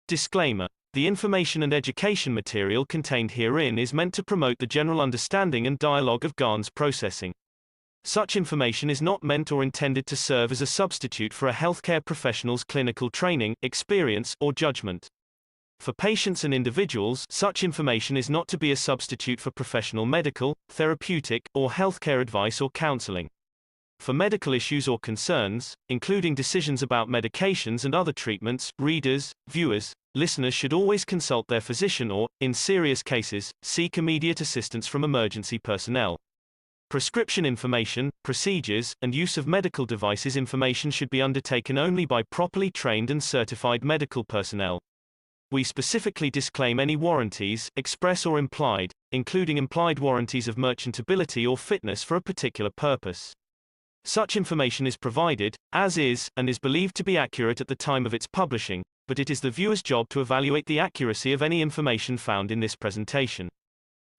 Disclaimer. The information and education material contained herein is meant to promote the general understanding and dialogue of GAN's processing. Such information is not meant or intended to serve as a substitute for a healthcare professional's clinical training, experience, or judgment. For patients and individuals, such information is not to be a substitute for professional medical, therapeutic, or healthcare advice or counseling. For medical issues or concerns, including decisions about medications and other treatments, readers, viewers, listeners should always consult their physician or, in serious cases, seek immediate assistance from emergency personnel. Prescription information, procedures, and use of medical devices information should be undertaken only by properly trained and certified medical personnel. We specifically disclaim any warranties, express or implied, including implied warranties of merchantability or fitness for a particular purpose. Such information is provided, as is, and is believed to be accurate at the time of its publishing, but it is the viewer's job to evaluate the accuracy of any information found in this presentation.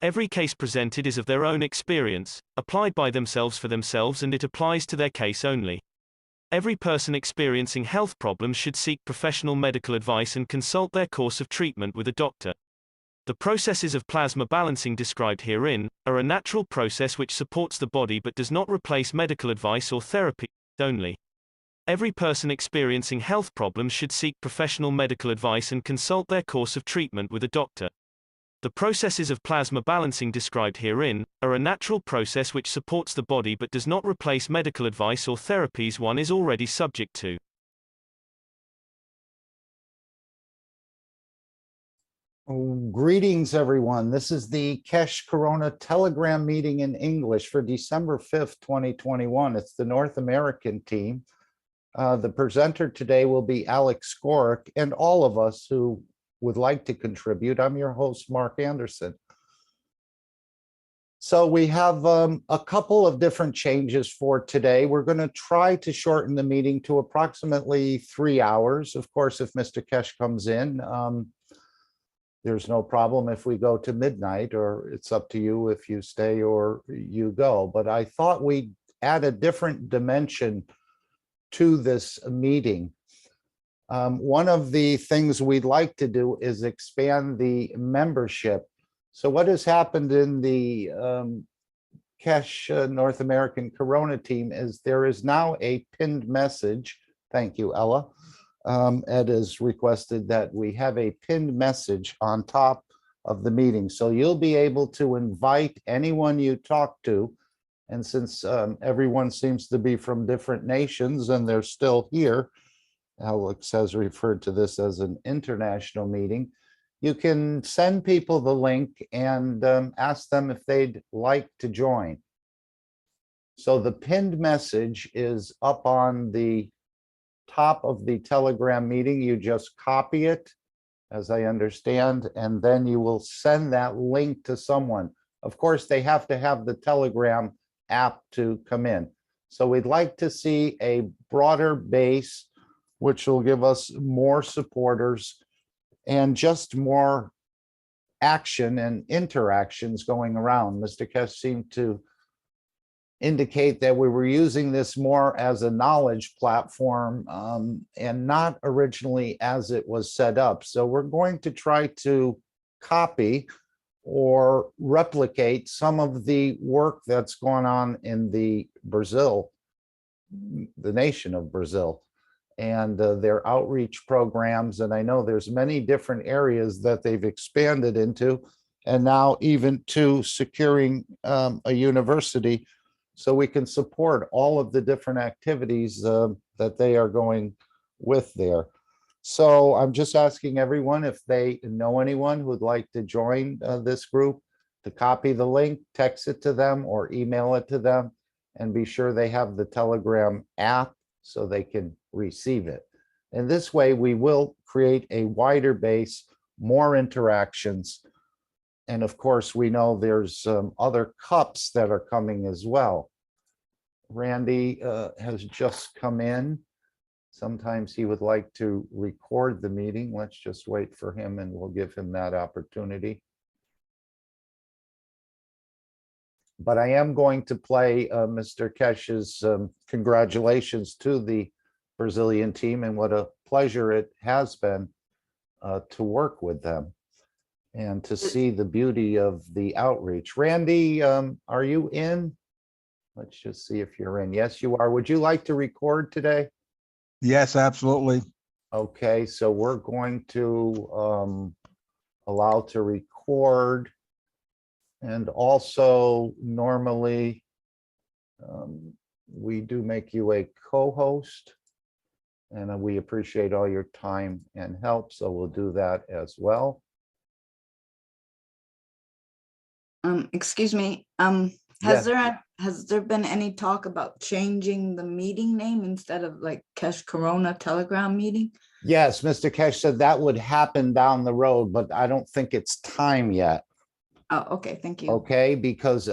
Every case presented is of their own experience, applied by themselves for themselves, and it applies to their case only. Every person experiencing health problems should seek professional medical advice and consult their course of treatment with a doctor. The processes of plasma balancing described herein are a natural process which supports the body but does not replace medical advice or therapy only. Every person experiencing health problems should seek professional medical advice and consult their course of treatment with a doctor. The processes of plasma balancing described herein are a natural process which supports the body but does not replace medical advice or therapies one is already subject to. Greetings, everyone. This is the Kesh Corona Telegram meeting in English for December 5th, 2021. It's the North American team. The presenter today will be Alex Skoric, and all of us who would like to contribute. I'm your host, Mark Anderson. So we have a couple of different changes for today. We're going to try to shorten the meeting to approximately 3 hours. Of course, if Mr. Kesh comes in, there's no problem if we go to midnight, or it's up to you if you stay or you go. But I thought we'd add a different dimension to this meeting. One of the things we'd like to do is expand the membership. So what has happened in the Kesh North American Corona team is there is now a pinned message. Thank you, Ella. Ed has requested that we have a pinned message on top of the meeting. So you'll be able to invite anyone you talk to. And since everyone seems to be from different nations and they're still here, Alex has referred to this as an international meeting, you can send people the link and ask them if they'd like to join. So the pinned message is up on the top of the Telegram meeting. You just copy it, as I understand, and then you will send that link to someone. Of course, they have to have the Telegram app to come in. So we'd like to see a broader base, which will give us more supporters and just more action and interactions going around. Mr. Kesh seemed to indicate that we were using this more as a knowledge platform and not originally as it was set up. So we're going to try to copy or replicate some of the work that's going on in the nation of Brazil, and their outreach programs. And I know there's many different areas that they've expanded into, and now even to securing a university, so we can support all of the different activities that they are going with there. So I'm just asking everyone if they know anyone who would like to join this group, to copy the link, text it to them, or email it to them, and be sure they have the Telegram app so they can receive it. And this way we will create a wider base, more interactions. And of course, we know there's other cups that are coming as well. Randy has just come in. Sometimes he would like to record the meeting. Let's just wait for him and we'll give him that opportunity. But I am going to play Mr. Kesh's congratulations to the Brazilian team, and what a pleasure it has been to work with them and to see the beauty of the outreach. Randy, are you in? Let's just see if you're in. Yes, you are. Would you like to record today? Yes, absolutely. Okay, so we're going to allow to record. And also normally we do make you a co-host, and we appreciate all your time and help, so we'll do that as well. Excuse me, Yes. has there been any talk about changing the meeting name instead of like Kesh Corona Telegram meeting? Yes, Mr. Kesh said that would happen down the road, but I don't think it's time yet. Oh, okay, thank you. Okay, because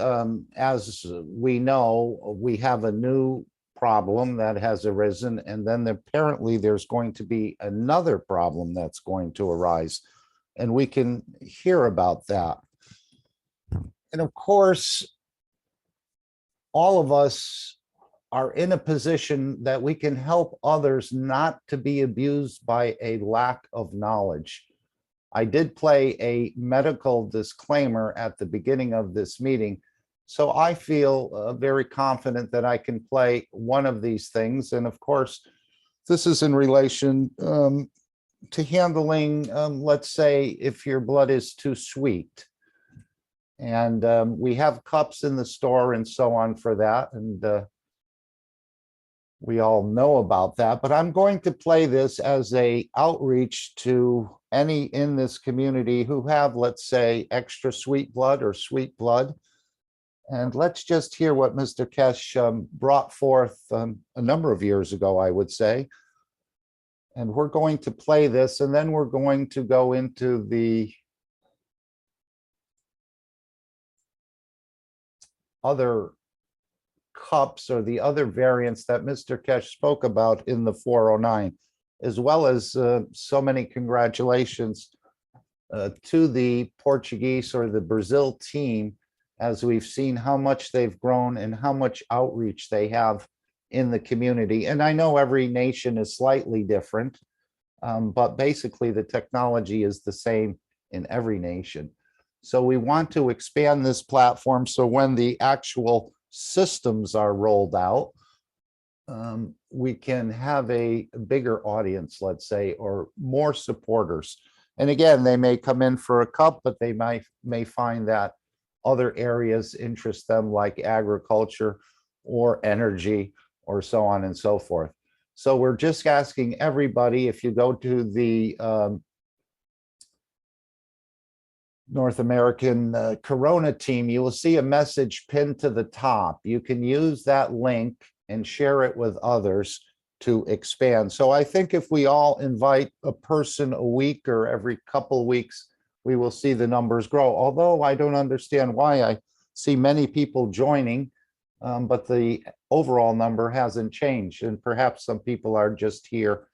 as we know, we have a new problem that has arisen, and then apparently there's going to be another problem that's going to arise, and we can hear about that. And of course, all of us are in a position that we can help others not to be abused by a lack of knowledge. I did play a medical disclaimer at the beginning of this meeting, so I feel very confident that I can play one of these things. And of course, this is in relation to handling, let's say, if your blood is too sweet. And we have cups in the store and so on for that. And we all know about that, but I'm going to play this as a outreach to any in this community who have, let's say, extra sweet blood or sweet blood. And let's just hear what Mr. Kesh brought forth a number of years ago, I would say. And we're going to play this, and then we're going to go into the other cups or the other variants that Mr. Kesh spoke about in the 409, as well as so many congratulations to the Portuguese or the Brazil team, as we've seen how much they've grown and how much outreach they have in the community. And I know every nation is slightly different, but basically the technology is the same in every nation. So we want to expand this platform so when the actual systems are rolled out, we can have a bigger audience, let's say, or more supporters. And again, they may come in for a cup, but they may find that other areas interest them, like agriculture or energy or so on and so forth. So we're just asking everybody, if you go to the North American Corona team, you will see a message pinned to the top. You can use that link and share it with others to expand. So I think if we all invite a person a week or every couple weeks, we will see the numbers grow. Although I don't understand why I see many people joining, but the overall number hasn't changed. And perhaps some people are just here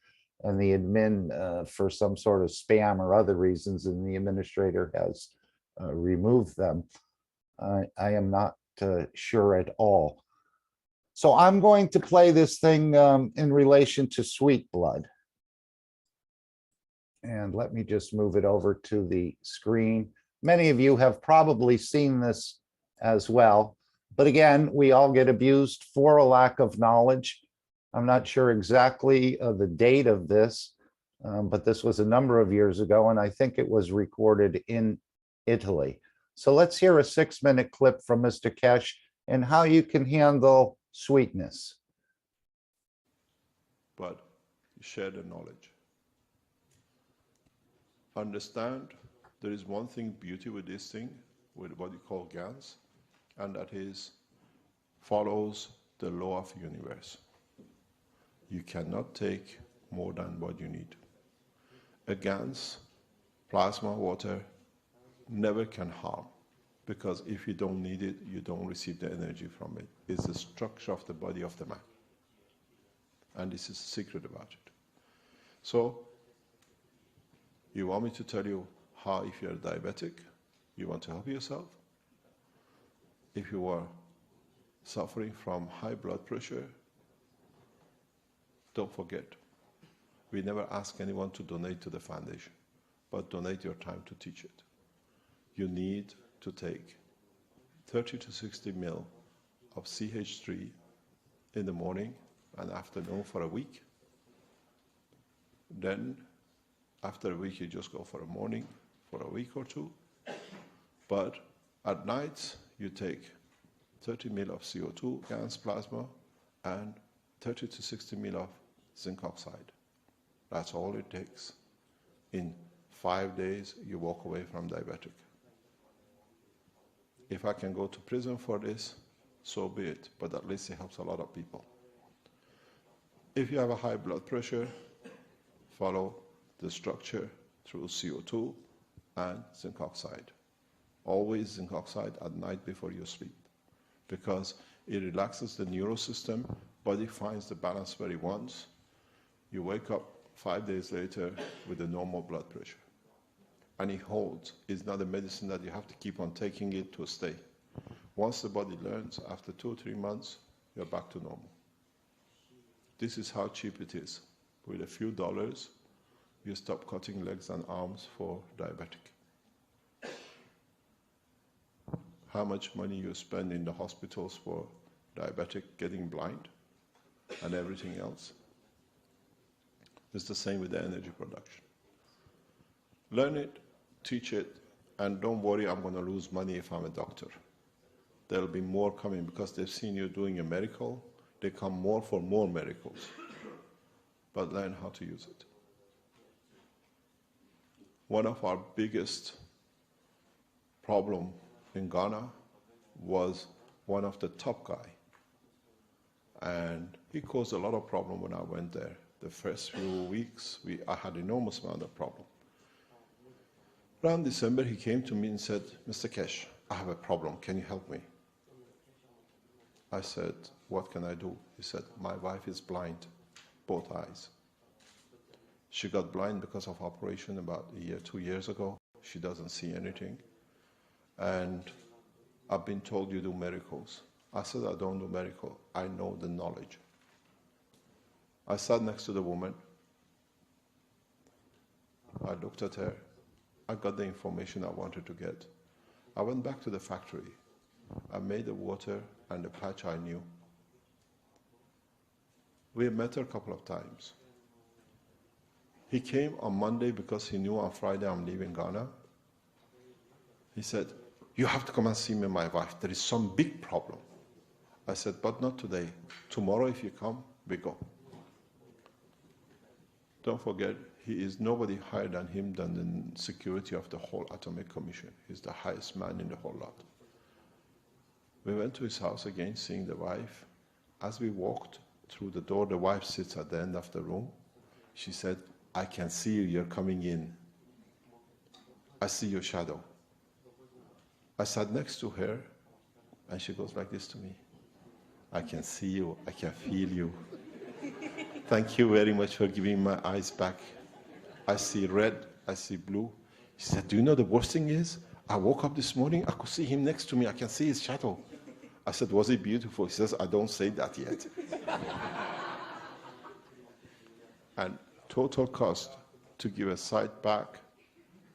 and the admin for some sort of spam or other reasons, and the administrator has removed them. I am not sure at all. So I'm going to play this thing in relation to sweet blood. And let me just move it over to the screen. Many of you have probably seen this as well. But again, we all get abused for a lack of knowledge. I'm not sure exactly the date of this, but this was a number of years ago, and I think it was recorded in Italy. So let's hear a 6-minute clip from Mr. Kesh and how you can handle sweetness. But share the knowledge. Understand there is one thing, beauty with this thing, with what you call GANs, and that is follows the law of the universe. You cannot take more than what you need. A GANs, plasma, water, never can harm, because if you don't need it, you don't receive the energy from it. It's the structure of the body of the man. And this is the secret about it. So, you want me to tell you how, if you're diabetic, you want to help yourself? If you are suffering from high blood pressure, don't forget, we never ask anyone to donate to the foundation. but donate your time to teach it. You need to take 30 to 60 mil of CH3 in the morning and afternoon for a week. Then, after a week, you just go for a morning for a week or two. But at night, you take 30 mil of CO2 GANs plasma and 30 to 60 mil of zinc oxide. That's all it takes. In 5 days, you walk away from diabetic. If I can go to prison for this, so be it, but at least it helps a lot of people. If you have a high blood pressure, follow the structure through CO2 and zinc oxide. Always zinc oxide at night before you sleep, because it relaxes the neural system, body finds the balance where it wants. You wake up 5 days later with a normal blood pressure. And it holds. It's not a medicine that you have to keep on taking it to stay. Once the body learns, after 2 or 3 months, you're back to normal. This is how cheap it is. With a few dollars, you stop cutting legs and arms for diabetic. How much money you spend in the hospitals for diabetic getting blind and everything else. It's the same with the energy production. Learn it, teach it, and don't worry, I'm going to lose money if I'm a doctor. There'll be more coming because they've seen you doing a miracle. They come more for more miracles. But learn how to use it. One of our biggest problem in Ghana was one of the top guy. And he caused a lot of problem when I went there. The first few weeks, I had enormous amount of problem. Around December, he came to me and said, Mr. Kesh, I have a problem. Can you help me? I said, what can I do? He said, my wife is blind, both eyes. She got blind because of operation about 2 years ago. She doesn't see anything. And I've been told you do miracles. I said, I don't do miracle. I know the knowledge. I sat next to the woman. I looked at her. I got the information I wanted to get. I went back to the factory. I made the water and the patch I knew. We met her a couple of times. He came on Monday because he knew on Friday I'm leaving Ghana. He said, you have to come and see me and my wife. There is some big problem. I said, but not today. Tomorrow if you come, we go. Don't forget, he is nobody higher than him than the security of the whole Atomic Commission. He's the highest man in the whole lot. We went to his house again, seeing the wife. As we walked through the door, the wife sits at the end of the room. She said, I can see you, you're coming in. I see your shadow. I sat next to her, and she goes like this to me. I can see you, I can feel you. Thank you very much for giving my eyes back. I see red, I see blue. She said, do you know the worst thing is? I woke up this morning, I could see him next to me, I can see his shadow. I said, was he beautiful? He says, I don't say that yet. And total cost to give a sight back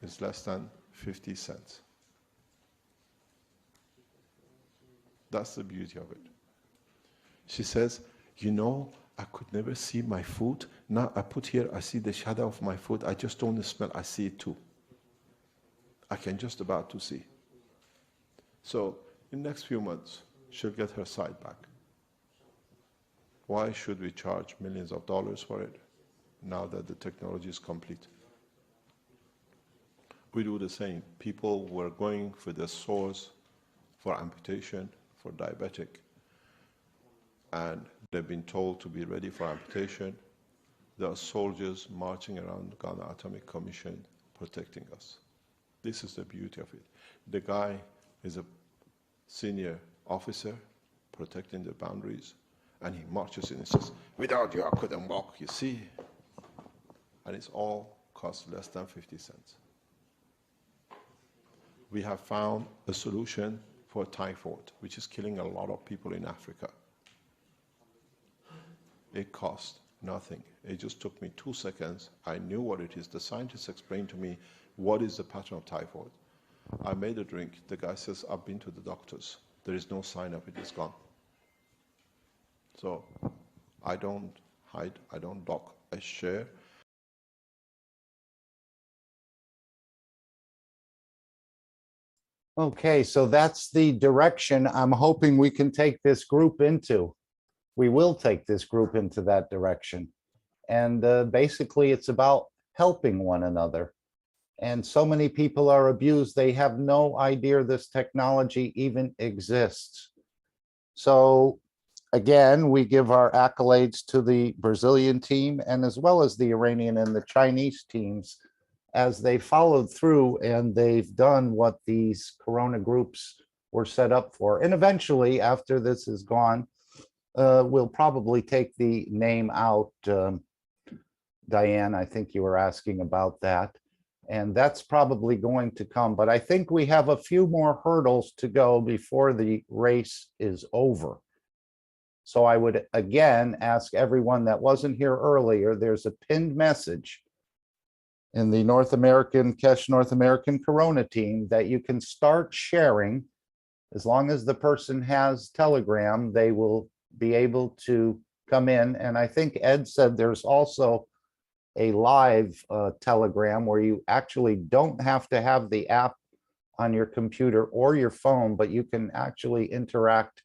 is less than 50 cents. That's the beauty of it. She says, you know, I could never see my foot. Now I put here, I see the shadow of my foot. I just don't smell, I see it too. I can just about to see. So in the next few months, she'll get her sight back. Why should we charge millions of dollars for it now that the technology is complete? We do the same. People were going for the source for amputation, for diabetic, and they've been told to be ready for amputation. There are soldiers marching around the Ghana Atomic Commission protecting us. This is the beauty of it. The guy is a senior officer protecting the boundaries, and he marches in and says, without you I couldn't walk, you see? And it's all cost less than 50 cents. We have found a solution for typhoid, which is killing a lot of people in Africa. It cost nothing. It just took me 2 seconds. I knew what it is. The scientists explained to me, what is the pattern of typhoid? I made a drink. The guy says, I've been to the doctors. There is no sign of it. It's gone. So I don't hide. I don't block. I share. Okay, so that's the direction I'm hoping we can take this group into. We will take this group into that direction. And basically, it's about helping one another. And so many people are abused, they have no idea this technology even exists. So again, we give our accolades to the Brazilian team and as well as the Iranian and the Chinese teams as they followed through and they've done what these Corona groups were set up for. And eventually, after this is gone, we'll probably take the name out. Diane, I think you were asking about that. And that's probably going to come. But I think we have a few more hurdles to go before the race is over. So I would again ask everyone that wasn't here earlier, there's a pinned message in the North American Corona team that you can start sharing. As long as the person has Telegram, they will be able to come in. And I think Ed said there's also a live Telegram where you actually don't have to have the app on your computer or your phone, but you can actually interact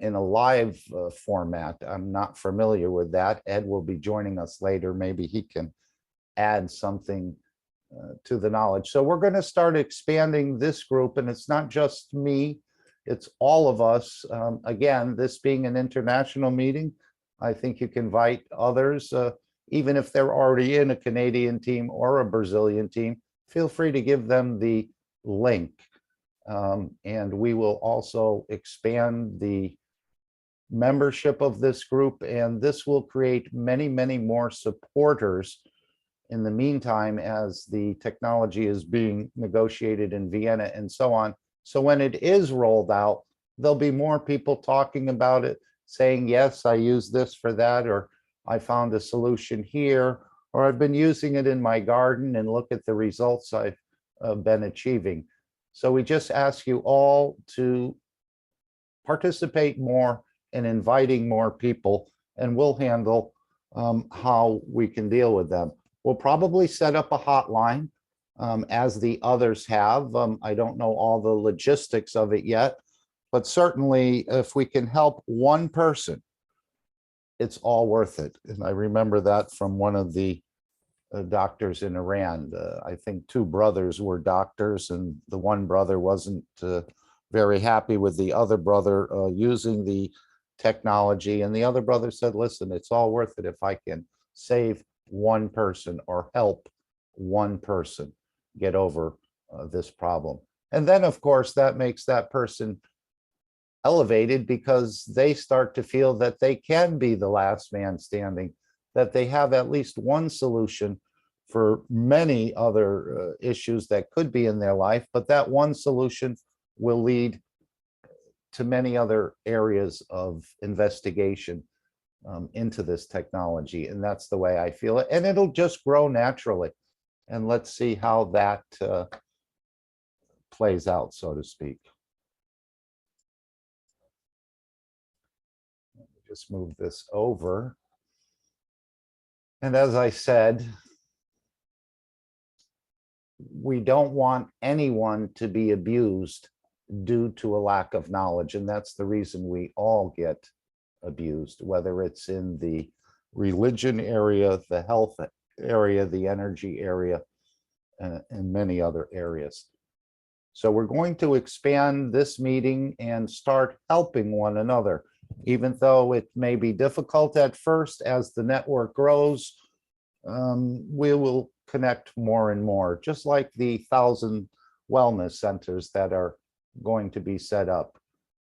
in a live format. I'm not familiar with that. Ed will be joining us later. Maybe he can add something to the knowledge. So we're going to start expanding this group, and it's not just me, it's all of us. Again, this being an international meeting, I think you can invite others, even if they're already in a Canadian team or a Brazilian team, feel free to give them the link. And we will also expand the membership of this group, and this will create many, many more supporters in the meantime as the technology is being negotiated in Vienna and so on. So when it is rolled out, there'll be more people talking about it, saying, yes, I use this for that, or I found a solution here, or I've been using it in my garden and look at the results I've been achieving. So we just ask you all to participate more in inviting more people, and we'll handle how we can deal with them. We'll probably set up a hotline as the others have. I don't know all the logistics of it yet, but certainly if we can help one person, it's all worth it. And I remember that from one of the doctors in Iran. I think two brothers were doctors, and the one brother wasn't very happy with the other brother using the technology. And the other brother said, listen, it's all worth it if I can save one person or help one person get over this problem. And then, of course, that makes that person elevated because they start to feel that they can be the last man standing, that they have at least one solution for many other issues that could be in their life, but that one solution will lead to many other areas of investigation into this technology. And that's the way I feel it. And it'll just grow naturally. And let's see how that plays out, so to speak. Let me just move this over. And as I said, we don't want anyone to be abused due to a lack of knowledge. And that's the reason we all get abused, whether it's in the religion area, the health area, the energy area, and many other areas. So we're going to expand this meeting and start helping one another, even though it may be difficult at first. As the network grows, we will connect more and more, just like the 1,000 wellness centers that are going to be set up.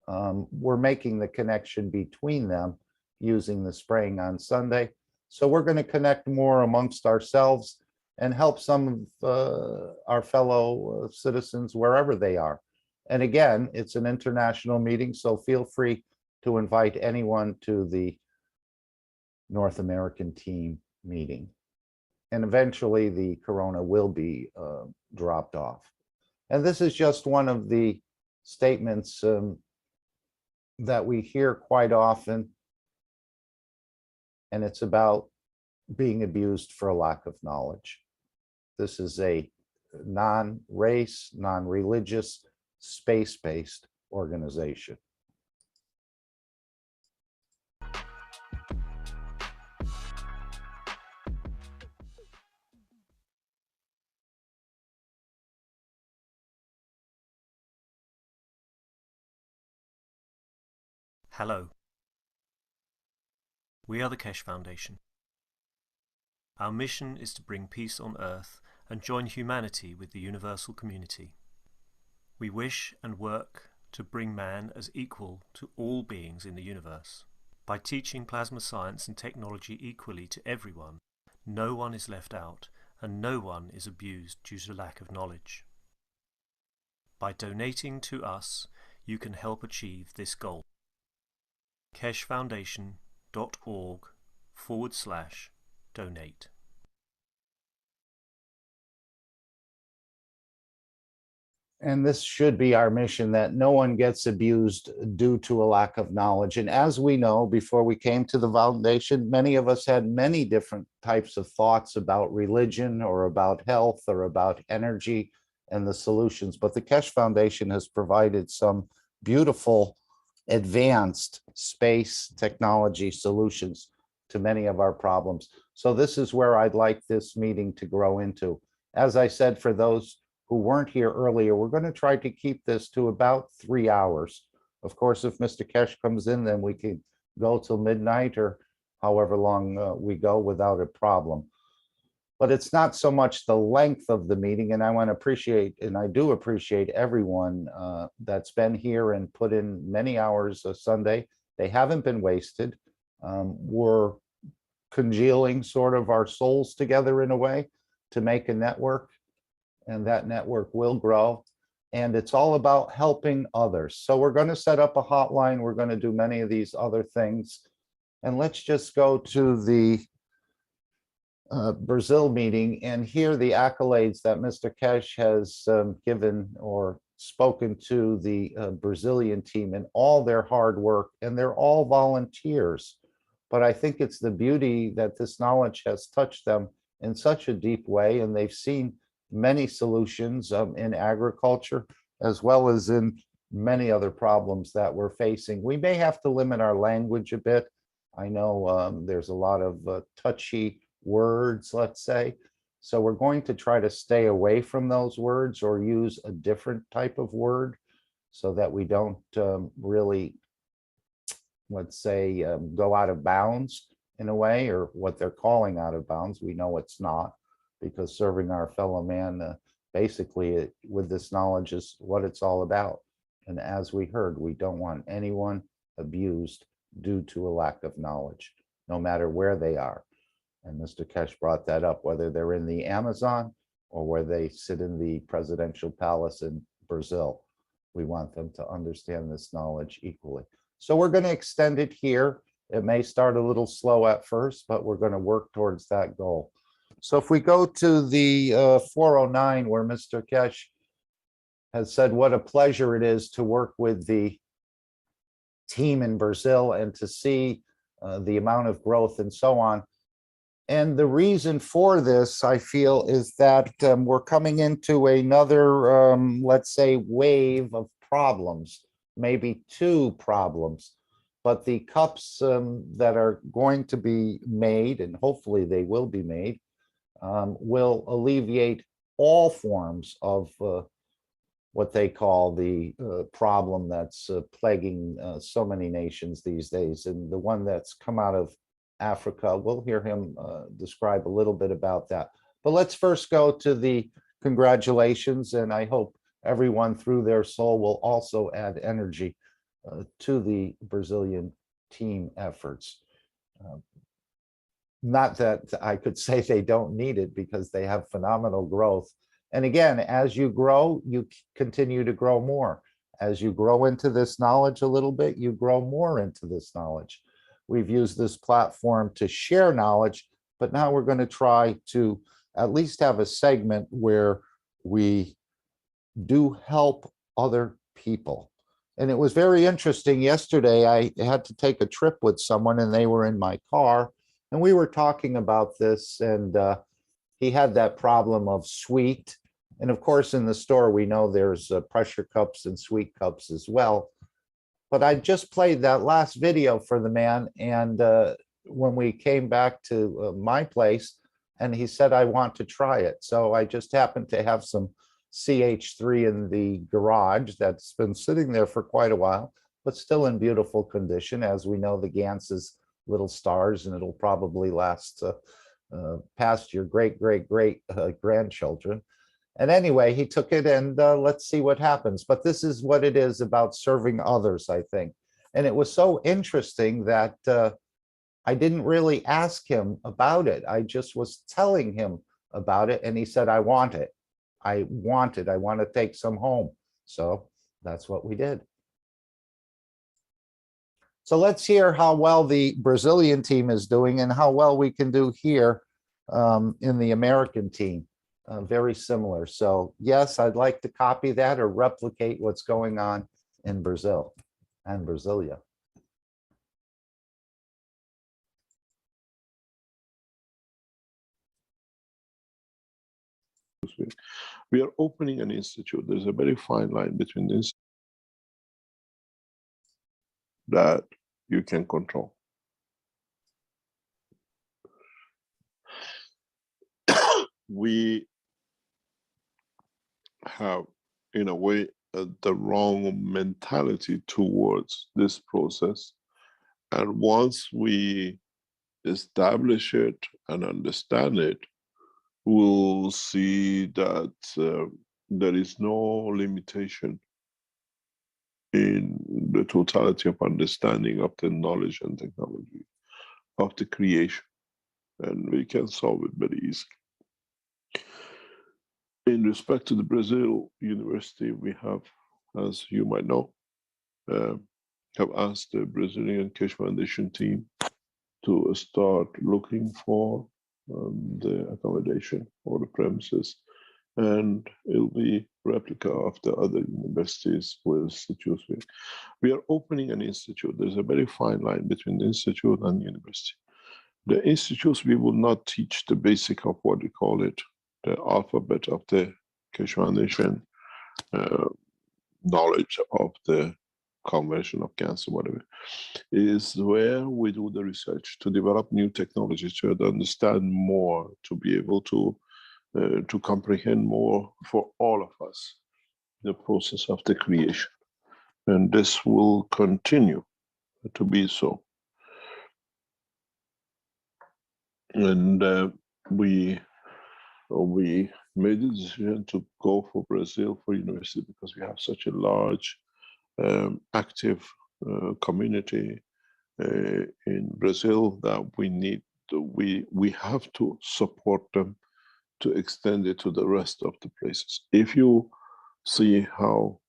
We're making the connection between them using the spraying on Sunday. So we're going to connect more amongst ourselves and help some of our fellow citizens wherever they are. And again, it's an international meeting, so feel free to invite anyone to the North American team meeting. and eventually the corona will be dropped off. And this is just one of the statements that we hear quite often, and it's about being abused for a lack of knowledge. This is a non-race, non-religious, space-based organization. Hello. We are the Kesh Foundation. Our mission is to bring peace on Earth and join humanity with the universal community. We wish and work to bring man as equal to all beings in the universe. By teaching plasma science and technology equally to everyone, no one is left out and no one is abused due to lack of knowledge. By donating to us, you can help achieve this goal. keshfoundation.org/donate. And this should be our mission, that no one gets abused due to a lack of knowledge. And as we know, before we came to the foundation, many of us had many different types of thoughts about religion or about health or about energy and the solutions. But the Kesh Foundation has provided some beautiful advanced space technology solutions to many of our problems. So this is where I'd like this meeting to grow into. As I said, for those who weren't here earlier, we're going to try to keep this to about 3 hours. Of course, if Mr. Kesh comes in, then we can go till midnight or however long we go without a problem. But it's not so much the length of the meeting, and I want to appreciate, and I do appreciate everyone that's been here and put in many hours a Sunday. They haven't been wasted. We're congealing sort of our souls together in a way to make a network, and that network will grow. And it's all about helping others. So we're going to set up a hotline. We're going to do many of these other things. And let's just go to the Brazil meeting and hear the accolades that Mr. Kesh has given or spoken to the Brazilian team and all their hard work, and they're all volunteers. But I think it's the beauty that this knowledge has touched them in such a deep way, and they've seen many solutions in agriculture, as well as in many other problems that we're facing. We may have to limit our language a bit. I know there's a lot of touchy words, let's say. So we're going to try to stay away from those words or use a different type of word so that we don't really, let's say, go out of bounds in a way, or what they're calling out of bounds. We know it's not, because serving our fellow man, basically with this knowledge is what it's all about. And as we heard, we don't want anyone abused due to a lack of knowledge, no matter where they are. And Mr. Kesh brought that up, whether they're in the Amazon or where they sit in the presidential palace in Brazil. We want them to understand this knowledge equally. So we're going to extend it here. It may start a little slow at first, but we're going to work towards that goal. So if we go to the 409, where Mr. Kesh has said what a pleasure it is to work with the team in Brazil and to see the amount of growth and so on. And the reason for this, I feel, is that we're coming into another, let's say, wave of problems, maybe 2 problems. But the cups that are going to be made, and hopefully they will be made, will alleviate all forms of what they call the problem that's plaguing so many nations these days. And the one that's come out of Africa, we'll hear him describe a little bit about that. But let's first go to the congratulations, and I hope everyone through their soul will also add energy to the Brazilian team efforts. Not that I could say they don't need it, because they have phenomenal growth. And again, as you grow, you continue to grow more. As you grow into this knowledge a little bit, you grow more into this knowledge. We've used this platform to share knowledge, but now we're going to try to at least have a segment where we do help other people. And it was very interesting. Yesterday, I had to take a trip with someone and they were in my car and we were talking about this, and he had that problem of sweet. And of course, in the store, we know there's pressure cups and sweet cups as well. But I just played that last video for the man. And when we came back to my place, and he said, I want to try it. So I just happened to have some CH3 in the garage that's been sitting there for quite a while, but still in beautiful condition. As we know, the Ganses little stars, and it'll probably last past your great grandchildren. And anyway, he took it, and let's see what happens. But this is what it is about serving others, I think. And it was so interesting that I didn't really ask him about it. I just was telling him about it, and he said, I want it. I want to take some home. So that's what we did. So let's hear how well the Brazilian team is doing and how well we can do here in the American team. Very similar. So yes, I'd like to copy that or replicate what's going on in Brazil and Brasilia. We are opening an institute. There's a very fine line between this that you can control. We have, in a way, the wrong mentality towards this process. And once we establish it and understand it, we'll see that there is no limitation in the totality of understanding of the knowledge and technology of the creation. And we can solve it very easily. In respect to the Brazil University, we have, as you might know, have asked the Brazilian Keshe Foundation team to start looking for the accommodation or the premises, and it'll be replica of the other universities with institutes. We are opening an institute. There's a very fine line between the institute and the university. The institutes, we will not teach the basic of what we call it, the alphabet of the Keshe Foundation, knowledge of the conversion of cancer, whatever, is where we do the research to develop new technologies, to understand more, to be able to comprehend more for all of us the process of the creation. And this will continue to be so. And we made the decision to go for Brazil for university because we have such a large active community in Brazil that we have to support them to extend it to the rest of the places. If you see how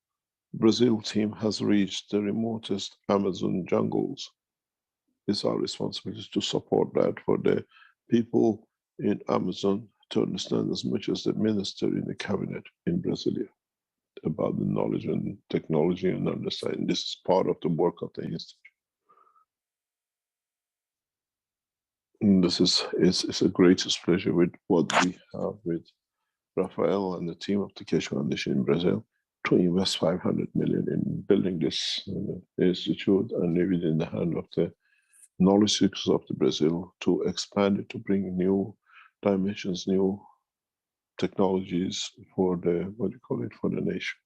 Brazil team has reached the remotest Amazon jungles, it's our responsibility to support that for the people in Amazon to understand as much as the minister in the cabinet in Brasilia about the knowledge and technology and understanding. This is part of the work of the institute. And this is a greatest pleasure with what we have with Rafael and the team of the Keshe Foundation in Brazil to invest 500 million in building this institute and leave it in the hand of the knowledge seekers of the Brazil to expand it, to bring new dimensions, new technologies for the, for the nation.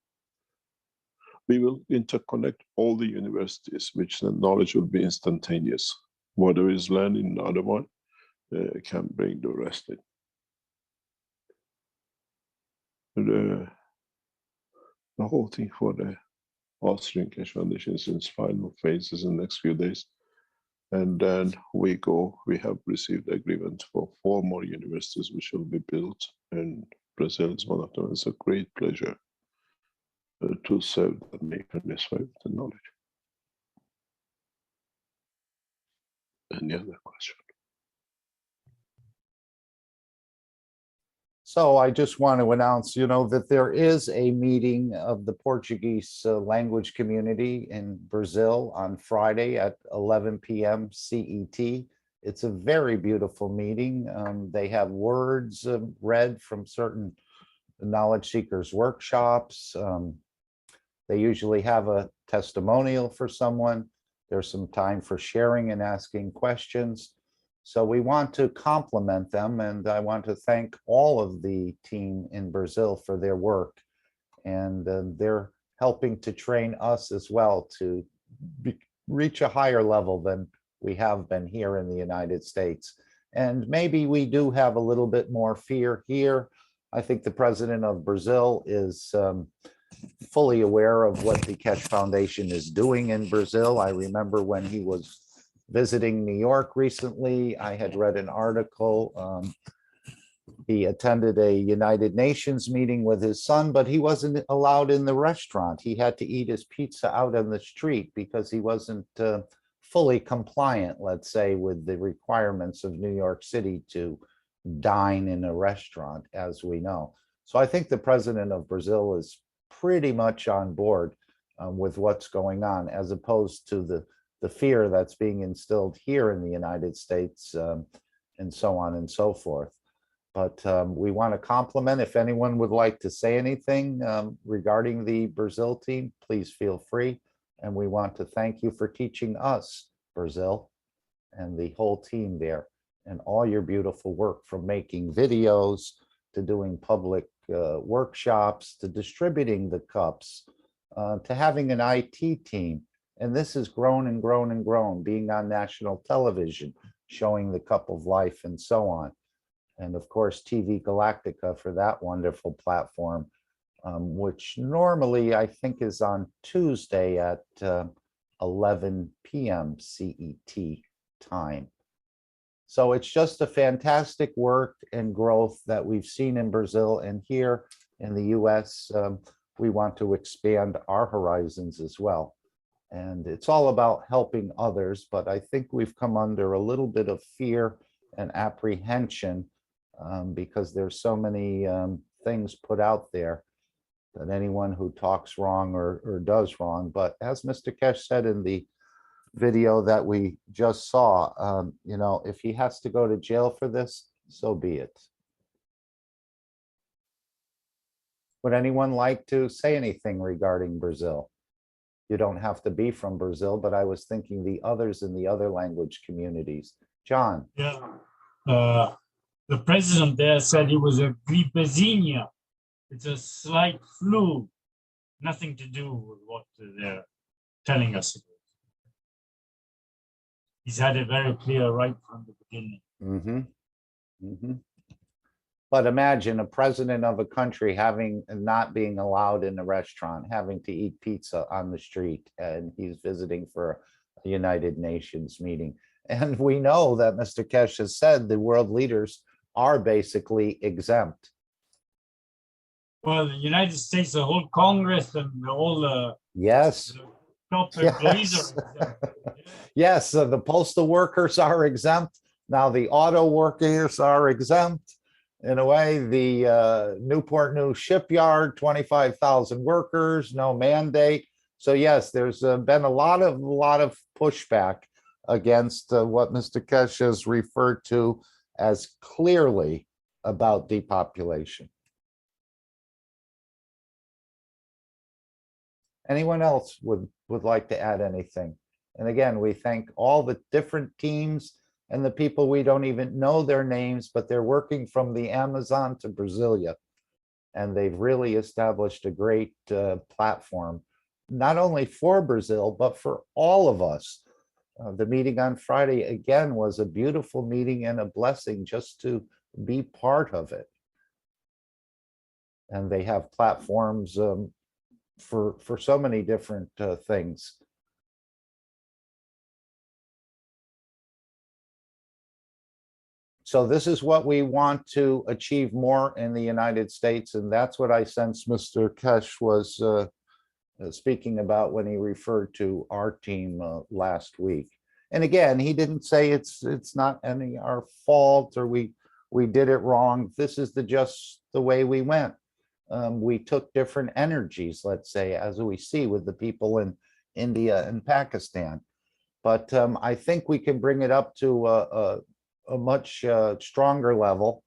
We will interconnect all the universities, which the knowledge will be instantaneous. Whatever is learned in another one can bring the rest in. The whole thing for the Austrian Keshe Foundation is in its final phases in the next few days. And then we have received agreement for 4 more universities which will be built, and Brazil is one of them. It's a great pleasure to serve the nation this way with the knowledge. Any other question? So I just want to announce, that there is a meeting of the Portuguese language community in Brazil on Friday at 11 p.m. CET. It's a very beautiful meeting. They have words read from certain knowledge seekers workshops. They usually have a testimonial for someone. There's some time for sharing and asking questions. So we want to compliment them, and I want to thank all of the team in Brazil for their work. And they're helping to train us as well to reach a higher level than we have been here in the United States. And maybe we do have a little bit more fear here. I think the president of Brazil is fully aware of what the Kesh Foundation is doing in Brazil. I remember when he was visiting New York recently, I had read an article. He attended a United Nations meeting with his son, but he wasn't allowed in the restaurant. He had to eat his pizza out on the street because he wasn't fully compliant, let's say, with the requirements of New York City to dine in a restaurant, as we know. So I think the president of Brazil is pretty much on board with what's going on, as opposed to the fear that's being instilled here in the United States, and so on and so forth. But we want to compliment. If anyone would like to say anything regarding the Brazil team, please feel free. And we want to thank you for teaching us, Brazil, and the whole team there, and all your beautiful work, from making videos to doing public workshops, to distributing the cups, to having an IT team. And this has grown and grown and grown, being on national television, showing the Cup of Life and so on. And of course, TV Galactica for that wonderful platform, which normally I think is on Tuesday at 11 p.m. CET time. So it's just a fantastic work and growth that we've seen in Brazil, and here in the US, we want to expand our horizons as well. And it's all about helping others, but I think we've come under a little bit of fear and apprehension because there's so many things put out there that anyone who talks wrong or does wrong. But as Mr. Kesh said in the video that we just saw, if he has to go to jail for this, so be it. Would anyone like to say anything regarding Brazil? You don't have to be from Brazil, but I was thinking the others in the other language communities. John. Yeah, the president there said he was a gripezinha. It's a slight flu, nothing to do with what they're telling us. He's had it very clear right from the beginning. But imagine a president of a country not being allowed in a restaurant, having to eat pizza on the street, and he's visiting for a United Nations meeting. And we know that Mr. Kesh has said the world leaders are basically exempt. Well, the United States, the whole Congress and all the yes, top employees are exempt. Yes, the postal workers are exempt. Now the auto workers are exempt. In a way, the Newport News shipyard, 25,000 workers, no mandate. So yes, there's been a lot of pushback against what Mr. Kesh has referred to as clearly about depopulation. Anyone else would like to add anything? And again, we thank all the different teams and the people we don't even know their names, but they're working from the Amazon to Brasilia. And they've really established a great platform, not only for Brazil, but for all of us. The meeting on Friday, again, was a beautiful meeting and a blessing just to be part of it. And they have platforms for so many different things. So this is what we want to achieve more in the United States, and that's what I sense Mr. Kesh was speaking about when he referred to our team last week. And again, he didn't say it's not any our fault or we're we did it wrong. This is just the way we went. We took different energies, let's say, as we see with the people in India and Pakistan. But I think we can bring it up to a much stronger level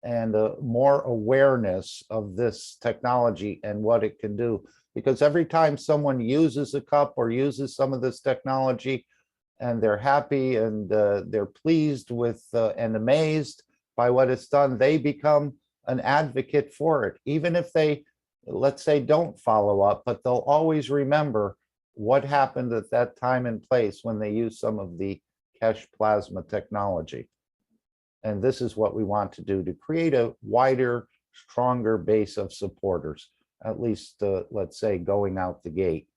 and more awareness of this technology and what it can do. Because every time someone uses a cup or uses some of this technology and they're happy and they're pleased with and amazed by what it's done, they become an advocate for it. Even if they, let's say, don't follow up, but they'll always remember what happened at that time and place when they used some of the Kesh plasma technology. And this is what we want to do, to create a wider, stronger base of supporters, at least, let's say, going out the gate.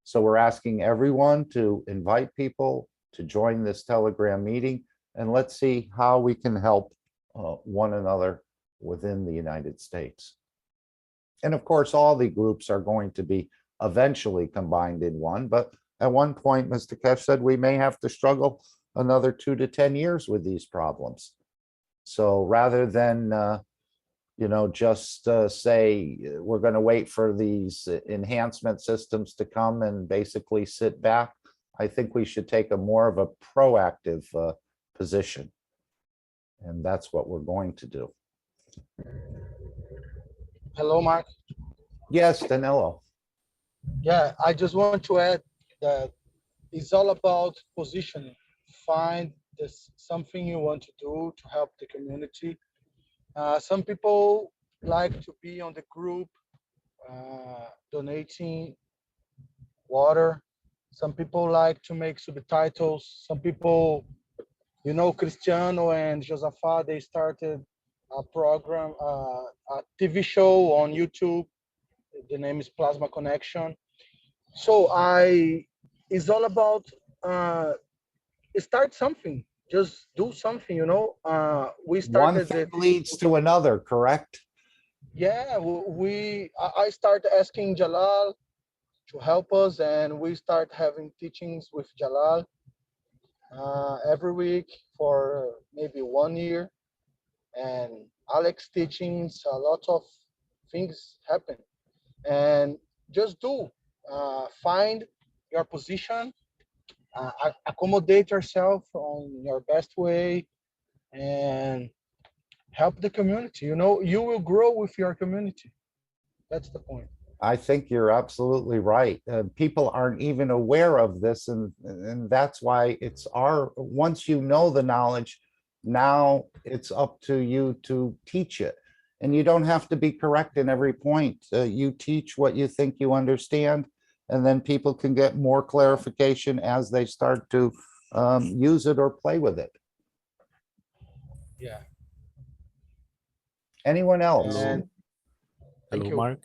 So we're asking everyone to invite people to join this Telegram meeting, and let's see how we can help one another within the United States. And of course, all the groups are going to be eventually combined in one, but at one point, Mr. Kesh said we may have to struggle another 2 to 10 years with these problems. So rather than just say we're going to wait for these enhancement systems to come and basically sit back, I think we should take a more of a proactive position. And that's what we're going to do. Hello, Mark. Yes, Danilo. Yeah, I just want to add that it's all about positioning. Find this something you want to do to help the community. Some people like to be on the group, donating water. Some people like to make subtitles. Some people, Cristiano and Josaphat, they started a program, a TV show on YouTube. The name is Plasma Connection. So it's all about start something, just do something, we One started thing leads to another, correct? Yeah, I started asking Jalal to help us, and we start having teachings with Jalal every week for maybe 1 year, and Alex teachings, a lot of things happen. And just find your position, accommodate yourself on your best way, and help the community. You will grow with your community. That's the point. I think you're absolutely right. People aren't even aware of this, and that's why once you know the knowledge, now it's up to you to teach it. And you don't have to be correct in every point. You teach what you think you understand, and then people can get more clarification as they start to use it or play with it. Yeah. Anyone else? And thank Hello, you. Mark.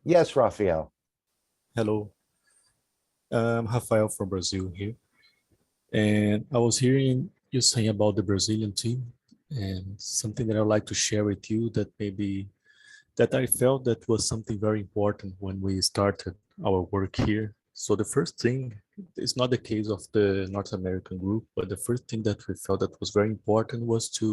Yes, Rafael. Hello. Rafael from Brazil here. And I was hearing you saying about the Brazilian team, and something that I'd like to share with you that I felt that was something very important when we started our work here. So the first thing, it's not the case of the North American group, but the first thing that we felt that was very important was to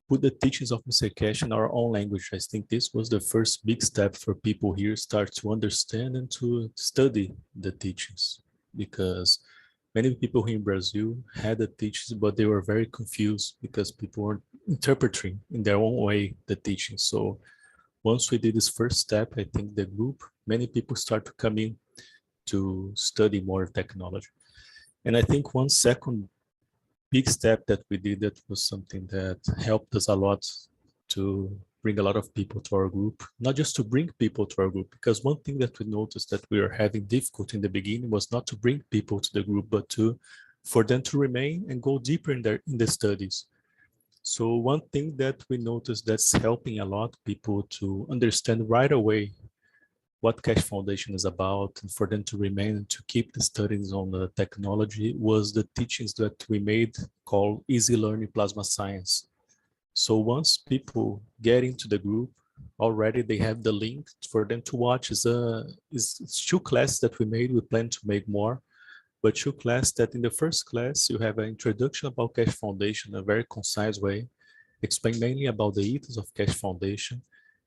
put the teachings of Mr. Kesh in our own language. I think this was the first big step for people here start to understand and to study the teachings, because many people here in Brazil had the teachings, but they were very confused because people weren't interpreting in their own way the teachings. So once we did this first step, I think the group, many people start to come in to study more technology. And I think one second big step that we did that was something that helped us a lot to bring a lot of people to our group, not just to bring people to our group, because one thing that we noticed that we were having difficulty in the beginning was not to bring people to the group, but for them to remain and go deeper in the studies. So one thing that we noticed that's helping a lot people to understand right away what Kesh Foundation is about, and for them to remain and to keep the studies on the technology, was the teachings that we made called Easy Learning Plasma Science. So once people get into the group, already they have the link for them to watch. It's 2 classes that we made. We plan to make more, but 2 classes that in the first class, you have an introduction about Kesh Foundation in a very concise way. explain mainly about the ethos of Cash Foundation.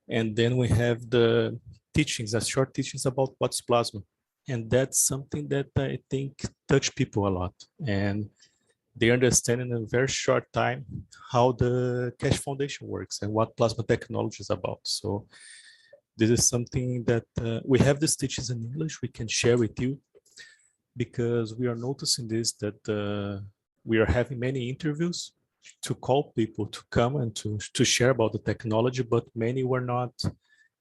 And then we have the teachings, short teachings about what's plasma. And that's something that I think touch people a lot. And they understand in a very short time how the Cash Foundation works and what plasma technology is about. So this is something that we have these teachings in English we can share with you, because we are noticing this, that we are having many interviews to call people to come and to share about the technology, but many were not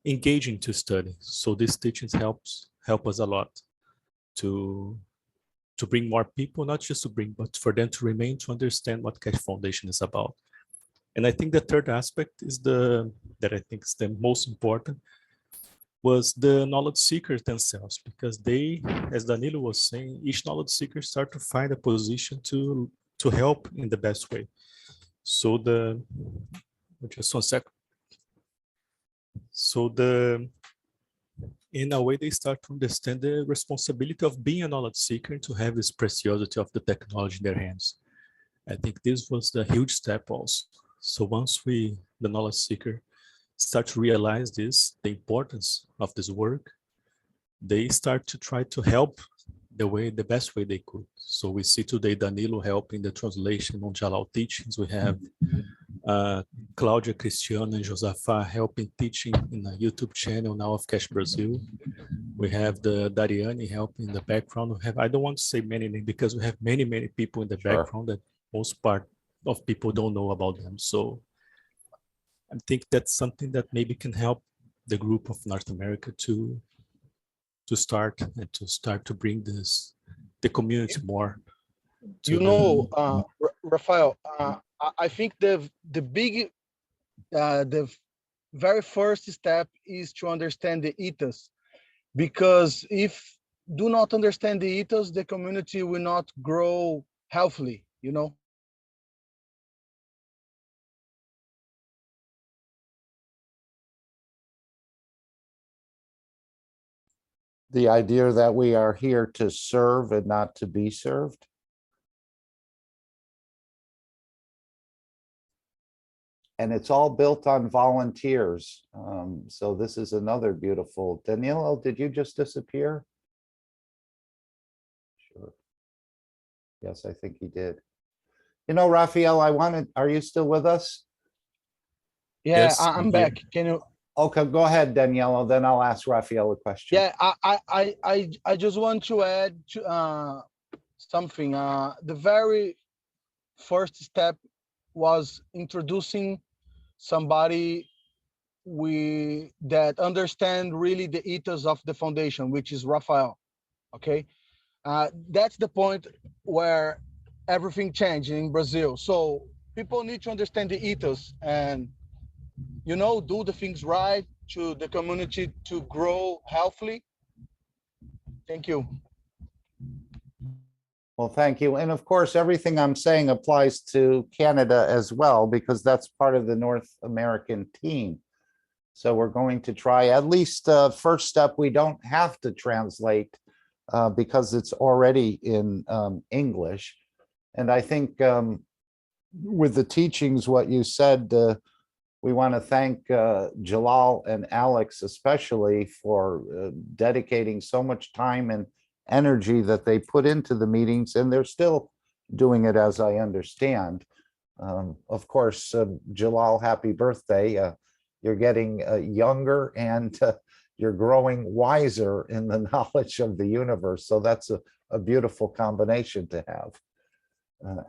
engaging to study. So these teachings help us a lot to bring more people, not just to bring, but for them to remain to understand what Cash Foundation is about. And I think the third aspect is that I think is the most important, was the knowledge seekers themselves, because they, as Danilo was saying, each knowledge seeker start to find a position to help in the best way. So just one second. So in a way, they start to understand the responsibility of being a knowledge seeker and to have this preciosity of the technology in their hands. I think this was the huge step also. So once the knowledge seeker start to realize this, the importance of this work, they start to try to help the best way they could. So we see today Danilo helping the translation on Jalal teachings. We have Claudia, Cristiano, and Josafá helping teaching in a YouTube channel now of Cash Brazil. We have the Dariane helping in the background. We have, I don't want to say many names because we have many people in the background that most part of people don't know about them. So I think that's something that maybe can help the group of North America to start to bring the community more. You know, Rafael, I think the very first step is to understand the ethos, because if do not understand the ethos, the community will not grow healthily, you know. The idea that we are here to serve and not to be served. And it's all built on volunteers. So this is another beautiful. Danilo, did you just disappear? Sure. Yes, I think he did. You know, Raphael, are you still with us? Yeah, Yes, I'm I'm back. here. Can you? Okay, go ahead, Daniela, then I'll ask Raphael a question. Yeah, I just want to add something. The very first step was introducing somebody that understand really the ethos of the foundation, which is Raphael. Okay, that's the point where everything changed in Brazil. So people need to understand the ethos and, you know, do the things right to the community to grow healthily. Thank you. Well, thank you. And of course, everything I'm saying applies to Canada as well, because that's part of the North American team. So we're going to try, at least first step, we don't have to translate because it's already in English. And I think with the teachings, what you said, we want to thank Jalal and Alex especially for dedicating so much time and energy that they put into the meetings, and they're still doing it, as I understand. Of course, Jalal, happy birthday. You're getting younger and you're growing wiser in the knowledge of the universe. So that's a beautiful combination to have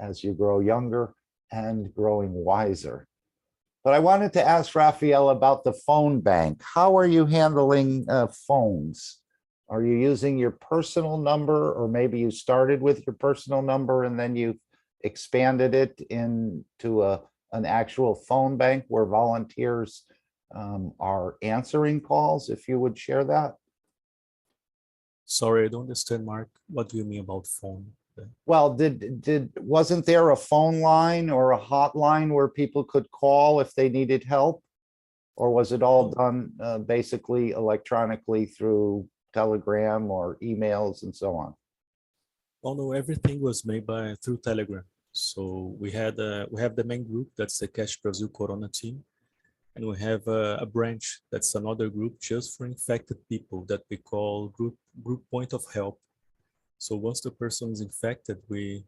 as you grow younger and growing wiser. But I wanted to ask Raphael about the phone bank. How are you handling phones? Are you using your personal number, or maybe you started with your personal number and then you expanded it into an actual phone bank where volunteers are answering calls? If you would share that. Sorry, I don't understand, Mark. What do you mean about phone? Well, wasn't there a phone line or a hotline where people could call if they needed help? Or was it all done basically electronically through Telegram or emails and so on? Oh no, everything was made through Telegram. So we have the main group, that's the Cash Brazil Corona team, and we have a branch that's another group just for infected people that we call group point of help. So once the person is infected, we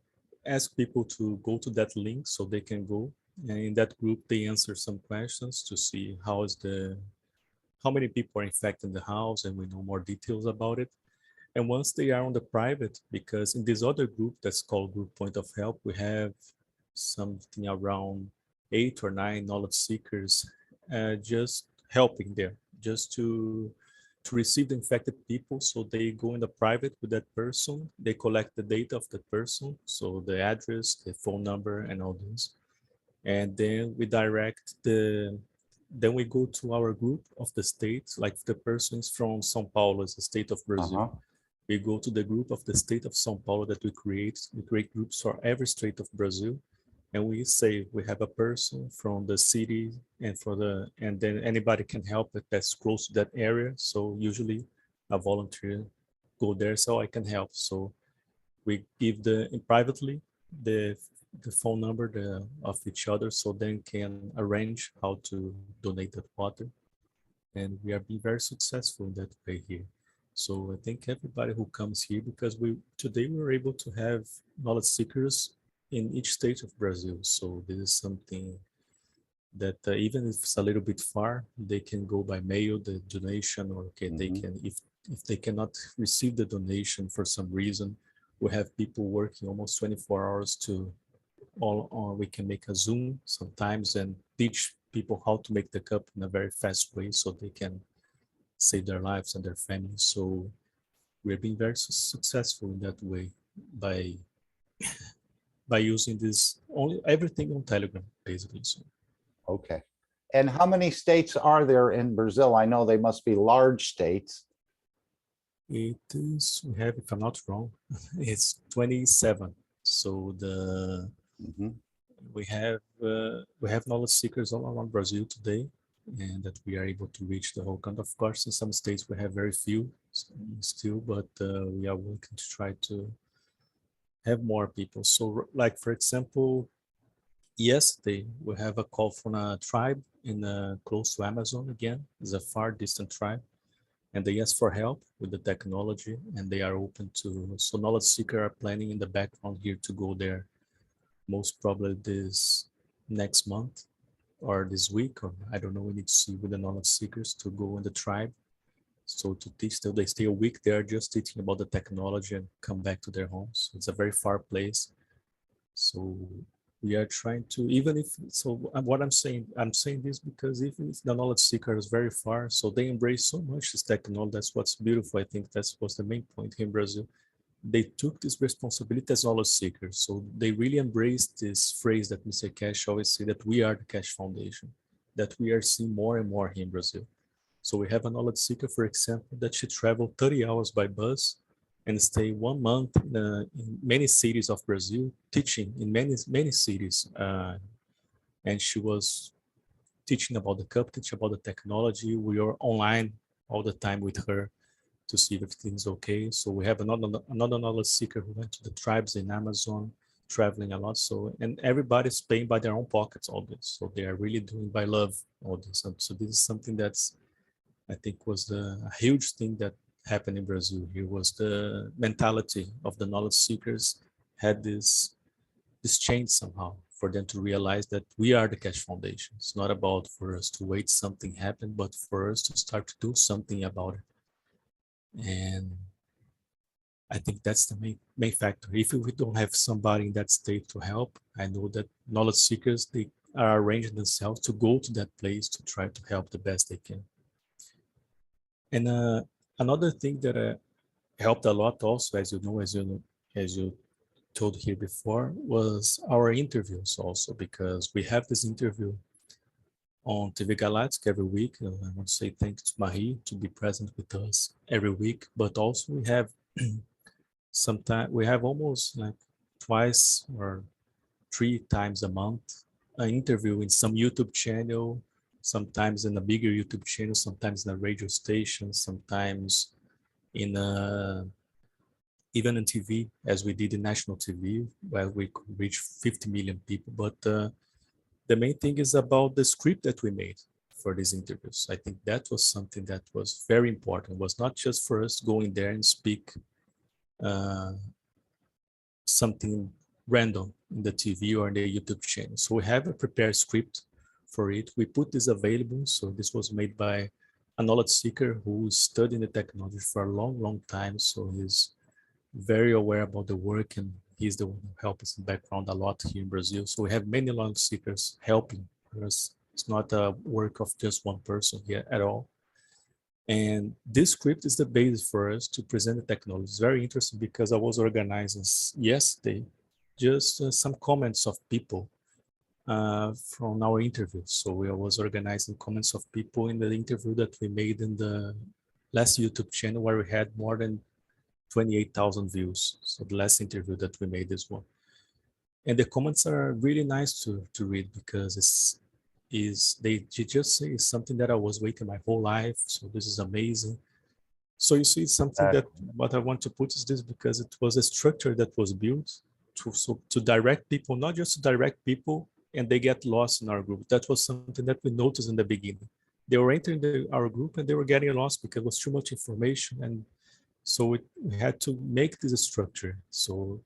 ask people to go to that link so they can go, and in that group they answer some questions to see how many people are infected in the house, and we know more details about it. And once they are on the private, because in this other group that's called Group Point of Help, we have something around 8 or 9 knowledge seekers just helping there, just to receive the infected people. So they go in the private with that person, they collect the data of the person, so the address, the phone number, and all this. And then we direct then we go to our group of the state, like the persons from São Paulo, as the state of Brazil. Uh-huh. We go to the group of the state of São Paulo that we create. We create groups for every state of Brazil. And we say we have a person from the city and then anybody can help if that's close to that area. So usually a volunteer go there so I can help. So we give privately the phone number of each other so then can arrange how to donate that water. And we are being very successful in that way here. So I thank everybody who comes here, because today we were able to have knowledge seekers in each state of Brazil. So this is something that even if it's a little bit far, they can go by mail, the donation, or they can, if they cannot receive the donation for some reason, we have people working almost 24 hours we can make a Zoom sometimes and teach people how to make the cup in a very fast way so they can save their lives and their families. So we're being very successful in that way by using everything on Telegram, basically. So. Okay. And how many states are there in Brazil? I know they must be large states. We have, if I'm not wrong, it's 27. So we have knowledge seekers all around Brazil today, and that we are able to reach the whole country. Of course, in some states we have very few still, but we are working to try to have more people. So, like for example, yesterday we have a call from a tribe close to Amazon again. It's a far distant tribe, and they ask for help with the technology, and they are open to. So knowledge seekers are planning in the background here to go there, most probably this next month or this week, or I don't know. We need to see with the knowledge seekers to go in the tribe. So to teach them, they stay a week there just teaching about the technology and come back to their homes. It's a very far place. So we are trying to, what I'm saying this because even if the knowledge seeker is very far, so they embrace so much this technology. That's what's beautiful. I think that's what's the main point here in Brazil. They took this responsibility as knowledge seekers. So they really embraced this phrase that Mr. Cash always say, that we are the Cash Foundation, that we are seeing more and more here in Brazil. So we have a knowledge seeker, for example, that she traveled 30 hours by bus and stay 1 month in many cities of Brazil, teaching in many cities. And she was teaching about the cup, teaching about the technology. We are online all the time with her to see if everything's okay. So we have another knowledge seeker who went to the tribes in Amazon, traveling a lot. So, and everybody's paying by their own pockets all this. So they are really doing by love all this. So this is something that's, I think, was a huge thing that happened in Brazil. Here was the mentality of the knowledge seekers had this change somehow for them to realize that we are the Cash Foundation. It's not about for us to wait something happen, but for us to start to do something about it. And I think that's the main factor. If we don't have somebody in that state to help, I know that knowledge seekers, they are arranging themselves to go to that place to try to help the best they can. And another thing that helped a lot also, as you told here before, was our interviews also, because we have this interview on TV Galáctica every week. I want to say thanks to Marie to be present with us every week, but also we have sometimes we have almost like twice or 3 times a month an interview in some YouTube channel, sometimes in a bigger YouTube channel, sometimes in a radio station, sometimes in a even on TV, as we did in national TV, where we could reach 50 million people. But the main thing is about the script that we made for these interviews. I think that was something that was very important. It was not just for us going there and speak something random in the TV or in the YouTube channel. So we have a prepared script for it. We put this available. So this was made by a knowledge seeker who studied the technology for a long, long time. So he's very aware about the work, and he's the one who helped us in the background a lot here in Brazil. So we have many knowledge seekers helping us. It's not a work of just one person here at all. And this script is the basis for us to present the technology. It's very interesting because I was organizing yesterday just some comments of people from our interview. So we was organizing comments of people in the interview that we made in the last YouTube channel, where we had more than 28,000 views. So the last interview that we made this one. And the comments are really nice to read, because they just say something that I was waiting my whole life. So this is amazing. So you see something that what I want to put is this, because it was a structure that was built to direct people, not just to direct people and they get lost in our group. That was something that we noticed in the beginning. They were entering our group and they were getting lost because it was too much information. And so we had to make this structure. So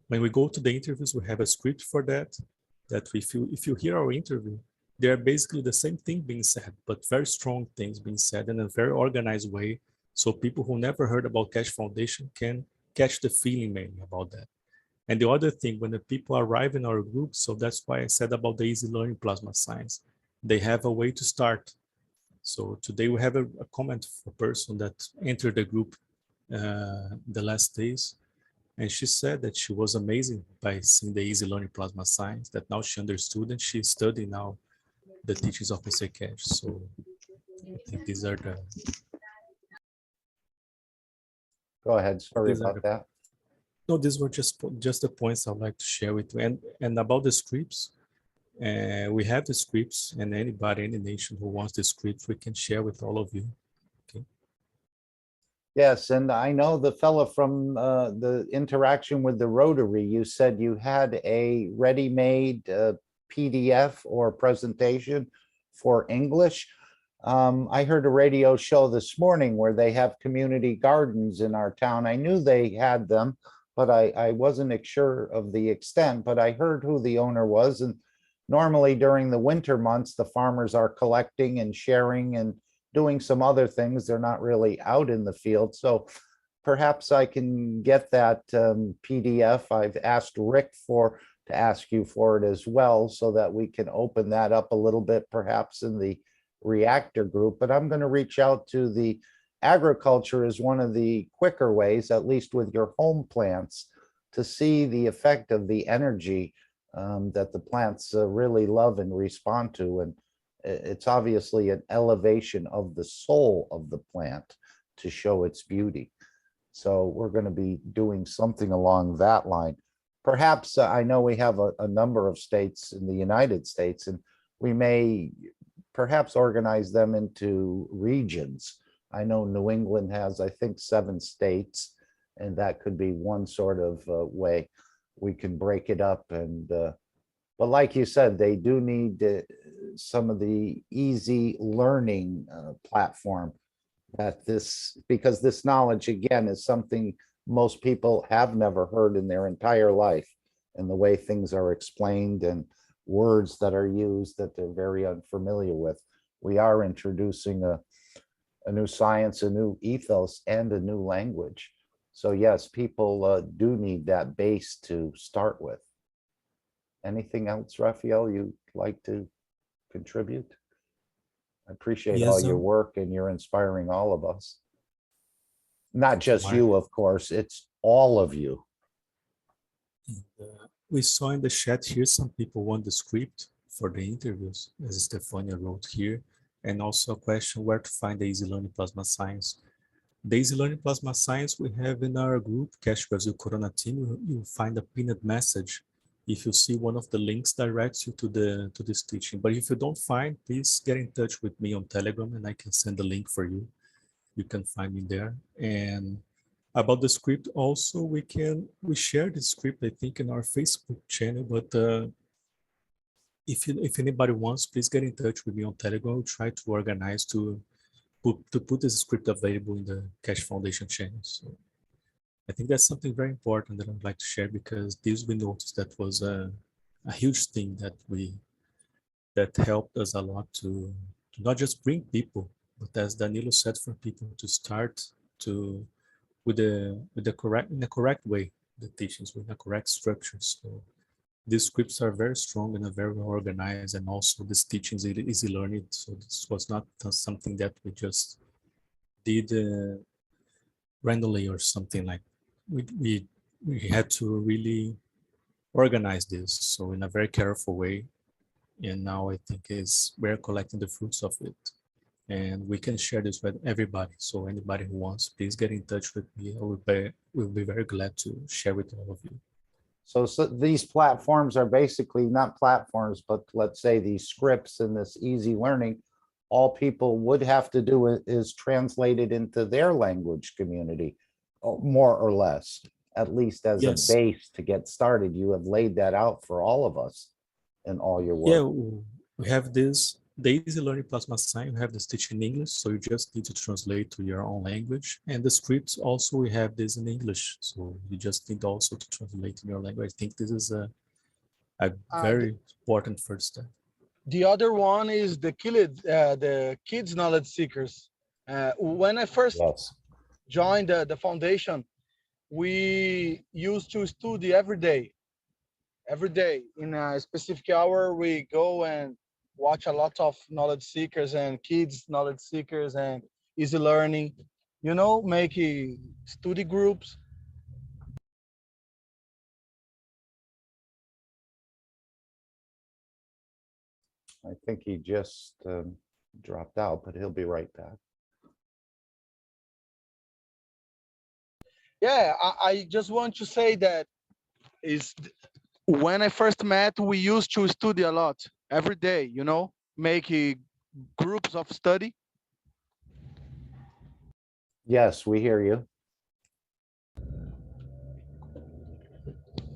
when we go to the interviews, we have a script for that if you hear our interview, they are basically the same thing being said, but very strong things being said in a very organized way. So people who never heard about Cash Foundation can catch the feeling mainly about that. And the other thing, when the people arrive in our group, so that's why I said about the easy learning plasma science, they have a way to start. So today we have a comment for a person that entered the group the last days. And she said that she was amazing by seeing the easy learning plasma science, that now she understood and she's studying now the teachings of Mr. Cash. So I think these are the... Go ahead, sorry about that. No, these were just the points I'd like to share with you. And about the scripts, we have the scripts, and anybody, any nation who wants the script, we can share with all of you. Okay. Yes, and I know the fellow from the interaction with the Rotary, you said you had a ready-made PDF or presentation for English. I heard a radio show this morning where they have community gardens in our town. I knew they had them, but I wasn't sure of the extent, but I heard who the owner was. And normally during the winter months, the farmers are collecting and sharing and doing some other things. They're not really out in the field. So perhaps I can get that PDF. I've asked Rick to ask you for it as well, so that we can open that up a little bit, perhaps in the reactor group. But I'm going to reach out to the agriculture as one of the quicker ways, at least with your home plants, to see the effect of the energy that the plants really love and respond to. And it's obviously an elevation of the soul of the plant to show its beauty. So we're going to be doing something along that line. Perhaps I know we have a number of states in the United States, and we may perhaps organize them into regions. I know New England has, I think, 7 states, and that could be one sort of way we can break it up. And but like you said, they do need some of the easy learning platform because this knowledge, again, is something most people have never heard in their entire life, and the way things are explained and words that are used that they're very unfamiliar with. We are introducing a new science, a new ethos, and a new language. So yes, people do need that base to start with. Anything else, Raphael, you'd like to contribute? I appreciate all your work, and you're inspiring all of us. Not just you, of course, it's all of you. We saw in the chat here, some people want the script for the interviews, as Stefania wrote here, and also a question where to find the Easy Learning Plasma Science. The Easy Learning Plasma Science we have in our group, Cash Brazil Corona team. You'll find a pinned message. If you see one of the links directs you to this teaching. But if you don't find, please get in touch with me on Telegram and I can send the link for you. You can find me there. And About the script also, we share the script, I think, in our Facebook channel, but if anybody wants, please get in touch with me on Telegram. I'll try to organize to put this script available in the Cash Foundation channel. So I think that's something very important that I'd like to share, because this we noticed that was a huge thing that helped us a lot to not just bring people, but as Danilo said, for people to start to with the correct way, the teachings with the correct structure. So these scripts are very strong and are very well organized, and also these teachings are easy learning. So this was not something that we just did randomly or something. Like we had to really organize this, so in a very careful way. And now I think we're collecting the fruits of it, and we can share this with everybody. So anybody who wants, please get in touch with me. We'll be very glad to share with all of you. So these platforms are basically not platforms, but let's say these scripts and this easy learning, all people would have to do is translate it into their language community, more or less, at least as Yes. a base to get started. You have laid that out for all of us in all your work. Yeah, we have this, the Easy Learning Plasma sign, we have this teaching in English, so you just need to translate to your own language. And the scripts also, we have this in English, so you just need also to translate in your language. I think this is a very important first step. The other one is the kids knowledge seekers. When I first joined the foundation, we used to study every day. Every day in a specific hour, we go and watch a lot of knowledge seekers and kids knowledge seekers and easy learning, you know, make study groups. I think he just dropped out, but he'll be right back. Yeah, I just want to say that when I first met, we used to study a lot every day, you know, make groups of study. Yes, we hear you.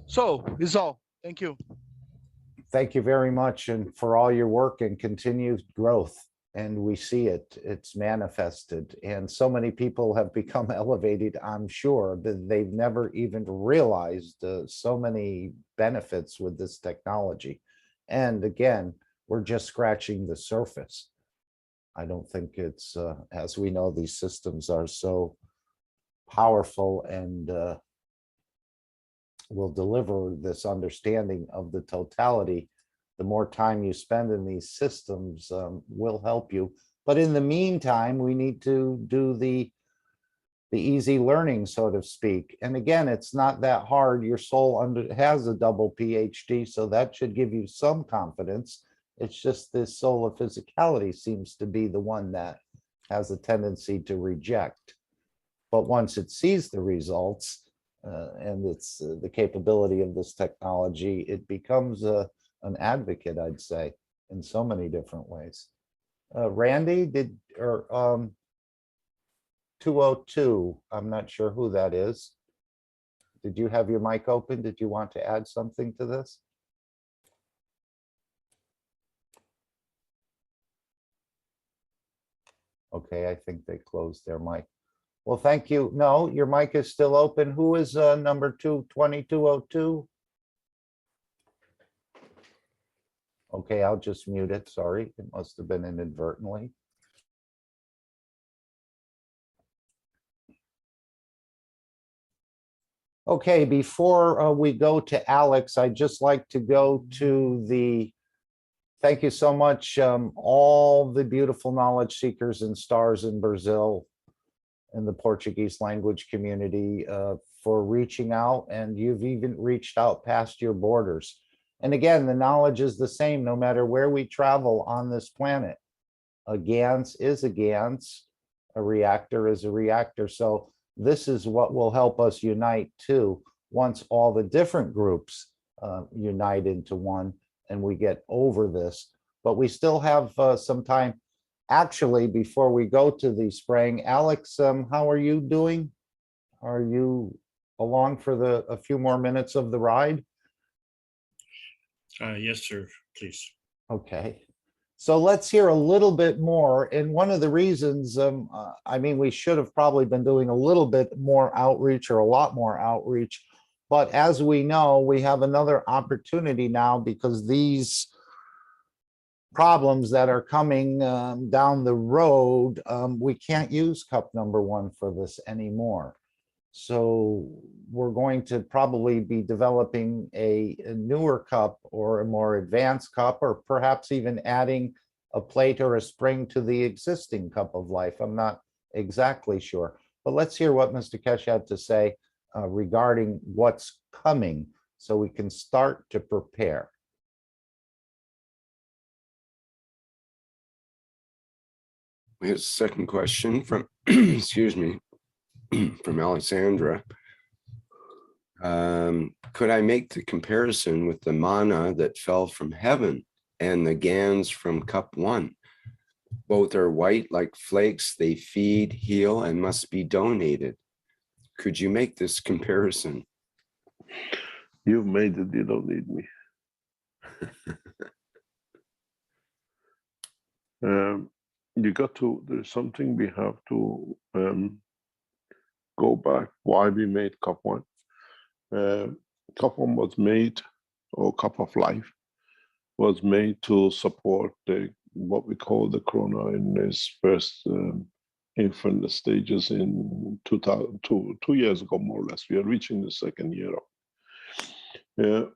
So it's all. Thank you. Thank you very much, and for all your work and continued growth. And we see it, it's manifested. And so many people have become elevated, I'm sure, that they've never even realized so many benefits with this technology. And again, we're just scratching the surface. I don't think it's, as we know, these systems are so powerful and will deliver this understanding of the totality. The more time you spend in these systems will help you. But in the meantime, we need to do the easy learning, so to speak. And again, it's not that hard. Your soul has a double PhD, so that should give you some confidence. It's just this soul of physicality seems to be the one that has a tendency to reject. But once it sees the results and it's the capability of this technology, it becomes an advocate, I'd say, in so many different ways. Randy, 202, I'm not sure who that is. Did you have your mic open? Did you want to add something to this? Okay, I think they closed their mic. Well, thank you. No, your mic is still open. Who is number 2202? Okay, I'll just mute it. Sorry, it must have been inadvertently. Okay, before we go to Alex, I'd just like to go to the, thank you so much, all the beautiful knowledge seekers and stars in Brazil and the Portuguese language community for reaching out, and you've even reached out past your borders. And again, the knowledge is the same no matter where we travel on this planet. A GANS is a GANS, a reactor is a reactor. So this is what will help us unite too, once all the different groups unite into one and we get over this. But we still have some time. Actually, before we go to the spraying, Alex, how are you doing? are you along for a few more minutes of the ride? Yes, sir, please. Okay. So let's hear a little bit more. And one of the reasons, I mean, we should have probably been doing a little bit more outreach or a lot more outreach. But as we know, we have another opportunity now because these problems that are coming down the road, we can't use cup number 1 for this anymore. So we're going to probably be developing a newer cup or a more advanced cup, or perhaps even adding a plate or a spring to the existing cup of life. I'm not exactly sure, but let's hear what Mr. Kesh had to say regarding what's coming so we can start to prepare. We have a second question from, excuse me, from Alexandra. Could I make the comparison with the manna that fell from heaven and the gans from cup 1? Both are white like flakes. They feed, heal, and must be donated. Could you make this comparison? You've made it, you don't need me. There's something we have to go back why we made cup 1. Cup 1 was made, or cup of life, was made to support what we call the corona in its first infant stages in 2 years ago, more or less. We are reaching the second year of.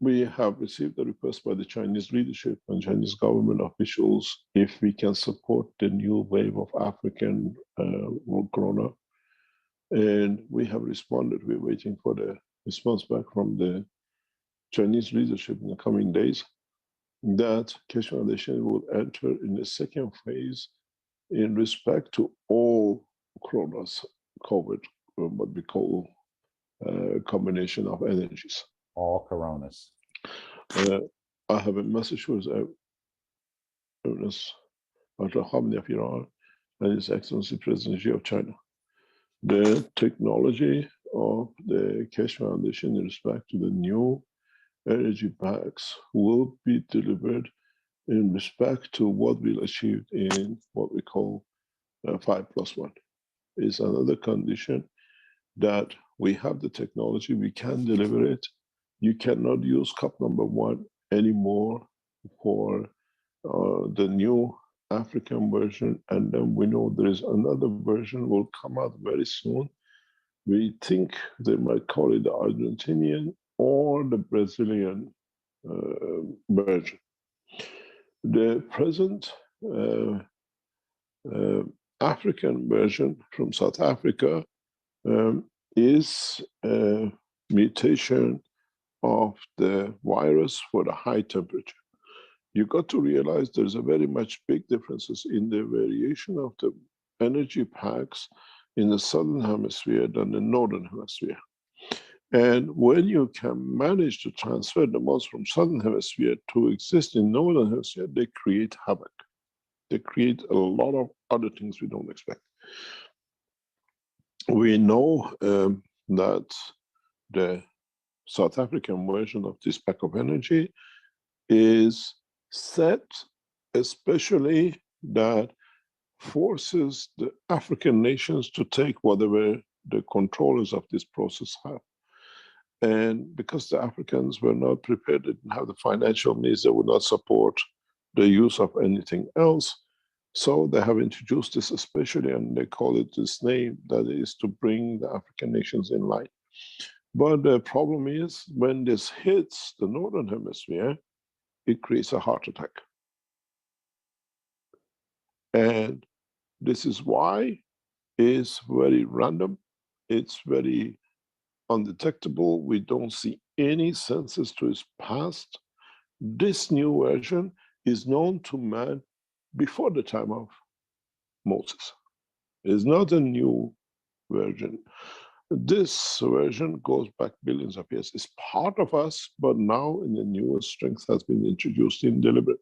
We have received a request by the Chinese leadership and Chinese government officials if we can support the new wave of African corona. And we have responded. We're waiting for the response back from the Chinese leadership in the coming days that Keshe Foundation will enter in the second phase in respect to all coronas, COVID, what we call combination of energies. All coronas. I have a message for His Eminence Dr. Hamdi of Iran and His Excellency President Xi of China. The technology of the Keshe Foundation in respect to the new energy packs will be delivered in respect to what we'll achieve in what we call 5+1. Is another condition that we have the technology, we can deliver it. You cannot use cup number 1 anymore for the new African version, and then we know there is another version will come out very soon. We think they might call it the Argentinian or the Brazilian version. The present African version from South Africa is a mutation of the virus for the high temperature. You got to realize there's a very much big differences in the variation of the energy packs in the southern hemisphere than the northern hemisphere. And when you can manage to transfer the ones from southern hemisphere to exist in northern hemisphere, they create havoc. They create a lot of other things we don't expect. We know that the South African version of this pack of energy is set especially that forces the African nations to take whatever the controllers of this process have. And because the Africans were not prepared, they didn't have the financial means, they would not support the use of anything else. So they have introduced this especially, and they call it this name, that is to bring the African nations in line. But the problem is when this hits the northern hemisphere, it creates a heart attack. And this is why it's very random. It's very undetectable. We don't see any senses to its past. This new version is known to man before the time of Moses. It's not a new version. This version goes back billions of years. It's part of us, but now in the newest strength has been introduced in deliberately.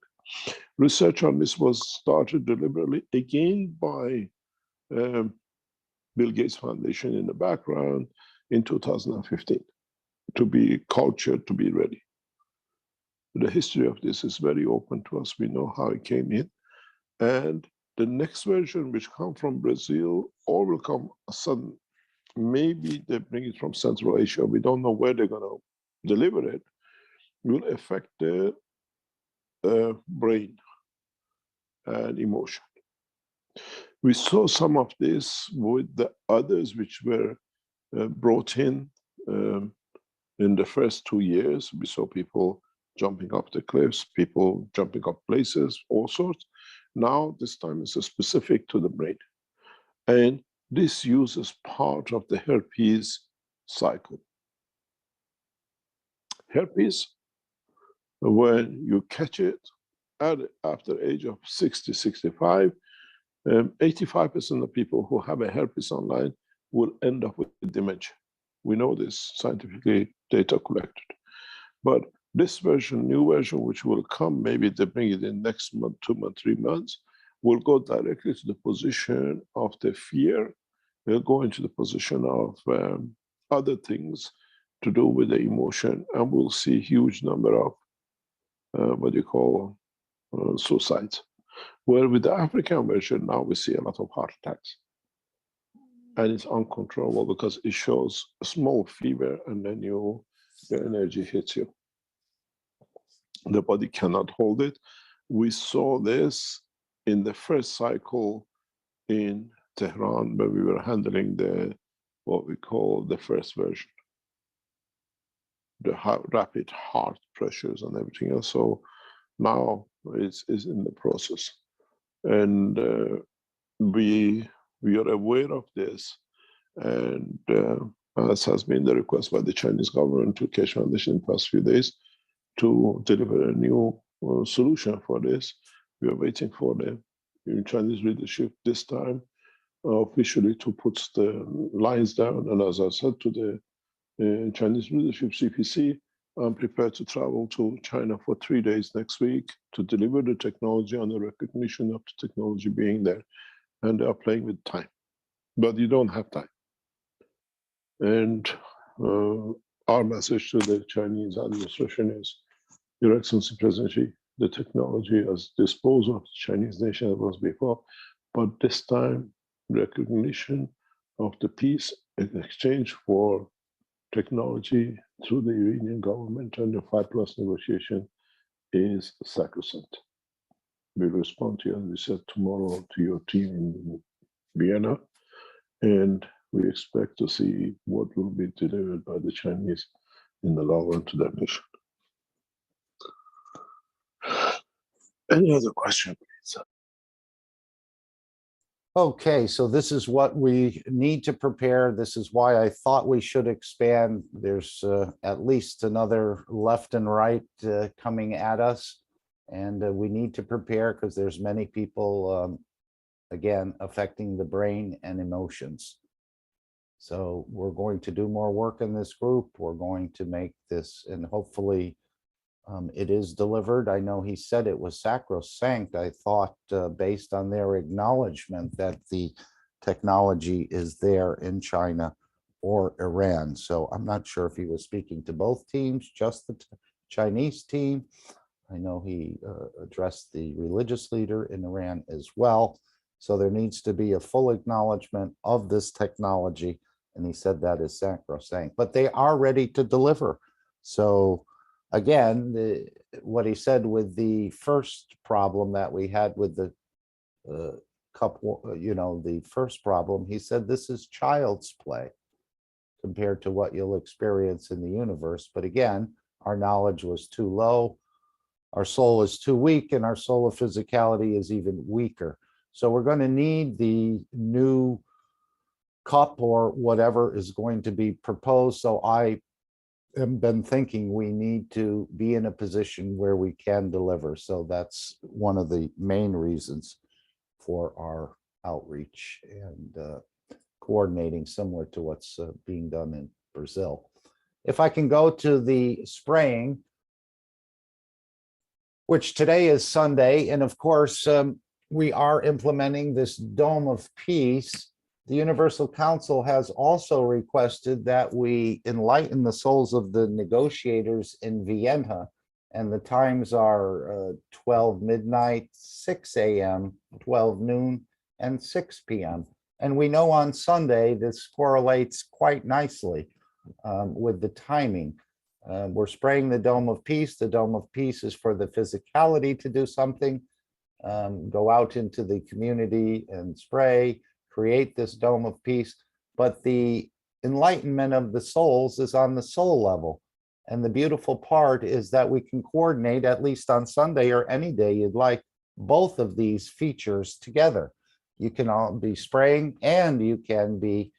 Research on this was started deliberately, again by Bill Gates Foundation in the background in 2015 to be cultured, to be ready. The history of this is very open to us. We know how it came in. And the next version, which come from Brazil, or will come sudden, maybe they bring it from Central Asia. We don't know where they're going to deliver it, will affect the brain and emotion. We saw some of this with the others which were brought in the first 2 years. We saw people jumping off the cliffs, people jumping off places, all sorts. Now, this time is specific to the brain. And this uses part of the herpes cycle. Herpes, when you catch it after age of 60, 65, 85% of people who have a herpes online will end up with dementia. We know this scientifically, data collected. But this version, new version, which will come, maybe they bring it in next month, 2 months, 3 months, will go directly to the position of the fear. They'll go into the position of other things to do with the emotion, and we'll see huge number of suicides. Where with the African version, now we see a lot of heart attacks. And it's uncontrollable because it shows a small fever and then the energy hits you. The body cannot hold it. We saw this in the first cycle in Tehran, where we were handling what we call the first version, the rapid heart pressures and everything else. So now it's in the process. And we are aware of this. And as has been the request by the Chinese government to Keshe Foundation in the past few days to deliver a new solution for this. We are waiting for the Chinese leadership this time officially to put the lines down. And as I said to the Chinese leadership, CPC, I'm prepared to travel to China for 3 days next week to deliver the technology on the recognition of the technology being there. And they are playing with time. But you don't have time. And our message to the Chinese administration is, Your Excellency President Xi, the technology as disposed of the Chinese nation as was before, but this time recognition of the peace in exchange for technology through the Iranian government and the 5+ negotiation is sacrosanct. We'll respond to you, as we said, tomorrow to your team in Vienna, and we expect to see what will be delivered by the Chinese in the long run to their mission. Any other question, please? Okay, so this is what we need to prepare. This is why I thought we should expand. There's at least another left and right coming at us. And we need to prepare because there's many people, again, affecting the brain and emotions. So we're going to do more work in this group. We're going to make this, and hopefully it is delivered. I know he said it was sacrosanct. I thought based on their acknowledgement that the technology is there in China or Iran. So I'm not sure if he was speaking to both teams, just the Chinese team. I know he addressed the religious leader in Iran as well. So there needs to be a full acknowledgement of this technology. And he said that is sacrosanct, but they are ready to deliver. So again, what he said with the first problem that we had with the the first problem, he said this is child's play compared to what you'll experience in the universe. But again, our knowledge was too low. Our soul is too weak, and our soul of physicality is even weaker. So we're going to need the new cup or whatever is going to be proposed. So I have been thinking we need to be in a position where we can deliver. So that's one of the main reasons for our outreach and coordinating, similar to what's being done in Brazil. If I can go to the spraying, which today is Sunday, and of course, we are implementing this Dome of Peace. The Universal Council has also requested that we enlighten the souls of the negotiators in Vienna. And the times are 12 midnight, 6 a.m., 12 noon, and 6 p.m. And we know on Sunday, this correlates quite nicely with the timing. We're spraying the Dome of Peace. The Dome of Peace is for the physicality to do something, go out into the community and spray, create this Dome of Peace. But the enlightenment of the souls is on the soul level. And the beautiful part is that we can coordinate, at least on Sunday or any day you'd like, both of these features together. You can all be spraying and you can be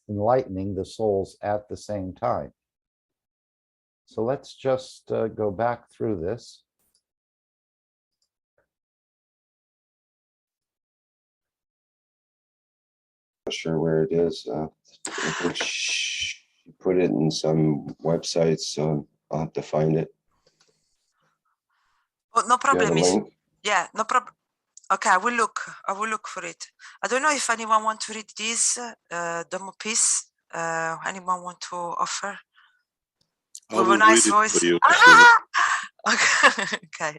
enlightening the souls at the same time. So let's just go back through this. Not sure where it is. I think she put it in some websites, so I'll have to find it. Oh, no Do you have a problem. link? Yeah, no problem. Okay, I will look. I will look for it. I don't know if anyone want to read this demo piece. Anyone want to offer? I With a will nice read it voice. for you. Ah! Okay.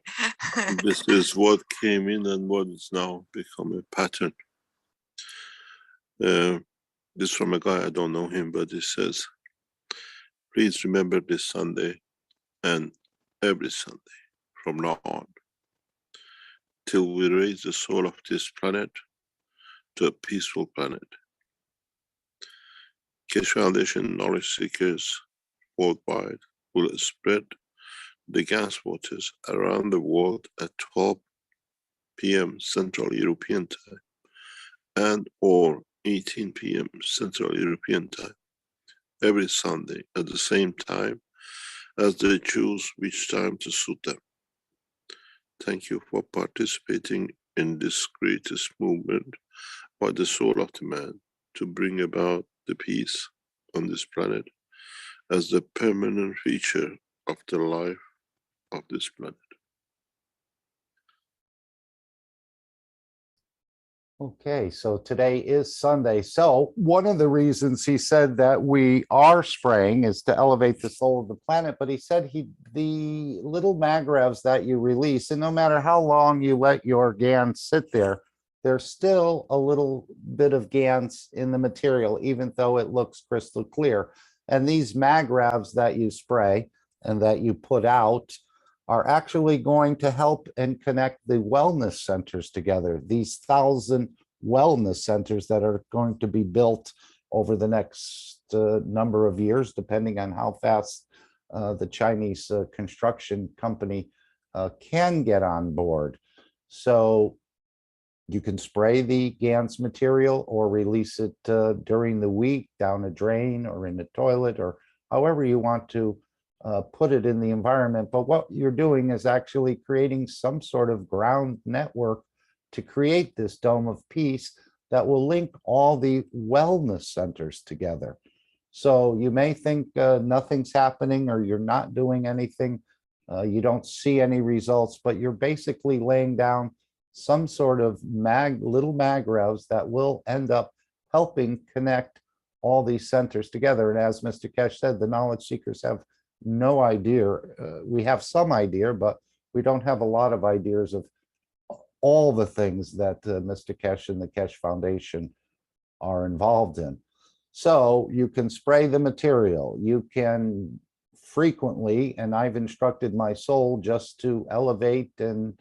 This is what came in and what is now become a pattern. This from a guy, I don't know him, but he says, please remember this Sunday and every Sunday from now on, till we raise the soul of this planet to a peaceful planet. Keshe Foundation knowledge seekers worldwide will spread the gas waters around the world at 12 p.m. Central European Time and or 18 p.m. Central European Time every Sunday at the same time as they choose which time to suit them. Thank you for participating in this greatest movement by the soul of the man to bring about the peace on this planet as the permanent feature of the life of this planet. Okay, so today is Sunday. So one of the reasons he said that we are spraying is to elevate the soul of the planet, but he said the little magravs that you release, and no matter how long you let your GAN sit there, there's still a little bit of GANs in the material, even though it looks crystal clear. And these magravs that you spray and that you put out are actually going to help and connect the wellness centers together. These 1,000 wellness centers that are going to be built over the next number of years, depending on how fast the Chinese construction company can get on board. So you can spray the GANS material or release it during the week down a drain or in the toilet or however you want to put it in the environment. But what you're doing is actually creating some sort of ground network to create this dome of peace that will link all the wellness centers together. So you may think nothing's happening or you're not doing anything, you don't see any results, but you're basically laying down some sort of little magravs that will end up helping connect all these centers together. And as Mr. Keshe said, the knowledge seekers have no idea. We have some idea, but we don't have a lot of ideas of all the things that Mr. Keshe and the Keshe Foundation are involved in. So you can spray the material. You can frequently, and I've instructed my soul just to elevate and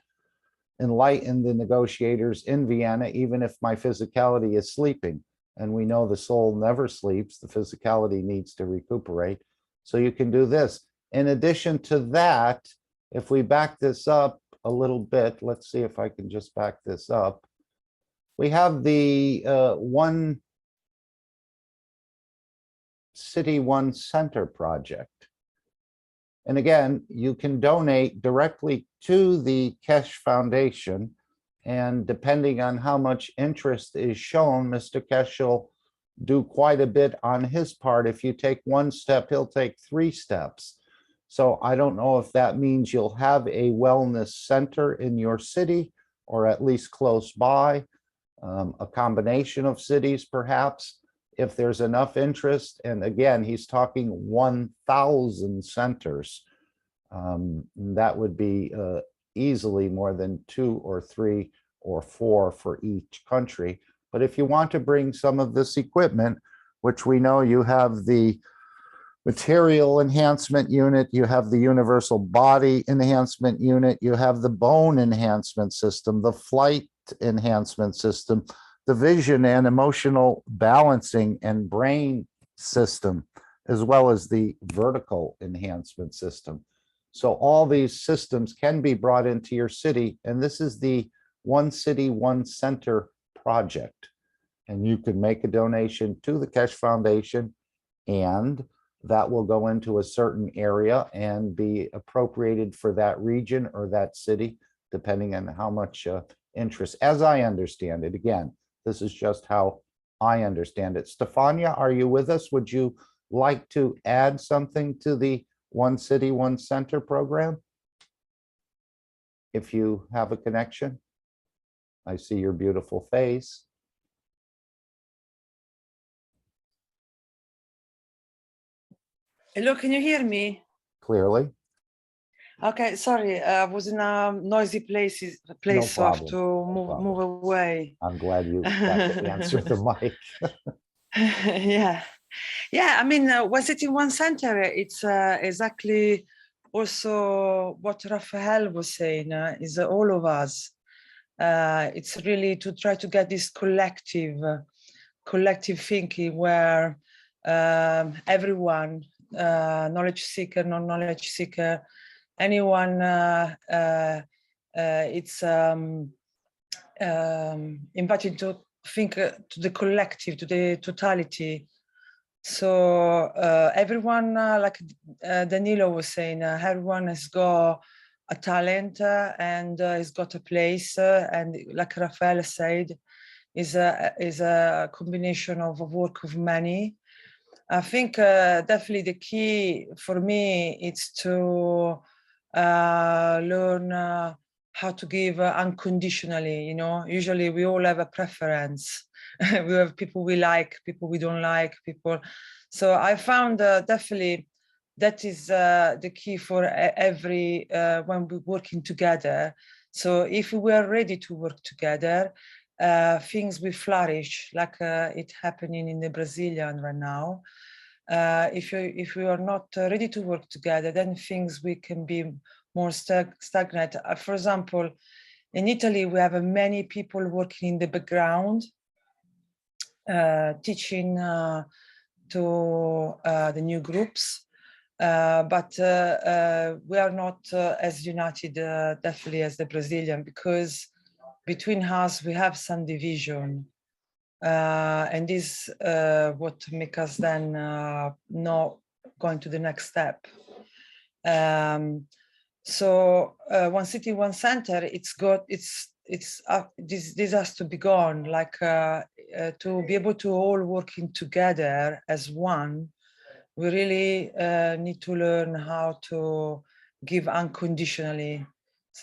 enlighten the negotiators in Vienna, even if my physicality is sleeping. And we know the soul never sleeps. The physicality needs to recuperate. So you can do this. In addition to that, if we back this up a little bit, let's see if I can just back this up. We have the One City, One Center project. And again, you can donate directly to the Keshe Foundation. And depending on how much interest is shown, Mr. Keshe will do quite a bit on his part. If you take one step, he'll take 3 steps. So I don't know if that means you'll have a wellness center in your city or at least close by. a combination of cities perhaps, if there's enough interest. And again, he's talking 1,000 centers. That would be easily more than 2 or 3 or 4 for each country. But if you want to bring some of this equipment, which we know you have the material enhancement unit, you have the universal body enhancement unit, you have the bone enhancement system, the flight enhancement system, the vision and emotional balancing and brain system, as well as the vertical enhancement system. So all these systems can be brought into your city, and this is the One City, One Center project. And you can make a donation to the Kesh Foundation, and that will go into a certain area and be appropriated for that region or that city, depending on how much interest, as I understand it. Again, this is just how I understand it. Stefania, are you with us? Would you like to add something to the One City, One Center program? If you have a connection. I see your beautiful face. Hello, can you hear me? Clearly. Okay, sorry, I was in a noisy place, so I have to move away. I'm glad you got to answer the mic. Yeah, I mean, One City, One Center, it's exactly also what Raphael was saying, is all of us. It's really to try to get this collective thinking where everyone, knowledge seeker, non-knowledge seeker, anyone, it's invited to think to the collective, to the totality. So everyone, like Danilo was saying, everyone has got a talent and has got a place, and like Raphael said, is a combination of a work of many. I think definitely the key for me is to learn how to give unconditionally. You know, usually we all have a preference. We have people we like, people we don't like, people. So I found definitely that is the key for every when we're working together. So if we are ready to work together, things will flourish, like it's happening in the Brazilian right now. If we are not ready to work together, then things we can be more stagnant. For example, in Italy, we have many people working in the background, teaching to the new groups, but we are not as united definitely as the Brazilian, because between us we have some division, and this what make us then not going to the next step. So One City, One Center, this has to be gone, like to be able to all working together as one. We really need to learn how to give unconditionally,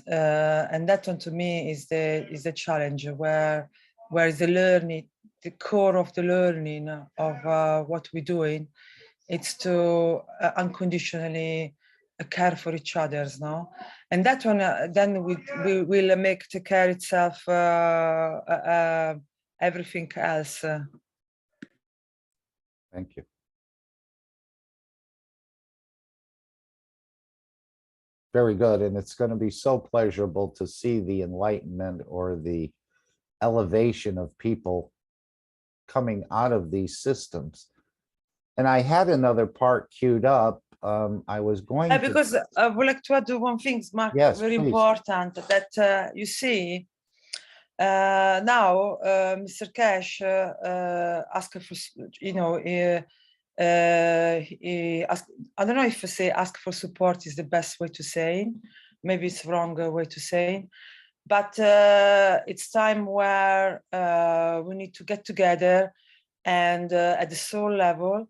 and that one to me is the challenge, where is the learning, the core of the learning of what we're doing. It's to unconditionally care for each other's, no? And that one then we will take care itself, everything else. Thank you. Very good. And it's going to be so pleasurable to see the enlightenment or the elevation of people coming out of these systems. And I had another part queued up. I was going to... Because I would like to add one thing, Mark, yes, very please. important, that you see, now Mr. Cash asked for, you know, he asked, I don't know if I say ask for support is the best way to say, maybe it's the wrong way to say, but it's time where we need to get together and at the soul level,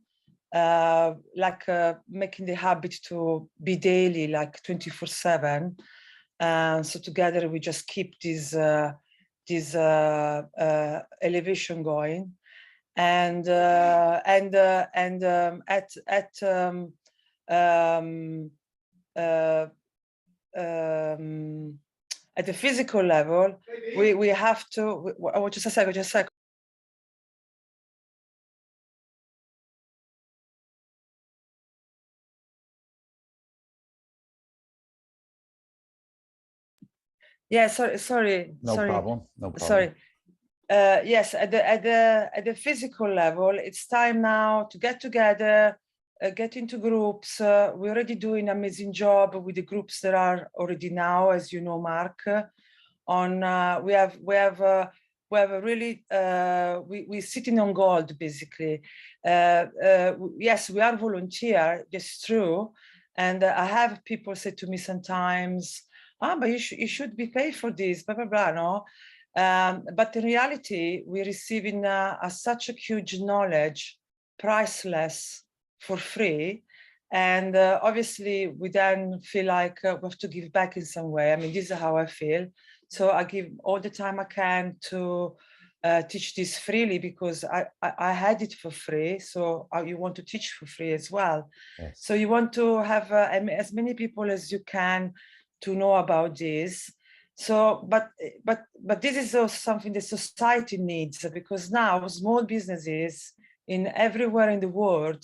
like making the habit to be daily, like 24/7. So together we just keep this this elevation going. And at the physical level, we have to. Oh, just a second, just a second. Yeah, sorry. No problem, no problem. Sorry. Yes, at the physical level, it's time now to get together, get into groups. We're already doing an amazing job with the groups that are already now, as you know, Mark. We have a really we're sitting on gold basically. Yes, we are volunteer, that's true, and I have people say to me sometimes, but you should be paid for this, blah blah blah. No. But in reality, we're receiving such a huge knowledge, priceless, for free. And obviously, we then feel like we have to give back in some way. I mean, this is how I feel. So I give all the time I can to teach this freely, because I had it for free. So you want to teach for free as well. Yes. So you want to have as many people as you can to know about this. So, but this is also something the society needs, because now small businesses everywhere in the world,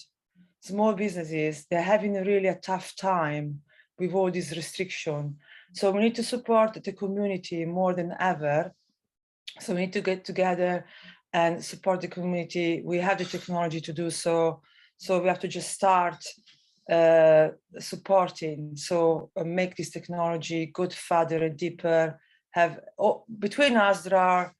small businesses, they're having really a tough time with all this restriction. So we need to support the community more than ever. So we need to get together and support the community. We have the technology to do so. So we have to just start supporting. So make this technology go further and deeper. Between us, there are,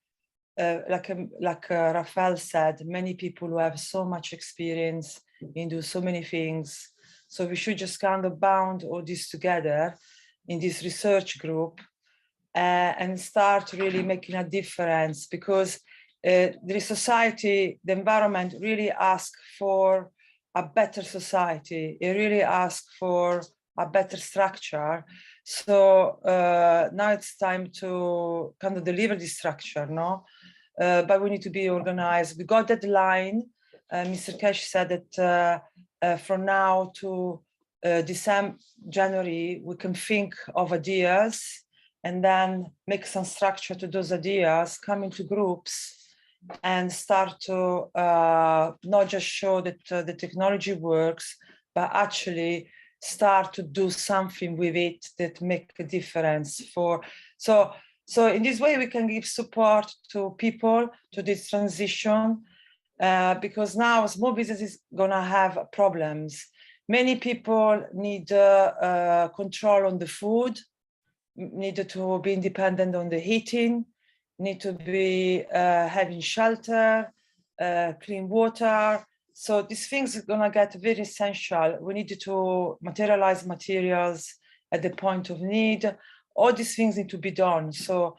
like Rafael said, many people who have so much experience and do so many things. So we should just kind of bound all this together in this research group and start really making a difference, because the society, the environment really asks for a better society. It really asks for a better structure. So now it's time to kind of deliver this structure, no? But we need to be organized. We got deadline. Mr. Cash said that from now to December, January, we can think of ideas and then make some structure to those ideas, come into groups, and start to not just show that the technology works, but actually start to do something with it that make a difference for. So in this way, we can give support to people to this transition, because now small business is gonna have problems. Many people need control on the food, need to be independent on the heating, need to be having shelter, clean water. So these things are gonna get very essential. We need to materialize materials at the point of need. All these things need to be done. So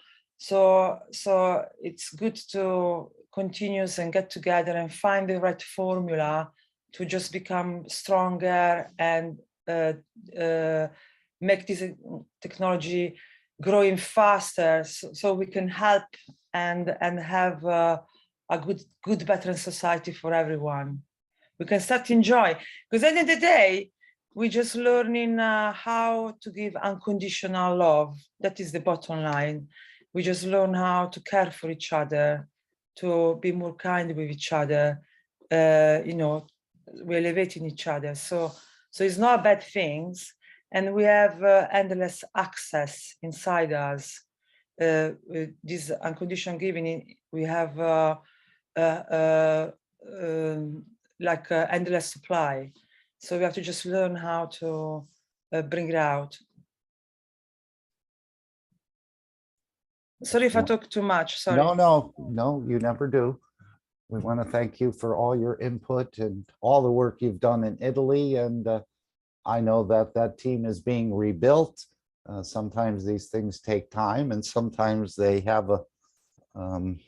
it's good to continue and get together and find the right formula to just become stronger and make this technology growing faster, so we can help and have a good, better society for everyone. We can start to enjoy, because at the end of the day, we're just learning how to give unconditional love. That is the bottom line. We just learn how to care for each other, to be more kind with each other. We're elevating each other. So it's not bad things. And we have endless access inside us. This unconditional giving, we have like endless supply. So we have to just learn how to bring it out. Sorry if I talk too much, sorry. No, you never do. We want to thank you for all your input and all the work you've done in Italy. And I know that team is being rebuilt. Sometimes these things take time, and sometimes they have an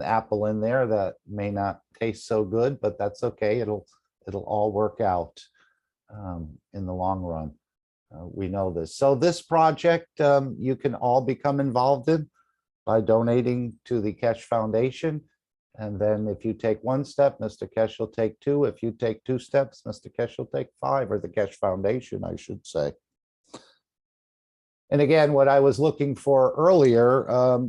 apple in there that may not taste so good, but that's okay. It'll all work out in the long run. We know this. So this project you can all become involved in by donating to the Kesh Foundation. And then if you take one step, Mr. Kesh will take two. If you take two steps, Mr. Kesh will take five, or the Kesh Foundation, I should say. And again, what I was looking for earlier,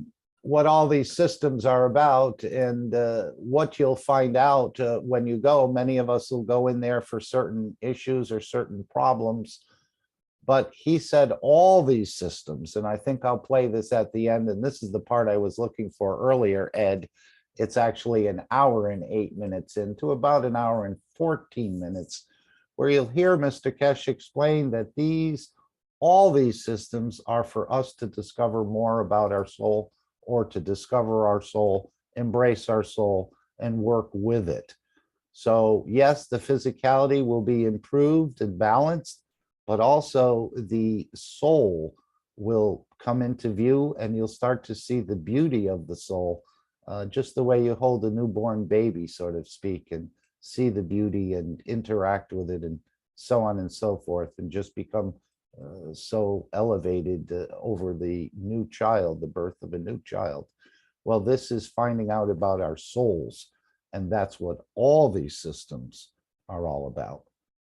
what all these systems are about, and what you'll find out when you go. Many of us will go in there for certain issues or certain problems. But he said all these systems, and I think I'll play this at the end, and this is the part I was looking for earlier, Ed. It's actually an hour and 8 minutes into about an hour and 14 minutes, where you'll hear Mr. Kesh explain that all these systems are for us to discover more about our soul, or to discover our soul, embrace our soul, and work with it. So yes, the physicality will be improved and balanced, but also the soul will come into view, and you'll start to see the beauty of the soul, just the way you hold a newborn baby, so to speak, and see the beauty and interact with it, and so on and so forth, and just become so elevated over the new child, the birth of a new child. Well, this is finding out about our souls, and that's what all these systems are all about.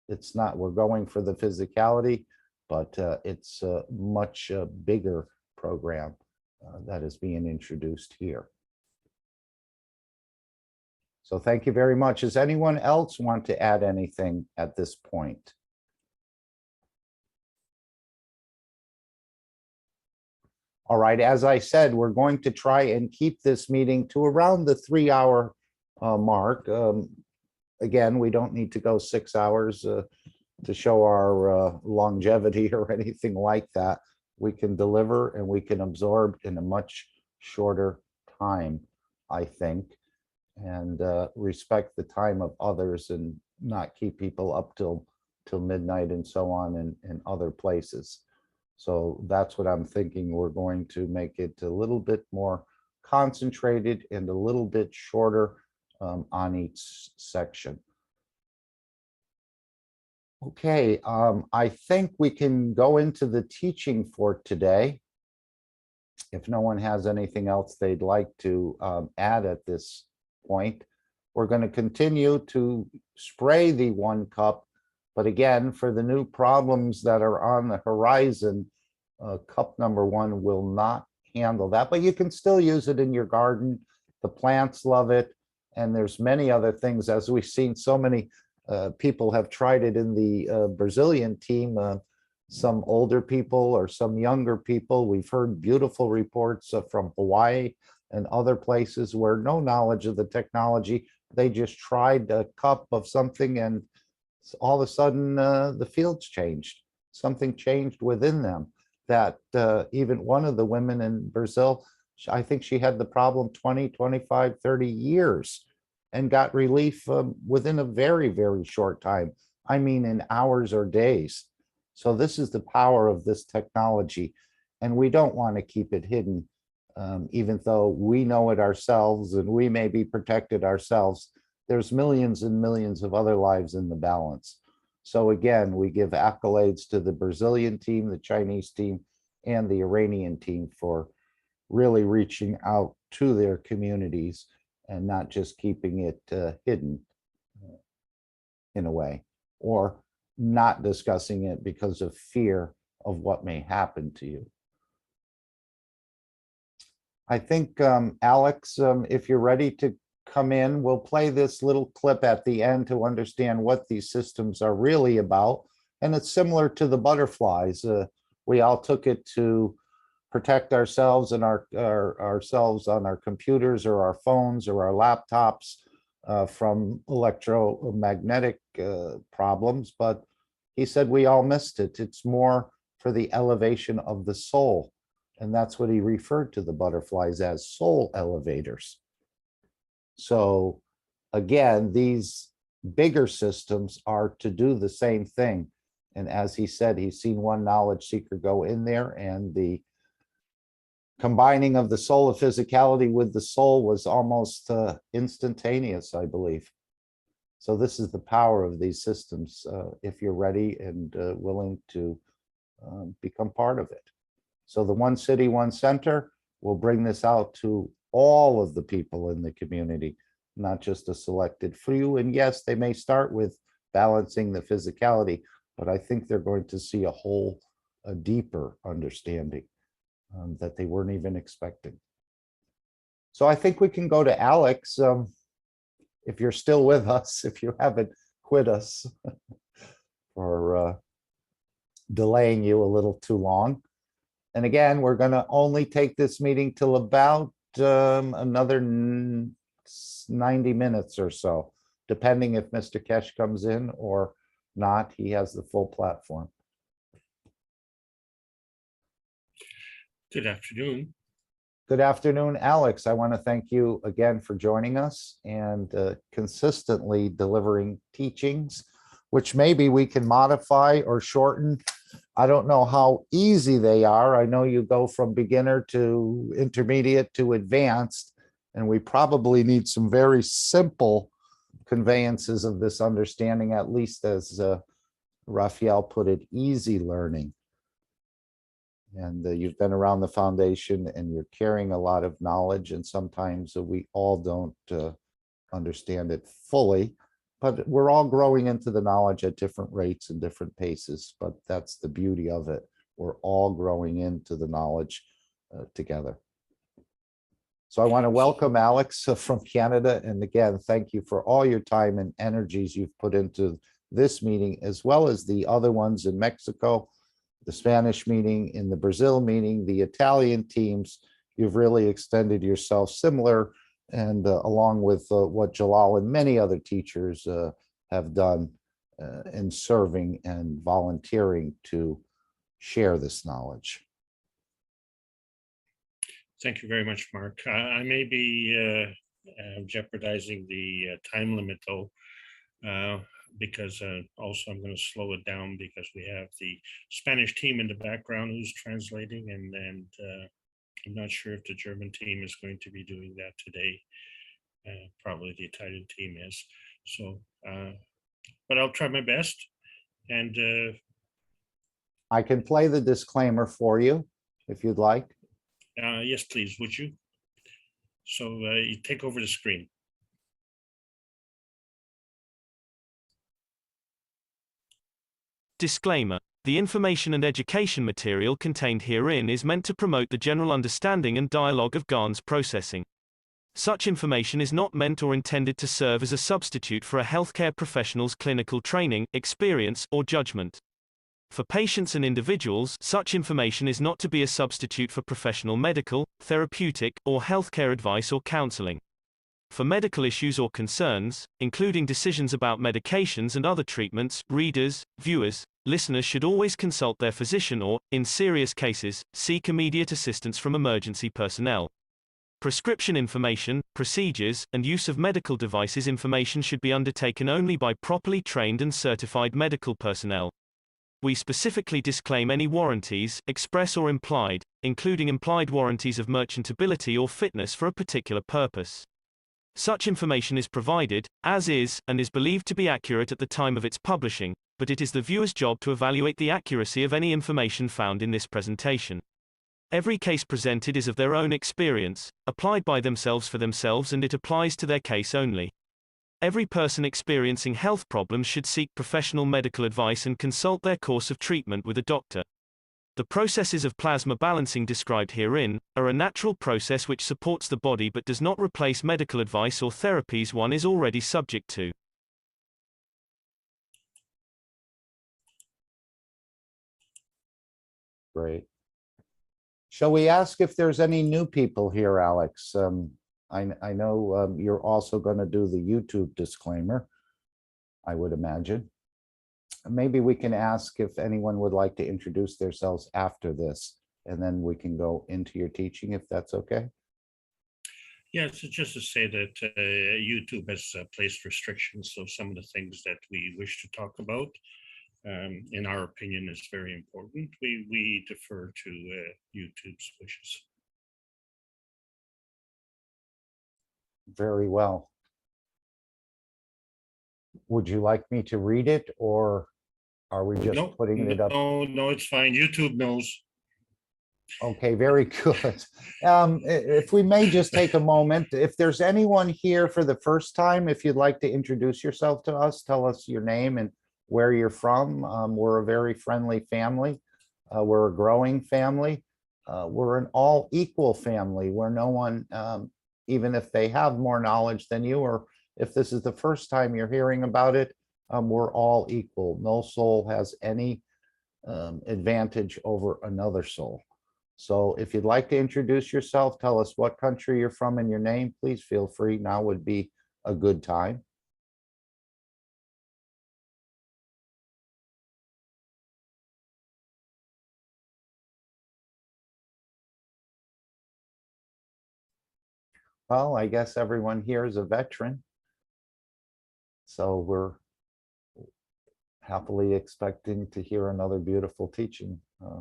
It's not, we're going for the physicality, but it's a much bigger program that is being introduced here. So thank you very much. Does anyone else want to add anything at this point? All right, as I said, we're going to try and keep this meeting to around the 3-hour mark. Again, we don't need to go 6 hours to show our longevity or anything like that. We can deliver and we can absorb in a much shorter time, I think, and respect the time of others and not keep people up till midnight and so on in other places. So that's what I'm thinking. We're going to make it a little bit more concentrated and a little bit shorter on each section. Okay, I think we can go into the teaching for today. If no one has anything else they'd like to add at this point, we're going to continue to spray the 1 cup. But again, for the new problems that are on the horizon, cup number 1 will not handle that, but you can still use it in your garden. The plants love it. And there's many other things, as we've seen, so many people have tried it in the Brazilian team, some older people or some younger people. We've heard beautiful reports from Hawaii and other places where no knowledge of the technology, they just tried a cup of something and all of a sudden the fields changed. Something changed within them that even one of the women in Brazil, I think she had the problem 20, 25, 30 years and got relief within a very, very short time. I mean, in hours or days. So this is the power of this technology. And we don't want to keep it hidden, even though we know it ourselves and we may be protected ourselves. There's millions and millions of other lives in the balance. So again, we give accolades to the Brazilian team, the Chinese team, and the Iranian team for really reaching out to their communities and not just keeping it hidden in a way, or not discussing it because of fear of what may happen to you. I think, Alex, if you're ready to come in, we'll play this little clip at the end to understand what these systems are really about. And it's similar to the butterflies. We all took it to protect ourselves and ourselves on our computers or our phones or our laptops from electromagnetic problems. But he said we all missed it. It's more for the elevation of the soul. And that's what he referred to the butterflies as, soul elevators. So again, these bigger systems are to do the same thing. And as he said, he's seen one knowledge seeker go in there, and the combining of the soul of physicality with the soul was almost instantaneous, I believe. So this is the power of these systems, if you're ready and willing to become part of it. So the One City, One Center, we'll bring this out to all of the people in the community, not just a selected few. And yes, they may start with balancing the physicality, but I think they're going to see a deeper understanding that they weren't even expecting. So I think we can go to Alex. If you're still with us, if you haven't quit us for delaying you a little too long. And again, we're going to only take this meeting till about another 90 minutes or so, depending if Mr. Kesh comes in or not. He has the full platform. Good afternoon. Good afternoon, Alex. I want to thank you again for joining us and consistently delivering teachings, which maybe we can modify or shorten. I don't know how easy they are. I know you go from beginner to intermediate to advanced, and we probably need some very simple conveyances of this understanding, at least as Raphael put it, easy learning. And you've been around the foundation and you're carrying a lot of knowledge, and sometimes we all don't understand it fully, but we're all growing into the knowledge at different rates and different paces. But that's the beauty of it. We're all growing into the knowledge together. So I want to welcome Alex from Canada. And again, thank you for all your time and energies you've put into this meeting, as well as the other ones in Mexico, the Spanish meeting, in the Brazil meeting, the Italian teams. You've really extended yourself similar, and along with what Jalal and many other teachers have done in serving and volunteering to share this knowledge. Thank you very much, Mark. I may be jeopardizing the time limit though, because also I'm going to slow it down because we have the Spanish team in the background who's translating, and I'm not sure if the German team is going to be doing that today. Probably the Italian team is. So, but I'll try my best. And I can play the disclaimer for you if you'd like. yes, please, would you? So you take over the screen. Disclaimer. The information and education material contained herein is meant to promote the general understanding and dialogue of GAN's processing. Such information is not meant or intended to serve as a substitute for a healthcare professional's clinical training, experience, or judgment. For patients and individuals, such information is not to be a substitute for professional medical, therapeutic, or healthcare advice or counseling. For medical issues or concerns, including decisions about medications and other treatments, readers, viewers, listeners should always consult their physician or, in serious cases, seek immediate assistance from emergency personnel. Prescription information, procedures, and use of medical devices information should be undertaken only by properly trained and certified medical personnel. We specifically disclaim any warranties, express or implied, including implied warranties of merchantability or fitness for a particular purpose. Such information is provided, as is, and is believed to be accurate at the time of its publishing, but it is the viewer's job to evaluate the accuracy of any information found in this presentation. Every case presented is of their own experience, applied by themselves for themselves, and it applies to their case only. Every person experiencing health problems should seek professional medical advice and consult their course of treatment with a doctor. The processes of plasma balancing described herein are a natural process which supports the body but does not replace medical advice or therapies one is already subject to. Great. Shall we ask if there's any new people here, Alex? I know you're also going to do the YouTube disclaimer, I would imagine. Maybe we can ask if anyone would like to introduce themselves after this, and then we can go into your teaching, if that's okay. Yeah, so just to say that YouTube has placed restrictions, so some of the things that we wish to talk about, in our opinion, is very important. We defer to YouTube's wishes. Very well. Would you like me to read it, or are we just putting it up? No, it's fine. YouTube knows. Okay, very good. If we may just take a moment, if there's anyone here for the first time, if you'd like to introduce yourself to us, tell us your name and where you're from. We're a very friendly family. We're a growing family. We're an all equal family where no one, even if they have more knowledge than you, or if this is the first time you're hearing about it, we're all equal. No soul has any advantage over another soul. So if you'd like to introduce yourself, tell us what country you're from and your name, please feel free. Now would be a good time. Well, I guess everyone here is a veteran. So we're happily expecting to hear another beautiful teaching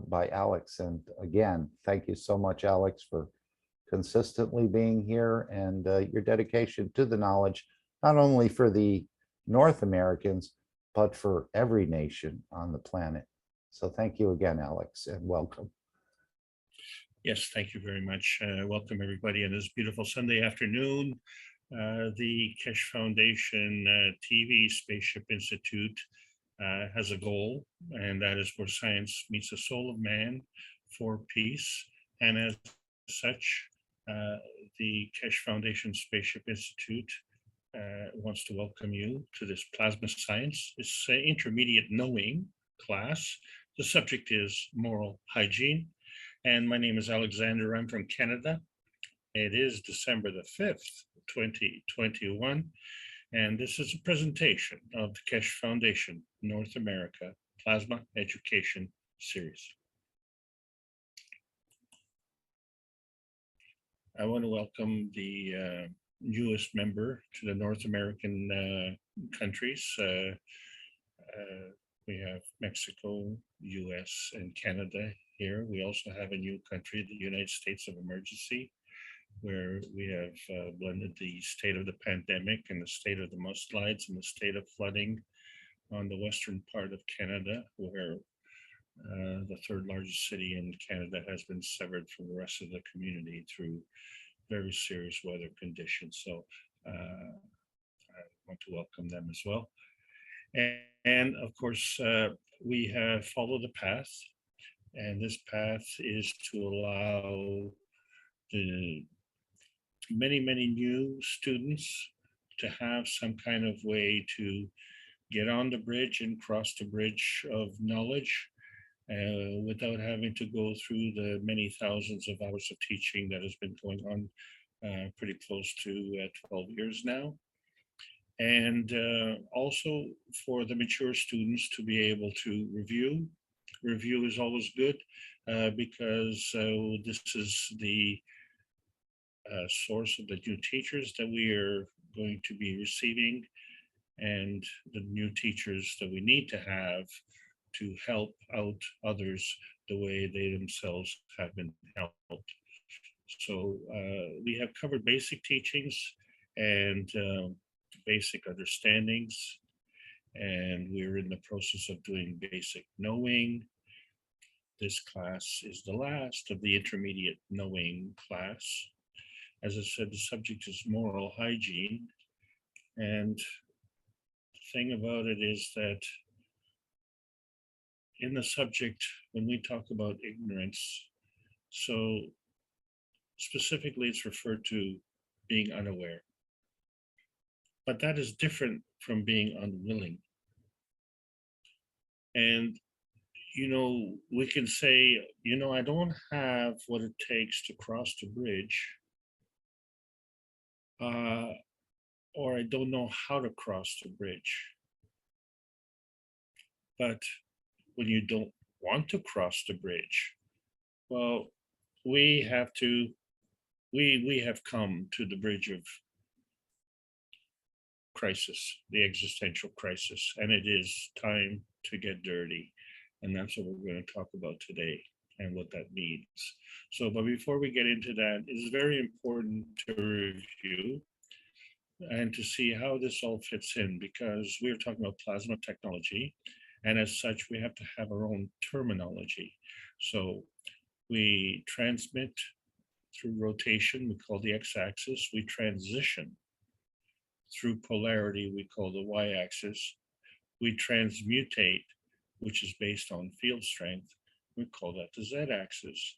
by Alex. And again, thank you so much, Alex, for consistently being here and your dedication to the knowledge, not only for the North Americans, but for every nation on the planet. So thank you again, Alex, and welcome. Yes, thank you very much. Welcome everybody on this beautiful Sunday afternoon. The Keshe Foundation TV Spaceship Institute has a goal, and that is where science meets the soul of man for peace. And as such, the Keshe Foundation Spaceship Institute wants to welcome you to this plasma science. It's an intermediate knowing class. The subject is moral hygiene. And my name is Alexander. I'm from Canada. It is December the 5th, 2021. And this is a presentation of the Keshe Foundation North America Plasma Education Series. I want to welcome the newest member to the North American countries. We have Mexico, US, and Canada here. We also have a new country, the United States of Emergency, where we have blended the state of the pandemic and the state of the mudslides and the state of flooding on the western part of Canada, where the third largest city in Canada has been severed from the rest of the community through very serious weather conditions. So I want to welcome them as well. And of course, we have followed a path, and this path is to allow the many new students to have some kind of way to get on the bridge and cross the bridge of knowledge without having to go through the many thousands of hours of teaching that has been going on pretty close to 12 years now. And also for the mature students to be able to review. Review is always good because this is the source of the new teachers that we are going to be receiving, and the new teachers that we need to have to help out others the way they themselves have been helped. So we have covered basic teachings and basic understandings, and we're in the process of doing basic knowing. This class is the last of the intermediate knowing class. As I said, the subject is moral hygiene. And the thing about it is that in the subject, when we talk about ignorance, so specifically it's referred to being unaware. But that is different from being unwilling. And, you know, we can say, you know, I don't have what it takes to cross the bridge, or I don't know how to cross the bridge. But when you don't want to cross the bridge, well, we have come to the bridge of crisis, the existential crisis, and it is time to get dirty. And that's what we're going to talk about today and what that means. So, but before we get into that, it's very important to review and to see how this all fits in, because we're talking about plasma technology, and as such, we have to have our own terminology. So We transmit through rotation, we call the x-axis. We transition through polarity, we call the y-axis. We transmutate, which is based on field strength. We call that the z-axis.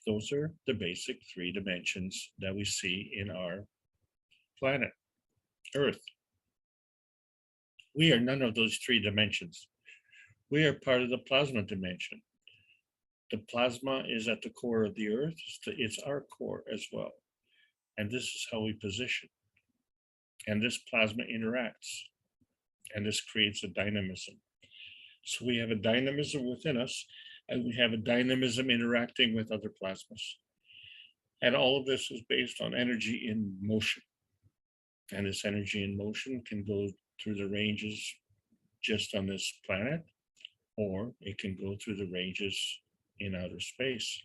Those are the basic 3 dimensions that we see in our planet, Earth. We are none of those 3 dimensions. We are part of the plasma dimension. The plasma is at the core of the Earth. It's our core as well. And this is how we position. And this plasma interacts. And this creates a dynamism. So we have a dynamism within us, and we have a dynamism interacting with other plasmas. And all of this is based on energy in motion. And this energy in motion can go through the ranges just on this planet, or it can go through the ranges in outer space.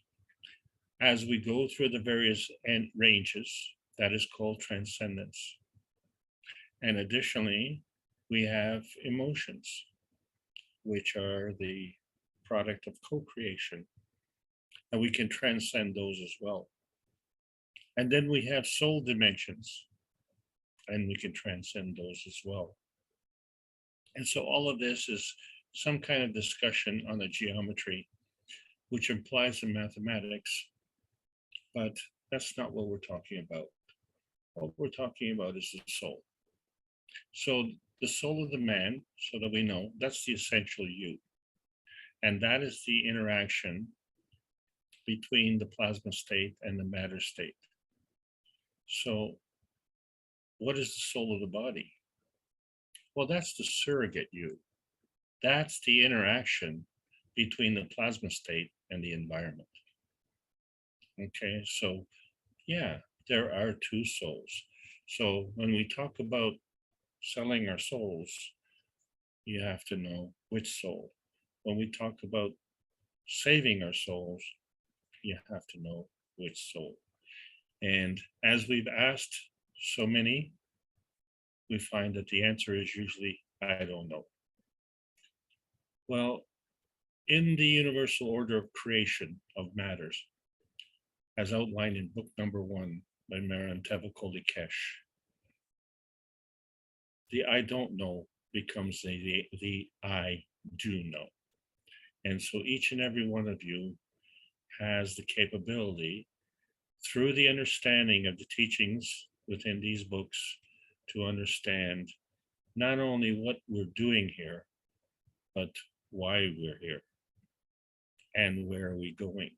As we go through the various ranges, that is called transcendence. And additionally, we have emotions, which are the product of co-creation, and we can transcend those as well. And then we have soul dimensions, and we can transcend those as well. And so all of this is some kind of discussion on the geometry, which implies the mathematics, but that's not what we're talking about. What we're talking about is the soul. So the soul of the man, so that we know, that's the essential you. And that is the interaction between the plasma state and the matter state. So what is the soul of the body? Well, that's the surrogate you. That's the interaction between the plasma state and the environment. Okay, so yeah, there are 2 souls. So when we talk about selling our souls, you have to know which soul. When we talk about saving our souls, you have to know which soul. And as we've asked so many, we find that the answer is usually, I don't know. Well, in the universal order of creation of matters, as outlined in book number 1 by Maran Tevakolikesh, the I don't know becomes the I do know. And so each and every one of you has the capability, through the understanding of the teachings within these books, to understand not only what we're doing here, but why we're here and where are we going.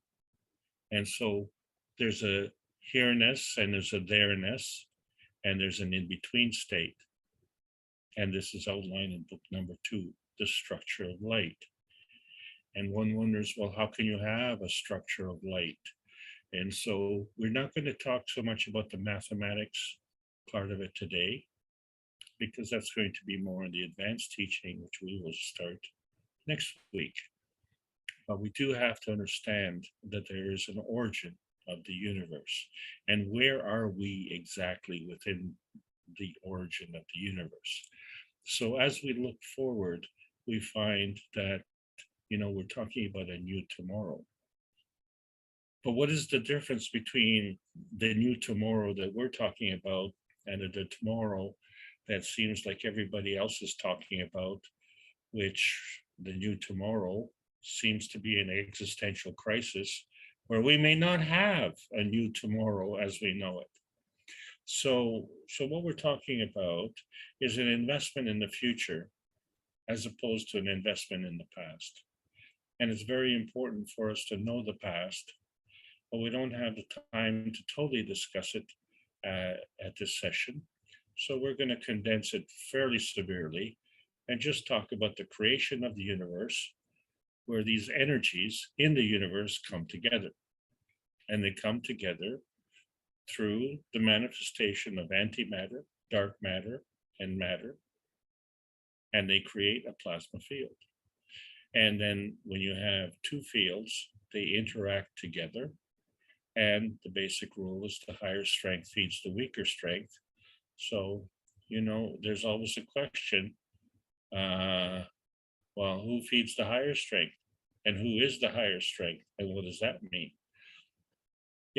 And so there's a here-ness and there's a there-ness, and there's an in-between state. And this is outlined in book number 2, The Structure of Light. And one wonders, well, how can you have a structure of light? And so we're not going to talk so much about the mathematics part of it today, because that's going to be more in the advanced teaching, which we will start next week. But we do have to understand that there is an origin of the universe. And where are we exactly within the origin of the universe? So as we look forward, we find that, we're talking about a new tomorrow. But what is the difference between the new tomorrow that we're talking about and the tomorrow that seems like everybody else is talking about, which the new tomorrow seems to be an existential crisis where we may not have a new tomorrow as we know it. So what we're talking about is an investment in the future as opposed to an investment in the past. And it's very important for us to know the past, but we don't have the time to totally discuss it at this session. So we're going to condense it fairly severely and just talk about the creation of the universe, where these energies in the universe come together. And they come together through the manifestation of antimatter, dark matter, and matter. And they create a plasma field. And then when you have 2 fields, they interact together. And the basic rule is the higher strength feeds the weaker strength. So, there's always a question, well, who feeds the higher strength? And who is the higher strength? And what does that mean?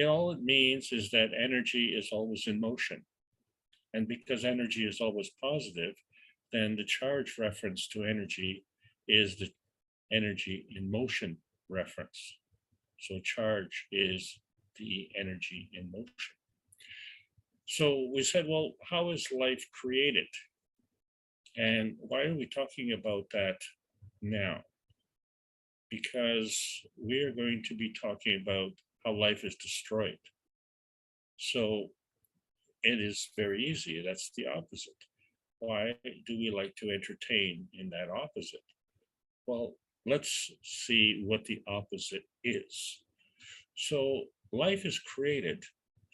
All it means is that energy is always in motion. And because energy is always positive, then the charge reference to energy is the energy in motion reference. So charge is the energy in motion. So we said, well, how is life created? And why are we talking about that now? Because we are going to be talking about how life is destroyed. So it is very easy. That's the opposite. Why do we like to entertain in that opposite? Well, let's see what the opposite is. So life is created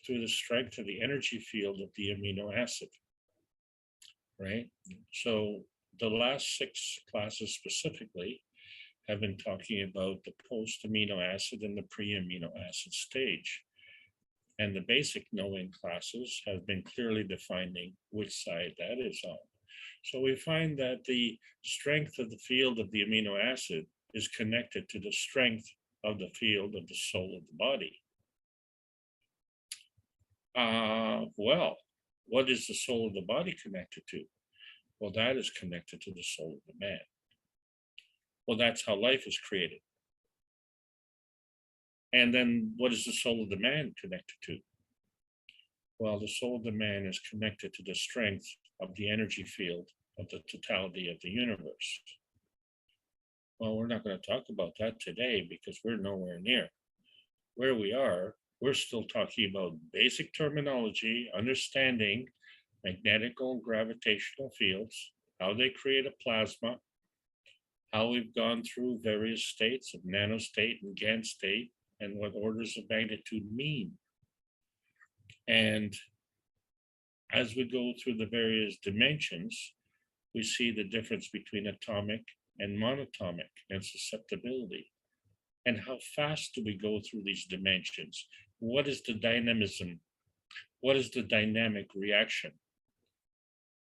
through the strength of the energy field of the amino acid, right? So the last 6 classes specifically have been talking about the post-amino acid and the pre-amino acid stage. And the basic knowing classes have been clearly defining which side that is on. So we find that the strength of the field of the amino acid is connected to the strength of the field of the soul of the body. Well, what is the soul of the body connected to? Well, that is connected to the soul of the man. Well, that's how life is created. And then what is the soul of the man connected to? Well, the soul of the man is connected to the strength of the energy field of the totality of the universe. Well, we're not going to talk about that today because we're nowhere near. Where we are, we're still talking about basic terminology, understanding magnetical and gravitational fields, how they create a plasma, how we've gone through various states of nanostate and GAN state, and what orders of magnitude mean. And as we go through the various dimensions, we see the difference between atomic and monatomic and susceptibility. And how fast do we go through these dimensions? What is the dynamism? What is the dynamic reaction?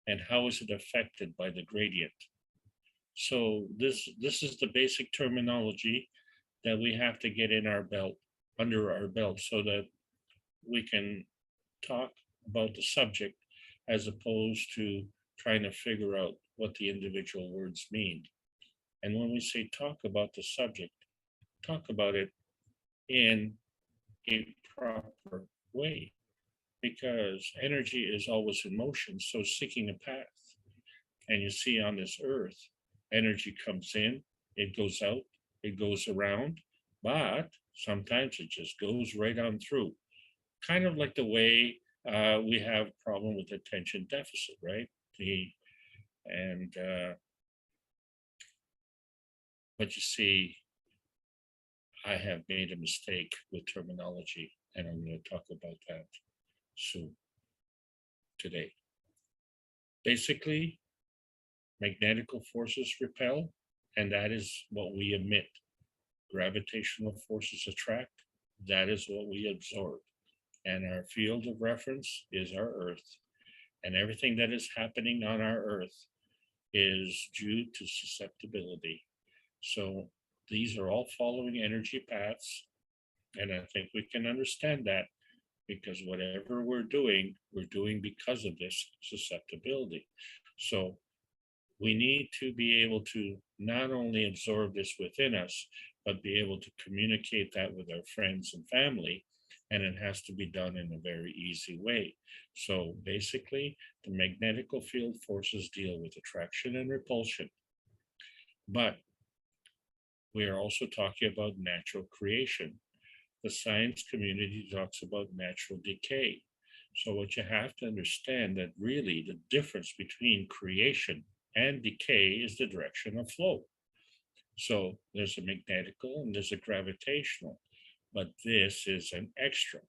And how is it affected by the gradient? So this is the basic terminology that we have to get in our belt, under our belt, so that we can talk about the subject as opposed to trying to figure out what the individual words mean. And when we say talk about the subject, talk about it in a proper way, because energy is always in motion, so seeking a path. And you see on this earth, energy comes in, it goes out, it goes around, but sometimes it just goes right on through. Kind of like the way we have problem with attention deficit, right? But you see, I have made a mistake with terminology, and I'm going to talk about that soon, today. Basically, magnetical forces repel, and that is what we emit. Gravitational forces attract, that is what we absorb. And our field of reference is our Earth. And everything that is happening on our Earth is due to susceptibility. So these are all following energy paths. And I think we can understand that, because whatever we're doing because of this susceptibility. So we need to be able to not only absorb this within us, but be able to communicate that with our friends and family. And it has to be done in a very easy way. So basically, the magnetical field forces deal with attraction and repulsion. But we are also talking about natural creation. The science community talks about natural decay. So what you have to understand that really the difference between creation and decay is the direction of flow. So there's a magnetical and there's a gravitational, but this is an extra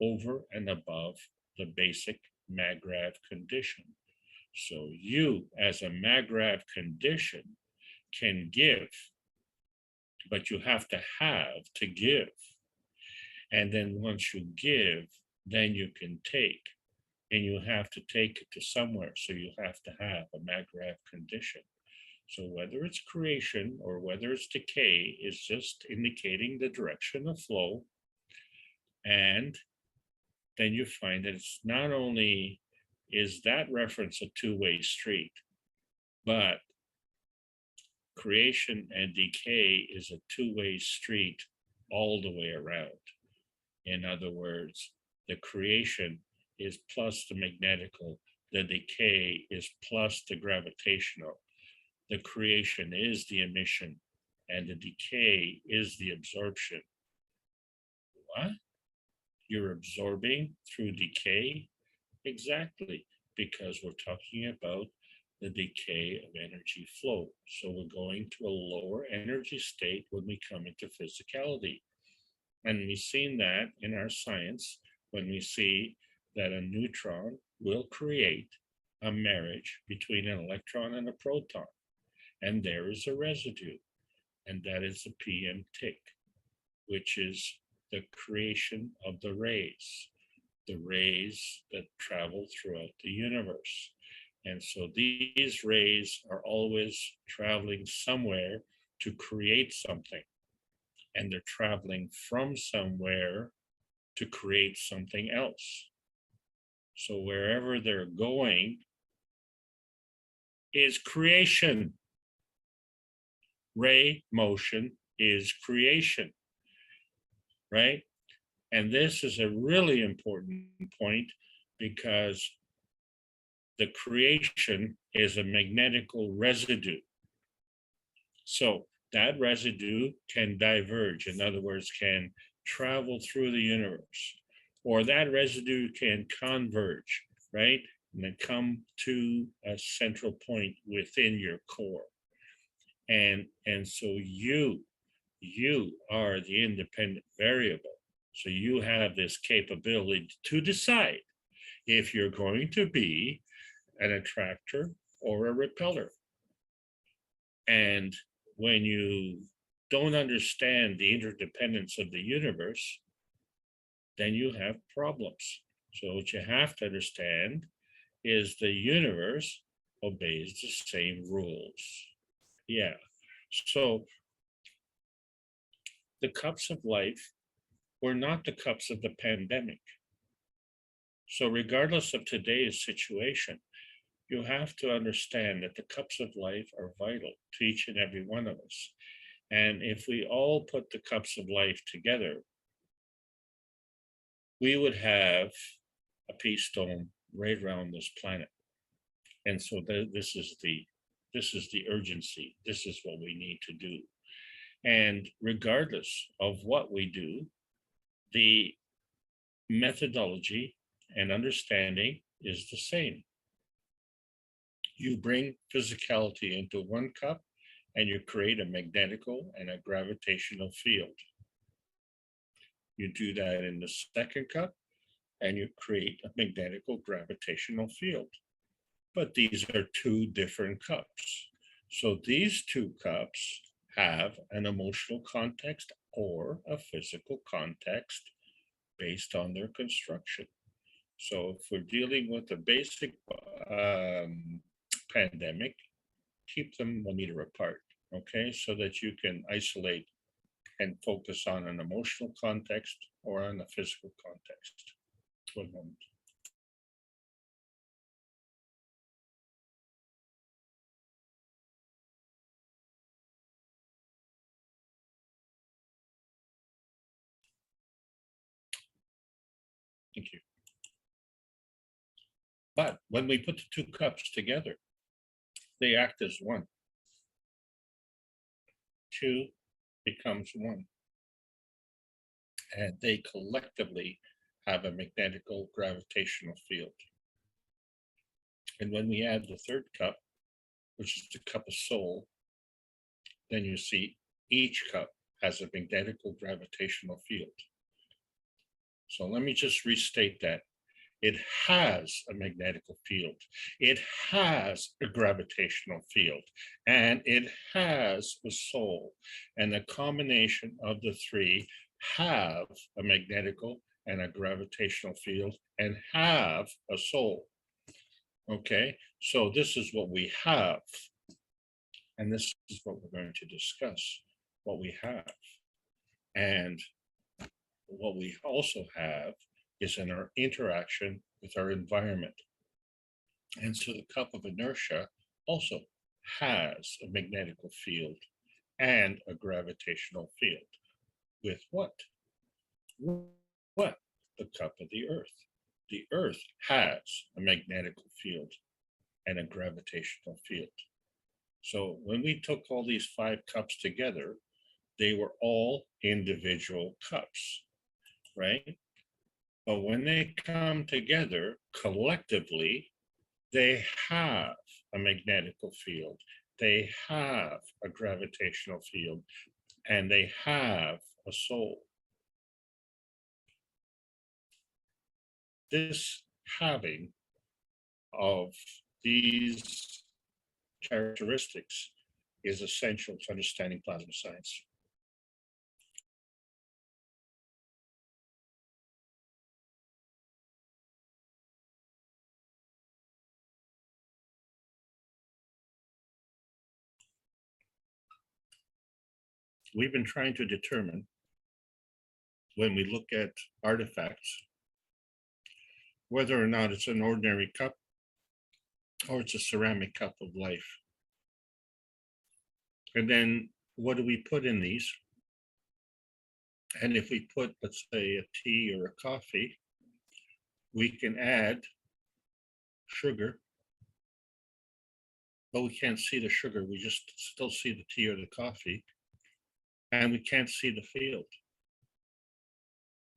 over and above the basic MAGRAV condition. So you as a MAGRAV condition can give, but you have to give. And then once you give, then you can take, and you have to take it to somewhere. So you have to have a MAGRAV condition. So whether it's creation or whether it's decay is just indicating the direction of flow. And then you find that it's not only is that reference a two-way street, but creation and decay is a two-way street all the way around. In other words, the creation is plus the magnetical, the decay is plus the gravitational. The creation is the emission and the decay is the absorption. What? You're absorbing through decay? Exactly, because we're talking about the decay of energy flow. So we're going to a lower energy state when we come into physicality. And we've seen that in our science when we see that a neutron will create a marriage between an electron and a proton. And there is a residue, and that is a PM tick, which is the creation of the rays that travel throughout the universe. And so these rays are always traveling somewhere to create something. And they're traveling from somewhere to create something else. So wherever they're going is creation. Ray motion is creation, right? And this is a really important point because the creation is a magnetical residue. So that residue can diverge, in other words, can travel through the universe, or that residue can converge, right? And then come to a central point within your core. And so you are the independent variable. So you have this capability to decide if you're going to be an attractor or a repeller. And when you don't understand the interdependence of the universe, then you have problems. So what you have to understand is the universe obeys the same rules. Yeah. So the cups of life were not the cups of the pandemic. So regardless of today's situation, you have to understand that the cups of life are vital to each and every one of us. And if we all put the cups of life together, we would have a peace dome right around this planet. And so this is the urgency. This is what we need to do. And regardless of what we do, the methodology and understanding is the same. You bring physicality into one cup and you create a magnetical and a gravitational field. You do that in the second cup and you create a magnetical gravitational field. But these are two different cups. So these two cups have an emotional context or a physical context based on their construction. So if we're dealing with a basic pandemic, keep them 1 meter apart, okay? So that you can isolate and focus on an emotional context or on a physical context. 1 moment. Thank you. But when we put the two cups together, they act as one. Two becomes one. And they collectively have a magnetical gravitational field. And when we add the third cup, which is the cup of soul, then you see each cup has a magnetical gravitational field. So let me just restate that. It has a magnetical field. It has a gravitational field, and it has a soul. And the combination of the three have a magnetical and a gravitational field and have a soul. Okay, so this is what we have. And this is what we're going to discuss, what we have. And what we also have is in our interaction with our environment. And so the cup of inertia also has a magnetical field and a gravitational field. With what? What? The cup of the earth. The earth has a magnetical field and a gravitational field. So when we took all these 5 cups together, they were all individual cups, right? But when they come together collectively, they have a magnetical field, they have a gravitational field, and they have a soul. This having of these characteristics is essential to understanding plasma science. We've been trying to determine, when we look at artifacts, whether or not it's an ordinary cup or it's a ceramic cup of life. And then what do we put in these? And if we put, let's say, a tea or a coffee, we can add sugar, but we can't see the sugar. We just still see the tea or the coffee, and we can't see the field.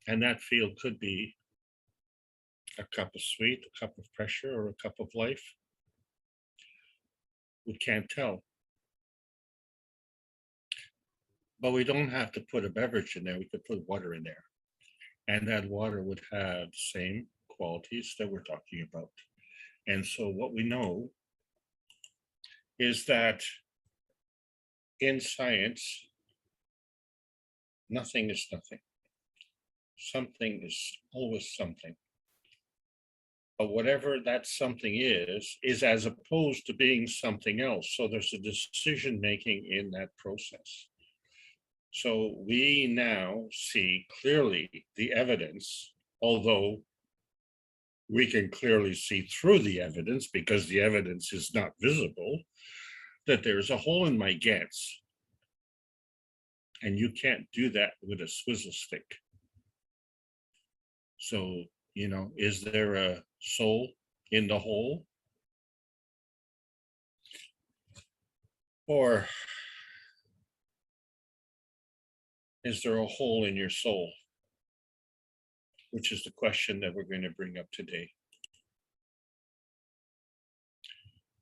And that field could be a cup of sweet, a cup of pressure, or a cup of life. We can't tell. But we don't have to put a beverage in there. We could put water in there. And that water would have the same qualities that we're talking about. And so what we know is that in science, nothing is nothing. Something is always something. But whatever that something is as opposed to being something else. So there's a decision making in that process. So we now see clearly the evidence, although we can clearly see through the evidence because the evidence is not visible, that there's a hole in my GANs. And you can't do that with a swizzle stick. So, you know, is there a soul in the hole? Or is there a hole in your soul? Which is the question that we're going to bring up today.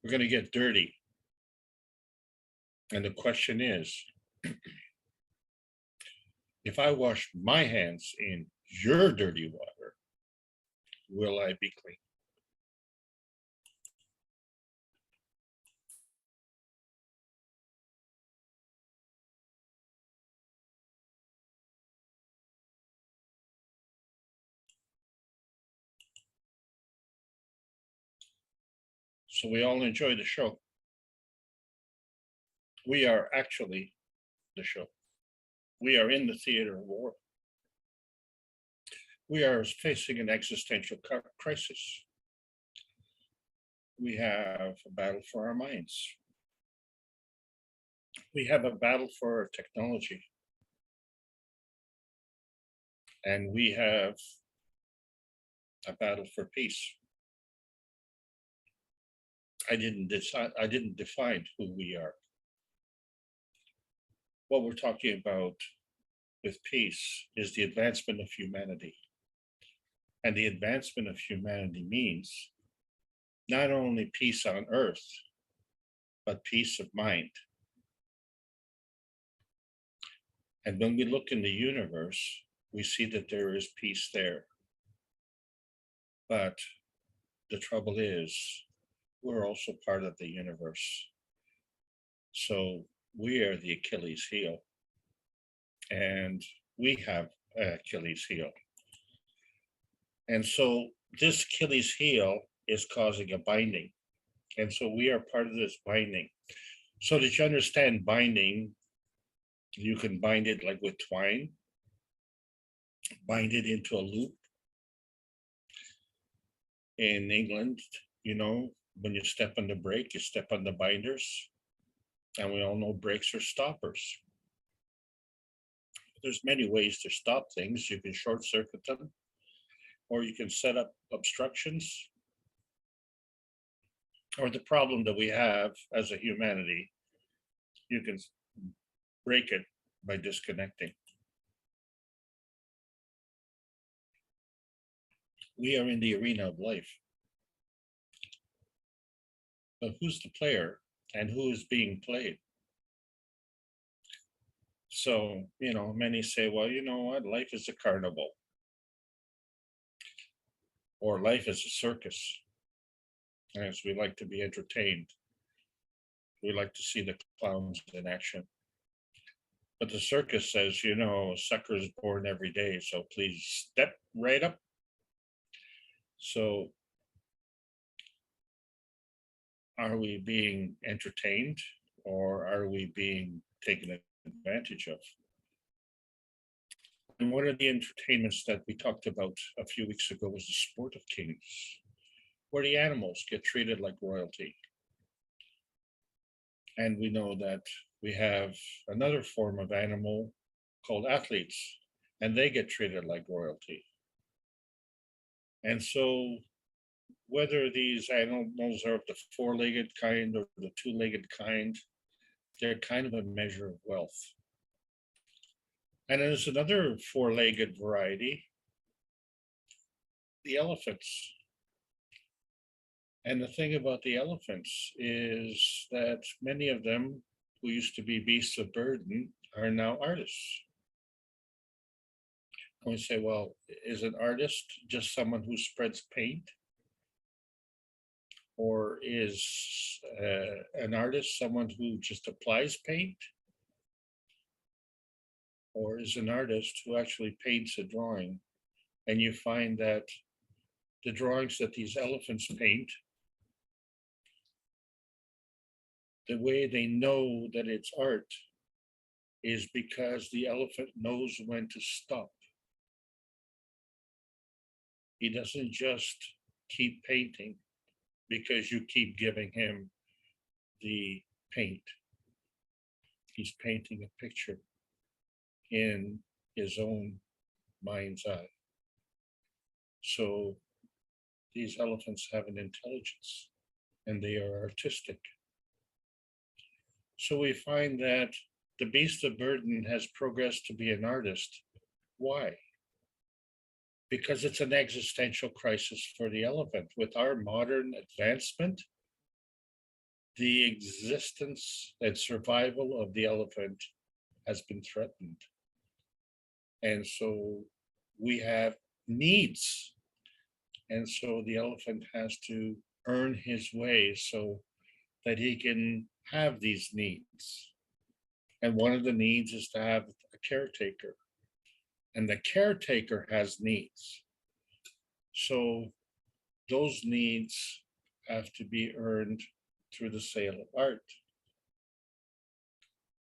We're going to get dirty. And the question is, if I wash my hands in your dirty water, will I be clean? So we all enjoy the show. We are actually the show. We are in the theater of war. We are facing an existential crisis. We have a battle for our minds. We have a battle for our technology. And we have a battle for peace. I didn't define who we are. What we're talking about with peace is the advancement of humanity. And the advancement of humanity means not only peace on earth, but peace of mind. And when we look in the universe, we see that there is peace there. But the trouble is, we're also part of the universe. So we are the Achilles heel. And we have an Achilles heel. And so this Achilles heel is causing a binding. And so we are part of this binding. So that you understand binding, you can bind it like with twine, bind it into a loop. In England, you know, when you step on the brake, you step on the binders. And we all know brakes are stoppers. There's many ways to stop things. You can short circuit them, or you can set up obstructions. Or the problem that we have as a humanity, you can break it by disconnecting. We are in the arena of life. But who's the player and who is being played? So, you know, many say, well, you know what, life is a carnival. Or life is a circus. As we like to be entertained. We like to see the clowns in action. But the circus says, you know, a sucker is born every day, so please step right up. So are we being entertained or are we being taken advantage of? And one of the entertainments that we talked about a few weeks ago was the sport of kings, where the animals get treated like royalty. And we know that we have another form of animal called athletes, and they get treated like royalty. And so whether these animals are of the four-legged kind or the two-legged kind, they're kind of a measure of wealth. And there's another four-legged variety, the elephants. And the thing about the elephants is that many of them who used to be beasts of burden are now artists. And we say, well, is an artist just someone who spreads paint? Or is an artist someone who just applies paint? Or is an artist who actually paints a drawing? And you find that the drawings that these elephants paint, the way they know that it's art is because the elephant knows when to stop. He doesn't just keep painting because you keep giving him the paint. He's painting a picture in his own mind's eye. So these elephants have an intelligence and they are artistic. So we find that the beast of burden has progressed to be an artist. Why? Because it's an existential crisis for the elephant. With our modern advancement, the existence and survival of the elephant has been threatened. And so we have needs. And so the elephant has to earn his way so that he can have these needs. And one of the needs is to have a caretaker. And the caretaker has needs. So those needs have to be earned through the sale of art.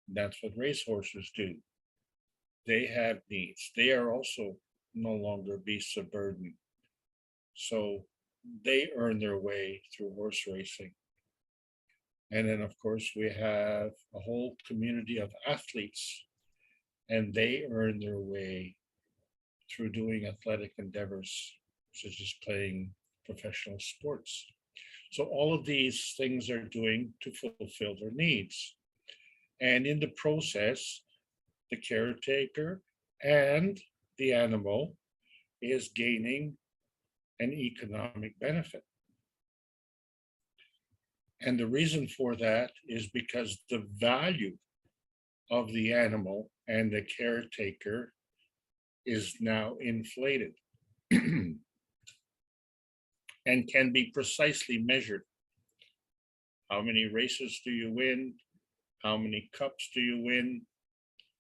That's what racehorses do. They have needs. They are also no longer beasts of burden. So they earn their way through horse racing. And then, of course, we have a whole community of athletes, and they earn their way through doing athletic endeavors, such as playing professional sports. So all of these things are doing to fulfill their needs. And in the process, the caretaker and the animal is gaining an economic benefit. And the reason for that is because the value of the animal and the caretaker is now inflated and can be precisely measured. How many races do you win? How many cups do you win?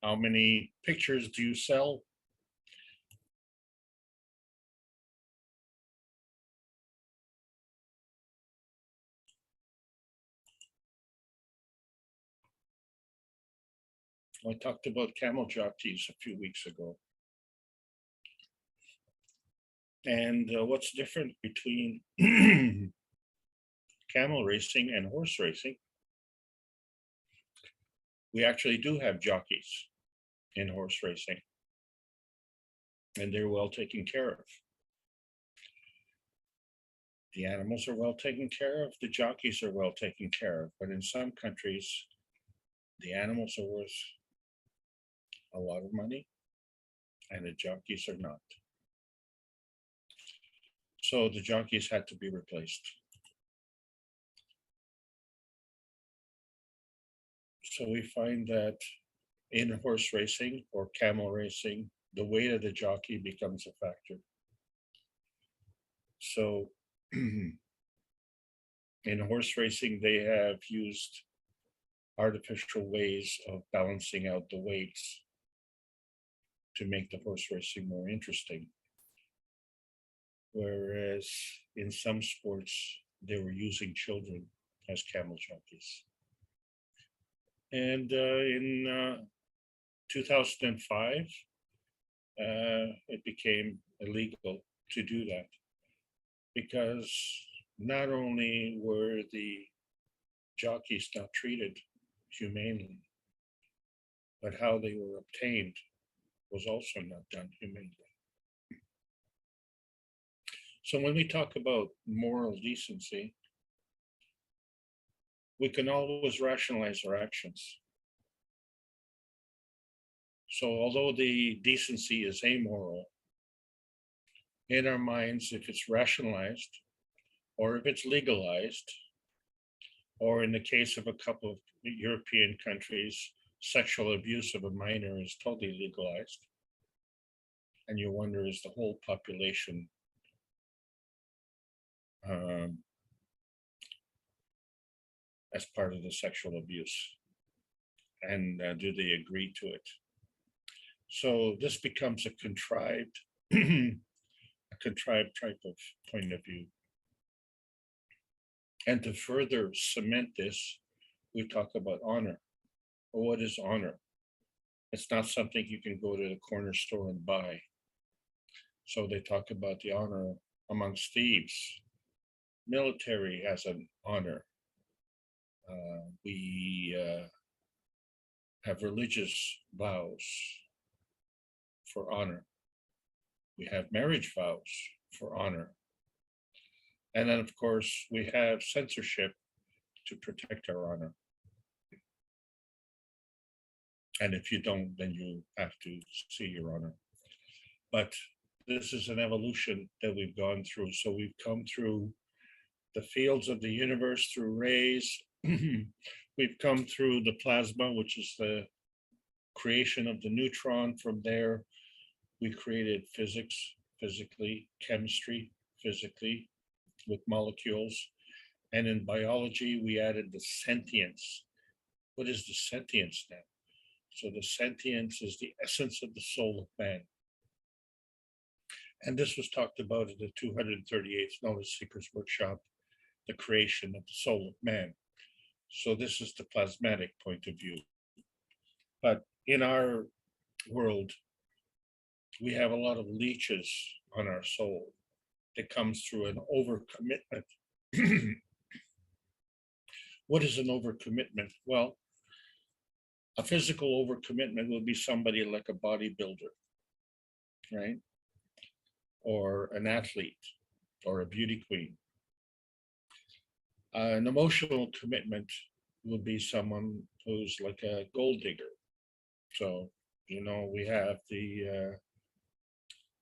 How many pictures do you sell? I talked about Camel Jockeys a few weeks ago. And what's different between camel racing and horse racing? We actually do have jockeys in horse racing, and they're well taken care of. The animals are well taken care of, the jockeys are well taken care of, but in some countries, the animals are worth a lot of money and the jockeys are not. So the jockeys had to be replaced. So we find that in horse racing or camel racing, the weight of the jockey becomes a factor. So in horse racing, they have used artificial ways of balancing out the weights to make the horse racing more interesting. Whereas in some sports, they were using children as camel jockeys. And in 2005, it became illegal to do that because not only were the jockeys not treated humanely, but how they were obtained was also not done humanely. So when we talk about moral decency, we can always rationalize our actions. So although the decency is amoral, in our minds, if it's rationalized, or if it's legalized, or in the case of a couple of European countries, sexual abuse of a minor is totally legalized. And you wonder, is the whole population as part of the sexual abuse? And do they agree to it? So this becomes a contrived type of point of view. And to further cement this, we talk about honor. Well, what is honor? It's not something you can go to the corner store and buy. So they talk about the honor amongst thieves. Military has an honor. We have religious vows for honor. We have marriage vows for honor. And then, of course, we have censorship to protect our honor. And if you don't, then you have to see your honor. But this is an evolution that we've gone through. So we've come through the fields of the universe through rays. We've come through the plasma, which is the creation of the neutron. From there, we created physics, physically, chemistry, physically, with molecules. And in biology, we added the sentience. What is the sentience then? So the sentience is the essence of the soul of man. And this was talked about in the 238th Knowledge Seekers Workshop, the creation of the soul of man. So this is the plasmatic point of view. But in our world, we have a lot of leeches on our soul that comes through an overcommitment. What is an overcommitment? Well, a physical overcommitment would be somebody like a bodybuilder, right? Or an athlete, or a beauty queen. An emotional commitment would be someone who's like a gold digger. So, you know, we have the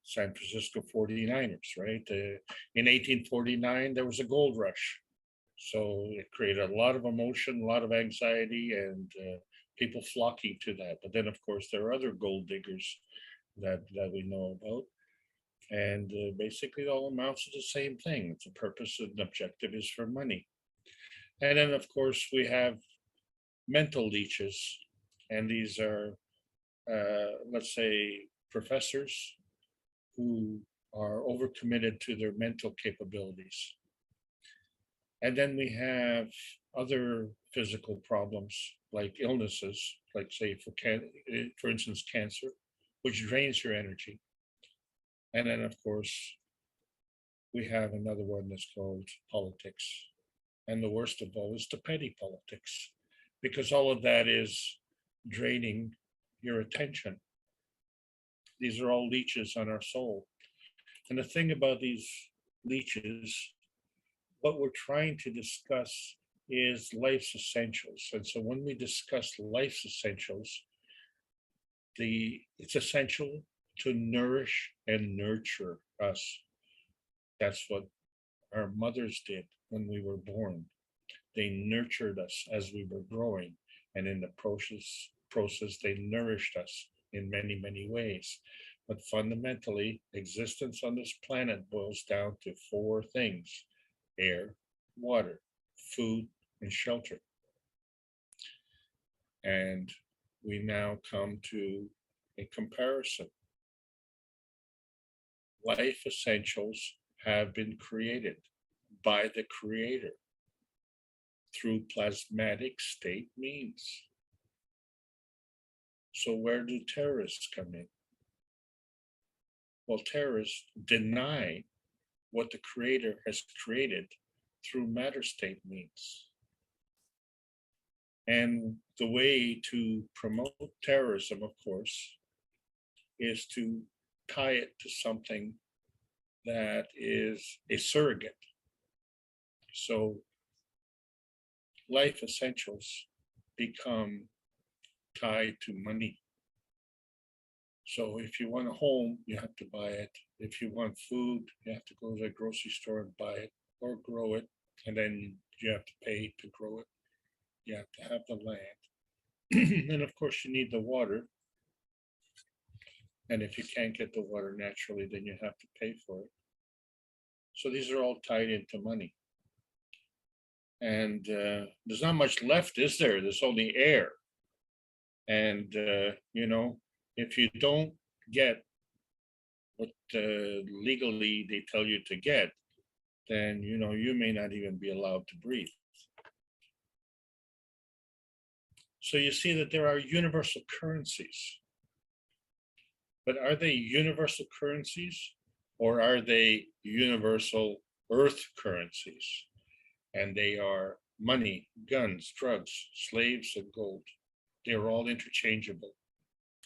San Francisco 49ers, right? In 1849, there was a gold rush. So it created a lot of emotion, a lot of anxiety, and people flocking to that. But then, of course, there are other gold diggers that we know about. And basically, it all amounts to the same thing. It's a purpose and objective is for money. And then, of course, we have mental leeches. And these are, let's say, professors who are overcommitted to their mental capabilities. And then we have other physical problems like illnesses, like say for instance, cancer, which drains your energy. And then of course, we have another one that's called politics. And the worst of all is the petty politics, because all of that is draining your attention. These are all leeches on our soul. And the thing about these leeches, what we're trying to discuss is life's essentials. And so when we discuss life's essentials, it's essential to nourish and nurture us. That's what our mothers did when we were born. They nurtured us as we were growing, and in the process they nourished us in many, many ways. But fundamentally, existence on this planet boils down to four things: air, water, food, and shelter. And we now come to a comparison. Life essentials have been created by the Creator through plasmatic state means. So where do terrorists come in? Well, terrorists deny what the Creator has created through matter state means. And the way to promote terrorism, of course, is to tie it to something that is a surrogate. So life essentials become tied to money. So if you want a home, you have to buy it. If you want food, you have to go to the grocery store and buy it or grow it. And then you have to pay to grow it. You have to have the land. And of course, you need the water. And if you can't get the water naturally, then you have to pay for it. So these are all tied into money. And there's not much left, is there? There's only air. And, you know, if you don't get what legally they tell you to get, then, you know, you may not even be allowed to breathe. So you see that there are universal currencies. But are they universal currencies, or are they universal earth currencies? And they are money, guns, drugs, slaves, and gold. They're all interchangeable,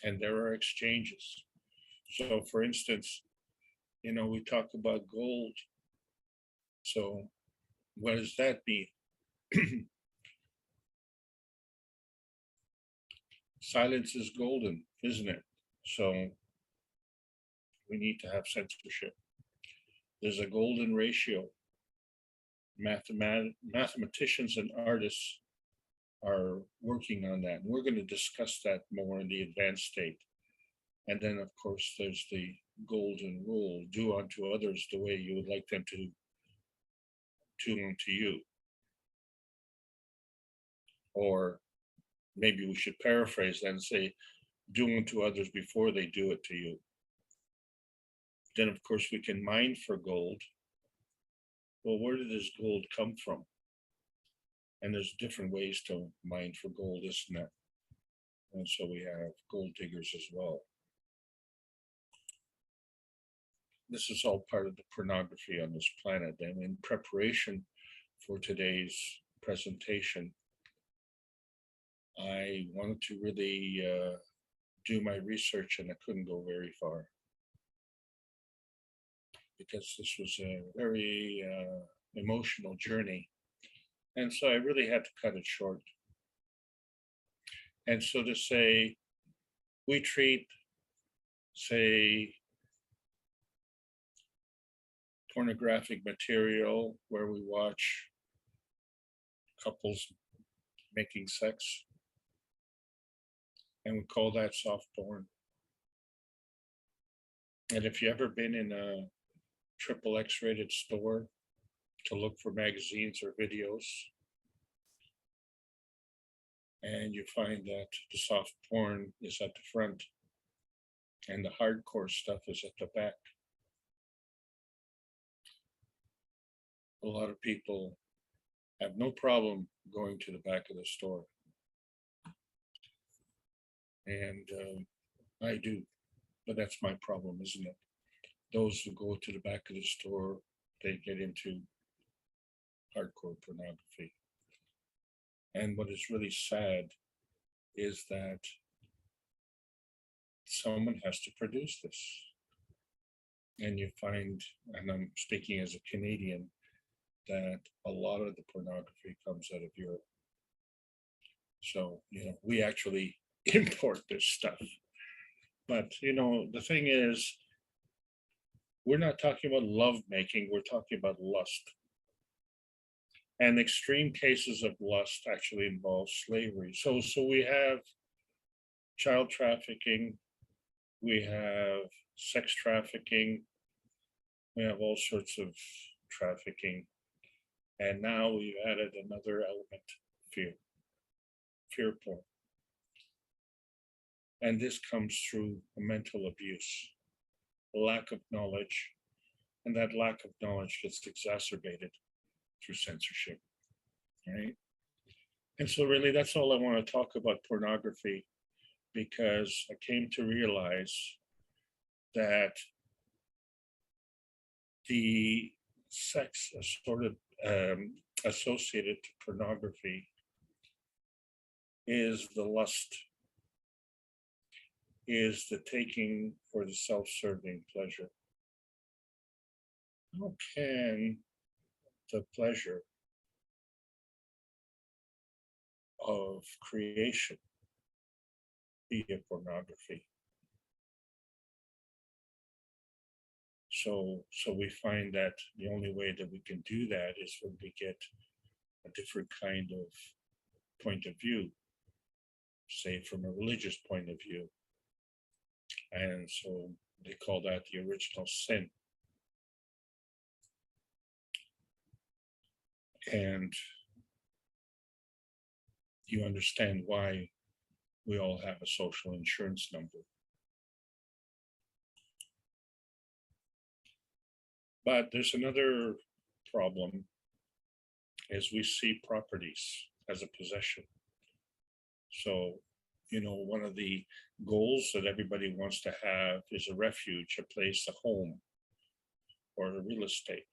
and there are exchanges. So for instance, you know, we talk about gold. So what does that mean? Silence is golden, isn't it? So we need to have censorship. There's a golden ratio. Mathematicians and artists are working on that. And we're going to discuss that more in the advanced state. And then, of course, there's the golden rule: do unto others the way you would like them to do unto you. Or maybe we should paraphrase that and say, do unto others before they do it to you. Then, of course, we can mine for gold. Well, where did this gold come from? And there's different ways to mine for gold, isn't there? And so we have gold diggers as well. This is all part of the pornography on this planet. And in preparation for today's presentation, I wanted to really do my research, and I couldn't go very far, because this was a very emotional journey. And so I really had to cut it short. And so to say, we treat, say, pornographic material where we watch couples making sex, and we call that soft porn. And if you've ever been in a triple X rated store to look for magazines or videos, and you find that the soft porn is at the front and the hardcore stuff is at the back, a lot of people have no problem going to the back of the store. And I do, but that's my problem, isn't it? Those who go to the back of the store, they get into hardcore pornography. And what is really sad is that someone has to produce this. And you find, and I'm speaking as a Canadian, that a lot of the pornography comes out of Europe. So, we actually import this stuff. But, the thing is, we're not talking about love making, we're talking about lust. And extreme cases of lust actually involve slavery. So we have child trafficking, we have sex trafficking, we have all sorts of trafficking. And now we've added another element, fear porn. And this comes through a mental abuse, a lack of knowledge, and that lack of knowledge gets exacerbated through censorship, right? And so really that's all I want to talk about pornography, because I came to realize that the sex associated to pornography is the lust, is the taking for the self-serving pleasure. How can the pleasure of creation be a pornography? So we find that the only way that we can do that is when we get a different kind of point of view, say from a religious point of view. And so they call that the original sin. And you understand why we all have a social insurance number. But there's another problem, as we see properties as a possession. So, one of the goals that everybody wants to have is a refuge, a place, a home, or a real estate.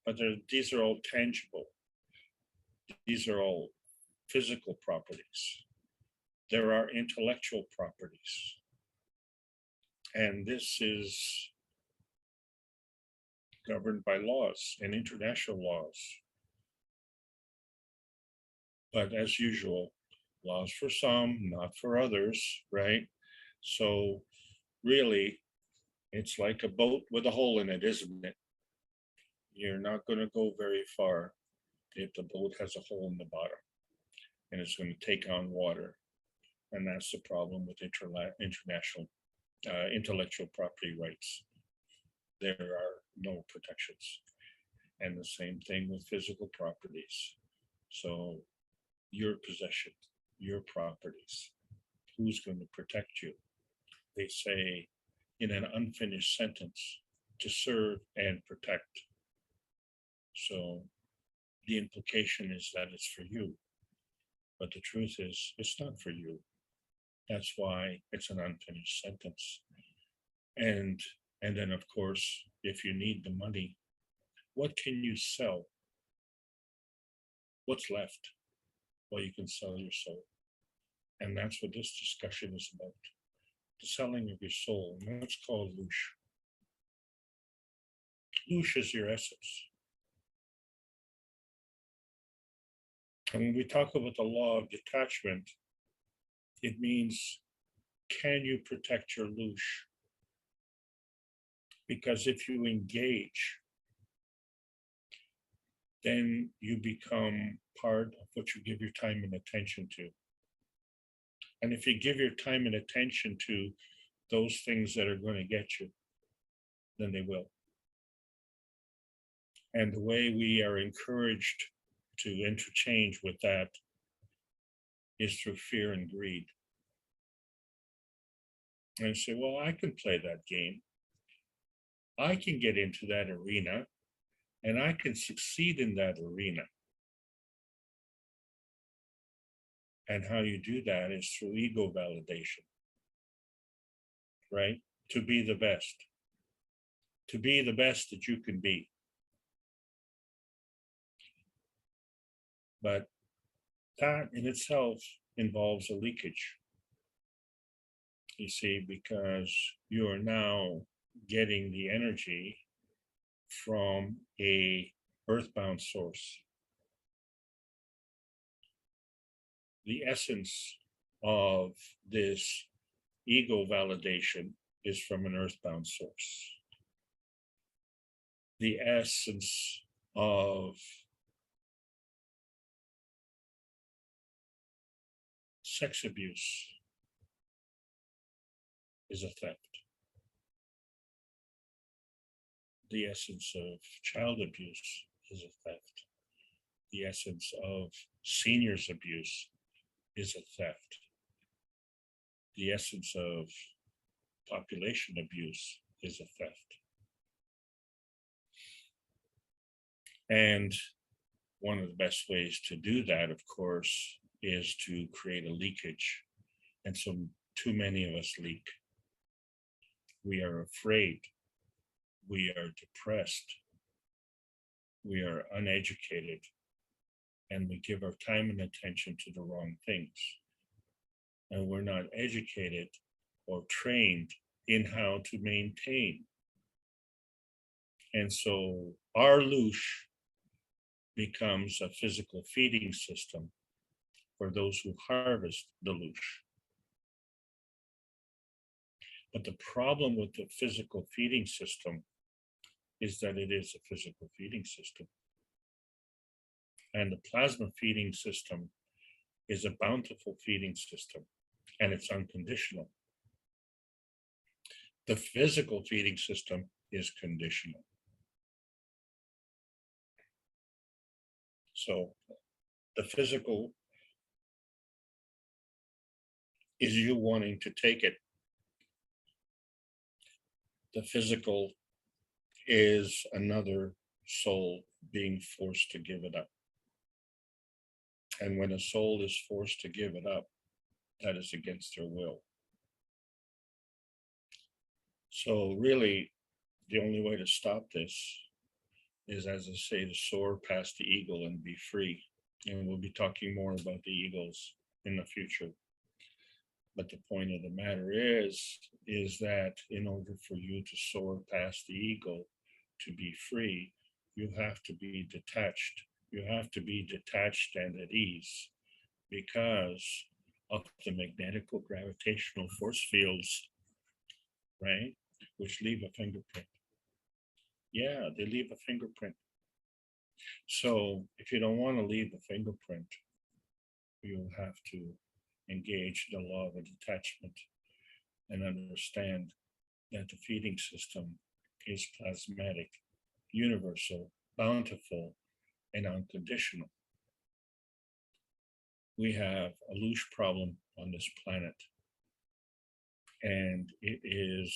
But these are all tangible. These are all physical properties. There are intellectual properties. And this is governed by laws and international laws. But as usual, laws for some, not for others, right? So really, it's like a boat with a hole in it, isn't it? You're not going to go very far if the boat has a hole in the bottom, and it's going to take on water. And that's the problem with international intellectual property rights. There are no protections. And the same thing with physical properties. So your possession, your properties, who's going to protect you? They say in an unfinished sentence, to serve and protect. So the implication is that it's for you. But the truth is, it's not for you. That's why it's an unfinished sentence. And then, of course, if you need the money, what can you sell? What's left? Well, you can sell your soul. And that's what this discussion is about. The selling of your soul. And that's called louche. Louche is your essence. And when we talk about the law of detachment, it means, can you protect your louche? Because if you engage, then you become part of what you give your time and attention to. And if you give your time and attention to those things that are going to get you, then they will. And the way we are encouraged to interchange with that is through fear and greed. And say, well, I can play that game. I can get into that arena. And I can succeed in that arena. And how you do that is through ego validation, right? To be the best. To be the best that you can be. But that in itself involves a leakage. You see, because you are now getting the energy from a earthbound source. The essence of this ego validation is from an earthbound source. The essence of sex abuse is a theft. The essence of child abuse is a theft. The essence of seniors abuse is a theft. The essence of population abuse is a theft. And one of the best ways to do that, of course, is to create a leakage. And so too many of us leak. We are afraid. We are depressed. We are uneducated. And we give our time and attention to the wrong things. And we're not educated or trained in how to maintain. And so our loosh becomes a physical feeding system for those who harvest the loosh. But the problem with the physical feeding system is that it is a physical feeding system. And the plasma feeding system is a bountiful feeding system, and it's unconditional. The physical feeding system is conditional. So the physical is you wanting to take it. The physical is another soul being forced to give it up. And when a soul is forced to give it up, that is against their will. So really, the only way to stop this is, as I say, to soar past the eagle and be free. And we'll be talking more about the eagles in the future. But the point of the matter is that in order for you to soar past the eagle, to be free, you have to be detached. You have to be detached and at ease because of the magnetical gravitational force fields, right? Which leave a fingerprint. Yeah, they leave a fingerprint. So if you don't want to leave the fingerprint, you'll have to engage the law of detachment and understand that the feeding system is plasmatic, universal, bountiful, and unconditional. We have a loosh problem on this planet, and it is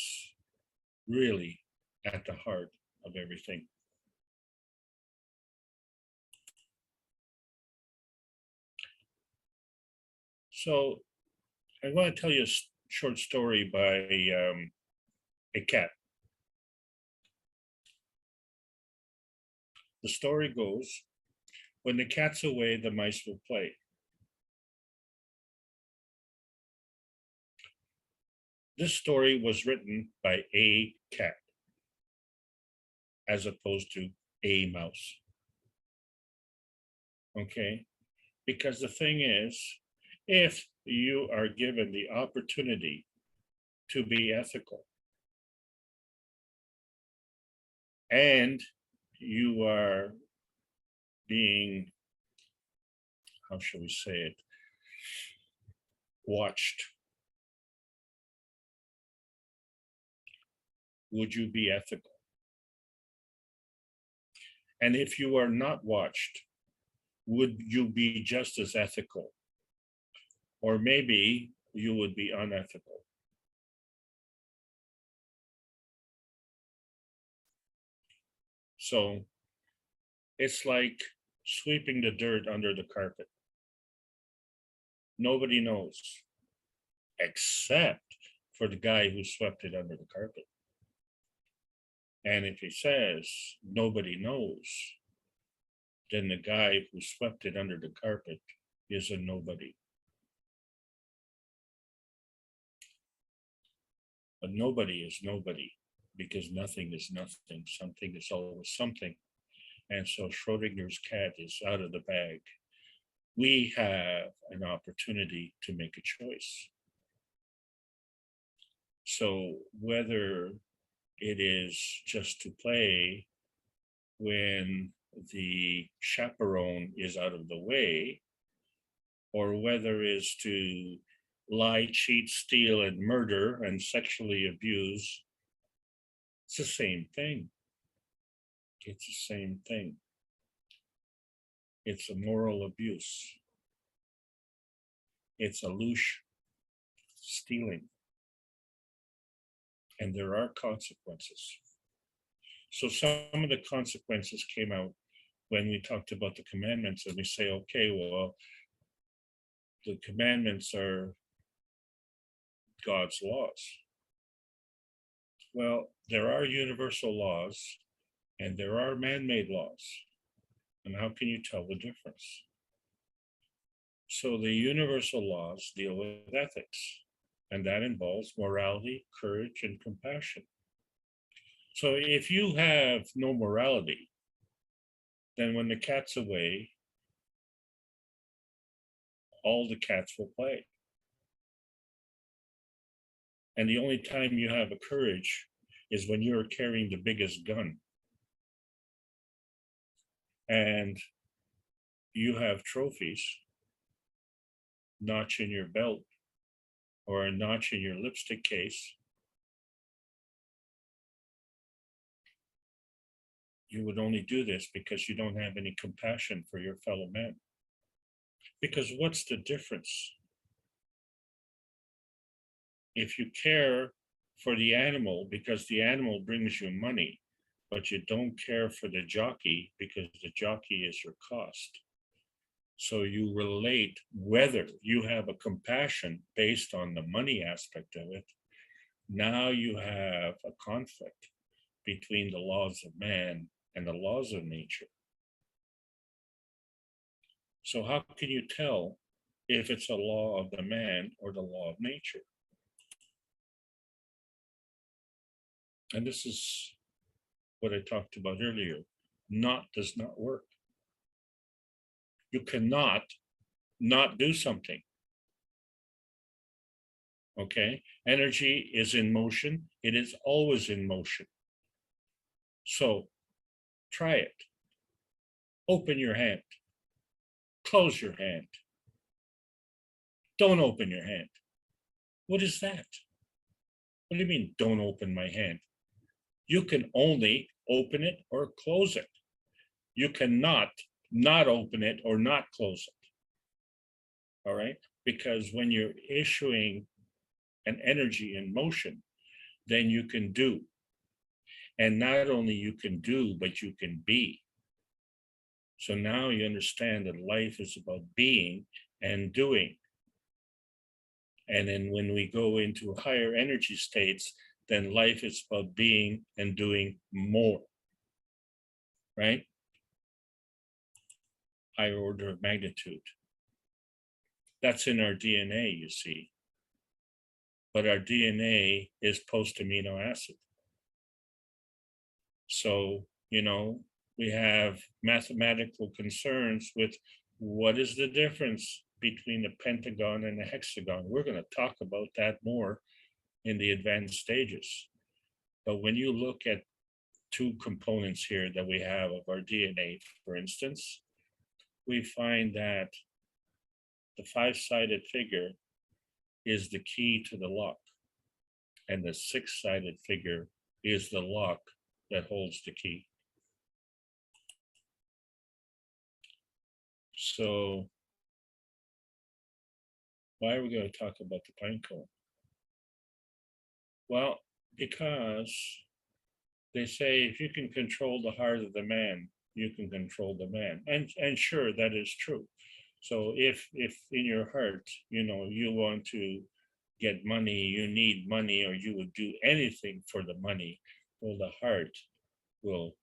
really at the heart of everything. So I want to tell you a short story by a cat. The story goes, when the cat's away, the mice will play. This story was written by a cat, as opposed to a mouse. Okay? Because the thing is, if you are given the opportunity to be ethical, and you are being, how shall we say it, watched, would you be ethical? And if you are not watched, would you be just as ethical? Or maybe you would be unethical. So It's like sweeping the dirt under the carpet. Nobody knows, except for the guy who swept it under the carpet. And if he says nobody knows, then the guy who swept it under the carpet is a nobody. But nobody is nobody, because nothing is nothing. Something is always something. And so Schrodinger's cat is out of the bag. We have an opportunity to make a choice. So whether it is just to play when the chaperone is out of the way, or whether it's to lie, cheat, steal, and murder and sexually abuse, it's the same thing. It's the same thing. It's a moral abuse. It's a louche, stealing. And there are consequences. So some of the consequences came out when we talked about the commandments, and we say, okay, well, the commandments are God's laws. Well, there are universal laws and there are man-made laws. And how can you tell the difference? So the universal laws deal with ethics, and that involves morality, courage, and compassion. So if you have no morality, then when the cat's away, all the cats will play. And the only time you have a courage is when you're carrying the biggest gun. And you have trophies, notch in your belt, or a notch in your lipstick case. You would only do this because you don't have any compassion for your fellow man. Because what's the difference? If you care for the animal because the animal brings you money, but you don't care for the jockey because the jockey is your cost. So you relate whether you have a compassion based on the money aspect of it. Now you have a conflict between the laws of man and the laws of nature. So how can you tell if it's a law of the man or the law of nature? And this is what I talked about earlier. Not does not work. You cannot not do something. Okay? Energy is in motion. It is always in motion. So try it. Open your hand. Close your hand. Don't open your hand. What is that? What do you mean, don't open my hand? You can only open it or close it. You cannot not open it or not close it. All right? Because when you're issuing an energy in motion, then you can do. And not only you can do, but you can be. So now you understand that life is about being and doing. And then when we go into higher energy states, then life is about being and doing more, right? Higher order of magnitude. That's in our DNA, you see. But our DNA is post-amino acid. So, we have mathematical concerns with what is the difference between a pentagon and a hexagon. We're going to talk about that more in the advanced stages. But when you look at two components here that we have of our DNA, for instance, we find that the 5-sided figure is the key to the lock, and the 6-sided figure is the lock that holds the key. So why are we going to talk about the pine cone? Well, because they say if you can control the heart of the man, you can control the man. And sure, that is true. So if in your heart, you want to get money, you need money, or you would do anything for the money, well, the heart will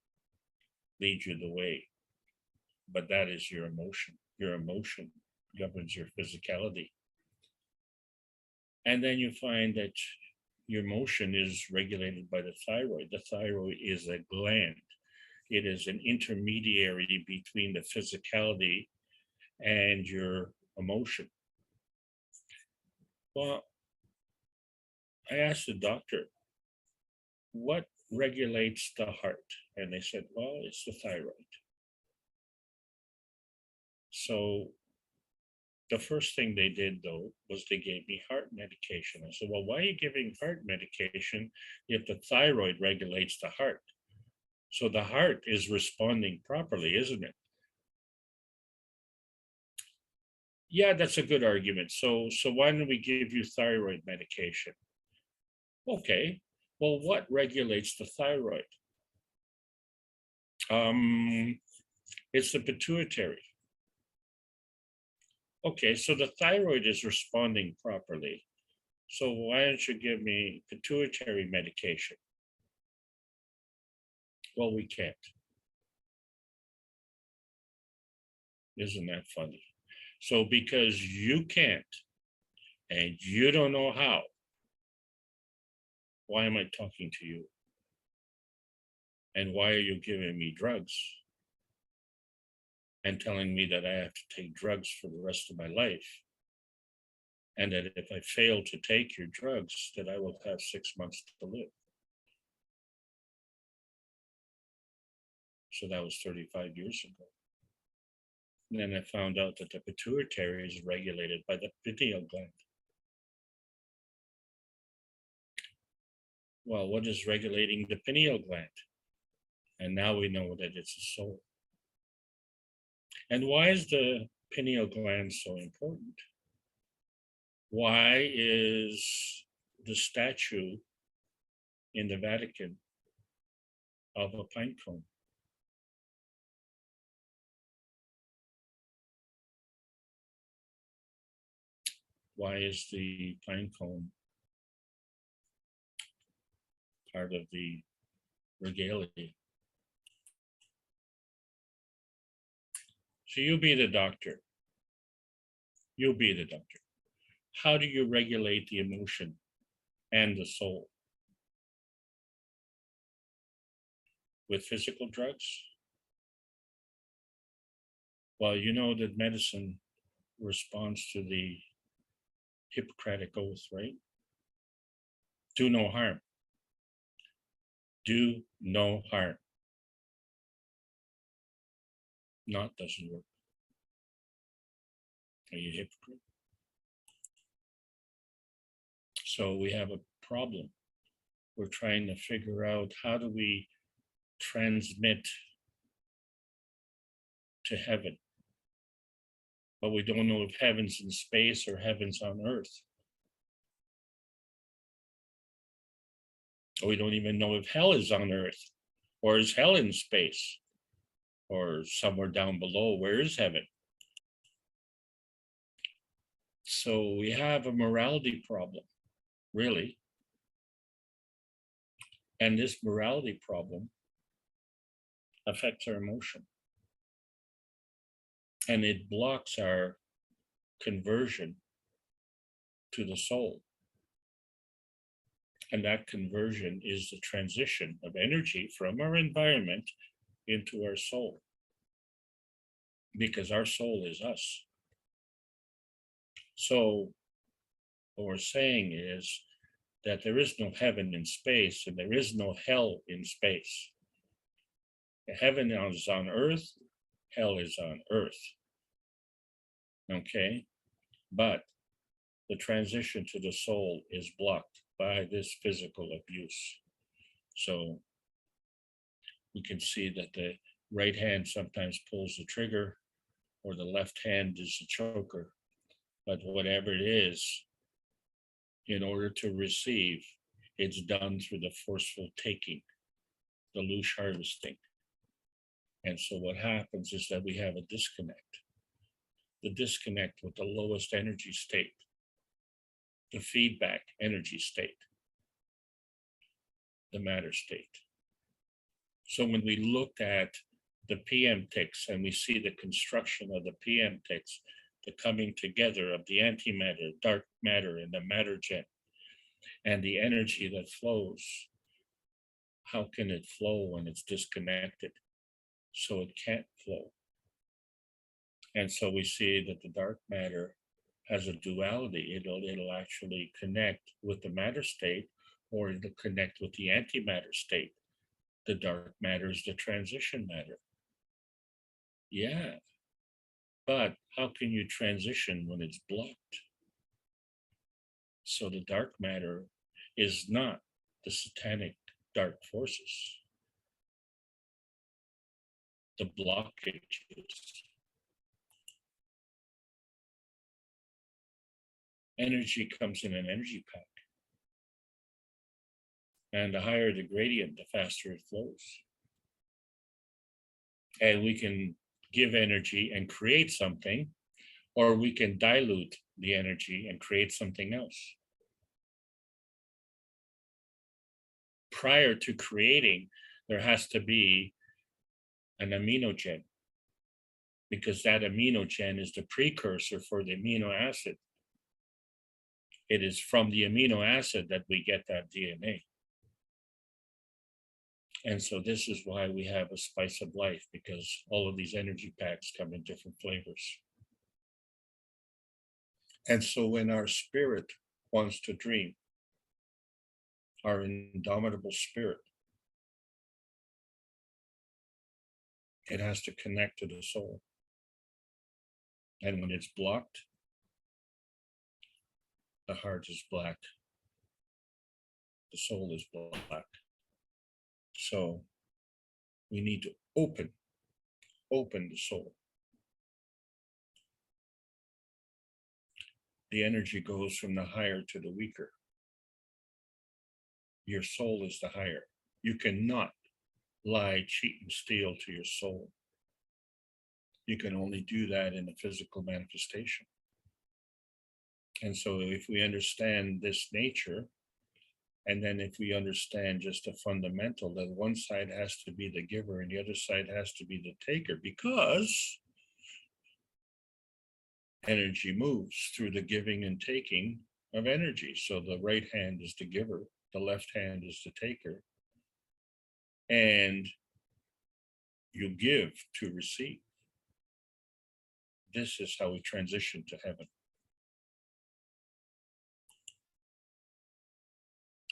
lead you the way. But that is your emotion. Your emotion governs your physicality. And then you find that your emotion is regulated by the thyroid. The thyroid is a gland. It is an intermediary between the physicality and your emotion. Well, I asked the doctor, what regulates the heart? And they said, well, it's the thyroid. So the first thing they did, though, was they gave me heart medication. I said, well, why are you giving heart medication if the thyroid regulates the heart? So the heart is responding properly, isn't it? Yeah, that's a good argument. So why don't we give you thyroid medication? Okay, well, what regulates the thyroid? It's the pituitary. Okay, so the thyroid is responding properly. So why don't you give me pituitary medication? Well, we can't. Isn't that funny? So because you can't, and you don't know how, why am I talking to you? And why are you giving me drugs and telling me that I have to take drugs for the rest of my life? And that if I fail to take your drugs, that I will have 6 months to live. So that was 35 years ago. And then I found out that the pituitary is regulated by the pineal gland. Well, what is regulating the pineal gland? And now we know that it's the soul. And why is the pineal gland so important? Why is the statue in the Vatican of a pine cone? Why is the pine cone part of the regalia? So you be the doctor. You be the doctor. How do you regulate the emotion and the soul? With physical drugs? Well, you know that medicine responds to the Hippocratic Oath, right? Do no harm. Do no harm. Not doesn't work. Are you a hypocrite? So we have a problem. We're trying to figure out how do we transmit to heaven, but we don't know if heaven's in space or heaven's on earth. We don't even know if hell is on earth, or is hell in space, or somewhere down below. Where is heaven? So we have a morality problem, really. And this morality problem affects our emotion. And it blocks our conversion to the soul. And that conversion is the transition of energy from our environment into our soul. Because our soul is us. So what we're saying is that there is no heaven in space and there is no hell in space. Heaven is on earth, hell is on earth. Okay, but the transition to the soul is blocked by this physical abuse. So we can see that the right hand sometimes pulls the trigger or the left hand is the choker. But whatever it is, in order to receive, it's done through the forceful taking, the loose harvesting. And so what happens is that we have a disconnect. The disconnect with the lowest energy state, the feedback energy state, the matter state. So when we looked at the PM ticks and we see the construction of the PM ticks, the coming together of the antimatter, dark matter, and the matter jet, and the energy that flows, how can it flow when it's disconnected? So it can't flow. And so we see that the dark matter has a duality. It'll actually connect with the matter state, or it'll connect with the antimatter state. The dark matter is the transition matter. Yeah, but how can you transition when it's blocked? So the dark matter is not the satanic dark forces. The blockages. Energy comes in an energy pack. And the higher the gradient, the faster it flows. And we can give energy and create something, or we can dilute the energy and create something else. Prior to creating, there has to be an aminogen, because that aminogen is the precursor for the amino acid. It is from the amino acid that we get that DNA. And so this is why we have a spice of life, because all of these energy packs come in different flavors. And so when our spirit wants to dream, our indomitable spirit, it has to connect to the soul. And when it's blocked, the heart is black. The soul is black. So we need to open the soul. The energy goes from the higher to the weaker. Your soul is the higher. You cannot lie, cheat, and steal to your soul. You can only do that in a physical manifestation. And so if we understand this nature, and then if we understand just the fundamental, that one side has to be the giver and the other side has to be the taker, because energy moves through the giving and taking of energy. So the right hand is the giver, the left hand is the taker, and you give to receive. This is how we transition to heaven.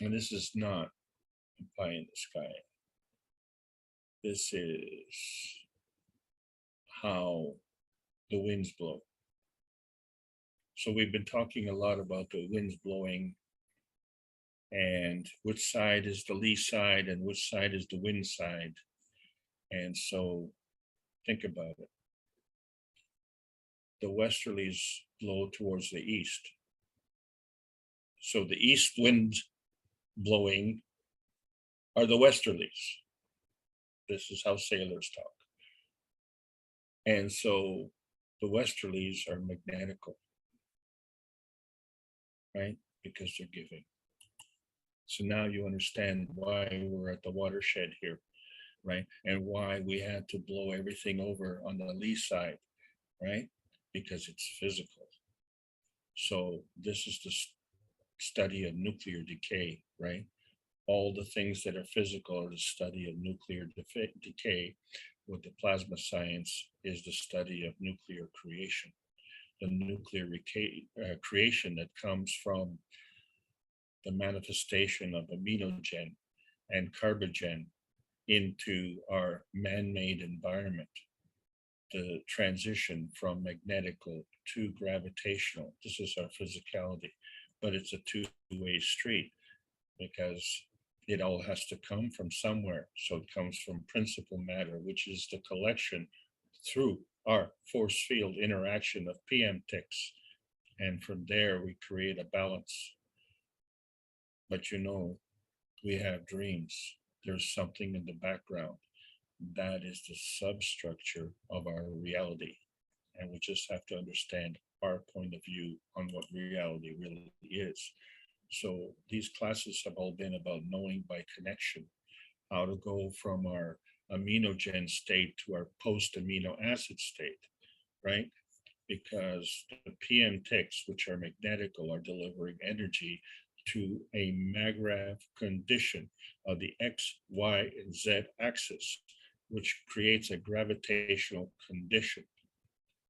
And this is not a pie in the sky. This is how the winds blow. So we've been talking a lot about the winds blowing and which side is the lee side and which side is the wind side. And so think about it. The westerlies blow towards the east. So the east wind blowing are the westerlies. This is how sailors talk. And so the westerlies are magnetical, right? Because they're giving. So now you understand why we're at the watershed here, right? And why we had to blow everything over on the lee side, right? Because it's physical. So this is the study of nuclear decay, right? All the things that are physical are the study of nuclear decay. What the plasma science is the study of nuclear creation. The nuclear creation that comes from the manifestation of aminogen and carbogen into our man-made environment. The transition from magnetical to gravitational. This is our physicality, but it's a two-way street because it all has to come from somewhere. So it comes from principal matter, which is the collection through our force field interaction of PM ticks. And from there, we create a balance. But you know, we have dreams. There's something in the background. that is the substructure of our reality. And we just have to understand our point of view on what reality really is. So these classes have all been about knowing by connection, how to go from our aminogen state to our post-amino acid state, right? Because the PM ticks, which are magnetical, are delivering energy to a maggrav condition of the X, Y, and Z axis, which creates a gravitational condition.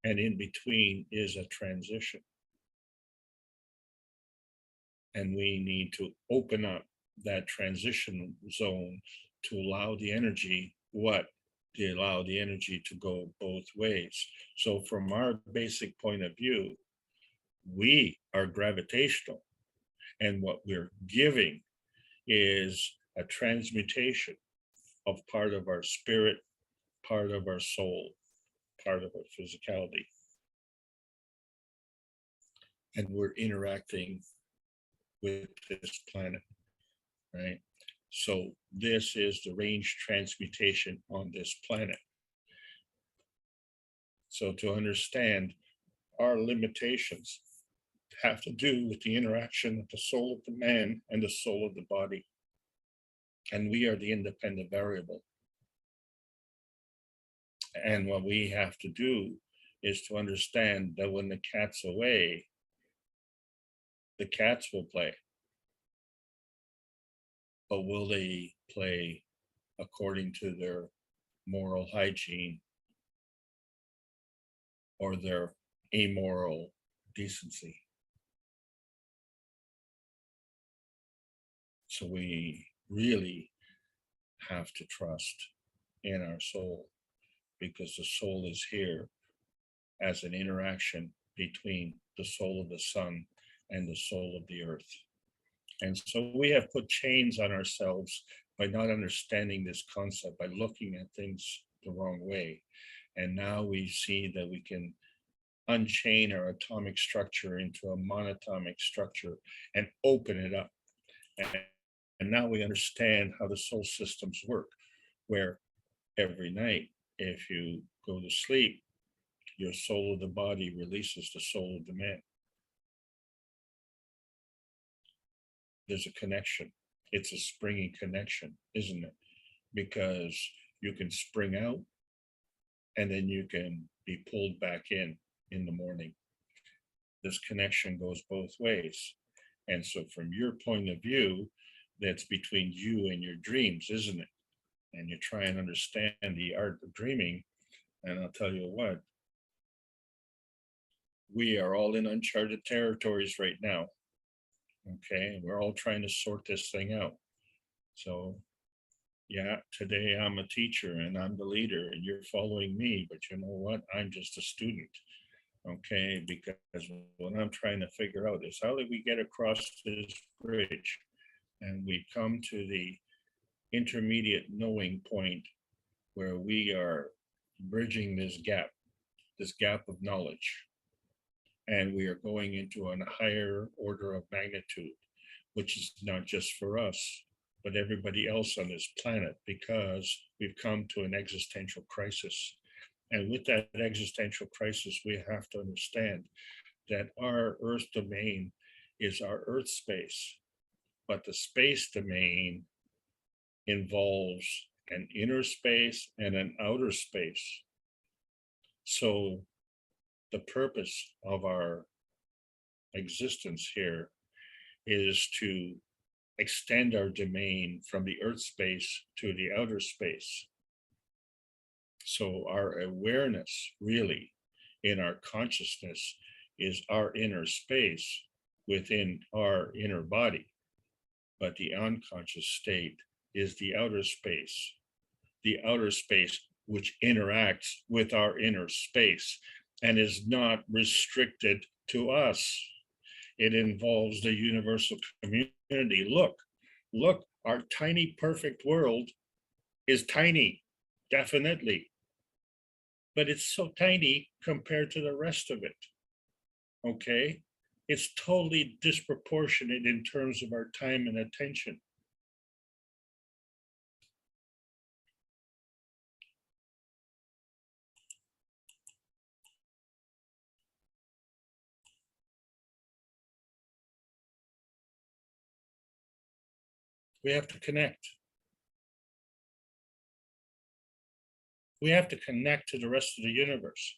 And in between is a transition. And we need to open up that transition zone to allow the energy, to allow the energy to go both ways. So from our basic point of view, we are gravitational. And what we're giving is a transmutation of part of our spirit, part of our soul, part of our physicality. And we're interacting with this planet, right? So this is the range transmutation on this planet. So to understand our limitations have to do with the interaction of the soul of the man and the soul of the body. And we are the independent variable. And what we have to do is to understand that when the cat's away, the cats will play. But will they play according to their moral hygiene or their amoral decency? So we really have to trust in our soul, because the soul is here as an interaction between the soul of the sun and the soul of the earth. And so we have put chains on ourselves by not understanding this concept, by looking at things the wrong way. And now we see that we can unchain our atomic structure into a monatomic structure and open it up. And now we understand how the soul systems work, where every night, if you go to sleep, your soul of the body releases the soul of the man. There's a connection. It's a springy connection, isn't it? Because you can spring out and then you can be pulled back in the morning. This connection goes both ways. And so from your point of view, that's between you and your dreams, isn't it? And you try and understand the art of dreaming. And I'll tell you what, we are all in uncharted territories right now. Okay, we're all trying to sort this thing out. So yeah, today I'm a teacher and I'm the leader and you're following me, but you know what? I'm just a student. Okay, because what I'm trying to figure out is how do we get across this bridge? And we come to the intermediate knowing point where we are bridging this gap of knowledge. And we are going into a higher order of magnitude, which is not just for us, but everybody else on this planet, because we've come to an existential crisis. And with that existential crisis, we have to understand that our Earth domain is our Earth space, but the space domain involves an inner space and an outer space. So the purpose of our existence here is to extend our domain from the earth space to the outer space. So our awareness really in our consciousness is our inner space within our inner body, but the unconscious state is the outer space which interacts with our inner space and is not restricted to us. It involves the universal community. Look, our tiny perfect world is tiny, definitely, but it's so tiny compared to the rest of it, okay? It's totally disproportionate in terms of our time and attention. We have to connect. We have to connect to the rest of the universe.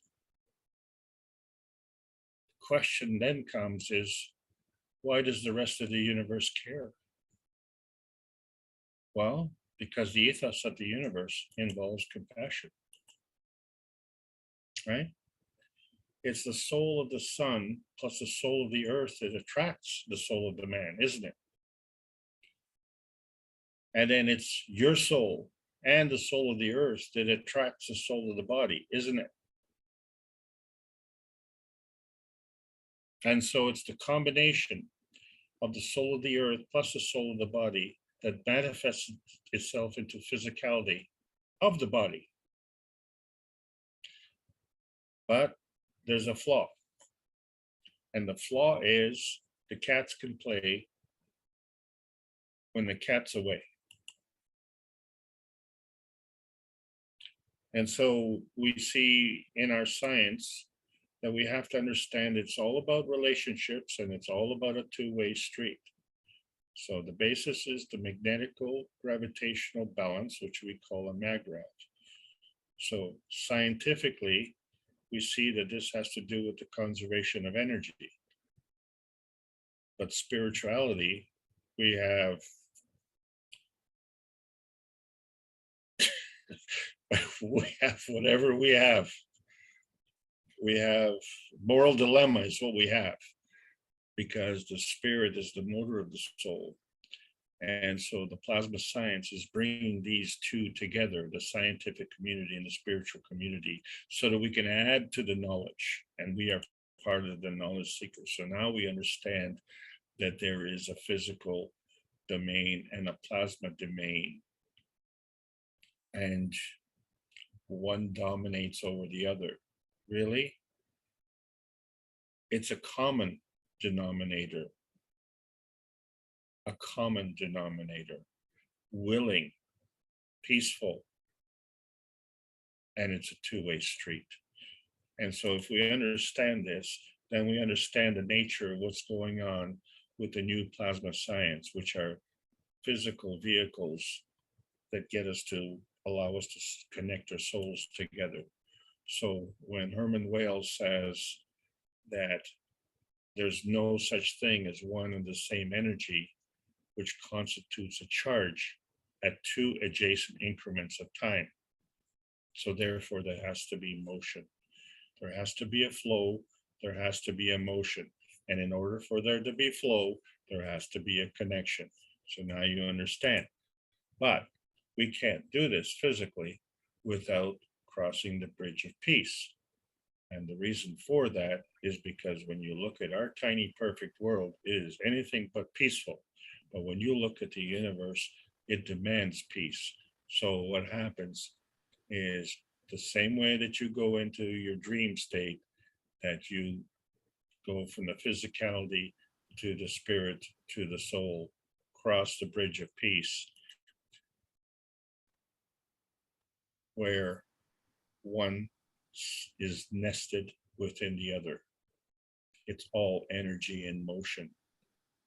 The question then comes is, why does the rest of the universe care? Well, because the ethos of the universe involves compassion, right? It's the soul of the sun plus the soul of the earth that attracts the soul of the man, isn't it? And then it's your soul and the soul of the earth that attracts the soul of the body, isn't it? And so it's the combination of the soul of the earth plus the soul of the body that manifests itself into physicality of the body. But there's a flaw. And the flaw is the cats can play when the cat's away. And so we see in our science that we have to understand it's all about relationships and it's all about a two-way street. So the basis is the magnetical gravitational balance, which we call a maggrav. So scientifically, we see that this has to do with the conservation of energy. But spirituality, we have whatever we have. We have moral dilemma is what we have, because the spirit is the motor of the soul. And so the plasma science is bringing these two together, the scientific community and the spiritual community, so that we can add to the knowledge. And we are part of the knowledge seekers. So now we understand that there is a physical domain and a plasma domain. And one dominates over the other. Really? It's a common denominator. A common denominator, willing, peaceful, and it's a two-way street. And so if we understand this, then we understand the nature of what's going on with the new plasma science, which are physical vehicles that get us to allow us to connect our souls together. So when Herman Wales says that there's no such thing as one and the same energy, which constitutes a charge at two adjacent increments of time. So therefore, there has to be motion. There has to be a flow. There has to be a motion. And in order for there to be flow, there has to be a connection. So now you understand. But we can't do this physically without crossing the bridge of peace. And the reason for that is because when you look at our tiny perfect world, it is anything but peaceful. But when you look at the universe, it demands peace. So what happens is the same way that you go into your dream state, that you go from the physicality to the spirit to the soul, cross the bridge of peace, where one is nested within the other. It's all energy in motion.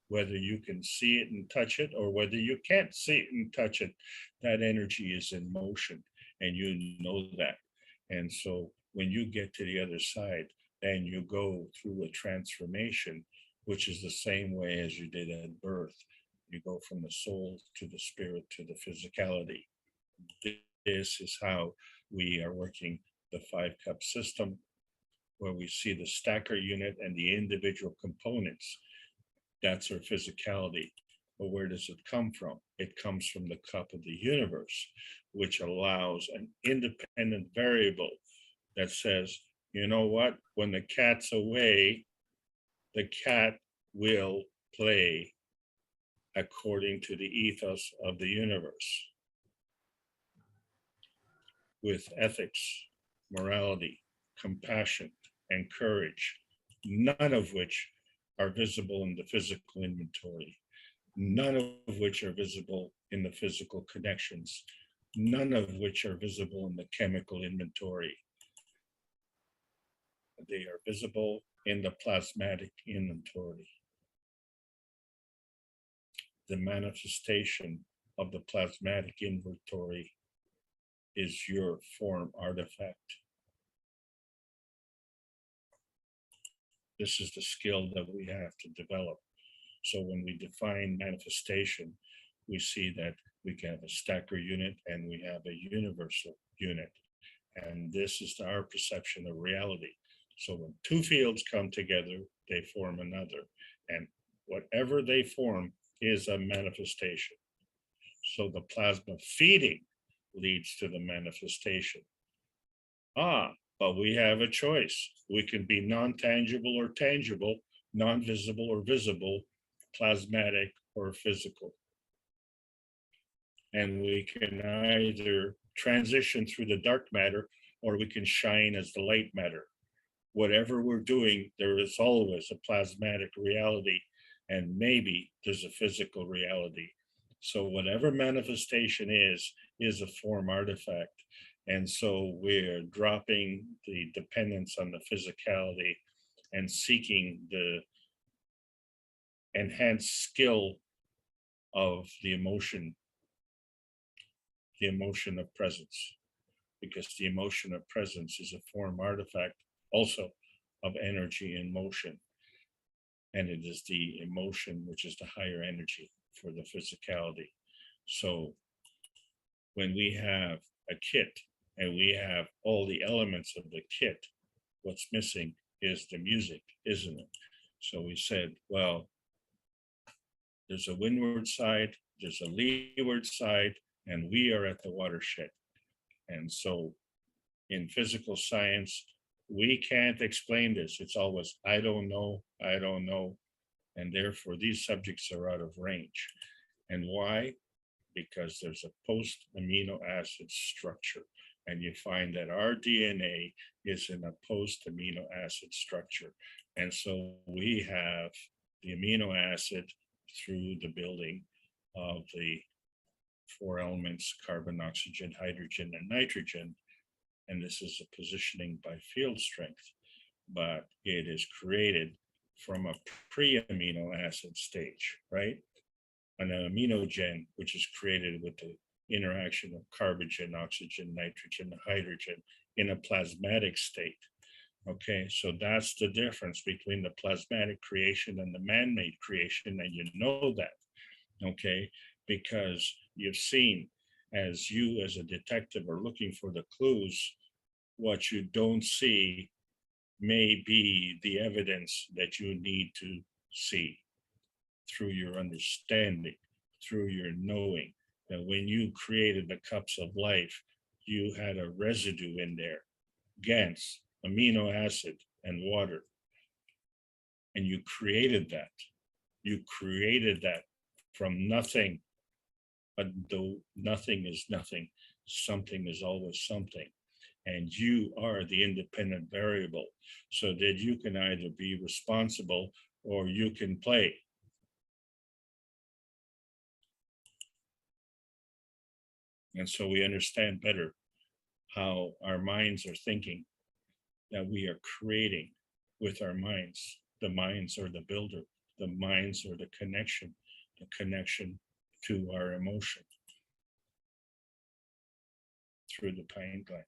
Whether you can see it and touch it, or whether you can't see it and touch it, that energy is in motion, and you know that. And so when you get to the other side, then you go through a transformation, which is the same way as you did at birth. You go from the soul to the spirit to the physicality. This is how we are working the 5-cup system, where we see the stacker unit and the individual components. That's our physicality. But where does it come from? It comes from the cup of the universe, which allows an independent variable that says, you know what, when the cat's away, the cat will play according to the ethos of the universe, with ethics, morality, compassion, and courage, none of which are visible in the physical inventory, none of which are visible in the physical connections, none of which are visible in the chemical inventory. They are visible in the plasmatic inventory. the manifestation of the plasmatic inventory is your form artifact. This is the skill that we have to develop. So when we define manifestation, we see that we can have a stacker unit and we have a universal unit. And this is our perception of reality. So when two fields come together, they form another. And whatever they form is a manifestation. So the plasma feeding leads to the manifestation. But we have a choice. We can be non-tangible or tangible, non-visible or visible, plasmatic or physical. And we can either transition through the dark matter or we can shine as the light matter. Whatever we're doing, there is always a plasmatic reality, and maybe there's a physical reality. So whatever manifestation is a form artifact. And so we're dropping the dependence on the physicality and seeking the enhanced skill of the emotion of presence, because the emotion of presence is a form artifact also of energy and motion. And it is the emotion which is the higher energy for the physicality. So when we have a kit and we have all the elements of the kit, what's missing is the music, isn't it? So we said, well, there's a windward side, there's a leeward side, and we are at the watershed. And so in physical science, we can't explain this. It's always, I don't know, I don't know. And therefore these subjects are out of range. And why? Because there's a post amino acid structure. And you find that our DNA is in a post amino acid structure. And so we have the amino acid through the building of the four elements, carbon, oxygen, hydrogen, and nitrogen. And this is a positioning by field strength, but it is created from a pre-amino acid stage, right? An aminogen, which is created with the interaction of carbogen, oxygen, nitrogen, hydrogen in a plasmatic state. Okay, so that's the difference between the plasmatic creation and the man-made creation, and you know that, okay, because you've seen, as you as a detective are looking for the clues, what you don't see may be the evidence that you need to see through your understanding, through your knowing, that when you created the cups of life, you had a residue in there, GANs, amino acid, and water. And you created that. You created that from nothing. But though nothing is nothing, something is always something. And you are the independent variable, so that you can either be responsible or you can play. And so we understand better how our minds are thinking, that we are creating with our minds. The minds are the builder, the minds are the connection to our emotion through the pineal gland,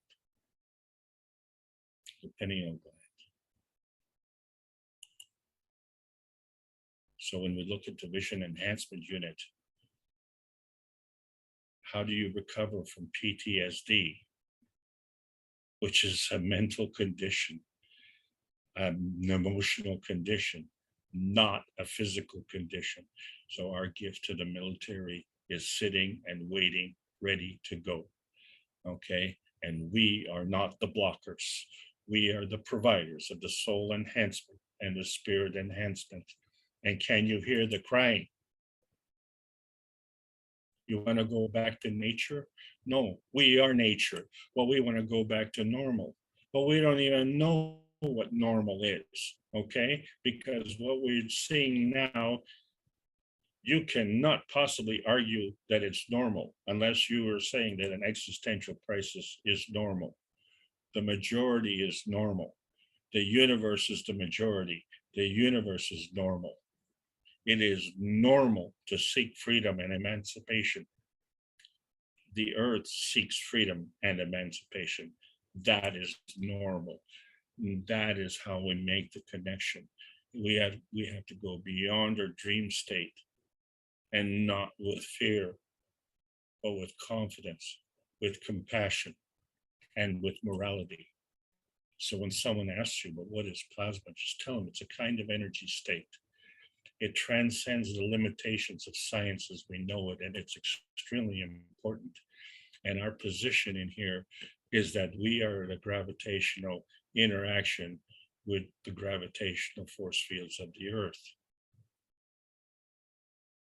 the pineal gland. So when we look at the vision enhancement unit, how do you recover from PTSD, which is a mental condition, an emotional condition, not a physical condition? So our gift to the military is sitting and waiting, ready to go. Okay, and we are not the blockers. We are the providers of the soul enhancement and the spirit enhancement. And can you hear the crying? You want to go back to nature? No, we are nature. Well, we want to go back to normal, but we don't even know what normal is, okay? Because what we're seeing now, you cannot possibly argue that it's normal unless you are saying that an existential crisis is normal. The majority is normal. The universe is the majority. The universe is normal. It is normal to seek freedom and emancipation. The earth seeks freedom and emancipation. That is normal. That is how we make the connection. We have to go beyond our dream state, and not with fear, but with confidence, with compassion, and with morality. So when someone asks you, but what is plasma? Just tell them it's a kind of energy state. It transcends the limitations of science as we know it, and it's extremely important. And our position in here is that we are the gravitational interaction with the gravitational force fields of the earth.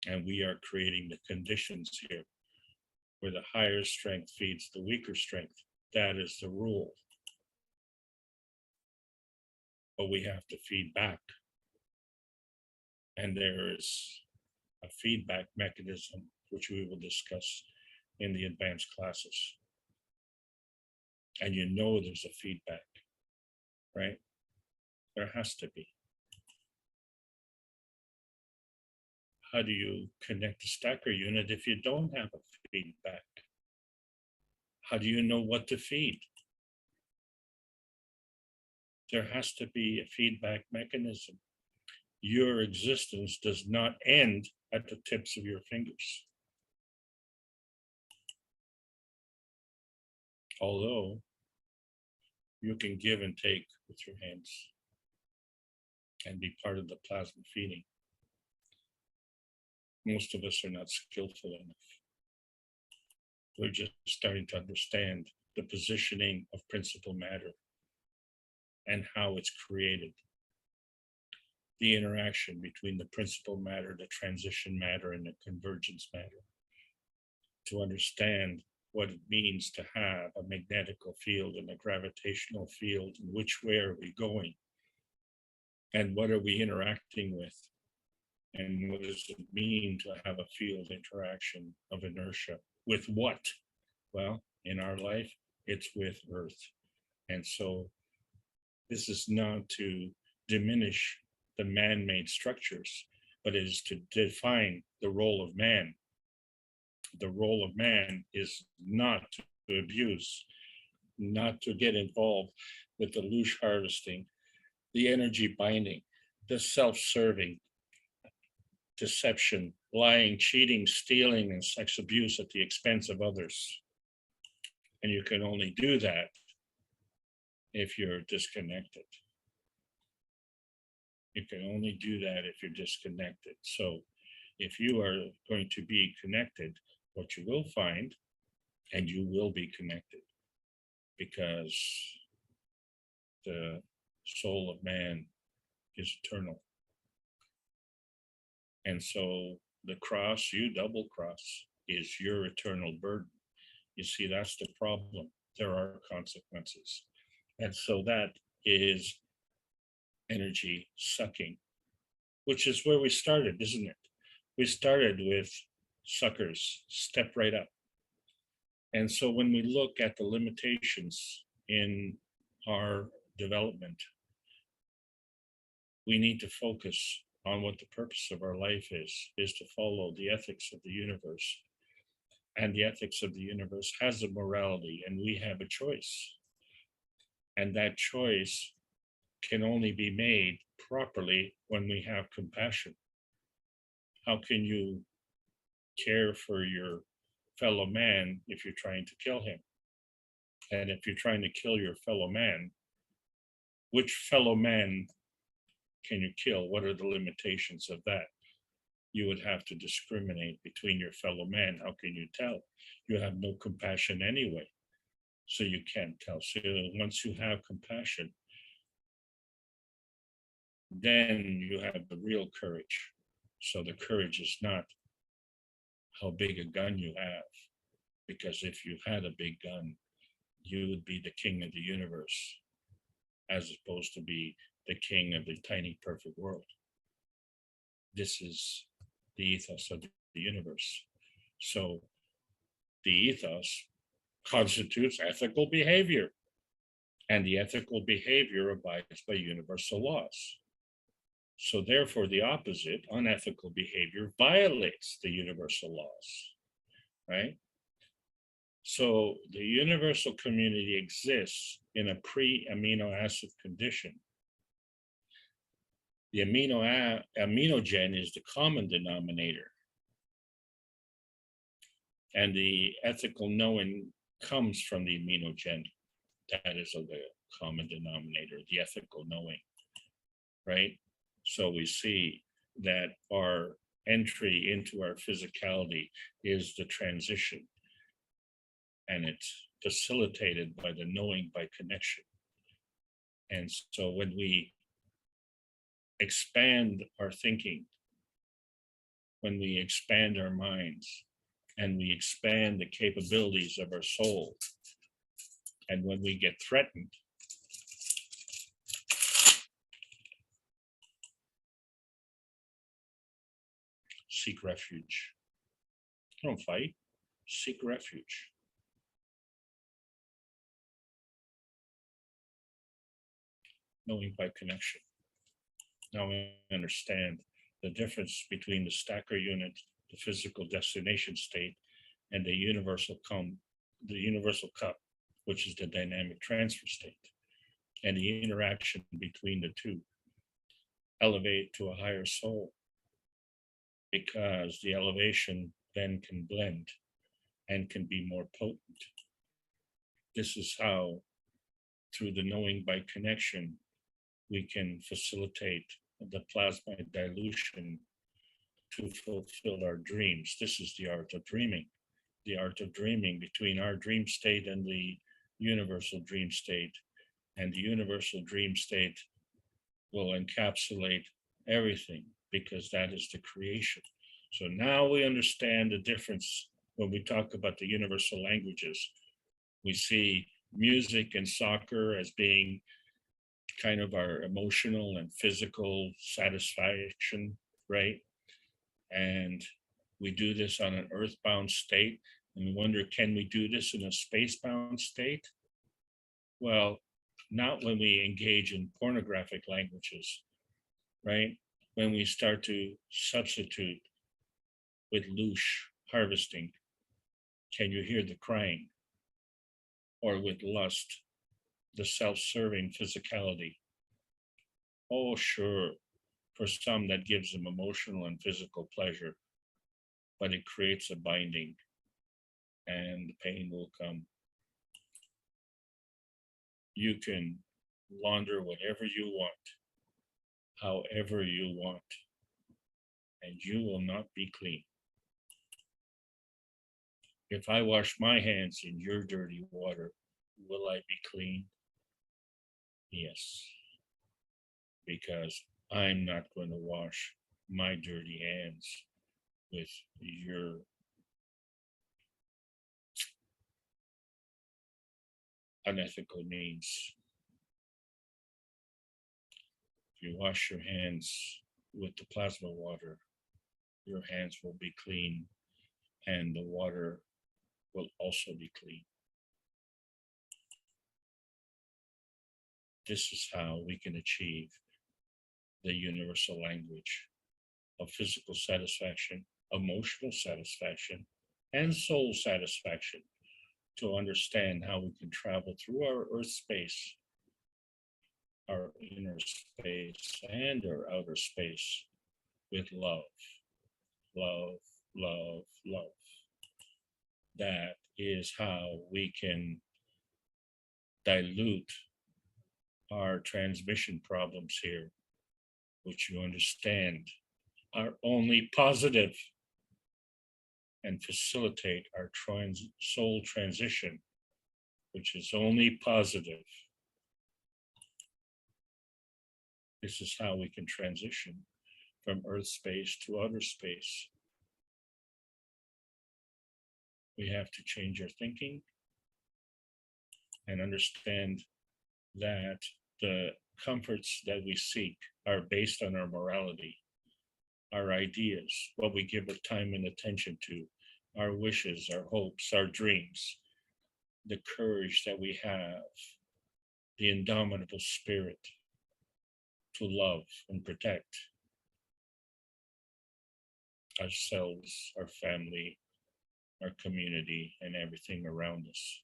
And we are creating the conditions here where the higher strength feeds the weaker strength. That is the rule. But we have to feed back. And there is a feedback mechanism, which we will discuss in the advanced classes. And you know there's a feedback, right? There has to be. How do you connect a stacker unit if you don't have a feedback? How do you know what to feed? There has to be a feedback mechanism. Your existence does not end at the tips of your fingers. Although you can give and take with your hands and be part of the plasma feeding. Most of us are not skillful enough. We're just starting to understand the positioning of principal matter and how it's created. The interaction between the principal matter, the transition matter, and the convergence matter. To understand what it means to have a magnetical field and a gravitational field, and which way are we going? And what are we interacting with? And what does it mean to have a field interaction of inertia? With what? Well, in our life, it's with Earth. And so this is not to diminish the man-made structures, but it is to define the role of man. The role of man is not to abuse, not to get involved with the loosh harvesting, the energy binding, the self-serving, deception, lying, cheating, stealing, and sex abuse at the expense of others. And you can only do that if you're disconnected. You can only do that if you're disconnected. So if you are going to be connected, what you will find, and you will be connected, because the soul of man is eternal. And so the cross, you double cross, is your eternal burden. You see, that's the problem. There are consequences. And so that is energy sucking, which is where we started, isn't it? We started with suckers, step right up. And so when we look at the limitations in our development, we need to focus on what the purpose of our life is to follow the ethics of the universe. And the ethics of the universe has a morality, and we have a choice. And that choice can only be made properly when we have compassion. How can you care for your fellow man if you're trying to kill him? And if you're trying to kill your fellow man, which fellow man can you kill? What are the limitations of that? You would have to discriminate between your fellow man. How can you tell? You have no compassion anyway, so you can't tell. So once you have compassion, then you have the real courage. So the courage is not how big a gun you have, because if you had a big gun, you would be the king of the universe, as opposed to be the king of the tiny perfect world. This is the ethos of the universe. So the ethos constitutes ethical behavior, and the ethical behavior abides by universal laws. So therefore, the opposite, unethical behavior, violates the universal laws, right? So the universal community exists in a pre-amino acid condition. The aminogen is the common denominator. And the ethical knowing comes from the aminogen. That is the common denominator, the ethical knowing, right? So we see that our entry into our physicality is the transition, and it's facilitated by the knowing by connection. And so when we expand our thinking, when we expand our minds, and we expand the capabilities of our soul, and when we get threatened, seek refuge. Don't fight, seek refuge. Knowing by connection. Now we understand the difference between the stacker unit, the physical destination state, and the universal cup, which is the dynamic transfer state, and the interaction between the two. Elevate to a higher soul, because the elevation then can blend and can be more potent. This is how, through the knowing by connection, we can facilitate the plasma dilution to fulfill our dreams. This is the art of dreaming. The art of dreaming between our dream state and the universal dream state. And the universal dream state will encapsulate everything, because that is the creation. So now we understand the difference when we talk about the universal languages. We see music and soccer as being kind of our emotional and physical satisfaction, right? And we do this on an earthbound state, and we wonder, can we do this in a spacebound state? Well, not when we engage in pornographic languages, right? When we start to substitute with loosh harvesting, can you hear the crying? Or with lust, the self-serving physicality. Oh, sure, for some that gives them emotional and physical pleasure, but it creates a binding, and the pain will come. You can launder whatever you want, however you want, and you will not be clean. If I wash my hands in your dirty water, will I be clean? Yes, because I'm not going to wash my dirty hands with your unethical means. If you wash your hands with the plasma water, your hands will be clean, and the water will also be clean. This is how we can achieve the universal language of physical satisfaction, emotional satisfaction, and soul satisfaction, to understand how we can travel through our earth space, our inner space, and our outer space with love, love, love, love. That is how we can dilute our transmission problems here, which you understand are only positive, and facilitate our soul transition, which is only positive. This is how we can transition from earth space to outer space. We have to change our thinking and understand that the comforts that we seek are based on our morality, our ideas, what we give our time and attention to, our wishes, our hopes, our dreams, the courage that we have, the indomitable spirit, to love and protect ourselves, our family, our community, and everything around us.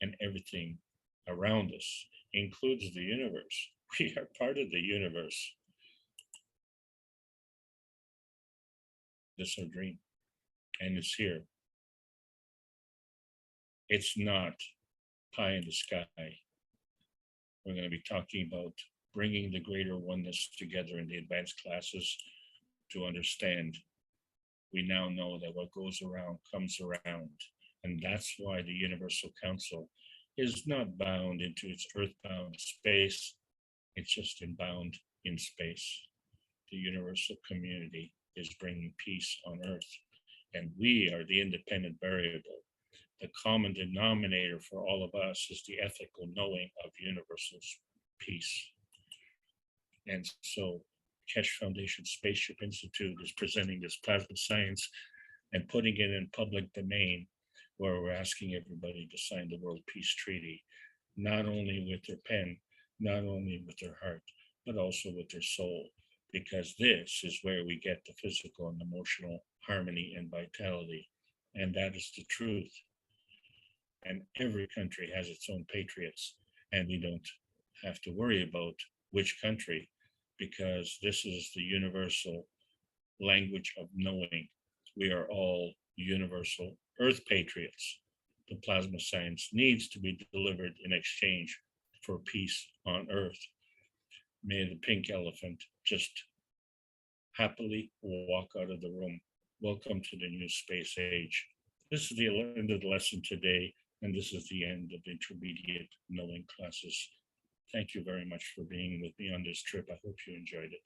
And everything around us includes the universe. We are part of the universe. This is our dream, and it's here. It's not pie in the sky. We're going to be talking about bringing the greater oneness together in the advanced classes to understand. We now know that what goes around comes around. And that's why the Universal Council is not bound into its earthbound space. It's just bound in space. The universal community is bringing peace on earth. And we are the independent variable. The common denominator for all of us is the ethical knowing of universal peace. And so Keshe Foundation Spaceship Institute is presenting this plasma science and putting it in public domain, where we're asking everybody to sign the World Peace Treaty, not only with their pen, not only with their heart, but also with their soul, because this is where we get the physical and emotional harmony and vitality. And that is the truth. And every country has its own patriots, and we don't have to worry about which country, because this is the universal language of knowing. We are all universal earth patriots. The plasma science needs to be delivered in exchange for peace on earth. May the pink elephant just happily walk out of the room. Welcome to the new space age. This is the end of the lesson today, and this is the end of intermediate knowing classes. Thank you very much for being with me on this trip. I hope you enjoyed it.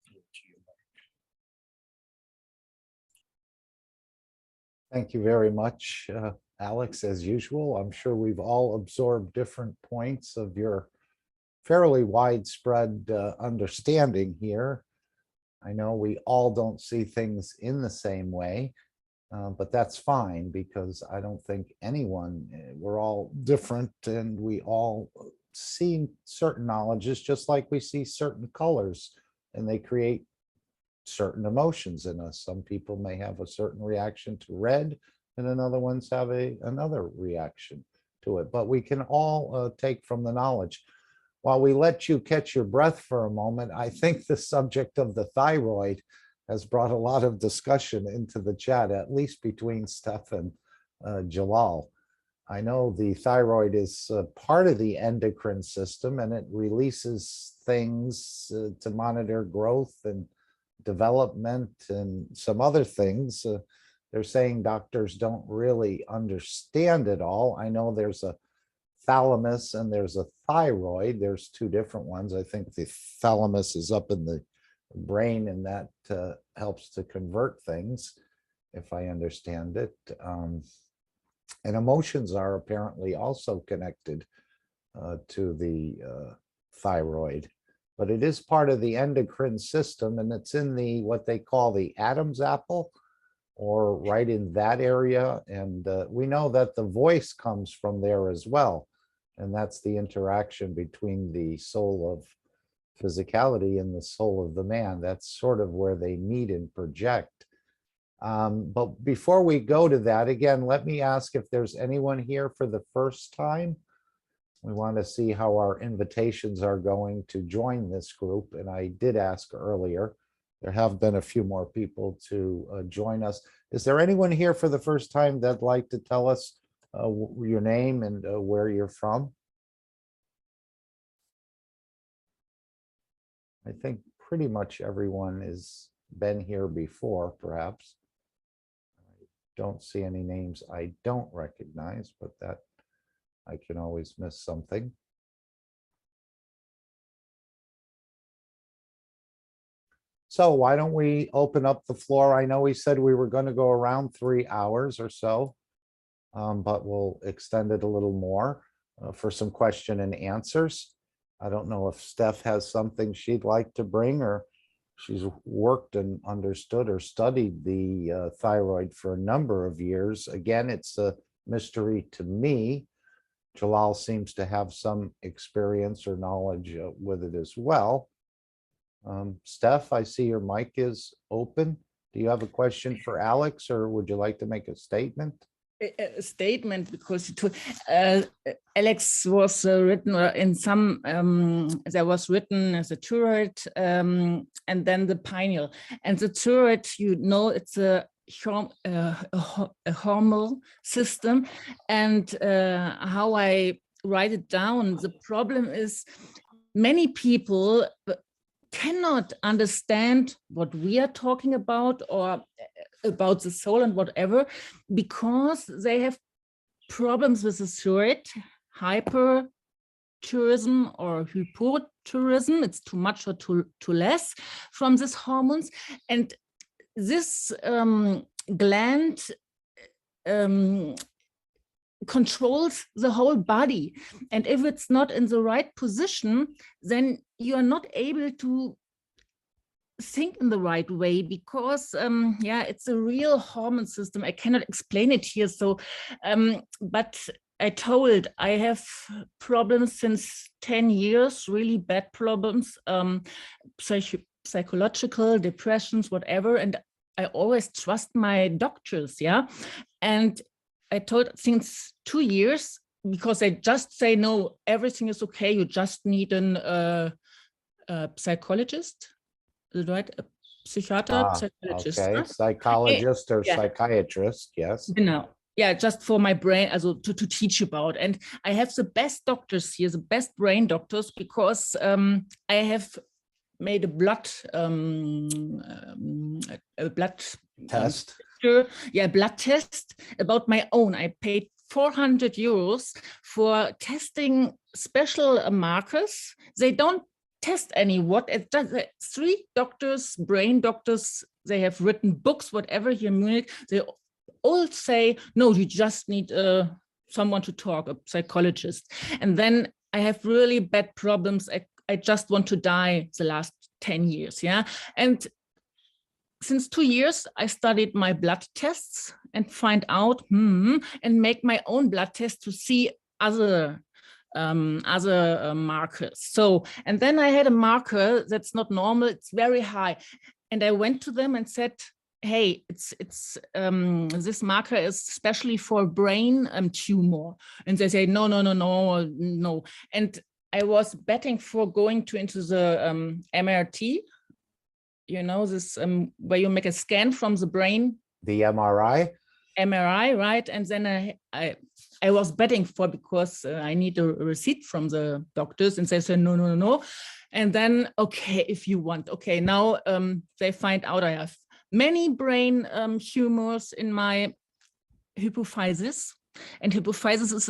Over to you, Mark. Thank you very much, Alex, as usual. I'm sure we've all absorbed different points of your fairly widespread understanding here. I know we all don't see things in the same way, but that's fine, because I don't think anyone, we're all different, and we all see certain knowledges just like we see certain colors, and they create certain emotions in us. Some people may have a certain reaction to red, and another ones have another reaction to it, but we can all take from the knowledge. While we let you catch your breath for a moment, I think the subject of the thyroid has brought a lot of discussion into the chat, at least between Steph and Jalal. I know the thyroid is part of the endocrine system, and it releases things to monitor growth and development and some other things. They're saying doctors don't really understand it all. I know there's a thalamus and there's a thyroid. There's two different ones. I think the thalamus is up in the brain, and that helps to convert things, if I understand it. And emotions are apparently also connected to the thyroid, but it is part of the endocrine system, and it's in the what they call the Adam's apple, or right in that area. And we know that the voice comes from there as well, and that's the interaction between the soul of physicality and the soul of the man. That's sort of where they meet and project. But before we go to that, again, let me ask if there's anyone here for the first time. We want to see how our invitations are going to join this group. And I did ask earlier. There have been a few more people to join us. Is there anyone here for the first time that'd like to tell us your name and where you're from? I think pretty much everyone has been here before, perhaps. I don't see any names I don't recognize, but that I can always miss something. So why don't we open up the floor? I know we said we were going to go around 3 hours or so, but we'll extend it a little more for some question and answers. I don't know if Steph has something she'd like to bring, or she's worked and understood or studied the thyroid for a number of years. Again, it's a mystery to me, Jalal seems to have some experience or knowledge with it as well. Steph, I see your mic is open. Do you have a question for Alex, or would you like to make a statement? A statement, because Alex was written in some there was written as a turret and then the pineal, and the turret, you know, it's a hormonal system, and how I write it down, the problem is many people cannot understand what we are talking about, or about the soul and whatever, because they have problems with the turret, hypertourism or hypotourism. It's too much or too less from these hormones, and this gland controls the whole body, and if it's not in the right position, then you are not able to think in the right way, because yeah, it's a real hormone system. I cannot explain it here, so but I told I have problems since 10 years, really bad problems, psychological, depressions, whatever, and I always trust my doctors, yeah, and I told since 2 years, because they just say, no, everything is okay, you just need a psychologist. Is it right? A psychiater, psychologist. Okay, Huh? psychologist or Yeah. psychiatrist, yes. Genau. Yeah, just for my brain, also to teach about. And I have the best doctors here, the best brain doctors, because I have made a blood Test. Blood test about my own. I paid 400 euros for testing special markers. They don't test any what. It's just 3 doctors, brain doctors. They have written books, whatever, here in Munich. They all say, no, you just need someone to talk, a psychologist. And then I have really bad problems. I just want to die the last 10 years, yeah. And since 2 years, I studied my blood tests and find out and make my own blood test to see other markers. So, and then I had a marker that's not normal, it's very high. And I went to them and said, hey, it's this marker is especially for brain tumor. And they say, no. And I was betting for going into the MRT, you know, this where you make a scan from the brain. The MRI, right? And then I was betting for, because I need a receipt from the doctors, and they said no. And then, okay, if you want, okay, now they find out I have many brain tumors in my hypophysis, and hypophysis is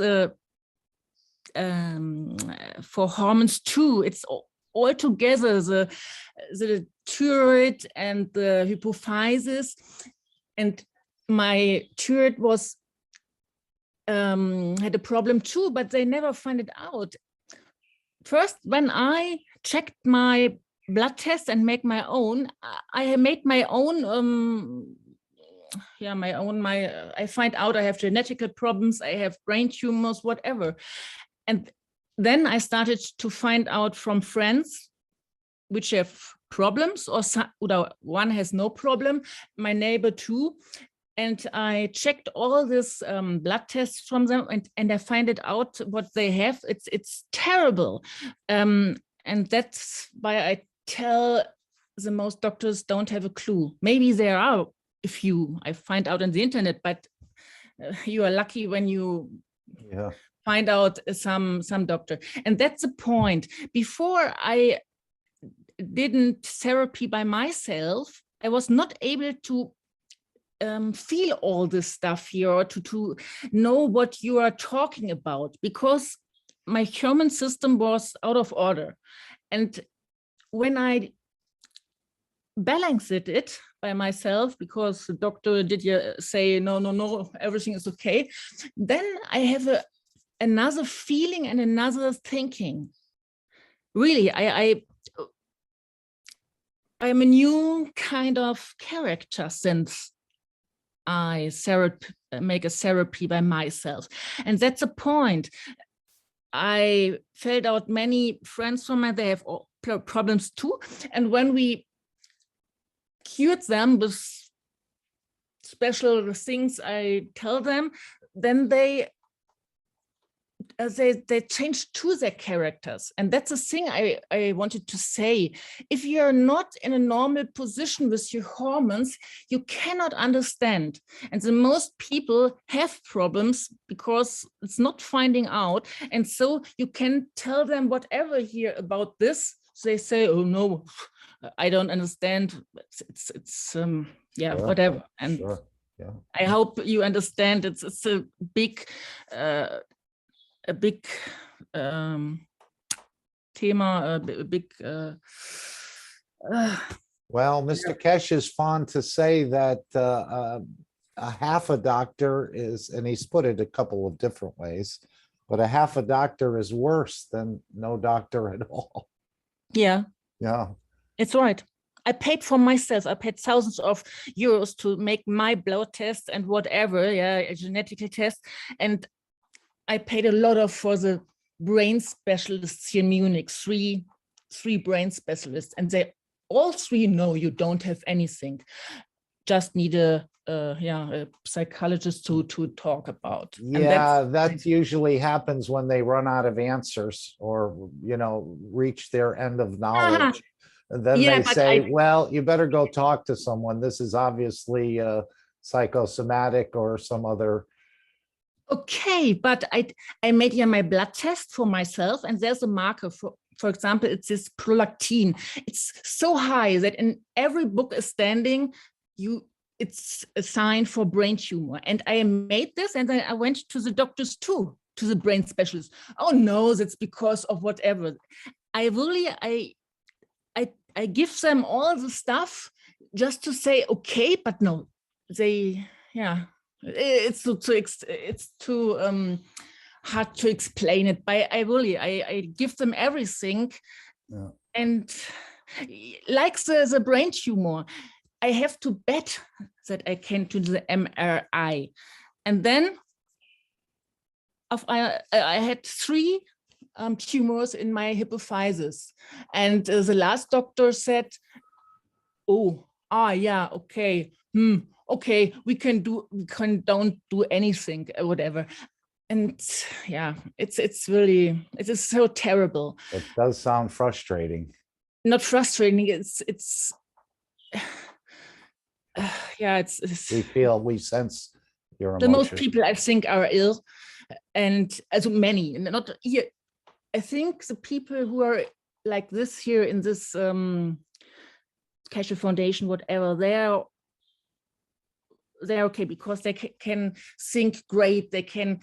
for hormones too. It's all together, the thyroid and the hypophysis, and my thyroid was had a problem too, but they never find it out. First, when I checked my blood test and make my own, I made my own I find out I have genetic problems, I have brain tumors, whatever. And then I started to find out from friends which have problems, or one has no problem, my neighbor too. And I checked all this blood tests from them, and I find it out what they have. It's terrible. And that's why I tell the most doctors don't have a clue. Maybe there are a few I find out on the internet, but you are lucky when you find out some doctor. And that's the point. Before I didn't therapy by myself, I was not able to feel all this stuff here, or to know what you are talking about, because my human system was out of order. And when I balanced it by myself, because the doctor did say, no, everything is okay, then I have another feeling and another thinking. Really, I'm a new kind of character since I make a therapy by myself. And that's the point. I felt out many friends from mine, they have problems too. And when we cured them with special things I tell them, then they change to their characters. And that's the thing I wanted to say. If you're not in a normal position with your hormones, you cannot understand. And the most people have problems because it's not finding out. And so you can tell them whatever here about this. They say, oh no, I don't understand. It's yeah, Sure, whatever. And sure, yeah. I hope you understand it's a big thema, a big Well, Mr. Kesh is fond to say that a half a doctor is, and he's put it a couple of different ways, but a half a doctor is worse than no doctor at all. yeah, Yeah. it's right. I paid for myself. I paid thousands of euros to make my blood test and whatever, yeah, a genetic test. And I paid a lot for the brain specialists here in Munich, three brain specialists, and they all three know you don't have anything. Just need a psychologist to talk about. Yeah, that usually happens when they run out of answers or, reach their end of knowledge. And then Yeah, they but say, well, you better go talk to someone. This is obviously psychosomatic or some other. Okay, but I made here my blood test for myself, and there's a marker for example, it's this prolactin. It's so high that in every book is standing, it's a sign for brain tumor. And I made this, and then I went to the doctors too, to the brain specialist. Oh no, that's because of whatever. I give them all the stuff just to say okay, but no, it's too hard to explain it. But I give them everything, and like the brain tumor, I have to bet that I can do the MRI, and then I had 3 tumors in my hypophysis, and the last doctor said, yeah, okay, okay, we don't do anything or whatever. And yeah, it is so terrible. It does sound frustrating. Not frustrating, it's yeah, it's we sense your the emotion. most people I think are ill, and as many, not here. I think the people who are like this here in this Keshe Foundation, whatever, they're okay because they can think great. They can,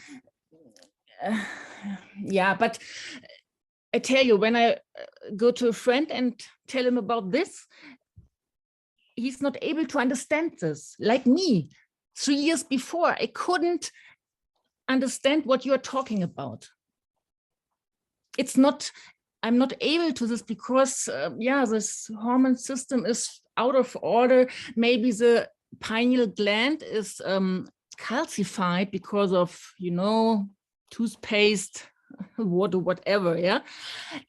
yeah. But I tell you, when I go to a friend and tell him about this, he's not able to understand this. Like me, 3 years before, I couldn't understand what you're talking about. I'm not able to this because, this hormone system is out of order. Maybe the pineal gland is calcified because of, toothpaste, water, whatever, yeah?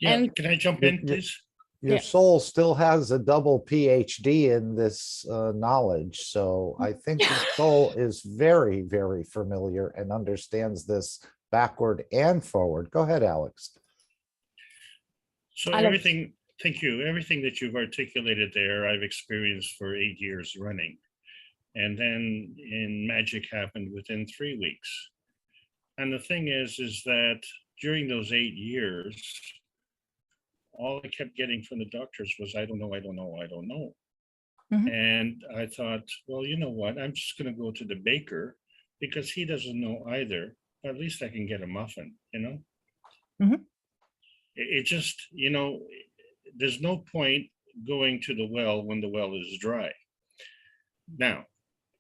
And can I jump in, please? Your soul still has a double PhD in this knowledge. So I think your soul is very, very familiar and understands this backward and forward. Go ahead, Alex. So everything, thank you. Everything that you've articulated there, I've experienced for 8 years running. And then magic happened within 3 weeks. And the thing is that during those 8 years, all I kept getting from the doctors was, I don't know, I don't know, I don't know. Mm-hmm. And I thought, well, you know what? I'm just going to go to the baker because he doesn't know either. But at least I can get a muffin, Mm-hmm. It just, there's no point going to the well when the well is dry. Now,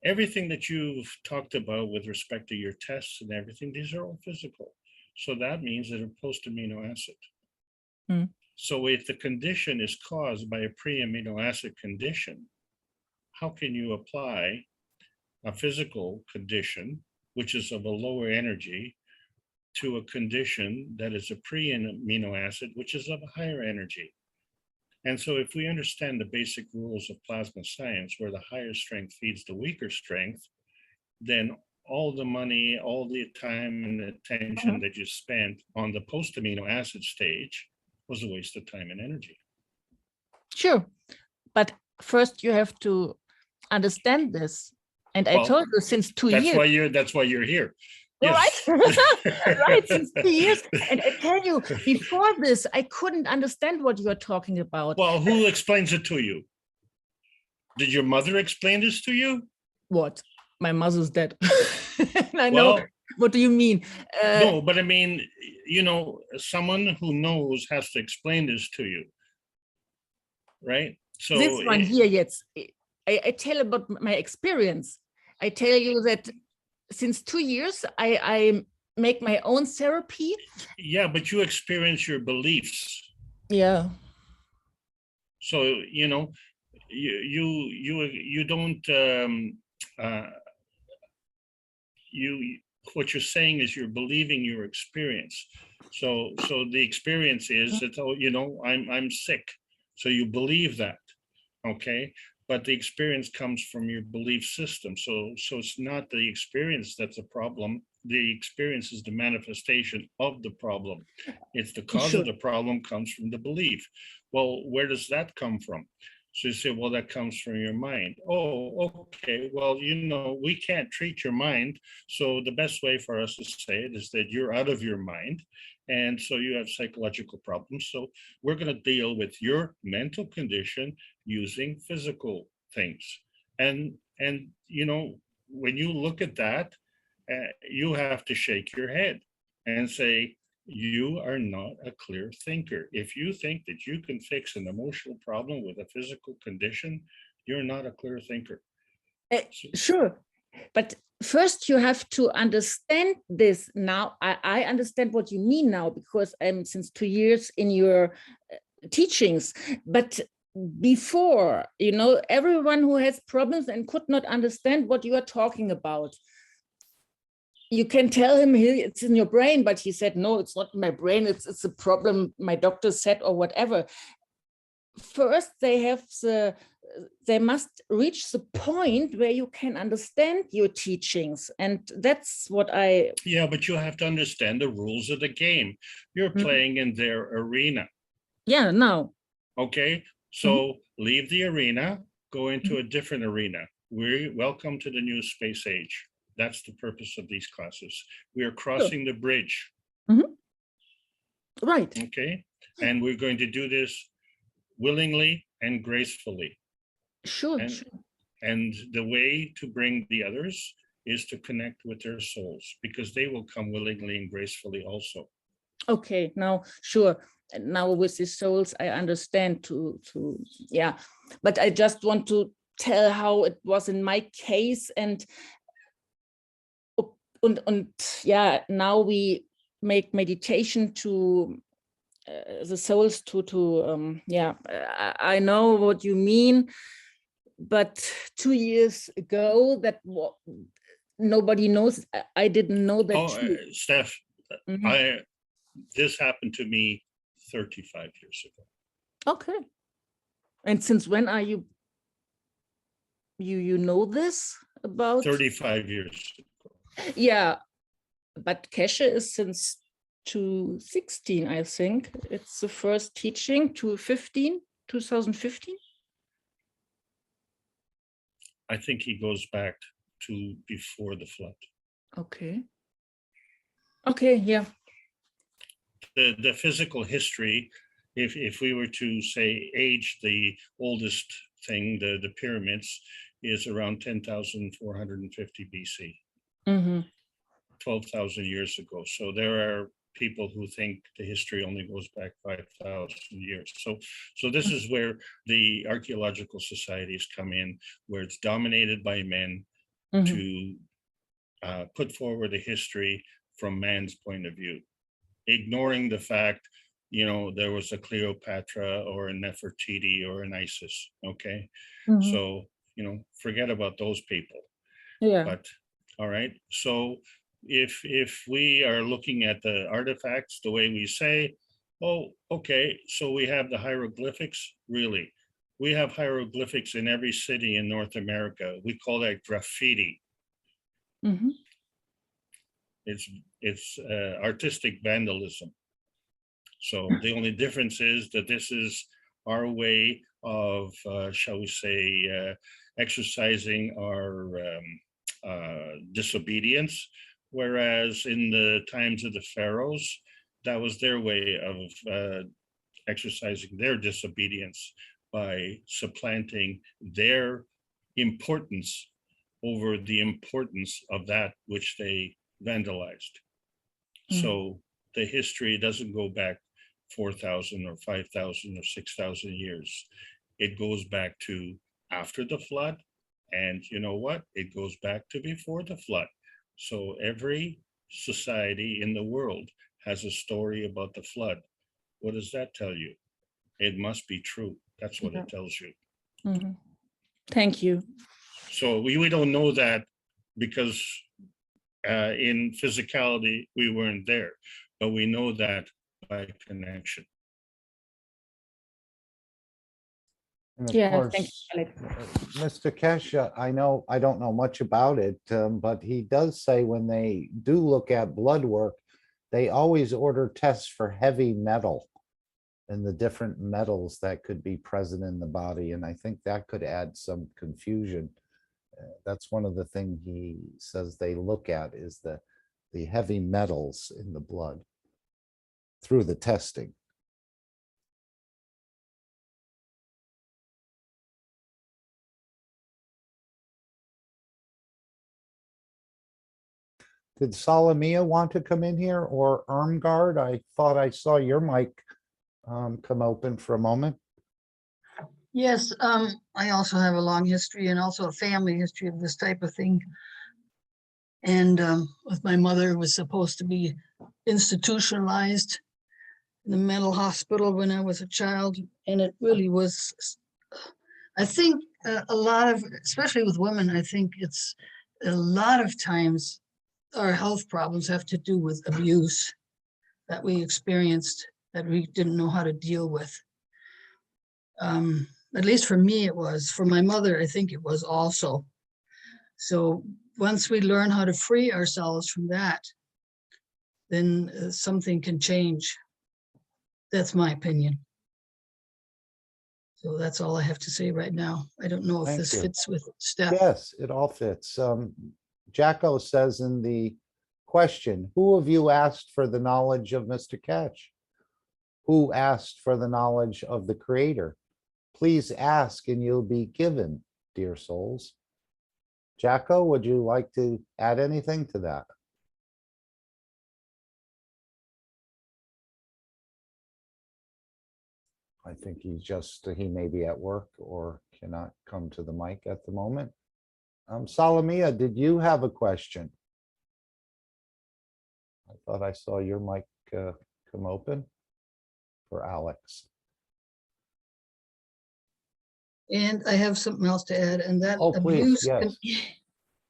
everything that you've talked about with respect to your tests and everything, these are all physical. So that means that a post-amino acid. Mm. So if the condition is caused by a pre-amino acid condition, how can you apply a physical condition, which is of a lower energy, to a condition that is a pre-amino acid, which is of a higher energy. And so if we understand the basic rules of plasma science, where the higher strength feeds the weaker strength, then all the money, all the time and attention that you spent on the post-amino acid stage was a waste of time and energy. Sure. But first you have to understand this. And I Well, told you since 2 That's years. why you're here. Right? Yes. Right, since 2 years. And I tell you, before this, I couldn't understand what you are talking about. Well, who explains it to you? Did your mother explain this to you? What? My mother's dead. I know. Well, What do you mean? no, but I mean, you know, someone who knows has to explain this to you, right? So This one here, yes. I tell about my experience. I tell you that since 2 years, I make my own therapy. yeah, but you experience your beliefs. Yeah. So, you know, you don't what you're saying is you're believing your experience. So the experience is that, oh, you know, I'm sick. So you believe that, okay? But the experience comes from your belief system. So it's not the experience that's a problem. The experience is the manifestation of the problem. It's the cause of the problem comes from the belief. Well, where does that come from? So you say, well, that comes from your mind. Oh, okay. Well, you know, we can't treat your mind. So the best way for us to say it is that you're out of your mind. And so you have psychological problems. So we're going to deal with your mental condition using physical things. And you know, when you look at that, you have to shake your head and say, you are not a clear thinker. If you think that you can fix an emotional problem with a physical condition, you're not a clear thinker. Sure. But first you have to understand this. Now I understand what you mean now, because I'm since 2 years in your teachings. But before, you know, everyone who has problems and could not understand what you are talking about, you can tell him it's in your brain, but he said, no, it's not in my brain. It's a problem my doctor said or whatever. First, they must reach the point where you can understand your teachings. And that's what Yeah, but you have to understand the rules of the game. You're playing in their arena. Yeah, now. Okay, so leave the arena, go into a different arena. Welcome to the new space age. That's the purpose of these classes. We are crossing the bridge. Right. Okay, and we're going to do this willingly and gracefully. Sure. And the way to bring the others is to connect with their souls, because they will come willingly and gracefully also. Okay, now, sure. Now with the souls, I understand yeah. But I just want to tell how it was in my case, and yeah, now we make meditation to the souls yeah, I know what you mean, but 2 years ago that nobody knows. I didn't know that. Steph, this happened to me 35 years ago. Okay. And since when are you know this about? 35 years ago. Yeah, but Keshe is since 2016, I think. It's the first teaching, 2015. I think he goes back to before the flood. Okay. Okay, yeah. The physical history, if we were to say age the oldest thing, the pyramids, is around 10,450 BC. 12,000 years ago. So there are people who think the history only goes back 5,000 years. So this is where the archaeological societies come in, where it's dominated by men to put forward a history from man's point of view, ignoring the fact, you know, there was a Cleopatra or a Nefertiti or an Isis. Okay, so, you know, forget about those people. Yeah. But all right, so if we are looking at the artifacts the way we say, oh, okay, so we have the hieroglyphics, really. We have hieroglyphics in every city in North America. We call that graffiti. Mhm. It's artistic vandalism. So the only difference is that this is our way of, shall we say, exercising our disobedience, whereas in the times of the pharaohs, that was their way of exercising their disobedience by supplanting their importance over the importance of that which they vandalized. So the history doesn't go back 4,000 or 5,000 or 6,000 years. It goes back to after the flood. And you know what? It goes back to before the flood. So every society in the world has a story about the flood. What does that tell you? It must be true. That's what it tells you. Mhm. Thank you. So we don't know that because in physicality, we weren't there, but we know that by connection. And of Yeah, thank course, you, Alex. Mr. Kesha, I don't know much about it, but he does say when they do look at blood work, they always order tests for heavy metal and the different metals that could be present in the body. And I think that could add some confusion. That's one of the things he says they look at is the heavy metals in the blood through the testing. Did Salamia want to come in here or Ermgard? I thought I saw your mic come open for a moment. Yes, I also have a long history and also a family history of this type of thing. And with my mother, who was supposed to be institutionalized in the mental hospital when I was a child. And it really was, I think a lot of, especially with women, I think it's a lot of times our health problems have to do with abuse that we experienced that we didn't know how to deal with. At least for me, it was. For my mother, I think it was also. So once we learn how to free ourselves from that, then something can change. That's my opinion. So that's all I have to say right now. I don't know if Thank this you. fits with Steph. Yes, it all fits. Jacko says in the question, who of you asked for the knowledge of Mr. Catch? Who asked for the knowledge of the Creator? Please ask and you'll be given, dear souls. Jacko, would you like to add anything to that? I think he may be at work or cannot come to the mic at the moment. Salamia, did you have a question? I thought I saw your mic come open for Alex. And I have something else to add, and that Oh, please, abuse, yes.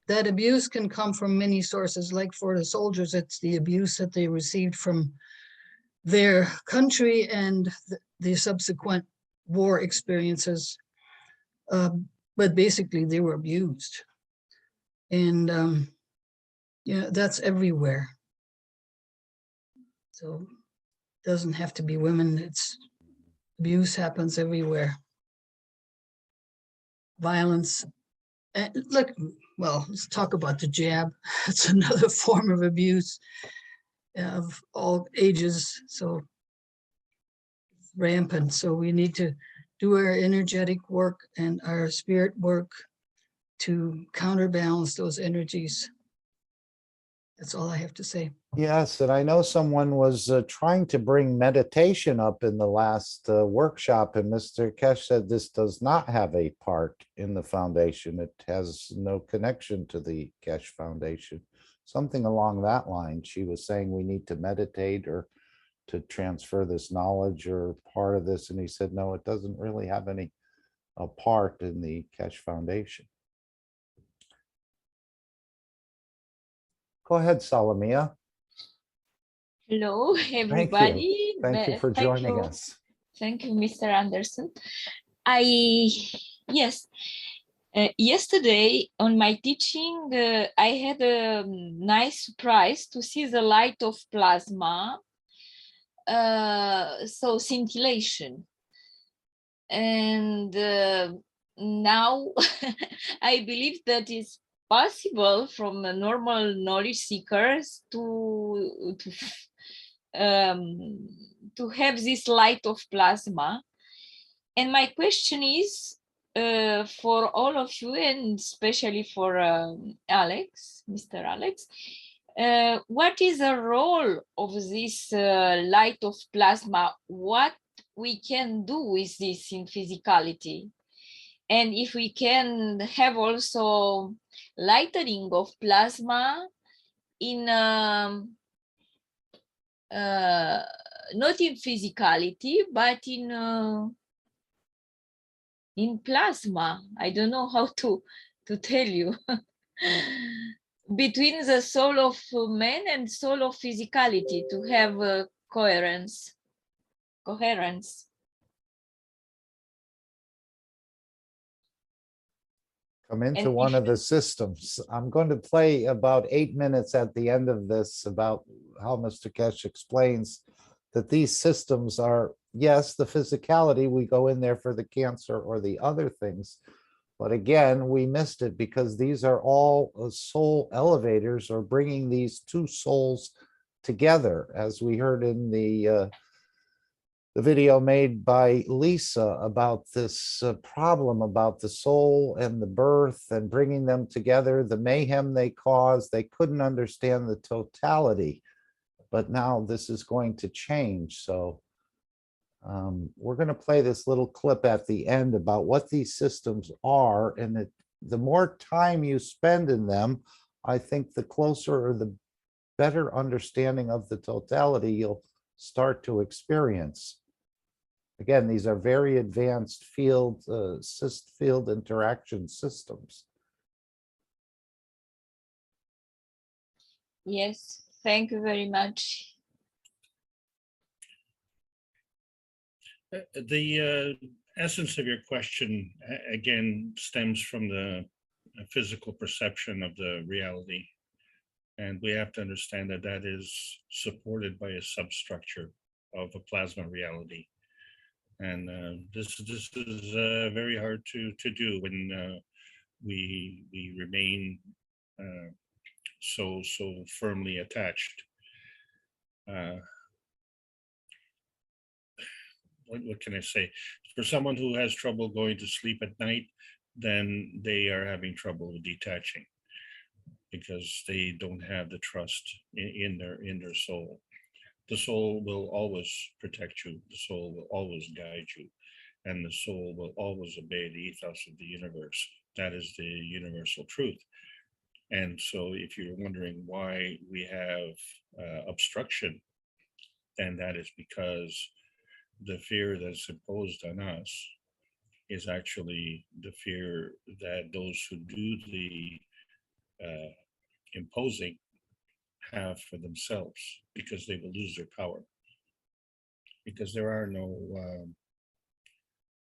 that abuse can come from many sources. Like for the soldiers, it's the abuse that they received from their country and the subsequent war experiences. But basically, they were abused, and yeah, that's everywhere. So it doesn't have to be women. It's abuse happens everywhere. Violence. And look, well, let's talk about the jab. It's another form of abuse of all ages. So rampant. So we need to do our energetic work and our spirit work to counterbalance those energies. That's all I have to say. Yes, and I know someone was trying to bring meditation up in the last workshop, and Mr. Kesh said this does not have a part in the foundation. It has no connection to the Kesh Foundation. Something along that line. She was saying we need to meditate or to transfer this knowledge or part of this, and he said, no, it doesn't really have any part in the Kesh Foundation. Go ahead, Salamia. Hello, Thank everybody. you. Thank you for joining us. Thank you, Mr. Anderson. Yes, yesterday on my teaching, I had a nice surprise to see the light of plasma, so scintillation. And now I believe that it's possible from normal knowledge seekers to have this light of plasma. And my question is for all of you, and especially for Alex, Mr. Alex, what is the role of this light of plasma? What we can do with this in physicality? And if we can have also lightening of plasma in not in physicality, but in plasma. I don't know how to tell you. Between the soul of man and soul of physicality, to have coherence. Come into one of the systems. I'm going to play about 8 minutes at the end of this about how Mr. Kesh explains that these systems are, yes, the physicality, we go in there for the cancer or the other things. But again, we missed it because these are all soul elevators, or bringing these two souls together, as we heard in the video made by Lisa about this problem about the soul and the birth and bringing them together, the mayhem they caused. They couldn't understand the totality, but now this is going to change. So we're going to play this little clip at the end about what these systems are, and the more time you spend in them, I think the closer or the better understanding of the totality you'll start to experience. Again, these are very advanced field interaction systems. Yes, thank you very much. The essence of your question, again, stems from the physical perception of the reality. And we have to understand that that is supported by a substructure of a plasma reality. And this is very hard to do when we remain so firmly attached. What can I say? For someone who has trouble going to sleep at night, then they are having trouble detaching because they don't have the trust in their soul. The soul will always protect you. The soul will always guide you, and the soul will always obey the ethos of the universe. That is the universal truth. And so if you're wondering why we have obstruction, then that is because the fear that's imposed on us is actually the fear that those who do the imposing have for themselves, because they will lose their power, because there are no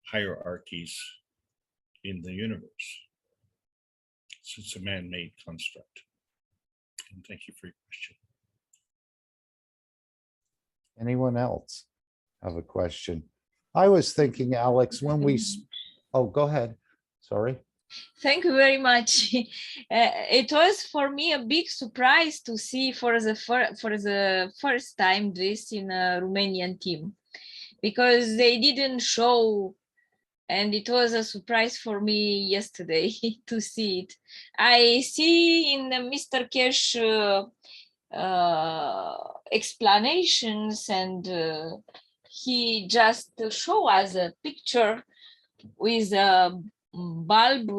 hierarchies in the universe. So it's a man-made construct. And thank you for your question. Anyone else have a question? I was thinking, Alex, when we, oh, go ahead. Sorry. Thank you very much. It was for me a big surprise to see for the first time this in a Romanian team, because they didn't show, and it was a surprise for me yesterday to see it. I see in Mr. Kesh explanations, and he just show us a picture with a bulb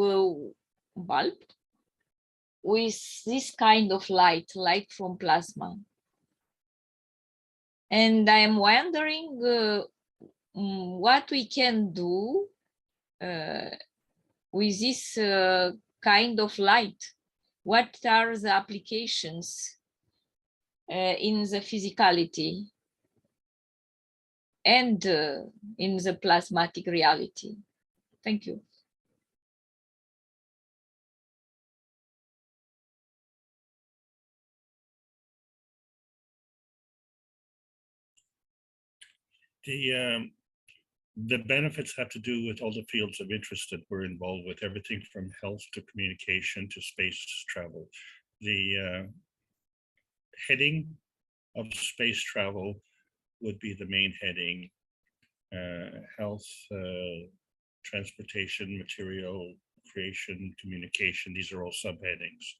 with this kind of light from plasma. And I'm wondering what we can do with this kind of light. what are the applications in the physicality and in the plasmatic reality? Thank you. The benefits have to do with all the fields of interest that we're involved with, everything from health to communication to space travel. The heading of space travel would be the main heading. Health, transportation, material creation, communication, these are all subheadings.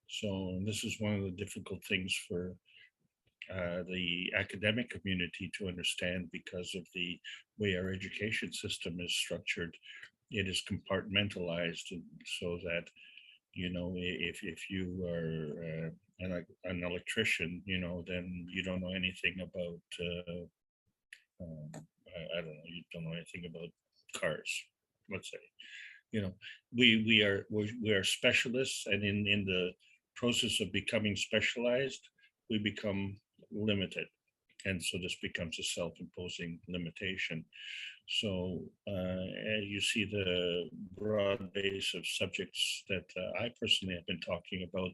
So this is one of the difficult things for the academic community to understand, because of the way our education system is structured. It is compartmentalized, so that, you know, if you are an electrician, you know, then you don't know anything about I don't know, you don't know anything about cars, let's say. You know, we are specialists, and in the process of becoming specialized, we become limited, and so this becomes a self-imposing limitation. So you see the broad base of subjects that I personally have been talking about.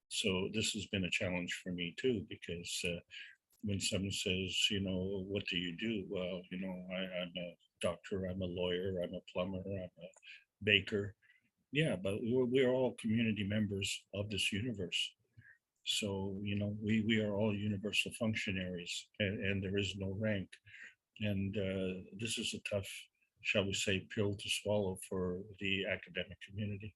So this has been a challenge for me too, because when someone says, you know, what do you do? Well, you know, I'm a doctor, I'm a lawyer, I'm a plumber, I'm a baker. Yeah, but we're all community members of this universe. So, you know, we are all universal functionaries, and there is no rank. And this is a tough, shall we say, pill to swallow for the academic community.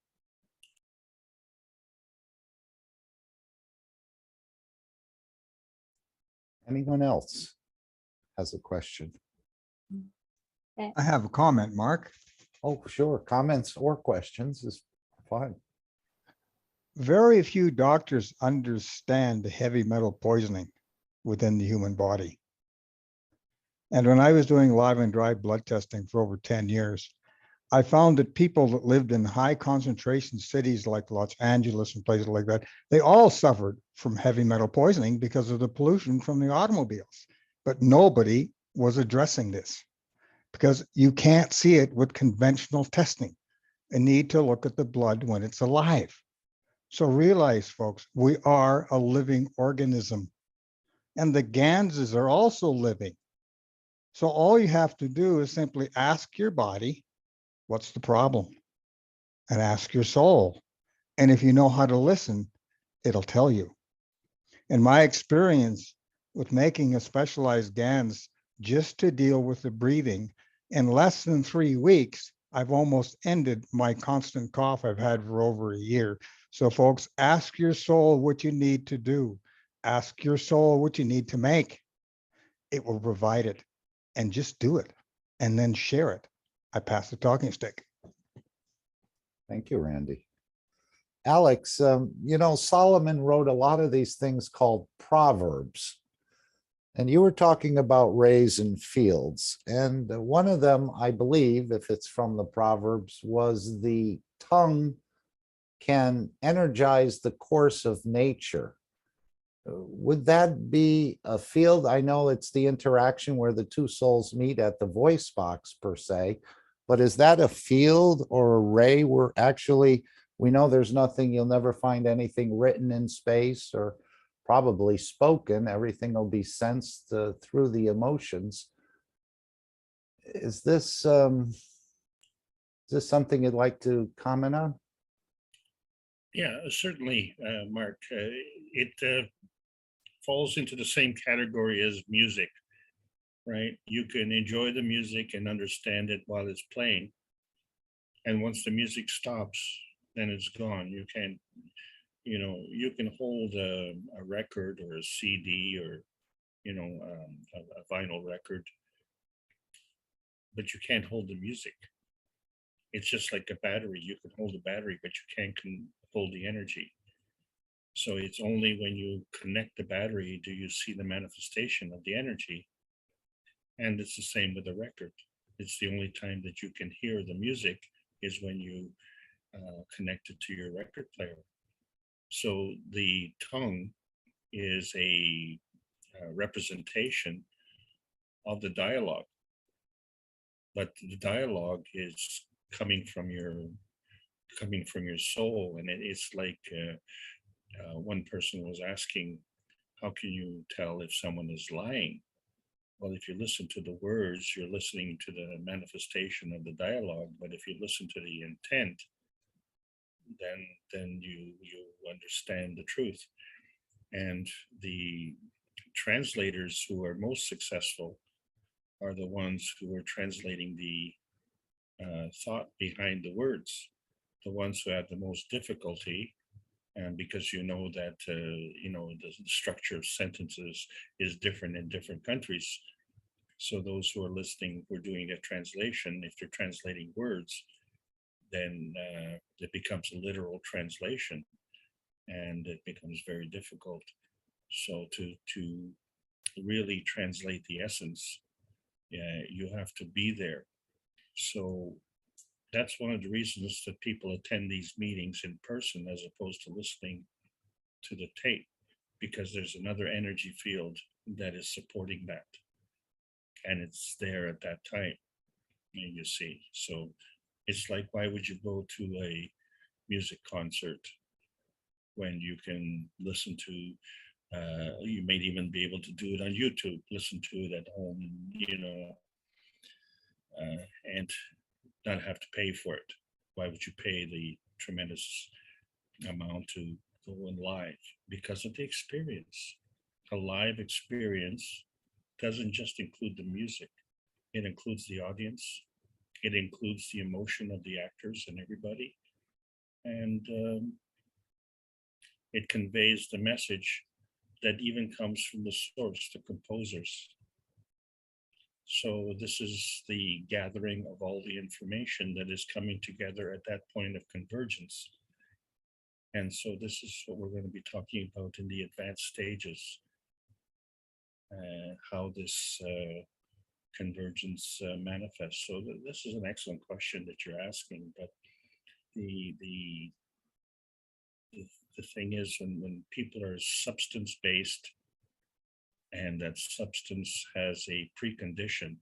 Anyone else has a question? I have a comment, Mark. Oh, sure. Comments or questions is fine. Very few doctors understand the heavy metal poisoning within the human body. And when I was doing live and dry blood testing for over 10 years, I found that people that lived in high concentration cities like Los Angeles and places like that, they all suffered from heavy metal poisoning because of the pollution from the automobiles. But nobody was addressing this, because you can't see it with conventional testing. You need to look at the blood when it's alive. So realize, folks, we are a living organism, and the ganses are also living. So all you have to do is simply ask your body, what's the problem? And ask your soul. And if you know how to listen, it'll tell you. In my experience with making a specialized GANS just to deal with the breathing, in less than 3 weeks, I've almost ended my constant cough I've had for over a year. So folks, ask your soul what you need to do. Ask your soul what you need to make. It will provide it, and just do it and then share it. I pass the talking stick. Thank you, Randy. Alex, you know, Solomon wrote a lot of these things called proverbs. And you were talking about rays and fields. And one of them, I believe, if it's from the Proverbs, was the tongue can energize the course of nature. Would that be a field? I know it's the interaction where the two souls meet at the voice box per se, but is that a field or a ray where actually we know there's nothing, you'll never find anything written in space or probably spoken, everything will be sensed through the emotions. Is this something you'd like to comment on? Yeah, certainly, Mark. It falls into the same category as music, right? You can enjoy the music and understand it while it's playing. And once the music stops, then it's gone. You can't, you know, you can hold a record or a CD or, you know, a vinyl record, but you can't hold the music. It's just like a battery. You can hold a battery, but you can't hold the energy. So it's only when you connect the battery do you see the manifestation of the energy. And it's the same with the record. It's the only time that you can hear the music is when you connect it to your record player. So the tongue is a representation of the dialogue, but the dialogue is coming from your soul, and it's like one person was asking, how can you tell if someone is lying? Well, if you listen to the words, you're listening to the manifestation of the dialogue. But if you listen to the intent, then you understand the truth. And the translators who are most successful are the ones who are translating the thought behind the words. The ones who have the most difficulty, and because you know that the structure of sentences is different in different countries. So those who are listening, who are doing a translation, if they're translating words, then it becomes a literal translation, and it becomes very difficult. So to really translate the essence, you have to be there. So that's one of the reasons that people attend these meetings in person as opposed to listening to the tape, because there's another energy field that is supporting that, and it's there at that time, you see. So it's like, why would you go to a music concert when you can listen to you might even be able to do it on YouTube, listen to it at home, and not have to pay for it. Why would you pay the tremendous amount to go in live? Because of the experience. A live experience doesn't just include the music, it includes the audience, it includes the emotion of the actors and everybody, and it conveys the message that even comes from the source, the composers. So this is the gathering of all the information that is coming together at that point of convergence. And so this is what we're going to be talking about in the advanced stages, how this convergence manifests. So this is an excellent question that you're asking, but the thing is, when people are substance-based, and that substance has a precondition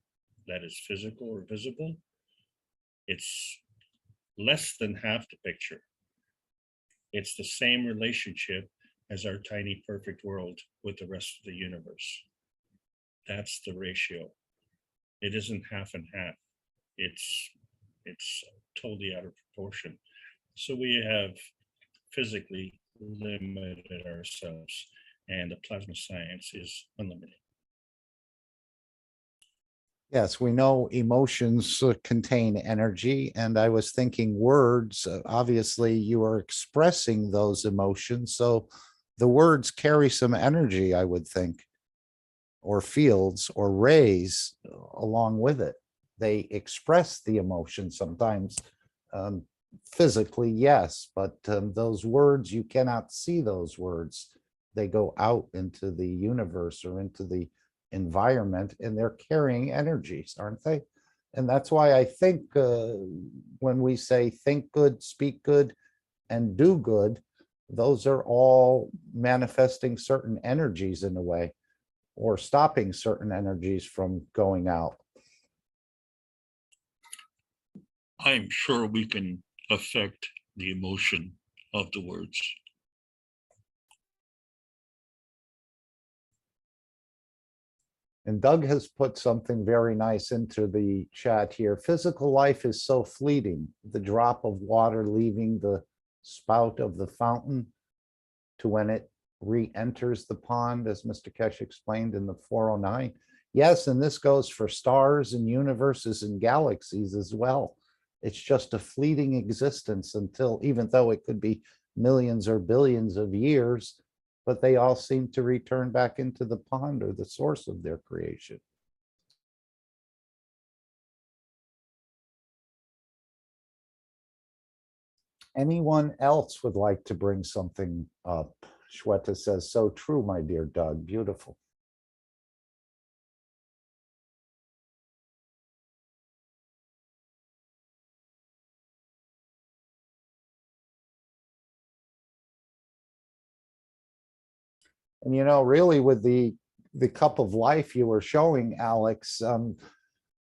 that is physical or visible, it's less than half the picture. It's the same relationship as our tiny perfect world with the rest of the universe. That's the ratio. It isn't half and half. It's totally out of proportion. So we have physically limited ourselves, and the plasma science is unlimited. Yes, we know emotions contain energy, and I was thinking words, obviously you are expressing those emotions, so the words carry some energy, I would think, or fields or rays along with it. They express the emotion sometimes physically, yes, but those words, you cannot see those words. They go out into the universe or into the environment, and they're carrying energies, aren't they? And that's why I think when we say think good, speak good, and do good, those are all manifesting certain energies in a way, or stopping certain energies from going out. I'm sure we can affect the emotion of the words. And Doug has put something very nice into the chat here. Physical life is so fleeting. The drop of water leaving the spout of the fountain to when it re-enters the pond, as Mr. Kesh explained in the 409. Yes, and this goes for stars and universes and galaxies as well. It's just a fleeting existence until, even though it could be millions or billions of years, but they all seem to return back into the pond or the source of their creation. Anyone else would like to bring something up? Shweta says, so true, my dear Doug, beautiful. And you know, really with the cup of life you were showing, Alex,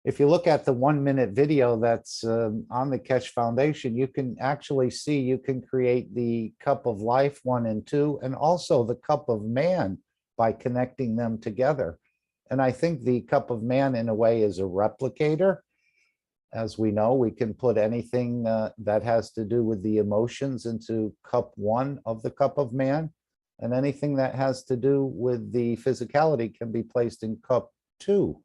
if you look at the 1-minute video that's on the Keshe Foundation, you can actually see you can create the cup of life 1 and 2, and also the cup of man by connecting them together. And I think the cup of man in a way is a replicator. As we know, we can put anything that has to do with the emotions into cup 1 of the cup of man, and anything that has to do with the physicality can be placed in cup 2.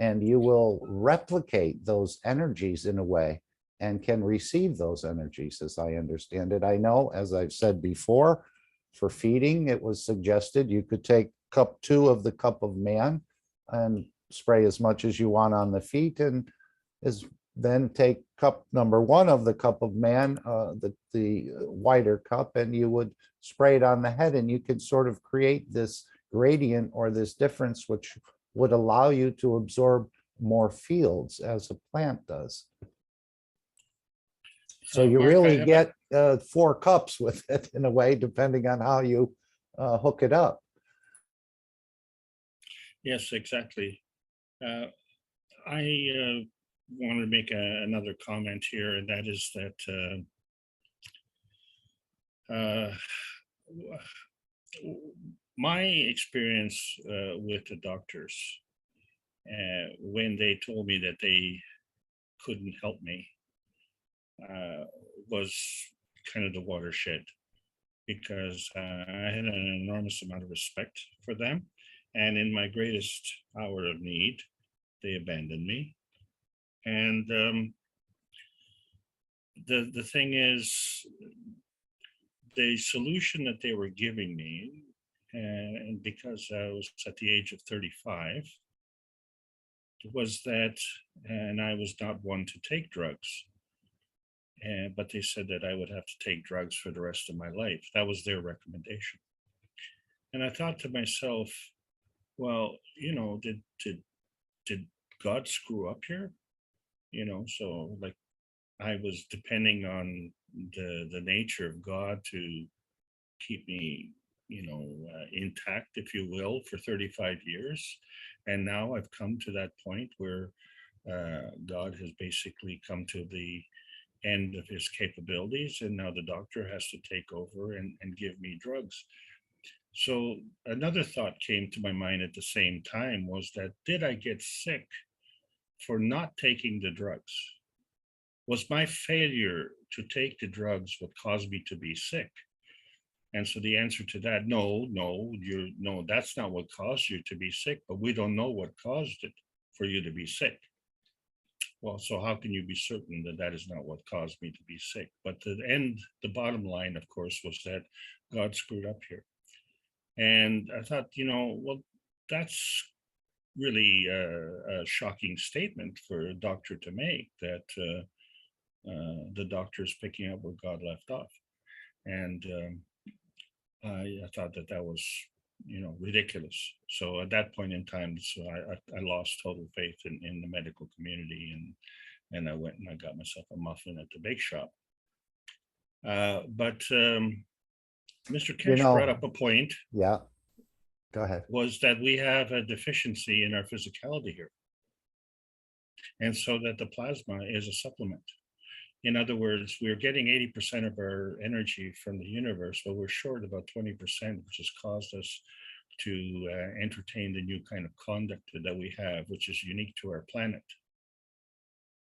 And you will replicate those energies in a way and can receive those energies, as I understand it. I know, as I've said before, for feeding, it was suggested you could take cup 2 of the cup of man and spray as much as you want on the feet, and then take cup number 1 of the cup of man, the wider cup, and you would spray it on the head, and you could sort of create this gradient or this difference, which would allow you to absorb more fields as a plant does. So you Mark, really get 4 cups with it in a way, depending on how you hook it up. Yes, exactly. I want to make another comment here, and that is that my experience with the doctors, when they told me that they couldn't help me, was kind of the watershed, because I had an enormous amount of respect for them. And in my greatest hour of need, they abandoned me. And the thing is, the solution that they were giving me, and because I was at the age of 35, was that, and I was not one to take drugs, but they said that I would have to take drugs for the rest of my life. That was their recommendation. And I thought to myself, well, you know, did God screw up here? You know, so like I was depending on the nature of God to keep me, you know, intact, if you will, for 35 years. And now I've come to that point where God has basically come to the end of his capabilities, and now the doctor has to take over and give me drugs. So another thought came to my mind at the same time, was that, did I get sick for not taking the drugs? Was my failure to take the drugs what caused me to be sick? And so the answer to that, no, that's not what caused you to be sick, but we don't know what caused it for you to be sick. Well, so how can you be certain that that is not what caused me to be sick? But the bottom line, of course, was that God screwed up here. And I thought, you know, well, that's really a shocking statement for a doctor to make, that the doctor is picking up where God left off. And I thought that was, you know, ridiculous. So at that point in time, so I lost total faith in the medical community, and I went and I got myself a muffin at the bake shop. But Mr. Keshe brought up a point. Yeah, go ahead. Was that we have a deficiency in our physicality here. And so that the plasma is a supplement. In other words, we're getting 80% of our energy from the universe, but we're short about 20%, which has caused us to entertain the new kind of conduct that we have, which is unique to our planet.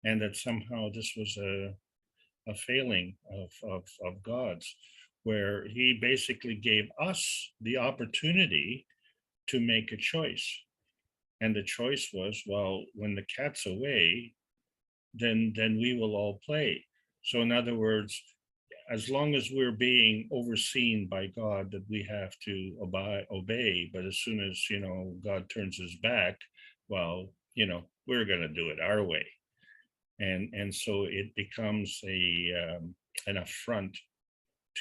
And that somehow this was a failing of God's, where he basically gave us the opportunity to make a choice. And the choice was, well, when the cat's away, then we will all play. So in other words, as long as we're being overseen by God, that we have to obey, but as soon as, you know, God turns his back, well, you know, we're going to do it our way. And so it becomes an affront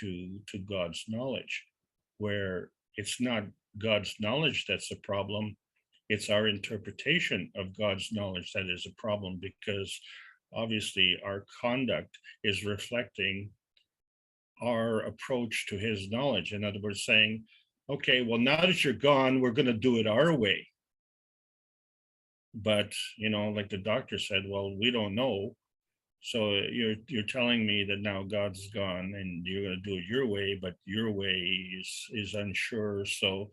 to God's knowledge, where it's not God's knowledge that's a problem, it's our interpretation of God's knowledge that is a problem, because obviously our conduct is reflecting our approach to his knowledge. In other words, saying, okay, well, now that you're gone, we're going to do it our way. But, you know, like the doctor said, well, we don't know. So you're telling me that now God's gone and you're going to do it your way, but your way is unsure. So,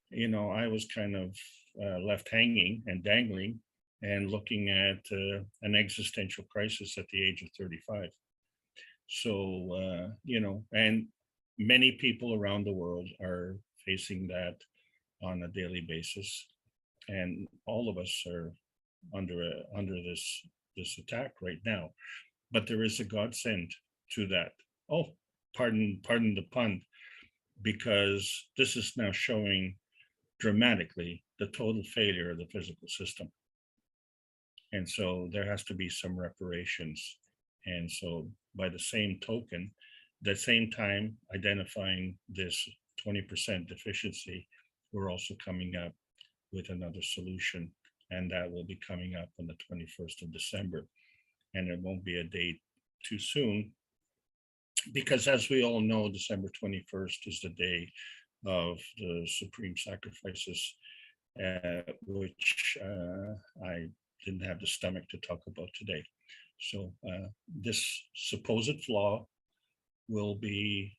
you know, I was kind of left hanging and dangling and looking at an existential crisis at the age of 35. So, you know, and many people around the world are facing that on a daily basis. And all of us are under this attack right now. But there is a godsend to that. Oh, pardon the pun, because this is now showing dramatically the total failure of the physical system. And so there has to be some reparations. And so by the same token, the same time identifying this 20% deficiency, we're also coming up with another solution. And that will be coming up on the 21st of December. And it won't be a date too soon, because as we all know, December 21st is the day of the supreme sacrifices, which I didn't have the stomach to talk about today. So this supposed flaw will be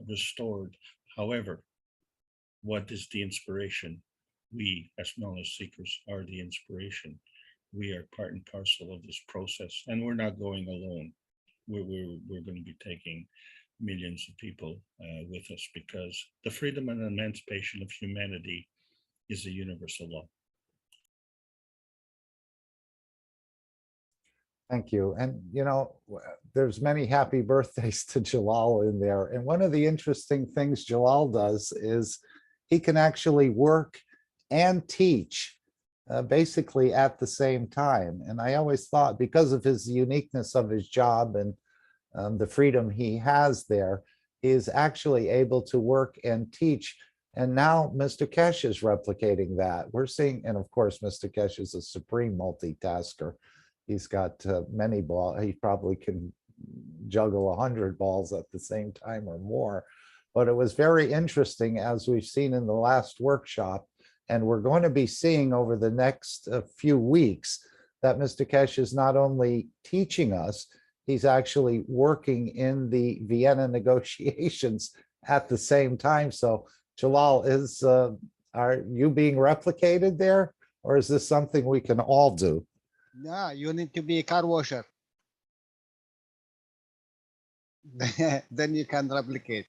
restored. However, what is the inspiration? We, as knowledge seekers, are the inspiration. We are part and parcel of this process, and we're not going alone. We're going to be taking millions of people with us, because the freedom and emancipation of humanity is a universal law. Thank you. And, you know, there's many happy birthdays to Jalal in there. And one of the interesting things Jalal does is he can actually work and teach basically at the same time. And I always thought, because of his uniqueness of his job and the freedom he has there, he is actually able to work and teach. And now Mr. Kesh is replicating that. We're seeing, and of course, Mr. Kesh is a supreme multitasker. He's got many balls. He probably can juggle 100 balls at the same time or more. But it was very interesting, as we've seen in the last workshop, and we're going to be seeing over the next few weeks, that Mr. Kesh is not only teaching us, he's actually working in the Vienna negotiations at the same time. So Jalal, are you being replicated there, or is this something we can all do? Yeah, you need to be a car washer. Then you can replicate.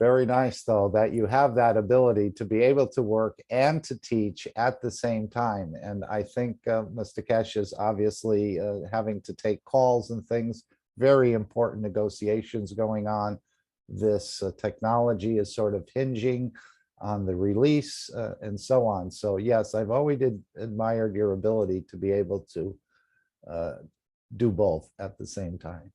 Very nice, though, that you have that ability to be able to work and to teach at the same time. And I think Mr. Kesh is obviously having to take calls and things, very important negotiations going on. This technology is sort of hinging on the release and so on. So yes, I've always admired your ability to be able to do both at the same time.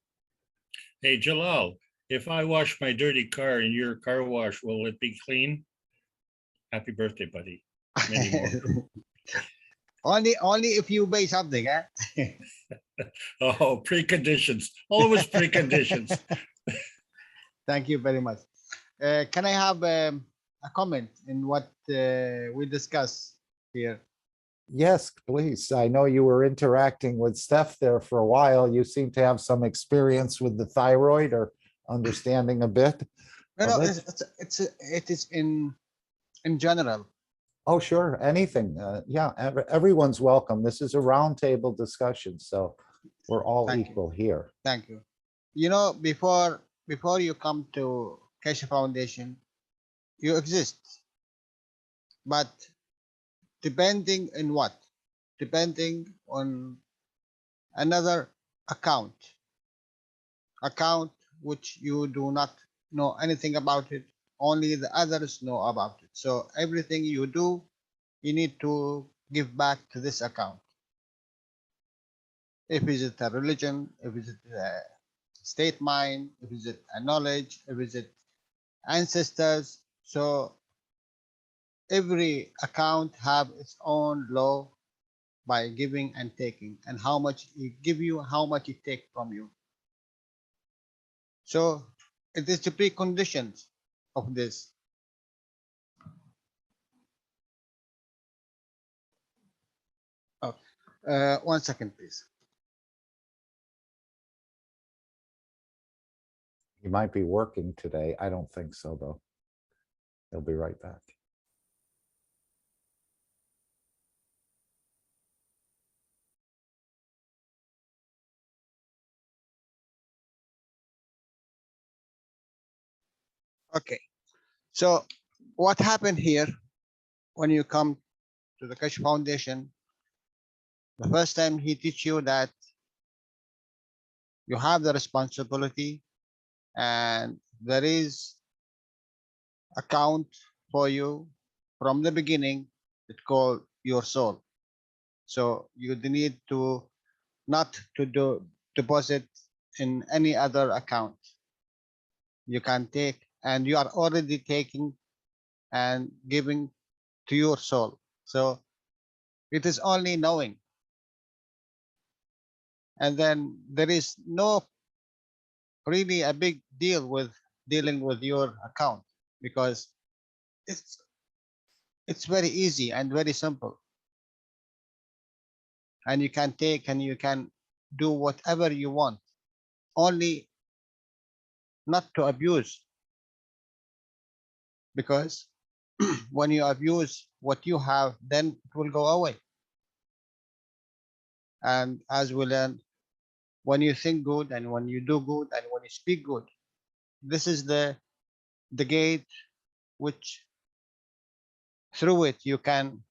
Hey, Jalal, if I wash my dirty car in your car wash, will it be clean? Happy birthday, buddy. Many more. Only if you buy something, eh? Oh, preconditions. Always preconditions. Thank you very much. Can I have a comment in what we discussed here? Yes, please. I know you were interacting with Steph there for a while. You seem to have some experience with the thyroid, or understanding a bit. No, it is in general. Oh, sure. Anything. Yeah, everyone's welcome. This is a roundtable discussion, so we're all equal here. Thank you. You know, before you come to Keshe Foundation, you exist. But depending on what? Depending on another account which you do not know anything about it, only the others know about it. So everything you do, you need to give back to this account. If it's a religion, if it's a state mind, if it's a knowledge, if it's ancestors. So every account have its own law by giving and taking, and how much it give you, how much it take from you. So it is the preconditions of this. 1 second, please. He might be working today. I don't think so, though. He'll be right back. Okay. So what happened here when you come to the Keshe Foundation? The first time he teach you that you have the responsibility and there is account for you from the beginning. It's called your soul. So you need to not to do deposit in any other account. You can take, and you are already taking and giving to your soul. So it is only knowing. And then there is no really a big deal with dealing with your account because it's very easy and very simple. And you can take and you can do whatever you want, only not to abuse. Because when you abuse what you have, then it will go away. And as we learn, when you think good and when you do good and when you speak good, this is the gate which through it you can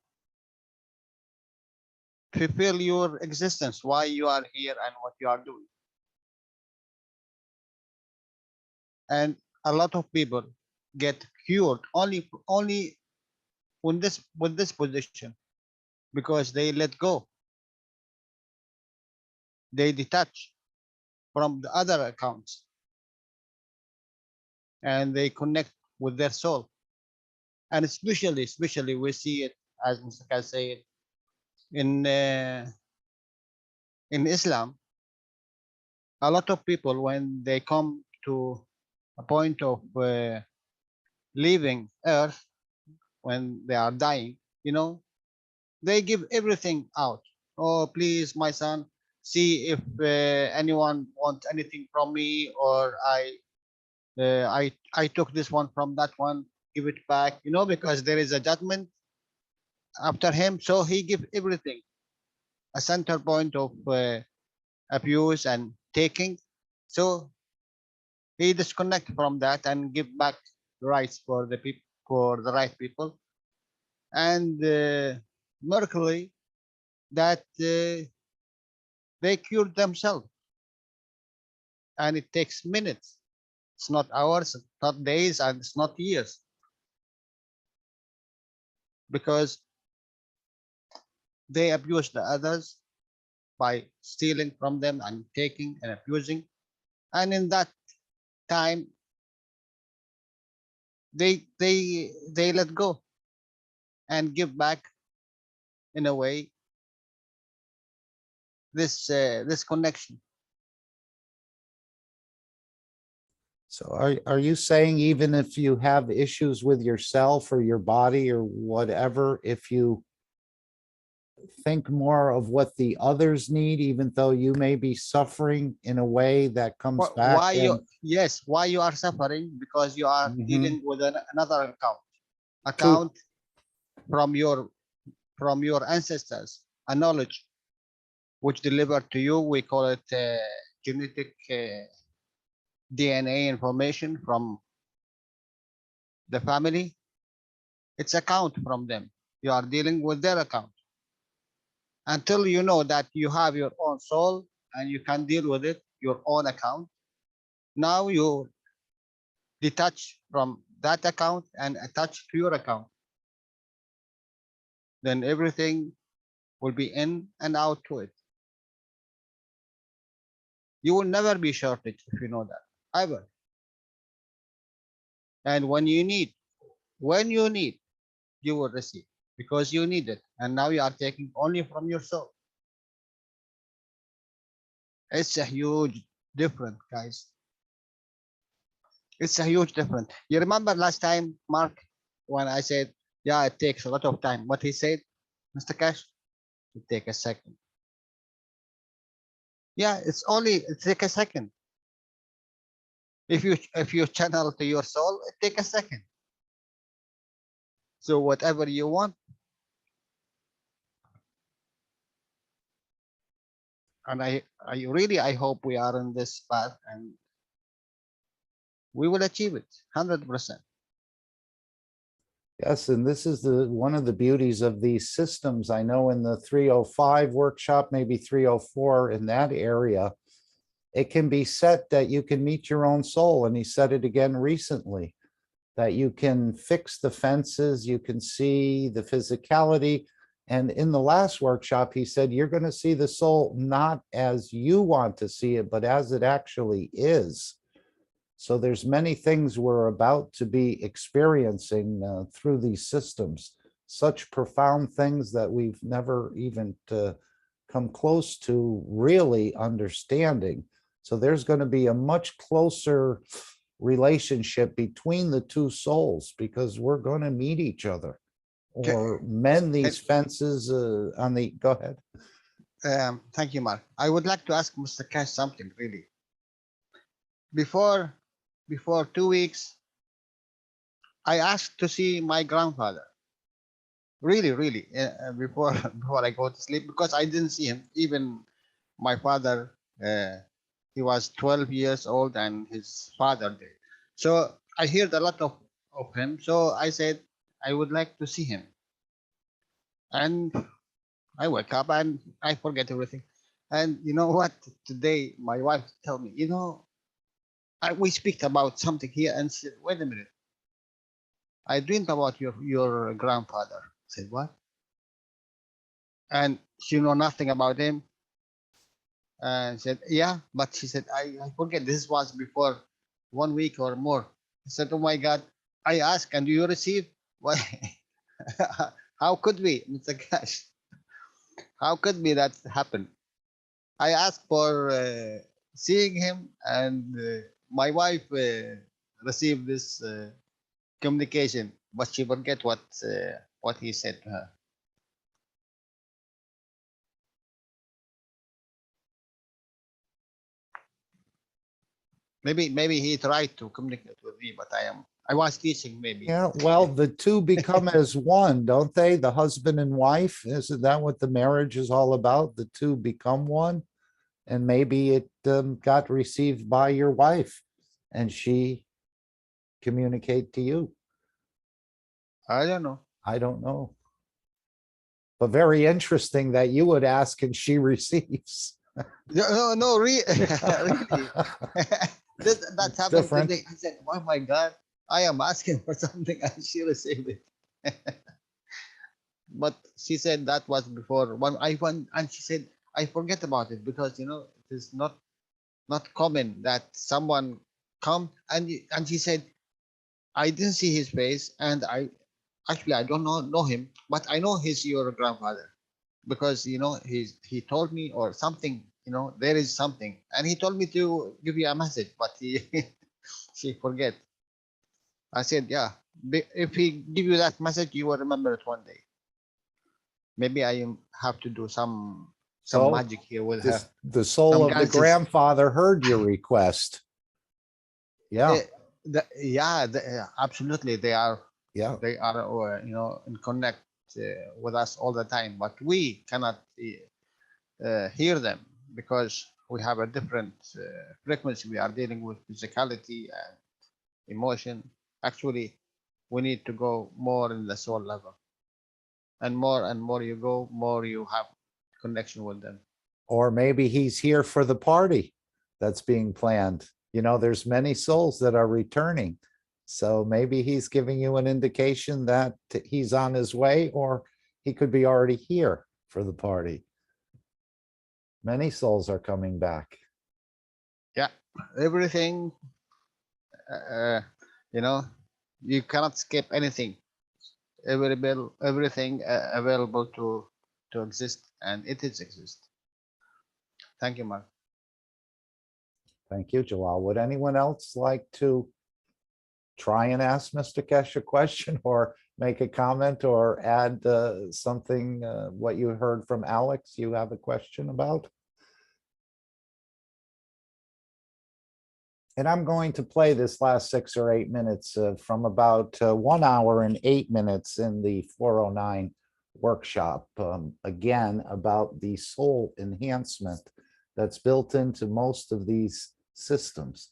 fulfill your existence, why you are here and what you are doing. And a lot of people get cured only with this position because they let go. They detach from the other accounts and they connect with their soul. And especially we see it, as Mr. Kaz said, in Islam. A lot of people, when they come to a point of leaving Earth, when they are dying, you know, they give everything out. Oh, please, my son, see if anyone wants anything from me, or I took this one from that one, give it back, you know, because there is a judgment after him. So he give everything, a center point of abuse and taking. So he disconnect from that and give back rights for the people, for the right people. And miraculously, that they cured themselves, and it takes minutes. It's not hours, it's not days, and it's not years, because they abuse the others by stealing from them and taking and abusing. And in that time, they let go and give back in a way this connection. So are you saying even if you have issues with yourself or your body or whatever, if you think more of what the others need, even though you may be suffering in a way that comes back? Why and- yes, why you are suffering? Because you are Mhm. dealing with another account from your ancestors, a knowledge which delivered to you. We call it genetic DNA information from the family. It's account from them. You are dealing with their account. Until you know that you have your own soul and you can deal with it, your own account. Now you detach from that account and attach to your account. Then everything will be in and out to it. You will never be shortage if you know that, ever. And when you need, you will receive because you need it. And now you are taking only from your soul. It's a huge difference, guys. It's a huge difference. You remember last time, Mark, when I said, yeah, it takes a lot of time. What he said, Mr. Cash, it take a second. Yeah, it take a second. If you channel to your soul, it take a second. So whatever you want. And I hope we are on this path and we will achieve it 100%. Yes, and this is one of the beauties of these systems. I know in the 305 workshop, maybe 304 in that area, it can be set that you can meet your own soul. And he said it again recently, that you can fix the fences, you can see the physicality. And in the last workshop, he said, you're going to see the soul not as you want to see it, but as it actually is. So there's many things we're about to be experiencing through these systems, such profound things that we've never even come close to really understanding. So there's going to be a much closer relationship between the two souls because we're going to meet each other or mend these fences on the, go ahead. Thank you, Mark. I would like to ask Mr. Cash something really. Before 2 weeks, I asked to see my grandfather. Really, before I go to sleep, because I didn't see him. Even my father, he was 12 years old and his father did. So I heard a lot of him. So I said, I would like to see him. And I wake up and I forget everything. And you know what? Today, my wife told me, we speak about something here, and she said, wait a minute. I dreamed about your grandfather. I said, what? And she know nothing about him. And said, yeah, but she said, I forget, this was before 1 week or more. I said, oh my God, I asked, and you receive? Why? How could we, Mr. Cash? How could be that happen? I asked for seeing him, and my wife received this communication, but she forget what he said to her. Maybe he tried to communicate with me, but I was teaching maybe. Yeah, well, the two become as one, don't they? The husband and wife, isn't that what the marriage is all about? The two become one? And maybe it got received by your wife and she communicate to you. I don't know. I don't know. But very interesting that you would ask and she receives. No, really. That happened different. today. I said, oh my God, I am asking for something and she received it. But she said that was before and she said, I forget about it because, it is not common that someone come and she said, I didn't see his face and I don't know him, but I know he's your grandfather because, he told me or something, there is something. And he told me to give you a message, but she forget. I said, yeah, if he give you that message, you will remember it one day. Maybe I have to do some magic here with her. The soul of the grandfather heard your request. Yeah. Absolutely. They are. Yeah. They are, in connect with us all the time, but we cannot hear them because we have a different frequency. We are dealing with physicality and emotion. Actually, we need to go more in the soul level. And more you go, more you have connection with them. Or maybe he's here for the party that's being planned. There's many souls that are returning. So maybe he's giving you an indication that he's on his way, or he could be already here for the party. Many souls are coming back. Yeah, everything, you cannot skip anything. Everything available to exist, and it is exist. Thank you, Mark. Thank you, Jalal. Would anyone else like to try and ask Mr. Kesh a question or make a comment or add something, what you heard from Alex, you have a question about? And I'm going to play this last 6 or 8 minutes from about 1 hour and 8 minutes in the 409 workshop, again, about the soul enhancement that's built into most of these systems,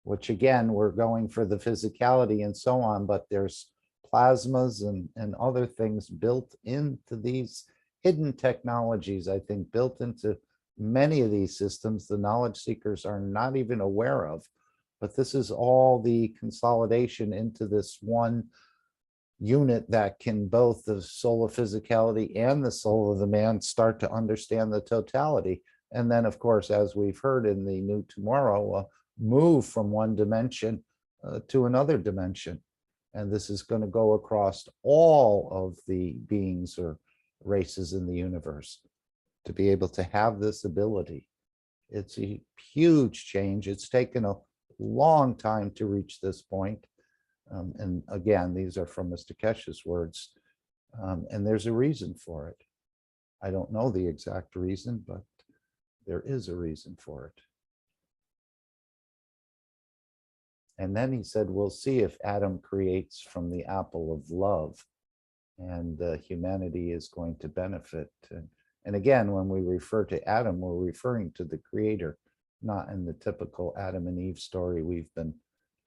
which again, we're going for the physicality and so on, but there's plasmas and other things built into these hidden technologies, I think, built into many of these systems the knowledge seekers are not even aware of. But this is all the consolidation into this one unit that can both the soul of physicality and the soul of the man start to understand the totality. And then, of course, as we've heard in the New Tomorrow, move from one dimension to another dimension. And this is going to go across all of the beings or races in the universe to be able to have this ability. It's a huge change. It's taken a long time to reach this point. And again, these are from Mr. Keshe's words. And there's a reason for it. I don't know the exact reason, but there is a reason for it. And then he said, we'll see if Adam creates from the apple of love, and humanity is going to benefit. And again, when we refer to Adam, we're referring to the creator, not in the typical Adam and Eve story we've been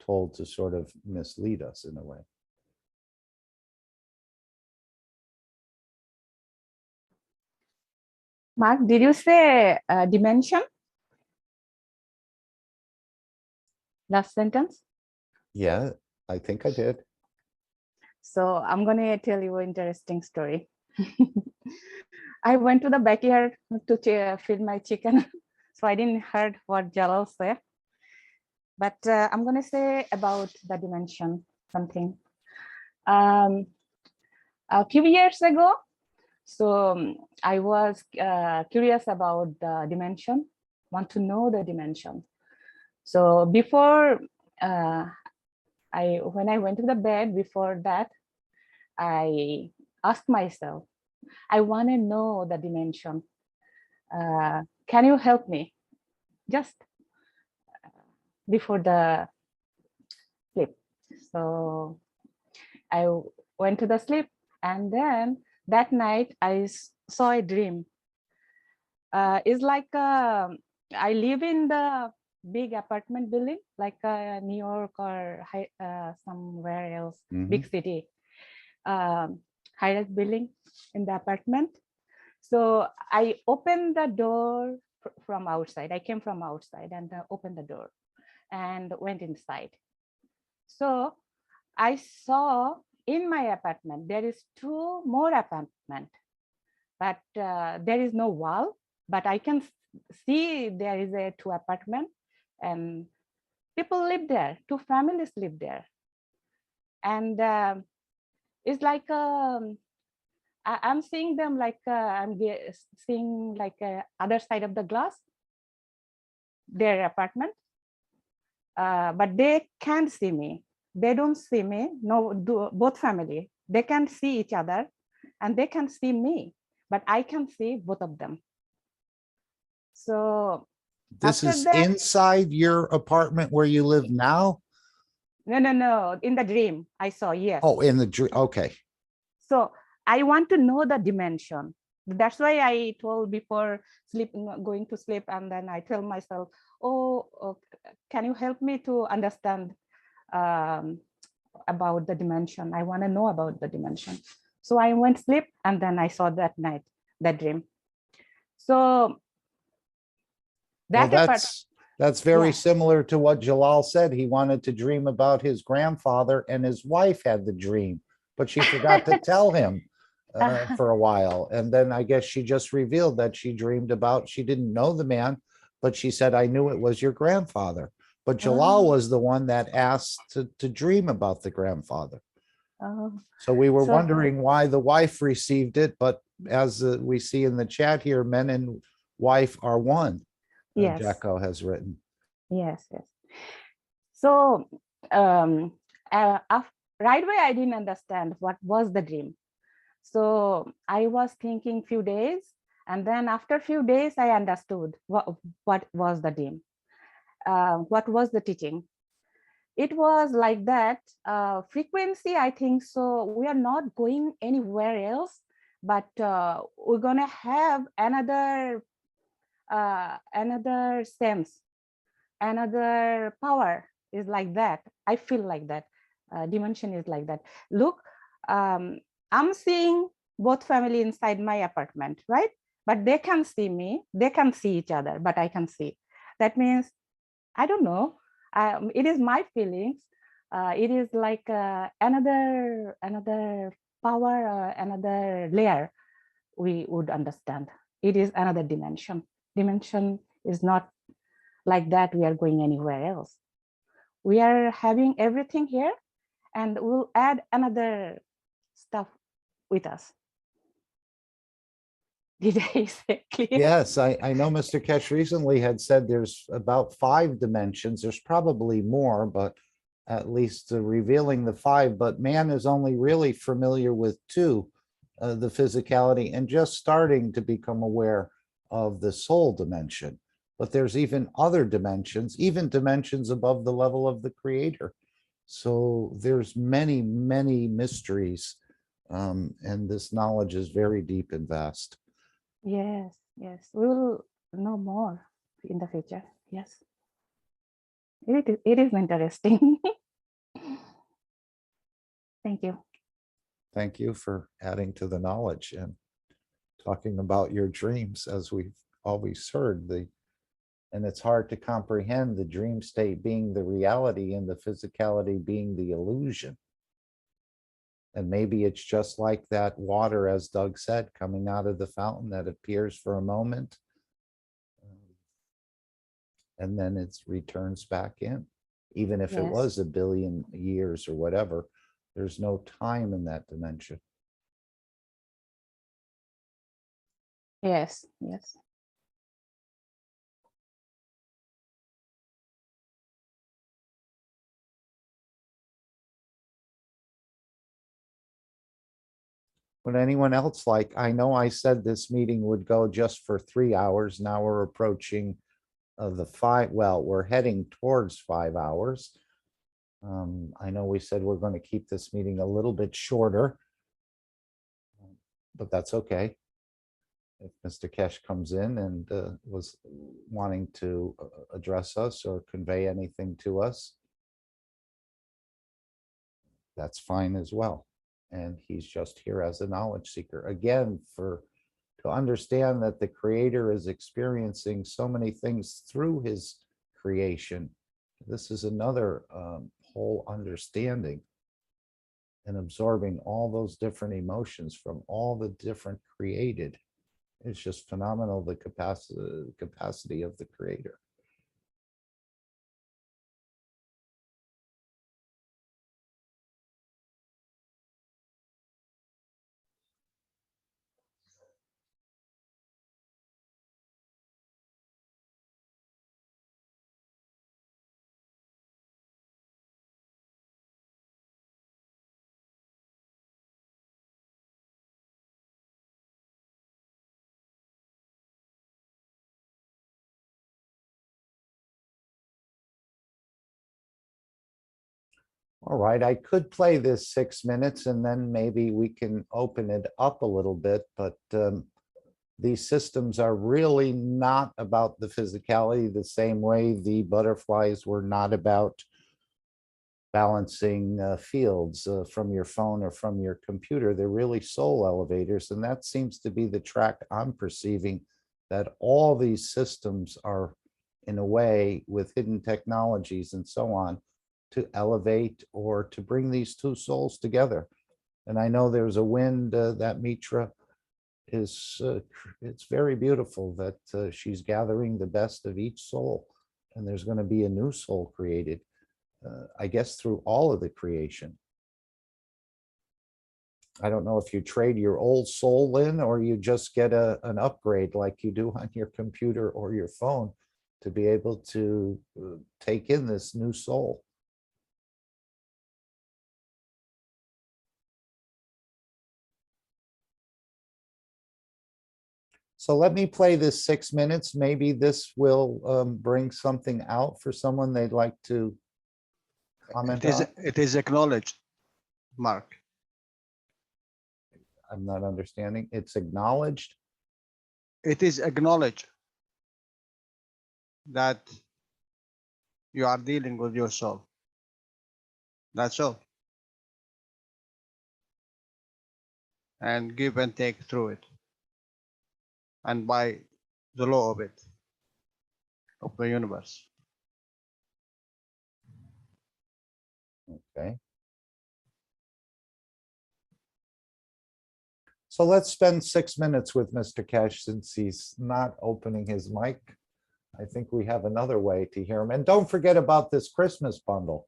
told to sort of mislead us in a way. Mark, did you say dimension? Last sentence? Yeah, I think I did. So I'm going to tell you an interesting story. I went to the backyard to feed my chicken, so I didn't heard what Jalal said. But I'm going to say about the dimension something. A few years ago, so I was curious about the dimension, want to know the dimension. So before when I went to the bed, before that, I asked myself, I want to know the dimension. Can you help me? Just before the sleep. So I went to the sleep, and then that night I saw a dream. It's like I live in the big apartment building, like New York or somewhere else, big city, high-rise building in the apartment. So I opened the door from outside. I came from outside and opened the door and went inside. So I saw in my apartment, there is 2 more apartments, but there is no wall, but I can see there is a 2 apartment and people live there, 2 families live there. And it's like, I'm seeing them like, I'm seeing like other side of the glass, their apartment, but they can't see me. They don't see me, both family, they can see each other and they can see me, but I can see both of them. So this is that, inside your apartment where you live now? No, in the dream I saw, yes. Oh, in the dream, okay. So I want to know the dimension. That's why I told before sleeping, going to sleep, and then I tell myself, oh, can you help me to understand about the dimension? I want to know about the dimension. So I went to sleep, and then I saw that night, that dream. So that that's very similar to what Jalal said. He wanted to dream about his grandfather, and his wife had the dream, but she forgot to tell him for a while. And then I guess she just revealed that she dreamed about, she didn't know the man, but she said, I knew it was your grandfather. But Jalal was the one that asked to dream about the grandfather. So we were wondering why the wife received it, but as we see in the chat here, men and wife are one. Yes. Jacko has written. Yes. So right away, I didn't understand what was the dream. So I was thinking few days, and then after a few days, I understood what was the dream. what was the teaching? It was like that frequency, I think so. We are not going anywhere else, but we're gonna have another sense, another power is like that. I feel like that. Dimension is like that. Look, I'm seeing both family inside my apartment, right? But they can see me, they can see each other, but I can see. That means, I don't know, it is my feelings. It is like another power, another layer we would understand. It is another dimension. Dimension is not like that we are going anywhere else. We are having everything here, and we'll add another stuff with us. Did I say clear? Yes, I know Mr. Kesh recently had said there's about 5 dimensions. There's probably more, but at least revealing the 5. But man is only really familiar with 2, the physicality, and just starting to become aware of the soul dimension. But there's even other dimensions, even dimensions above the level of the creator. So there's many, many mysteries, and this knowledge is very deep and vast. Yes, yes, we will know more in the future. Yes, it is interesting. Thank you. Thank you for adding to the knowledge and talking about your dreams, as we've always heard. And it's hard to comprehend the dream state being the reality and the physicality being the illusion. And maybe it's just like that water, as Doug said, coming out of the fountain that appears for a moment, and then it returns back in. Even if it Yes. was 1 billion years or whatever, there's no time in that dimension. Yes, yes. Would anyone else like, I know I said this meeting would go just for 3 hours. Now we're approaching the 5, well, we're heading towards 5 hours. I know we said we're going to keep this meeting a little bit shorter, but that's okay. If Mr. Kesh comes in and was wanting to address us or convey anything to us, that's fine as well. And he's just here as a knowledge seeker. Again, to understand that the creator is experiencing so many things through his creation. This is another whole understanding, and absorbing all those different emotions from all the different created. It's just phenomenal, the capacity of the creator. All right, I could play this 6 minutes and then maybe we can open it up a little bit, but these systems are really not about the physicality the same way the butterflies were not about balancing fields from your phone or from your computer. They're really soul elevators, and that seems to be the track I'm perceiving, that all these systems are, in a way, with hidden technologies and so on, to elevate or to bring these 2 souls together. And I know there's a wind that Mitra is, it's very beautiful that she's gathering the best of each soul, and there's going to be a new soul created, I guess, through all of the creation. I don't know if you trade your old soul in or you just get an upgrade like you do on your computer or your phone to be able to take in this new soul. So let me play this 6 minutes. Maybe this will bring something out for someone they'd like to comment on. It is acknowledged, Mark. I'm not understanding. It's acknowledged. It is acknowledged that you are dealing with your soul. That's all. And give and take through it. And by the law of it, of the universe. Okay. So let's spend 6 minutes with Mr. Cash since he's not opening his mic. I think we have another way to hear him. And don't forget about this Christmas bundle.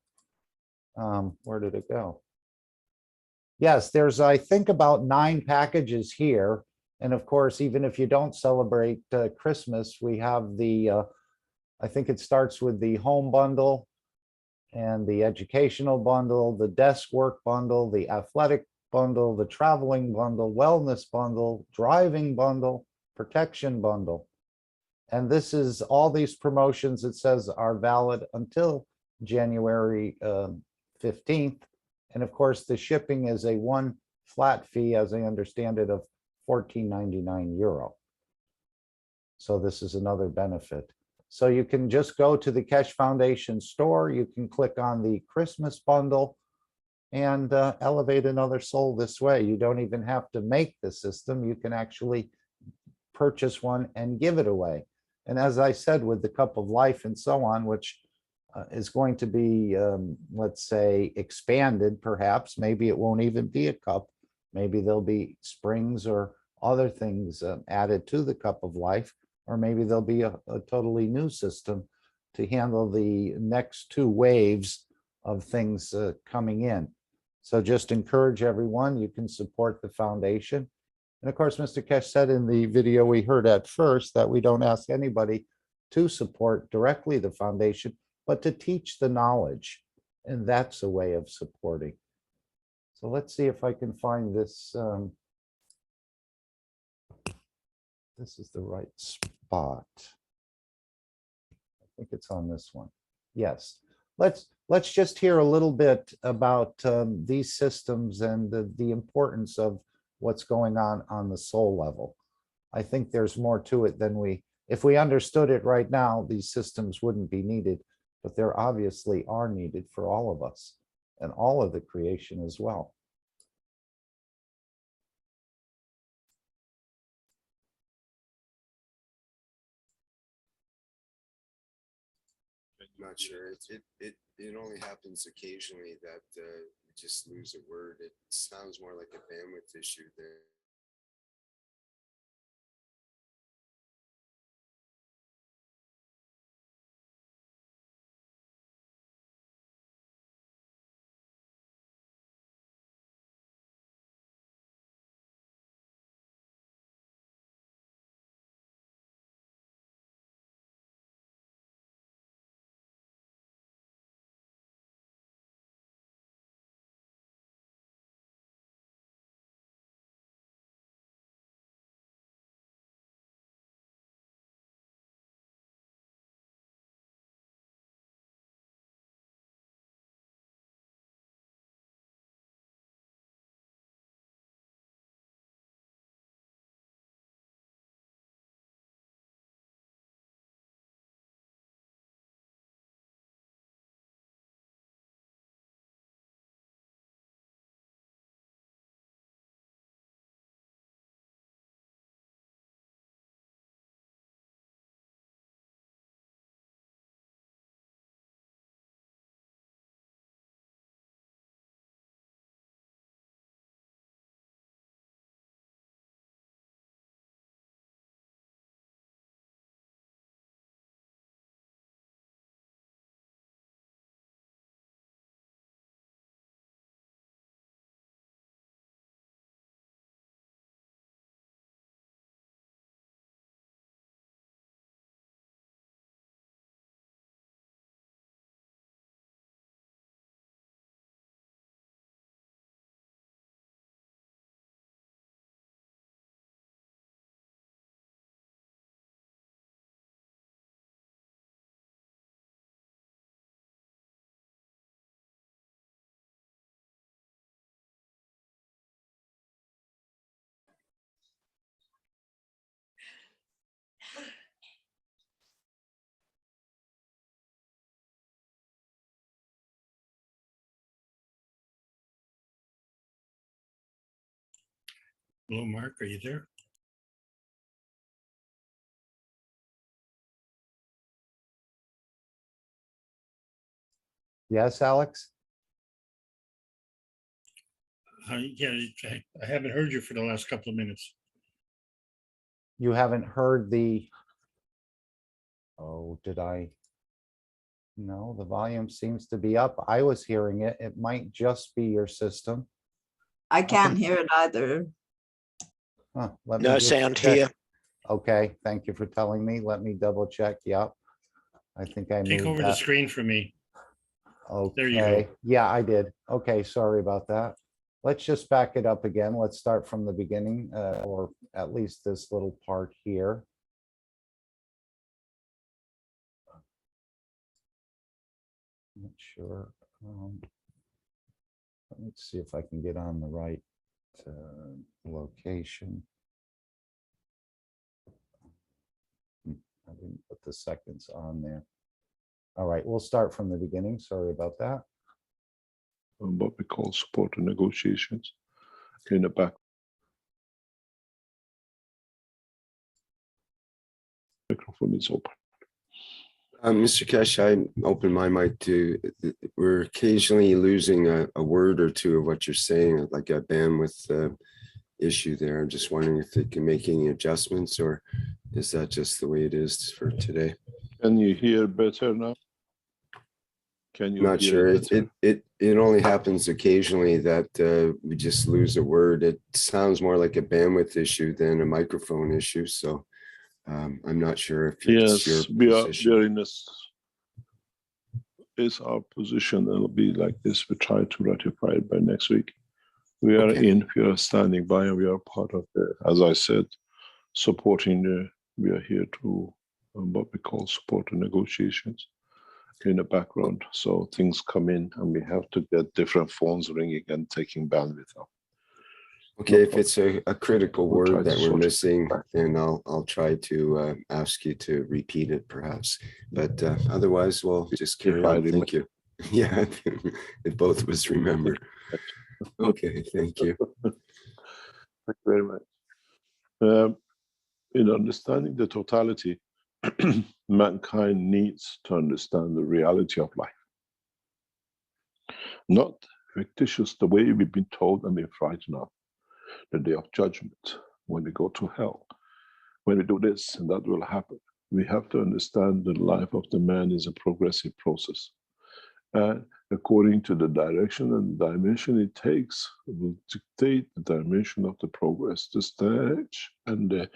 Where did it go? Yes, there's, I think, about 9 packages here. And of course, even if you don't celebrate Christmas, we have the, I think it starts with the home bundle and the educational bundle, the desk work bundle, the athletic bundle, the traveling bundle, wellness bundle, driving bundle, protection bundle. And this is all these promotions, it says, are valid until January 15th. And of course, the shipping is a one flat fee, as I understand it, of €14.99. So this is another benefit. So you can just go to the Keshe Foundation store. You can click on the Christmas bundle and elevate another soul this way. You don't even have to make the system. You can actually purchase one and give it away. And as I said, with the Cup of Life and so on, which is going to be, let's say, expanded, perhaps. Maybe it won't even be a cup. Maybe there'll be springs or other things added to the Cup of Life, or maybe there'll be a totally new system to handle the next 2 waves of things coming in. So just encourage everyone, you can support the foundation. And of course, Mr. Keshe said in the video we heard at first that we don't ask anybody to support directly the foundation, but to teach the knowledge. And that's a way of supporting. So let's see if I can find this. This is the right spot. I think it's on this one. Yes. Let's just hear a little bit about these systems and the importance of what's going on the soul level. I think there's more to it than if we understood it right now, these systems wouldn't be needed, but there obviously are needed for all of us and all of the creation as well. I'm not sure. It only happens occasionally that we just lose a word. It sounds more like a bandwidth issue than Hello, Mark, are you there? Yes, Alex? Yeah, I haven't heard you for the last couple of minutes. You haven't heard the, oh, did I? No, the volume seems to be up. I was hearing it. It might just be your system. I can't hear it either. Huh, let me No just sound check. here. Okay, thank you for telling me. Let me double check. Yep. I think I Take moved over the that. screen for me. There you Okay, go. yeah, I did. Okay, sorry about that. Let's just back it up again. Let's start from the beginning, or at least this little part here. Not sure. Let's see if I can get on the right location. I didn't put the seconds on there. All right, we'll start from the beginning. Sorry about that. What we call support and negotiations in the back. Microphone is open. Mr. Kesh, I opened my mic too. We're occasionally losing a word or two of what you're saying, like a bandwidth issue there. I'm just wondering if they can make any adjustments, or is that just the way it is for today? Can you hear better now? Can you? Not sure. It only happens occasionally that we just lose a word. It sounds more like a bandwidth issue than a microphone issue. So I'm not sure if it's your position. We are in this. Is our position, and it'll be like this. We try to ratify it by next week. We are we are standing by, and we are part of the, as I said, supporting the, we are here to what we call support and negotiations in the background. So things come in and we have to get different phones ringing and taking bandwidth up. Okay, if it's a critical word that we're missing, then I'll try to ask you to repeat it perhaps. But otherwise, we'll just carry on. Thank you. Yeah, if both of us remember. Okay, thank you. Thank you very much. In understanding the totality, mankind needs to understand the reality of life. Not fictitious, the way we've been told and been frightened of. The day of judgment, when we go to hell, when we do this and that will happen. We have to understand the life of the man is a progressive process. And according to the direction and dimension it takes, will dictate the dimension of the progress, the stage, and the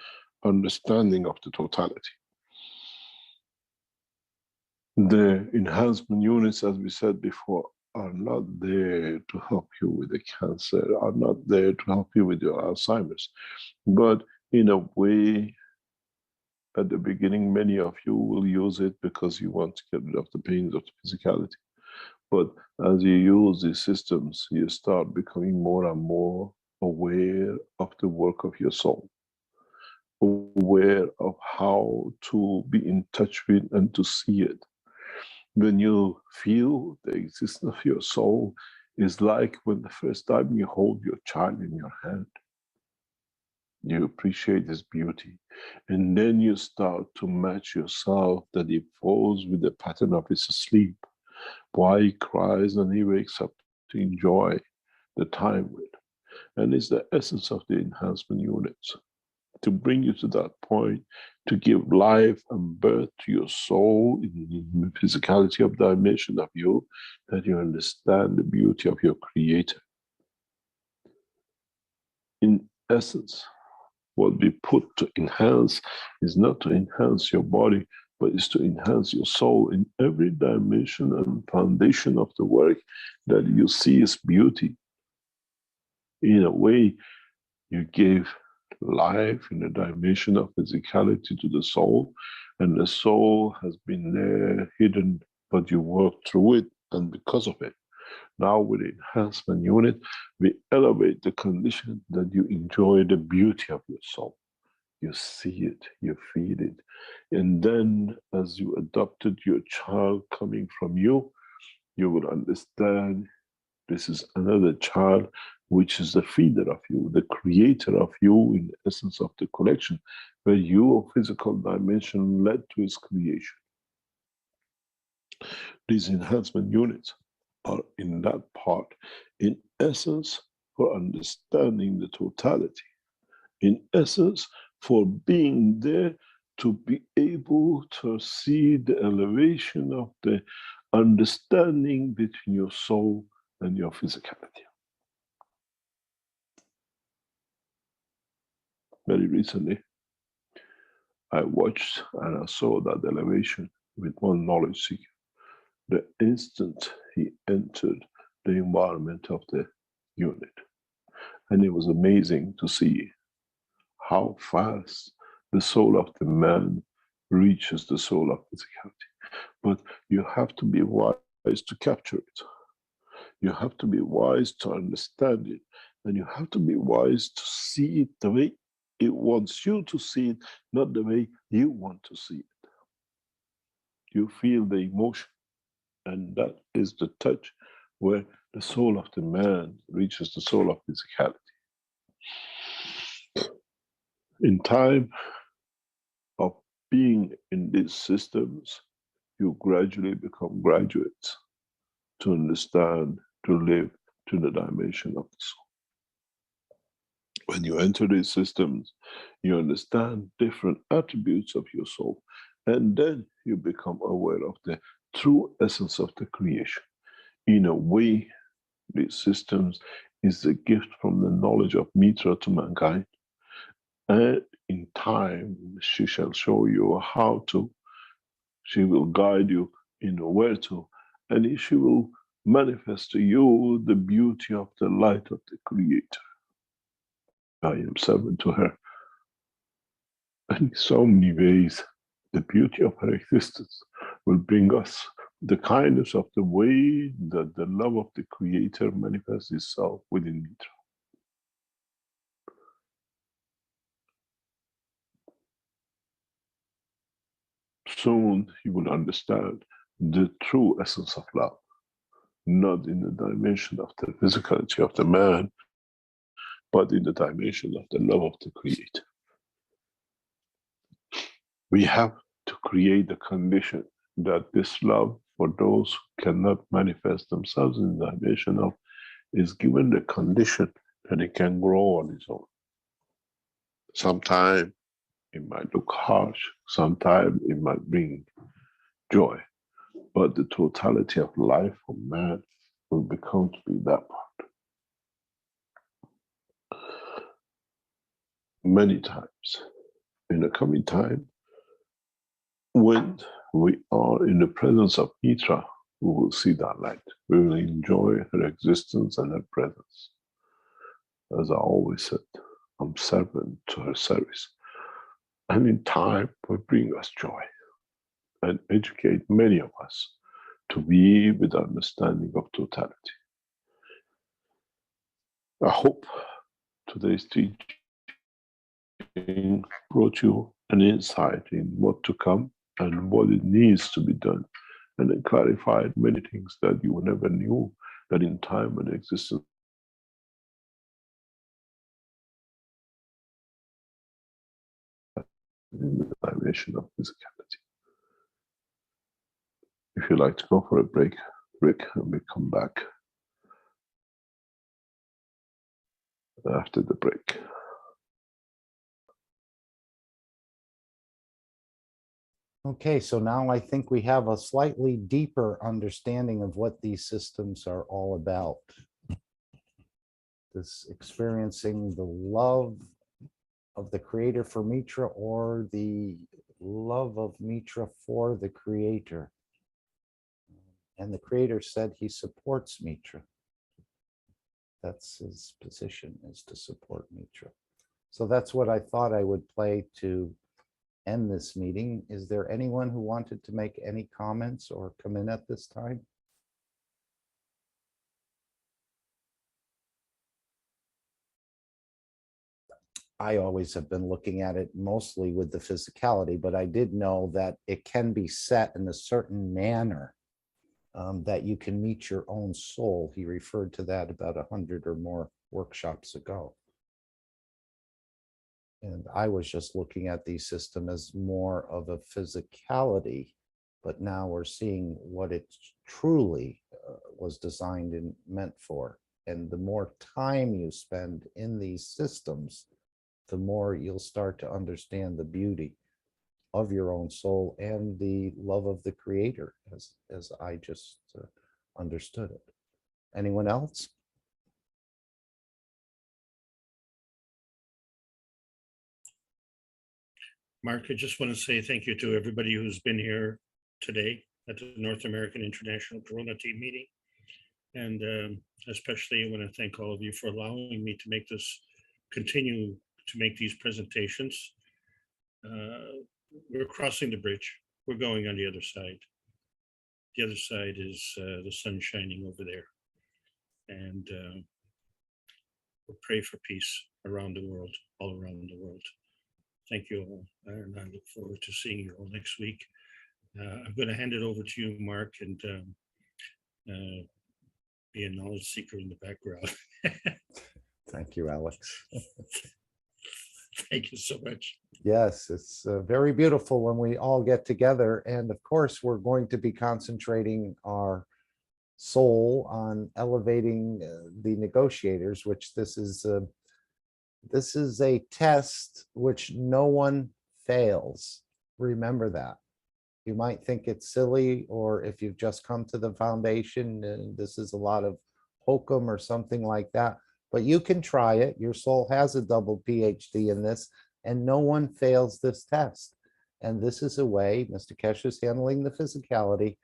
understanding of the totality. The enhancement units, as we said before, are not there to help you with the cancer, are not there to help you with your Alzheimer's. But in a way, at the beginning, many of you will use it because you want to get rid of the pains of the physicality. But as you use these systems, you start becoming more and more aware of the work of your soul, aware of how to be in touch with and to see it. When you feel the existence of your soul, is like when the first time you hold your child in your hand. You appreciate his beauty, and then you start to match yourself that he falls with the pattern of his sleep, why he cries and he wakes up to enjoy the time with. And it's the essence of the enhancement units, to bring you to that point, to give life and birth to your soul in the physicality of dimension of you, that you understand the beauty of your creator. In essence, what we put to enhance is not to enhance your body, but is to enhance your soul in every dimension and foundation of the work that you see as beauty. In a way, you gave life in the dimension of physicality to the soul, and the soul has been there hidden, but you work through it, and because of it, now with the enhancement unit, we elevate the condition that you enjoy the beauty of your soul. You see it, you feel it, and then as you adopted your child coming from you, you will understand this is another child which is the feeder of you, the creator of you in the essence of the collection, where your physical dimension led to its creation. These enhancement units are in that part, in essence, for understanding the totality, in essence, for being there to be able to see the elevation of the understanding between your soul and your physicality. Very recently, I watched and I saw that elevation with one knowledge seeker. The instant he entered the environment of the unit. And it was amazing to see how fast the soul of the man reaches the soul of physicality. But you have to be wise to capture it. You have to be wise to understand it. And you have to be wise to see it the way it wants you to see it, not the way you want to see it. You feel the emotion. And that is the touch where the soul of the man reaches the soul of physicality. In time of being in these systems, you gradually become graduates to understand, to live to the dimension of the soul. When you enter these systems, you understand different attributes of your soul, and then you become aware of the true essence of the creation. In a way, these systems is the gift from the knowledge of Mitra to mankind. And in time, she shall show you how to. She will guide you in where to. And she will manifest to you the beauty of the light of the Creator. I am servant to her. And in so many ways, the beauty of her existence will bring us the kindness of the way that the love of the Creator manifests itself within Mitra. Soon you will understand the true essence of love, not in the dimension of the physicality of the man, but in the dimension of the love of the Creator. We have to create the condition that this love for those who cannot manifest themselves in the dimension of is given the condition that it can grow on its own. Sometimes it might look harsh, sometimes it might bring joy, but the totality of life for man will become to be that part. Many times in the coming time, when we are in the presence of Mitra, we will see that light. We will enjoy her existence and her presence. As I always said, I'm servant to her service. And in time will bring us joy and educate many of us to be with understanding of totality. I hope today's teaching brought you an insight in what to come and what it needs to be done, and it clarified many things that you never knew that in time and existence in the dimension of physicality. If you'd like to go for a break, Rick, and we come back after the break. Okay, so now I think we have a slightly deeper understanding of what these systems are all about. This experiencing the love of the Creator for Mitra, or the love of Mitra for the Creator. And the Creator said he supports Mitra. That's his position, is to support Mitra. So that's what I thought I would play to end this meeting. Is there anyone who wanted to make any comments or come in at this time? I always have been looking at it mostly with the physicality, but I did know that it can be set in a certain manner that you can meet your own soul. He referred to that about 100 or more workshops ago. And I was just looking at the system as more of a physicality, but now we're seeing what it truly was designed and meant for. And the more time you spend in these systems, the more you'll start to understand the beauty of your own soul and the love of the Creator, as I just understood it. Anyone else? Mark, I just want to say thank you to everybody who's been here today at the North American International Corona Team meeting. And especially I want to thank all of you for allowing me to continue to make these presentations. We're crossing the bridge. We're going on the other side. The other side is the sun shining over there. And we'll pray for peace around the world, all around the world. Thank you all, and I look forward to seeing you all next week. I'm going to hand it over to you, Mark, and be a knowledge seeker in the background. Thank you, Alex. Thank you so much. Yes, it's very beautiful when we all get together. And of course, we're going to be concentrating our soul on elevating the negotiators, which this is a test which no one fails. Remember that. You might think it's silly, or if you've just come to the foundation, this is a lot of hokum or something like that, but you can try it. Your soul has a double PhD in this, and no one fails this test. And this is a way, Mr. Keshe is handling the physicality.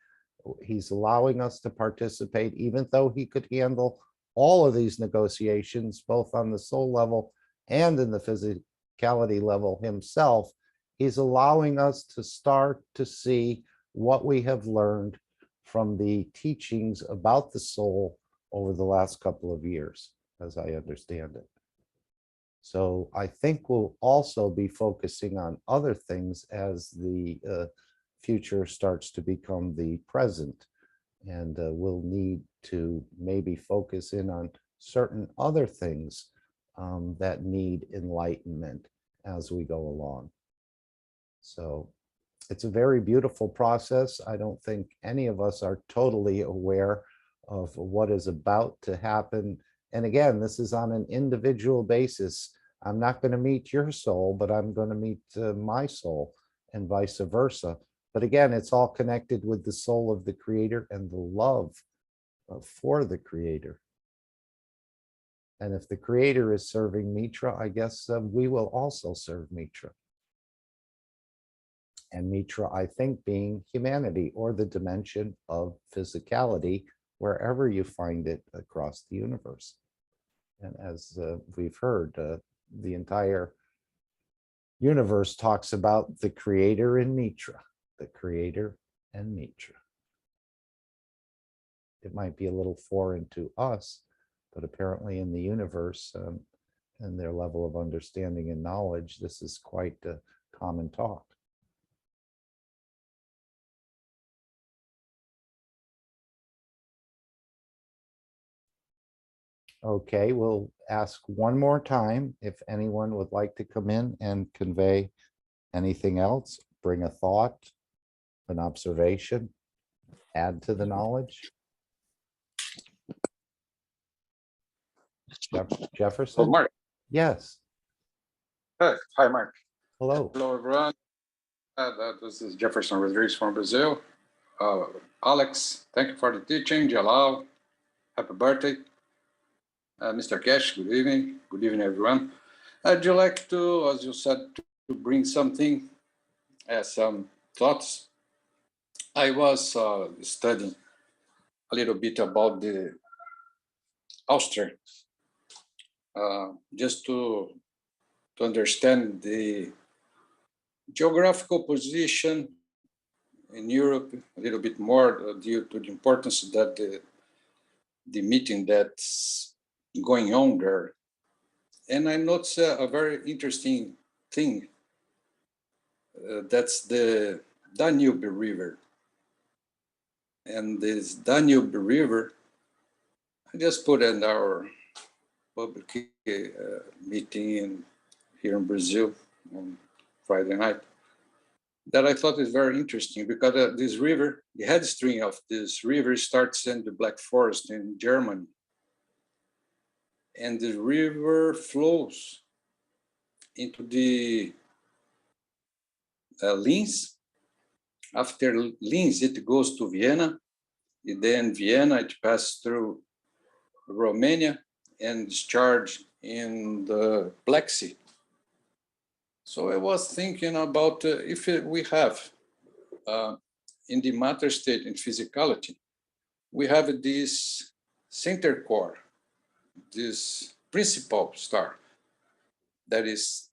He's allowing us to participate, even though he could handle all of these negotiations, both on the soul level and in the physicality level himself. He's allowing us to start to see what we have learned from the teachings about the soul over the last couple of years, as I understand it. So I think we'll also be focusing on other things as the future starts to become the present. And we'll need to maybe focus in on certain other things that need enlightenment as we go along. So it's a very beautiful process. I don't think any of us are totally aware of what is about to happen. And again, this is on an individual basis. I'm not going to meet your soul, but I'm going to meet my soul, and vice versa. But again, it's all connected with the soul of the Creator and the love for the Creator. And if the Creator is serving Mitra, I guess we will also serve Mitra. And Mitra, I think, being humanity, or the dimension of physicality, wherever you find it across the universe. And as we've heard, the entire universe talks about the Creator and Mitra, the Creator and Mitra. It might be a little foreign to us, but apparently in the universe and their level of understanding and knowledge, this is quite common talk. Okay, we'll ask one more time if anyone would like to come in and convey anything else, bring a thought, an observation, add to the knowledge. Jefferson? Oh, Mark. Yes. Hi, Mark. Hello. Hello, everyone. This is Jefferson Rodriguez from Brazil. Alex, thank you for the teaching. Jalal, happy birthday. Mr. Keshe, good evening. Good evening, everyone. I'd you like to, as you said, to bring something, some thoughts. I was studying a little bit about the Austria, just to understand the geographical position in Europe a little bit more due to the importance that the meeting that's going on there. And I noticed a very interesting thing. That's the Danube River. And this Danube River, I just put in our public meeting here in Brazil on Friday night that I thought is very interesting, because this river, the headstream of this river starts in the Black Forest in Germany. And the river flows into the Linz. After Linz, it goes to Vienna. And then Vienna, it passes through Romania and discharge in the Black Sea. So I was thinking about if we have in the matter state in physicality, we have this center core, this principal star that is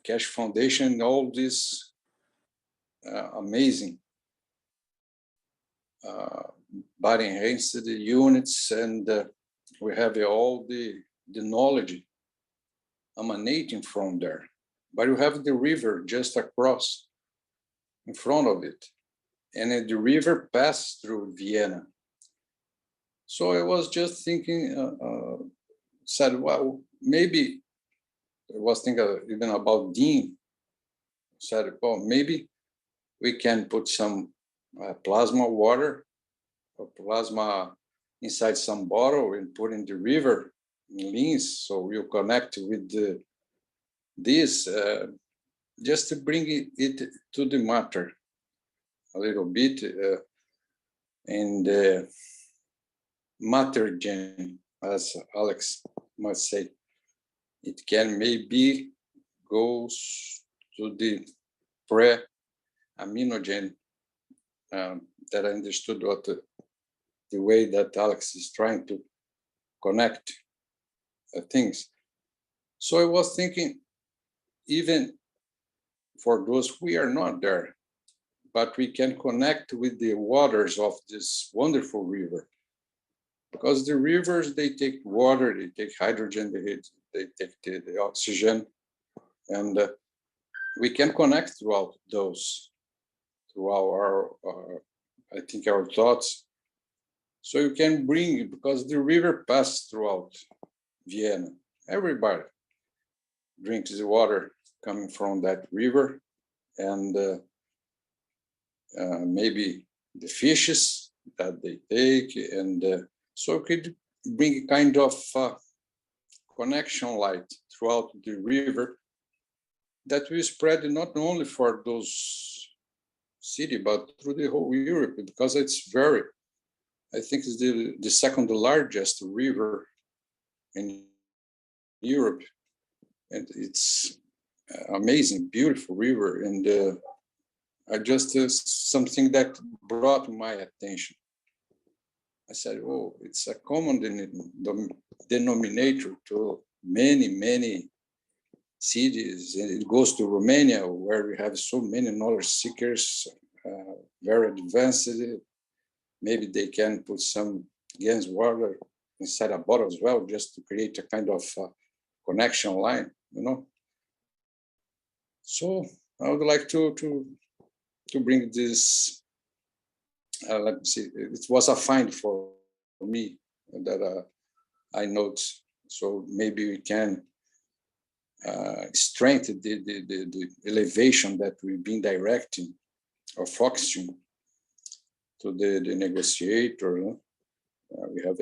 Keshe Foundation, all these amazing body enhanced units, and we have all the knowledge emanating from there. But you have the river just across in front of it, and the river passed through Vienna. So I was just thinking, said, well, maybe I was thinking even about Dean. Said, well, maybe we can put some plasma water or plasma inside some bottle and put in the river in Linz, so you connect with this, just to bring it to the matter a little bit, and matter gen, as Alex must say, it can maybe goes to the pre-aminogen, that I understood what the way that Alex is trying to connect things. So I was thinking, even for those who are not there, but we can connect with the waters of this wonderful river, because the rivers, they take water, they take hydrogen, they take the oxygen, and we can connect throughout those, throughout our I think our thoughts. So you can bring, because the river passes throughout Vienna. Everybody drinks the water coming from that river, and maybe the fishes that they take, and so it could bring a kind of connection light throughout the river that will spread not only for those cities, but through the whole Europe, because it's very, I think it's the second largest river in Europe, and it's amazing, beautiful river. And I just something that brought my attention. I said, oh, it's a common denominator to many cities, and it goes to Romania, where we have so many knowledge seekers, very advanced. Maybe they can put some Gans water inside a bottle as well, just to create a kind of connection line, you know. So I would like to bring this. Let me see. It was a find for me that I noticed. So maybe we can strengthen the elevation that we've been directing or focusing to the negotiator. We have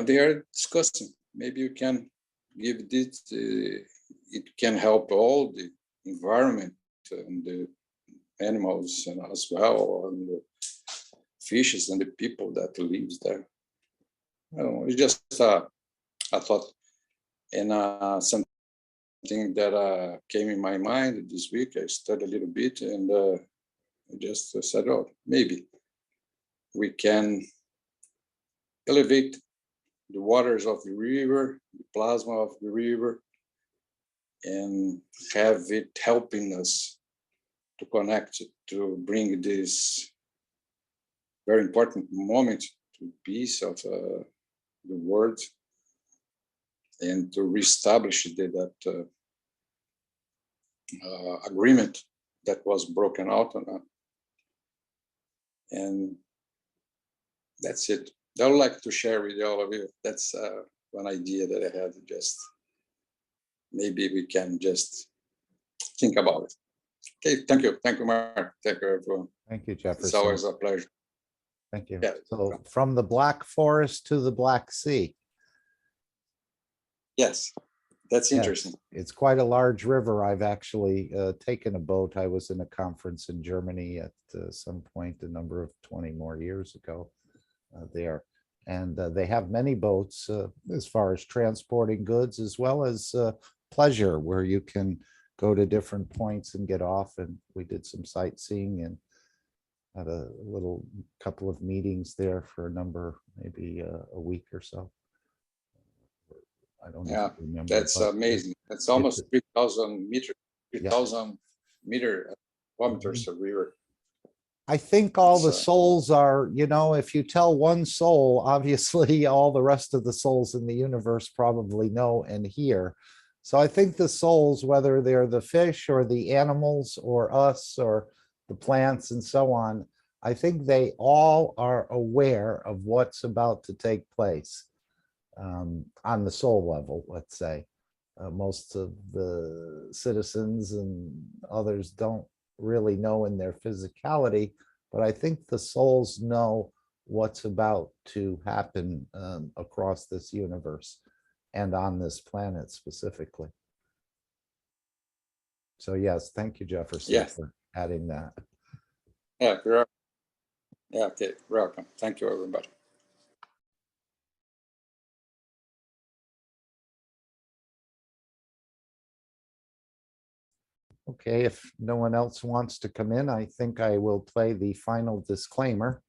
they are discussing. Maybe you can give this. It can help all the environment and the animals and as well, and the fishes and the people that lives there. I don't know, it's just a thought, and something that came in my mind this week. I studied a little bit, and I just said, oh, maybe we can elevate the waters of the river, the plasma of the river, and have it helping us to connect, to bring this very important moment to peace of the world, and to reestablish that agreement that was broken out on. And that's it. I would like to share with all of you. That's one idea that I had. Just maybe we can just think about it. Okay, thank you, Mark. Thank you, everyone. Thank you, Jefferson. It's always a pleasure. Thank you. Yeah. So from the Black Forest to the Black Sea. Yes, that's interesting. Yes, it's quite a large river. I've actually taken a boat. I was in a conference in Germany at some point a number of 20 more years ago there. And they have many boats as far as transporting goods as well as pleasure, where you can go to different points and get off. And we did some sightseeing and had a little couple of meetings there for a number, maybe a week or so. I don't Yeah, remember. that's amazing. That's almost 3,000 meters, 3,000 kilometers of river. I think all the souls are, you know, if you tell one soul, obviously all the rest of the souls in the universe probably know and hear. So I think the souls, whether they're the fish or the animals or us or the plants and so on, I think they all are aware of what's about to take place on the soul level, let's say. Most of the citizens and others don't really know in their physicality, but I think the souls know what's about to happen across this universe and on this planet specifically. So yes, thank you, Jefferson, for adding that. Yeah, yeah, okay, welcome. Thank you, everybody. Okay, if no one else wants to come in, I think I will play the final disclaimer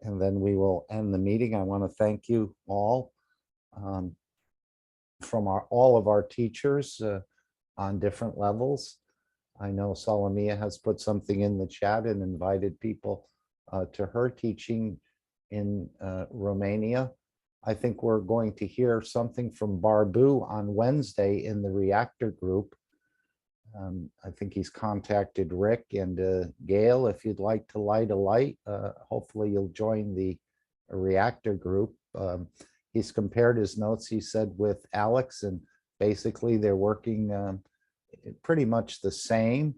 and then we will end the meeting. I want to thank you all from all of our teachers on different levels. I know Solomia has put something in the chat and invited people to her teaching in Romania. I think we're going to hear something from Barbu on Wednesday in the reactor group. I think he's contacted Rick and Gail. If you'd like to light a light, hopefully you'll join the reactor group. He's compared his notes, he said, with Alex, and basically they're working pretty much the same.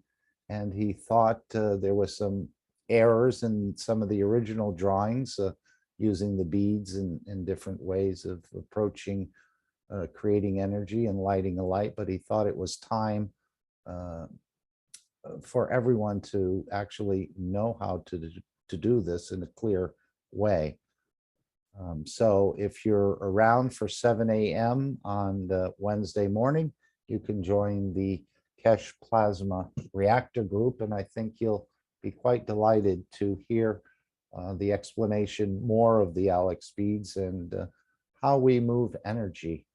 And he thought there was some errors in some of the original drawings using the beads and different ways of approaching creating energy and lighting a light, but he thought it was time for everyone to actually know how to do this in a clear way. So if you're around for 7 a.m. on the Wednesday morning, you can join the Kesh Plasma Reactor Group, and I think you'll be quite delighted to hear the explanation more of the Alex beads and how we move energy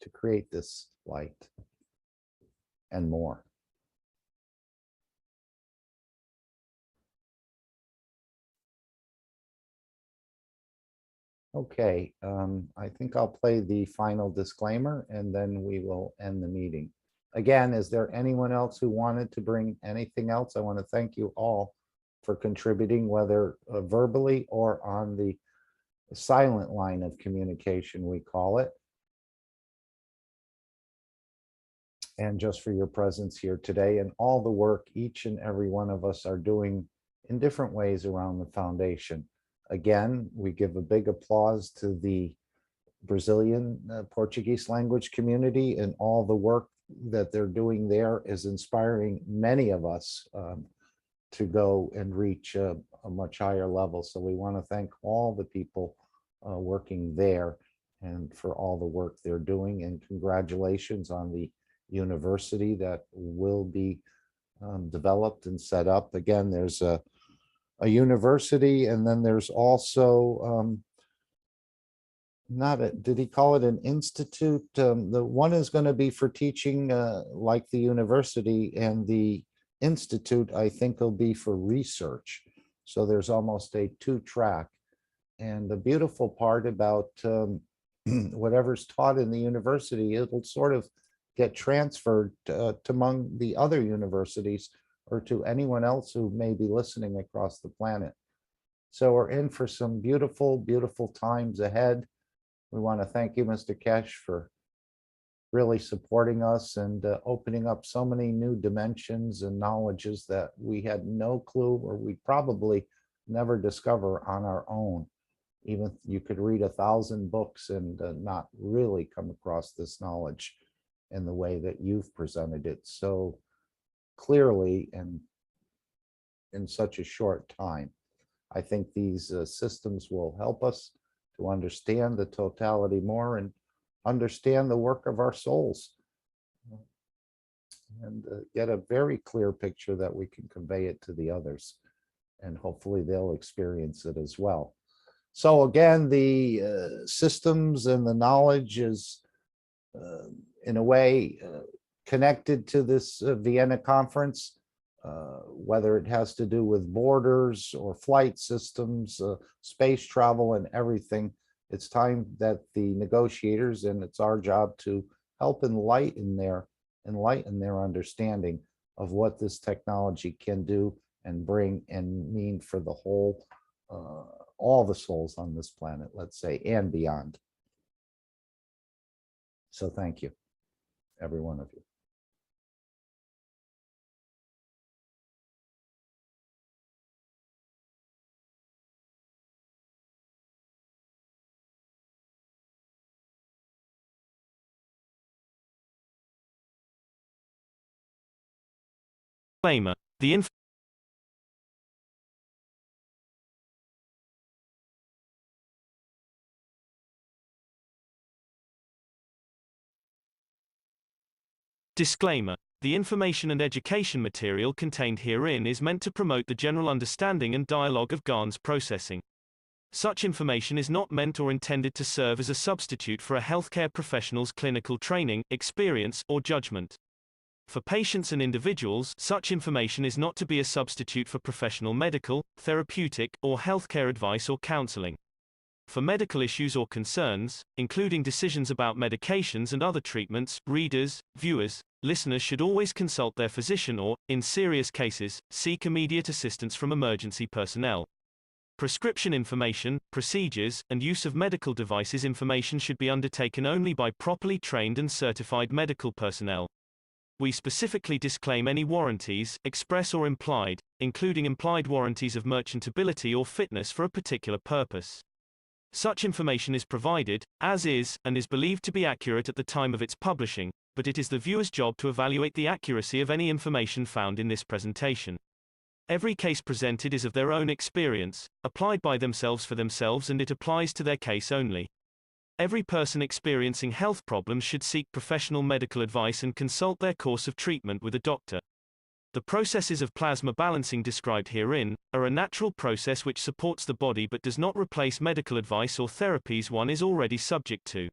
to create this light and more. Okay, I think I'll play the final disclaimer and then we will end the meeting. Again, is there anyone else who wanted to bring anything else? I want to thank you all for contributing, whether verbally or on the silent line of communication, we call it. And just for your presence here today and all the work each and every one of us are doing in different ways around the foundation. Again, we give a big applause to the Brazilian Portuguese language community, and all the work that they're doing there is inspiring many of us to go and reach a much higher level. So we want to thank all the people working there and for all the work they're doing, and congratulations on the university that will be developed and set up. Again, there's a university, and then there's also did he call it an institute? The one is going to be for teaching like the university, and the institute I think will be for research. So there's almost a two-track. And the beautiful part about whatever's taught in the university, it'll sort of get transferred to among the other universities or to anyone else who may be listening across the planet. So we're in for some beautiful, beautiful times ahead. We want to thank you, Mr. Kesh, for really supporting us and opening up so many new dimensions and knowledges that we had no clue or we probably never discover on our own. Even you could read 1,000 books and not really come across this knowledge in the way that you've presented it so clearly and in such a short time. I think these systems will help us to understand the totality more and understand the work of our souls and get a very clear picture that we can convey it to the others, and hopefully they'll experience it as well. So again, the systems and the knowledge is in a way connected to this Vienna conference, whether it has to do with borders or flight systems, space travel and everything. It's time that the negotiators, and it's our job to help enlighten their understanding of what this technology can do and bring and mean for the whole, all the souls on this planet, let's say, and beyond. So thank you, every one of you. Disclaimer. Disclaimer. The information and education material contained herein is meant to promote the general understanding and dialogue of GAN's processing. Such information is not meant or intended to serve as a substitute for a healthcare professional's clinical training, experience, or judgment. For patients and individuals, such information is not to be a substitute for professional medical, therapeutic, or healthcare advice or counseling. For medical issues or concerns, including decisions about medications and other treatments, readers, viewers, listeners should always consult their physician or, in serious cases, seek immediate assistance from emergency personnel. Prescription information, procedures, and use of medical devices information should be undertaken only by properly trained and certified medical personnel. We specifically disclaim any warranties, express or implied, including implied warranties of merchantability or fitness for a particular purpose. Such information is provided, as is, and is believed to be accurate at the time of its publishing, but it is the viewer's job to evaluate the accuracy of any information found in this presentation. Every case presented is of their own experience, applied by themselves for themselves, and it applies to their case only. Every person experiencing health problems should seek professional medical advice and consult their course of treatment with a doctor. The processes of plasma balancing described herein are a natural process which supports the body but does not replace medical advice or therapies one is already subject to.